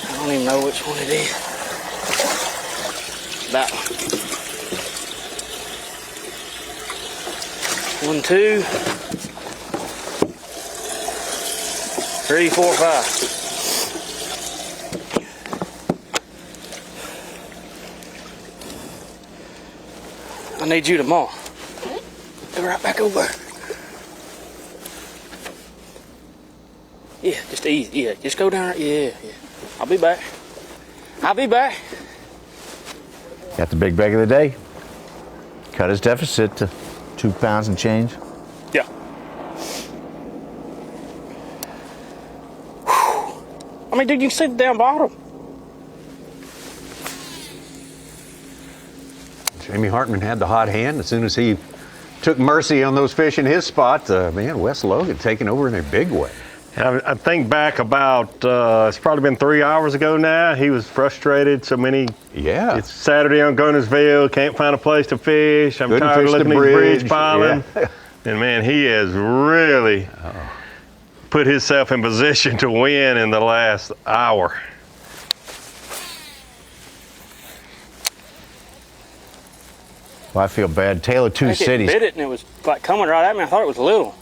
I don't even know which one it is. That one. 1, 2, 3, 4, 5. I need you tomorrow. Go right back over. Yeah, just easy. Yeah, just go down. Yeah. I'll be back. Got the big bag of the day. Cut his deficit to 2 pounds and change. Yeah. I mean, dude, you can see the down bottom. Jamie Hartman had the hot hand as soon as he took mercy on those fish in his spot. Man, Wes Logan taking over in a big way. I think back about, it's probably been 3 hours ago now. He was frustrated. So many. Yeah. It's Saturday on Guntersville. Can't find a place to fish. I'm Couldn't tired of fish looking the at these bridge bridge. piling. Yeah. And man, he has really put himself in position to win in the last hour. Well, I feel bad. Tale of Two I think Cities. It bit it and it was like coming right at me. I thought it was little.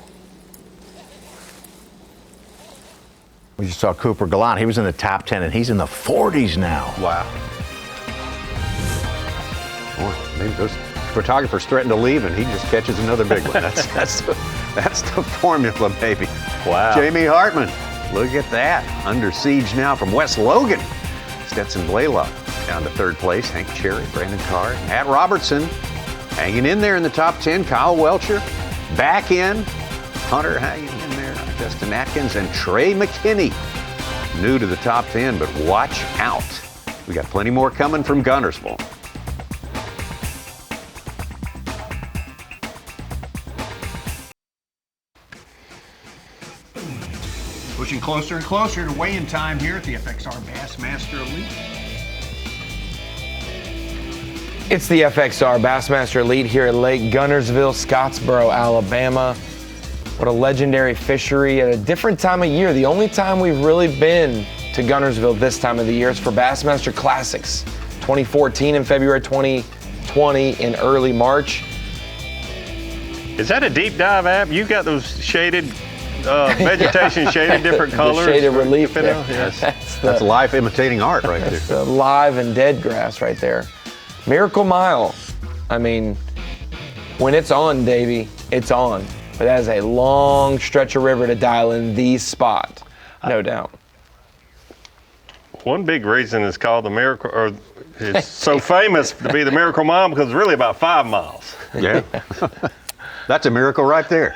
We just saw Cooper Gallant. He was in the top 10, and he's in the 40s now. Wow. Boy, maybe those photographers threaten to leave, and he just catches another big one. That's the formula, baby. Wow. Jamie Hartman, look at that. Under siege now from Wes Logan. Stetson Blaylock down to third place. Hank Cherry, Brandon Carr, Matt Robertson hanging in there in the top 10. Kyle Welcher back in. Hunter hanging in there. Justin Atkins and Trey McKinney. New to the top 10, but watch out. We got plenty more coming from Guntersville. Pushing closer and closer to weigh-in time here at the FXR Bassmaster Elite. It's the FXR Bassmaster Elite here at Lake Guntersville, Scottsboro, Alabama. What a legendary fishery at a different time of year. The only time we've really been to Guntersville this time of the year is for Bassmaster Classics. 2014 in February, 2020 in early March. Is that a deep dive app? You got those shaded vegetation, shaded different colors. The shaded relief. Yes. That's life imitating art right there. The live and dead grass right there. Miracle Mile. I mean, when it's on, Davey, it's on. But that is a long stretch of river to dial in the spot, no doubt. One big reason it's called the Miracle, or it's so famous to be the Miracle Mile because it's really about 5 miles. Yeah. That's a miracle right there.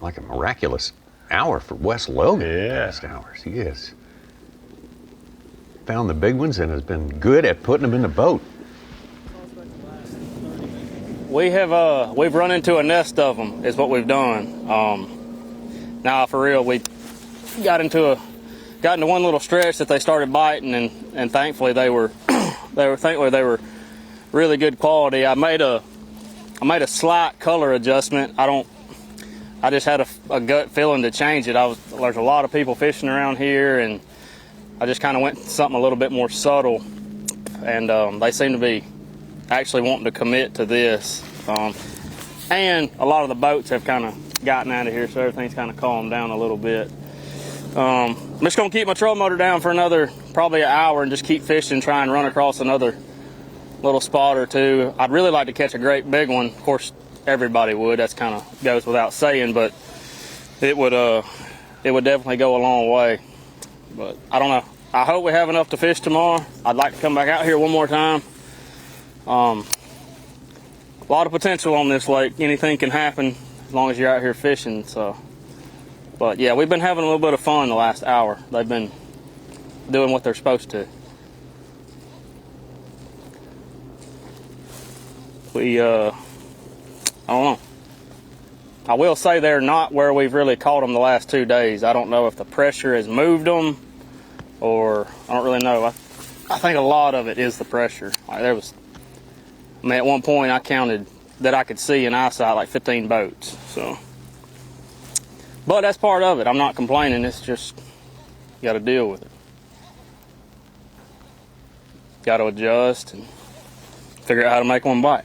like a miraculous hour for Wes Logan. Yeah. Past hours. He has found the big ones and has been good at putting them in the boat. We've run into a nest of them is what we've done. Now for real, we got into one little stretch that they started biting, and thankfully they were really good quality. I made a slight color adjustment. I just had a gut feeling to change it. There's a lot of people fishing around here, and I just kind of went something a little bit more subtle, and they seem to be actually wanting to commit to this. And a lot of the boats have kind of gotten out of here, so everything's kind of calmed down a little bit. I'm just going to keep my trolling motor down for another probably an hour and just keep fishing, try and run across another little spot or two. I'd really like to catch a great big one. Of course, everybody would. That's kind of goes without saying, but it would definitely go a long way. But I don't know. I hope we have enough to fish tomorrow. I'd like to come back out here one more time. A lot of potential on this lake. Anything can happen as long as you're out here fishing. So, but yeah, we've been having a little bit of fun the last hour. They've been doing what they're supposed to. I don't know. I will say they're not where we've really caught them the last 2 days. I don't know if the pressure has moved them, or I don't really know. I think a lot of it is the pressure. Like at one point I counted that I could see in eyesight like 15 boats. So, but that's part of it. I'm not complaining. It's just you got to deal with it. Got to adjust and figure out how to make one bite.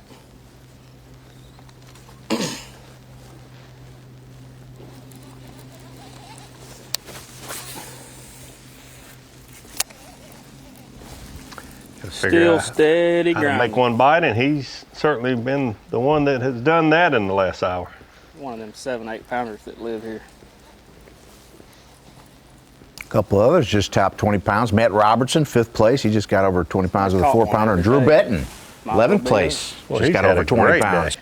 Still steady grinding. Make one bite, and he's certainly been the one that has done that in the last hour. One of them 7-8 pounders that live here. A couple others just topped 20 pounds. Matt Robertson, 5th place. He just got over 20 pounds with a 4-pounder. And Drew Benton, 11th place. Well, just got over 20 pounds. Day.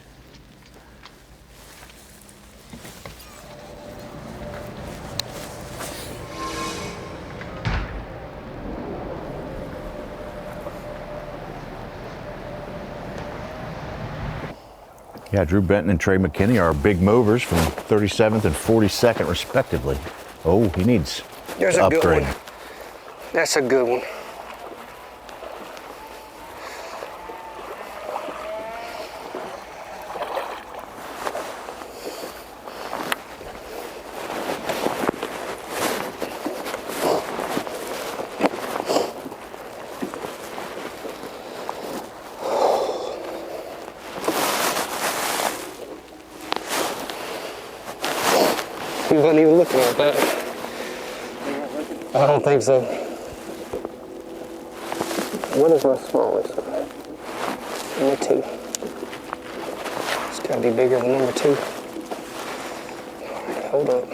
Yeah, Drew Benton and Trey McKinney are big movers from 37th and 42nd, respectively. Oh, he needs There's to a good upgrade. one. That's a good one. He wasn't even looking at that. I don't think so. What is my smallest? Number 2. It's got to be bigger than number 2. All right, hold up.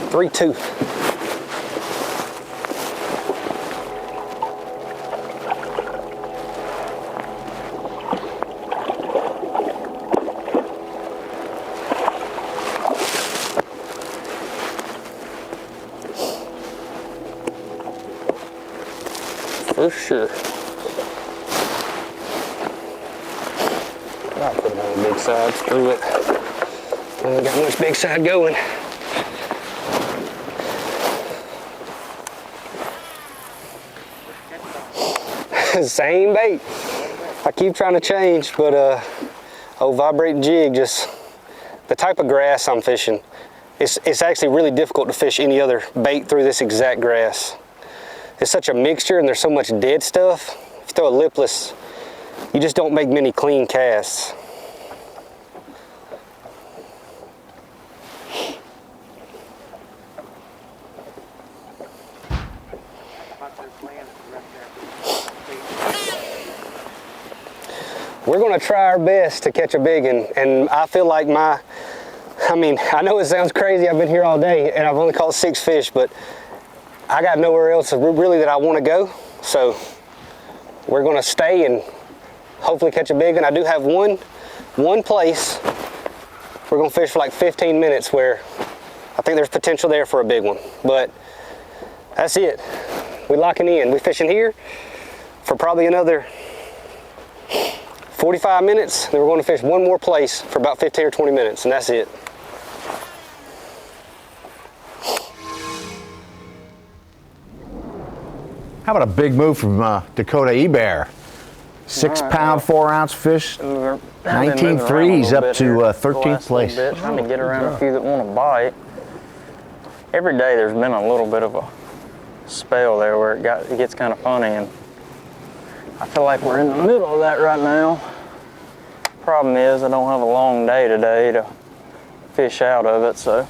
Three, 2. For sure. I'll put it on the big side. Screw it. I ain't got much big side going. Same bait. I keep trying to change, but old vibrating jig, just the type of grass I'm fishing. It's actually really difficult to fish any other bait through this exact grass. It's such a mixture, and there's so much dead stuff. If you throw a lipless, you just don't make many clean casts. We're going to try our best to catch a big one, and I feel like I mean, I know it sounds crazy. I've been here all day and I've only caught 6 fish, but I got nowhere else really that I want to go. So we're going to stay and hopefully catch a big one. I do have one place we're going to fish for like 15 minutes where I think there's potential there for a big one. But that's it. We locking in. We fishing here for probably another 45 minutes. Then we're going to fish one more place for about 15 or 20 minutes, and that's it. How about a big move from Dakota E-Bear? 6 pound, 4 ounce fish, 19 threes up to 13th place. Trying to get around a few that want to bite. Every day there's been a little bit of a spell there where it gets kind of funny, and I feel like we're in the middle of that right now. Problem is I don't have a long day today to fish out of it, so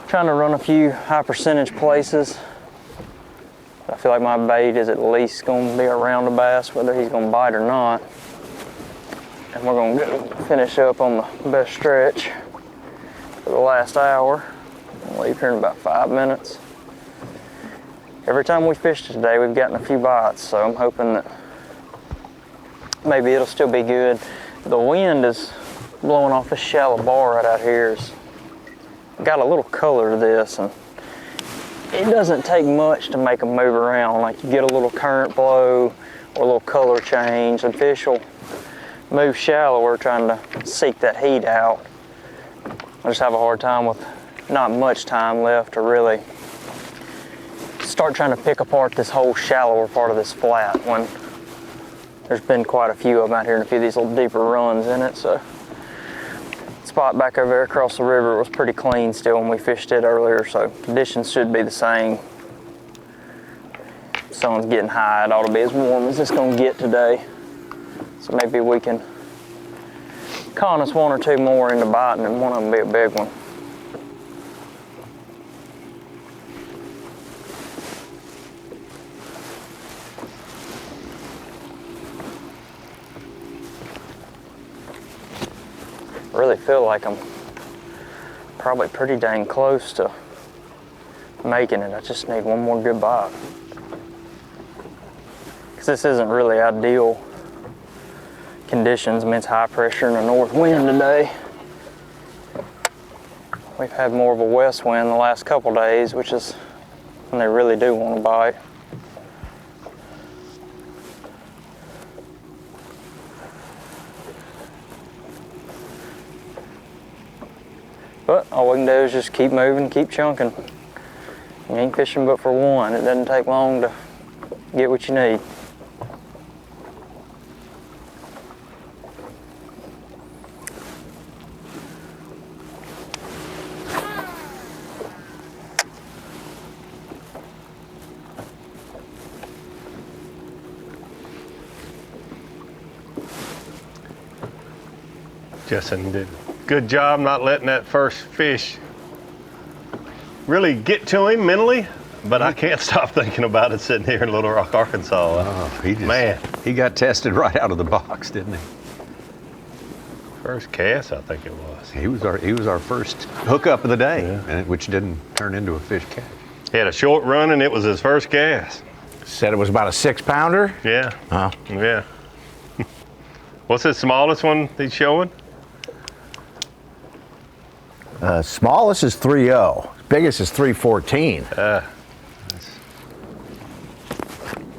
trying to run a few high percentage places. I feel like my bait is at least going to be around a bass, whether he's going to bite or not. And we're going to go finish up on the best stretch for the last hour. I'll leave here in about 5 minutes. Every time we fished today, we've gotten a few bites, so I'm hoping that maybe it'll still be good. The wind is blowing off this shallow bar right out here. It's got a little color to this, and it doesn't take much to make them move around. Like you get a little current blow or a little color change, and fish will move shallower trying to seek that heat out. I just have a hard time with not much time left to really start trying to pick apart this whole shallower part of this flat when there's been quite a few of them out here and a few of these little deeper runs in it. So spot back over there across the river was pretty clean still when we fished it earlier, so conditions should be the same. Sun's getting high, it ought to be as warm as it's going to get today. So maybe we can con us 1 or 2 more into biting and one of them be a big one. I really feel like I'm probably pretty dang close to making it. I just need one more good bite. Because this isn't really ideal conditions. I mean, it's high pressure and a north wind today. We've had more of a west wind the last couple days, which is when they really do want to bite. But all we can do is just keep moving, keep chunking. You ain't fishing but for one. It doesn't take long to get what you need. Justin did a good job not letting that first fish really get to him mentally, but I can't stop thinking about it sitting here in Little Rock, Arkansas. Man, he got tested right out of the box, didn't he? First cast, I think it was. He was our first hookup of the day, and which didn't turn into a fish catch. He had a short run, and it was his first cast. Said it was about a 6 pounder? Yeah. Oh. Yeah. What's the smallest one he's showing? Smallest is 3.0. Biggest is 3.14.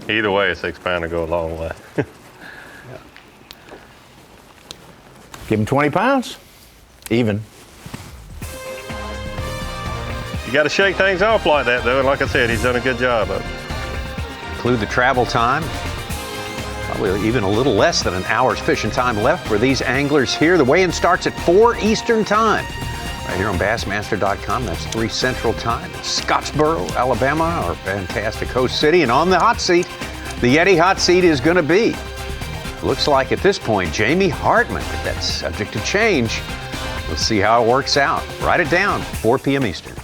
Either way, a 6 pounder go a long way. Give him 20 pounds. Even. You got to shake things off like that, though. And like I said, he's done a good job of it. Include the travel time. Probably even a little less than an hour's fishing time left for these anglers here. The weigh-in starts at 4 Eastern time. Right here on Bassmaster.com. That's 3 Central time. It's Scottsboro, Alabama, our fantastic host city. And on the hot seat, the Yeti hot seat is going to be, looks like at this point, Jamie Hartman. But that's subject to change. Let's see how it works out. Write it down, 4 p.m. Eastern.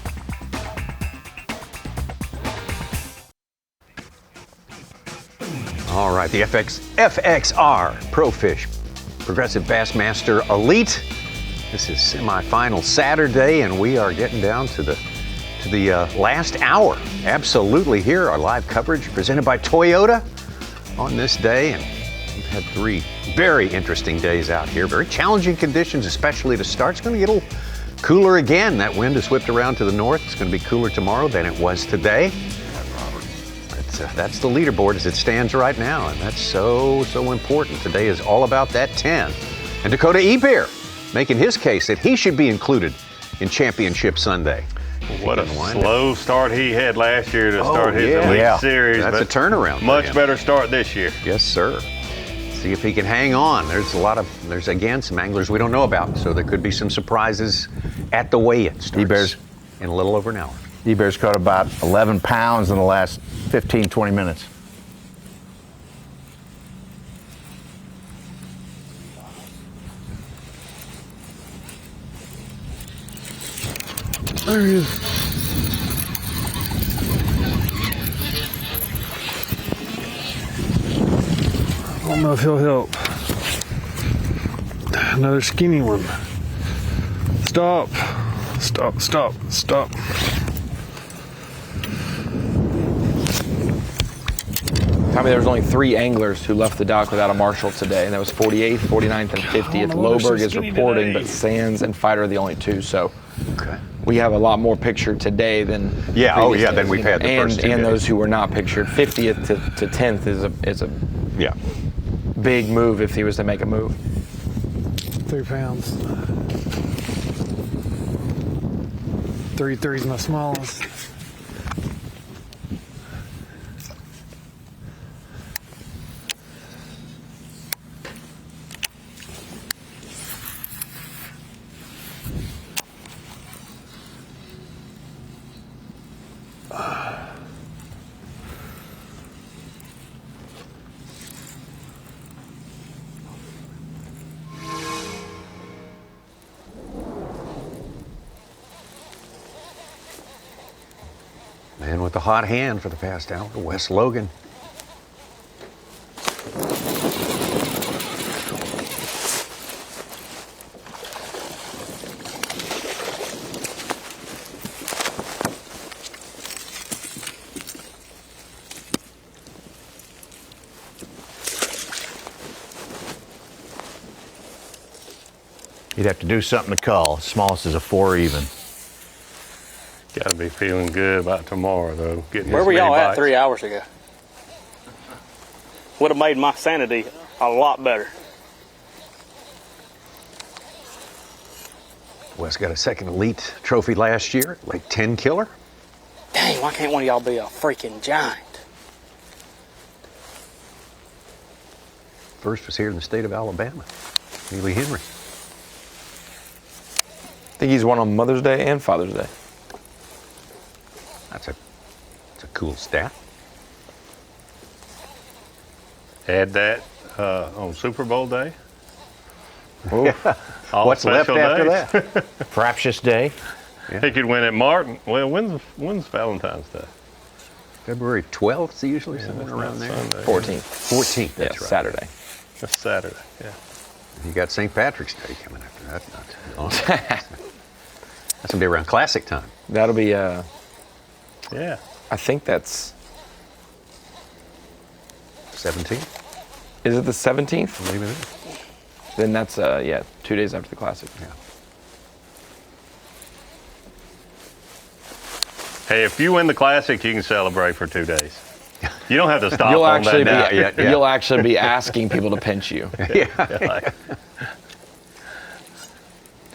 All right, the FXR Pro Fish Progressive Bassmaster Elite. This is semifinal Saturday, and we are getting down to the last hour. Absolutely here, our live coverage presented by Toyota on this day, and we've had 3 very interesting days out here. Very challenging conditions, especially to start. It's going to get a little cooler again. That wind has whipped around to the north. It's going to be cooler tomorrow than it was today. That's the leaderboard as it stands right now, and that's so important. Today is all about that 10. And Dakota Ebeer making his case that he should be included in Championship Sunday. What a slow start he had last year to start his Elite Series. That's a turnaround. Much better start this year. Yes, sir. See if he can hang on. There's again some anglers we don't know about, so there could be some surprises at the weigh-in. B.A.S. in a little over an hour. B.A.S. caught about 11 pounds in the last 15, 20 minutes. There he is. I don't know if he'll help. Another skinny one. Stop. Stop, stop, stop. Tommy, there was only 3 anglers who left the dock without a marshal today, and that was 48th, 49th, and 50th. Loberg is reporting, but Sands and Fighter are the only 2. So we have a lot more pictured today than than we've had the first 2 and days. those who were not pictured. 50th to 10th is a big move if he was to make a move. 3 pounds. 3.3 is my smallest. Man with the hot hand for the past hour, Wes Logan. You'd have to do something to call. Smallest is a 4 even. Got to be feeling good about tomorrow, though. Where were y'all at 3 hours ago? Would have made my sanity a lot better. Wes got a second elite trophy last year, like 10 killer. Dang, why can't one of y'all be a freaking giant? First was here in the state of Alabama, Neely Henry. I think he's won on Mother's Day and Father's Day. That's a cool stat. Add that on Super Bowl day. What's left after that? Fraptious Day. Yeah. He could win at Martin. Well, when's Valentine's Day? February 12th, usually somewhere around there. Sunday. 14th. 14th, that's right. Saturday. That's Saturday, yeah. You got St. Patrick's Day coming after that. That's going to be around classic time. That'll be, yeah. I think that's 17th. Is it the 17th? I believe it is. Then that's 2 days after the classic. Yeah. Hey, if you win the classic, you can celebrate for 2 days. You don't have to stop You'll on actually that be, day. You'll actually be asking people to pinch you. Yeah.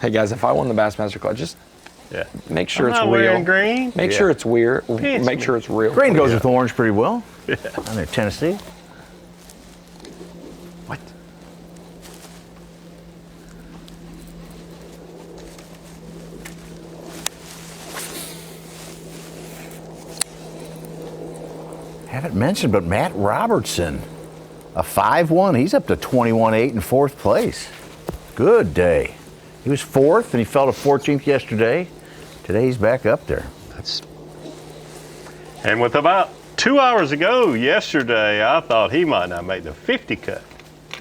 Hey guys, if I won the Bassmaster Club, just make sure I'm it's not real. wearing green. Make sure it's weird. Pinch Make me. sure it's real. Green goes with orange pretty well. Yeah. Down there, Tennessee. What? Haven't mentioned, but Matt Robertson, a 5-1. He's up to 21-8 in 4th place. Good day. He was 4th, and he fell to 14th yesterday. Today he's back up there. And with about 2 hours ago yesterday, I thought he might not make the 50 cut.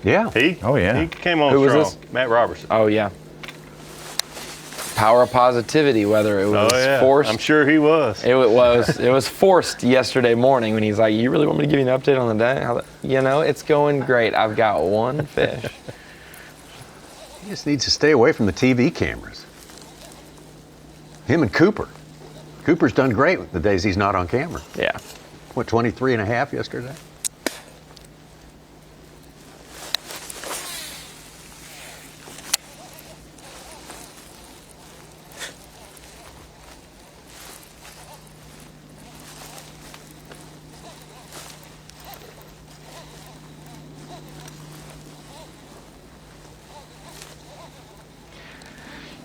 Yeah. He came on Who was strong. this? Matt Robertson. Oh yeah. power of positivity, whether it was forced. I'm sure he was. It was forced yesterday morning when he's like, "You really want me to give you an update on the day?" You know, it's going great. I've got one fish. He just needs to stay away from the TV cameras. Him and Cooper. Cooper's done great the days he's not on camera. Yeah. What, 23 and a half yesterday?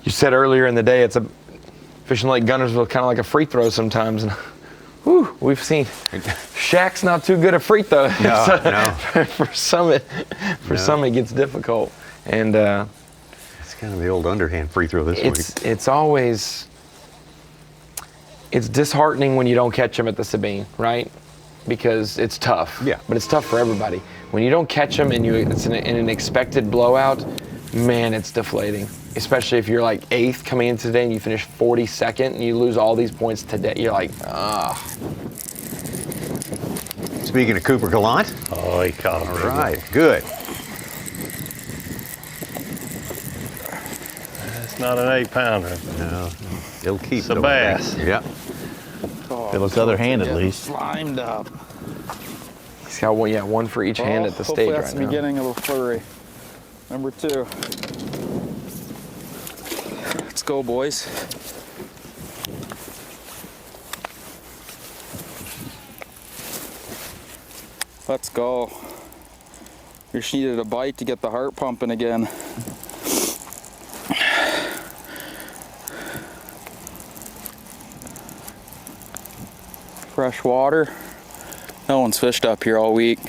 You said earlier in the day, it's a fishing Lake Guntersville kind of like a free throw sometimes. And whew, we've seen Shaq's not too good at free throw. No, So no. For some it gets difficult. And it's kind of the old underhand free throw this week. It's disheartening when you don't catch them at the Sabine, right? Because it's tough. Yeah. But it's tough for everybody. When you don't catch them and it's in an expected blowout, man, it's deflating. Especially if you're like 8th coming in today and you finish 42nd and you lose all these points today. You're like, ah. Speaking of Cooper Gallant. Oh, he caught him. All right, good. It's not an 8-pounder. No, it'll keep. It's a bass. Yep. It looks other hand at least. Slimed up. He's got one for each hand at the stage right now. That's the beginning of a flurry. Number 2. Let's go, boys. Let's go. We just needed a bite to get the heart pumping again. Fresh water. No one's fished up here all week.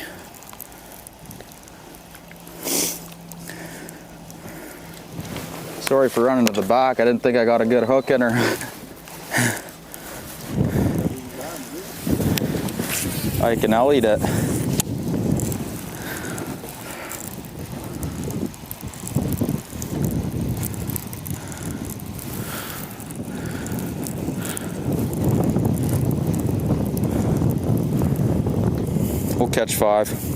Sorry for running to the back. I didn't think I got a good hook in her. I can now eat it. We'll catch 5.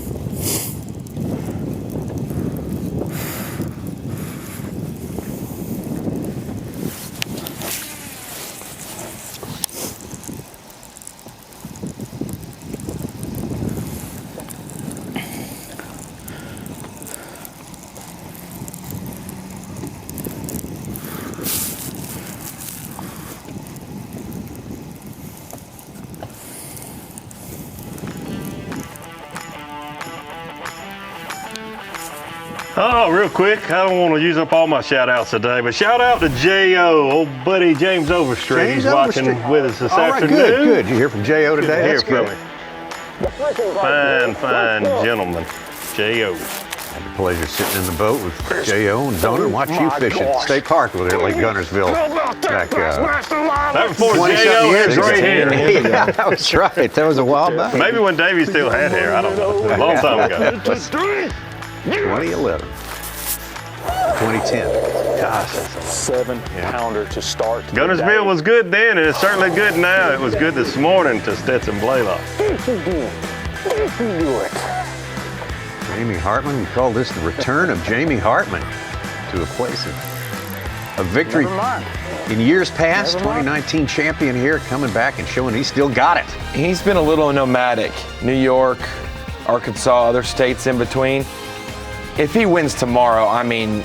Oh, real quick, I don't want to use up all my shout outs today, but shout out to J.O., old buddy James Overstreet. He's watching with us this afternoon. Good. You hear from J.O. today? Hear from him. Fine gentleman, J.O. Had the pleasure of sitting in the boat with J.O. and Donna and watch you fish at State Park over there at Lake Guntersville. Back that before J.O. had gray hair. Yeah, that was right. That was a while back. Maybe when Davey still had hair. I don't know. A long time ago. 2011. 2010. Gosh, that's a 7-pounder to start. Guntersville was good then, and it's certainly good now. It was good this morning to Stetson Blaylock. Jamie Hartman, we call this the return of Jamie Hartman to a place of victory. In years past, 2019 champion here, coming back and showing he still got it. He's been a little nomadic. New York, Arkansas, other states in between. If he wins tomorrow, I mean,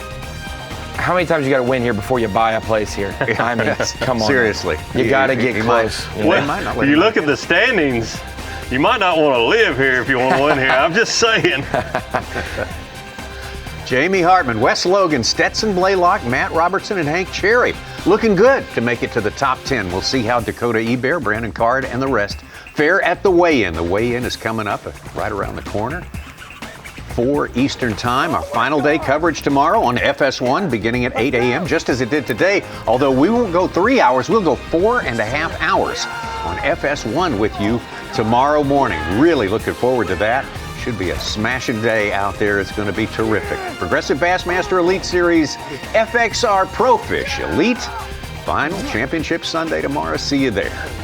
how many times you got to win here before you buy a place here? I mean, come on. Seriously. You got to get close. Well, you look at the standings, you might not want to live here if you want to win here. I'm just saying. Jamie Hartman, Wes Logan, Stetson Blaylock, Matt Robertson, and Hank Cherry looking good to make it to the top 10. We'll see how Dakota Ebert, Brandon Card, and the rest fare at the weigh-in. The weigh-in is coming up right around the corner. 4 Eastern Time. Our final day coverage tomorrow on FS1 beginning at 8 a.m. just as it did today. Although we won't go 3 hours, we'll go 4.5 hours on FS1 with you tomorrow morning. Really looking forward to that. Should be a smashing day out there. It's going to be terrific. Progressive Bassmaster Elite Series FXR Pro Fish Elite Final Championship Sunday tomorrow. See you there.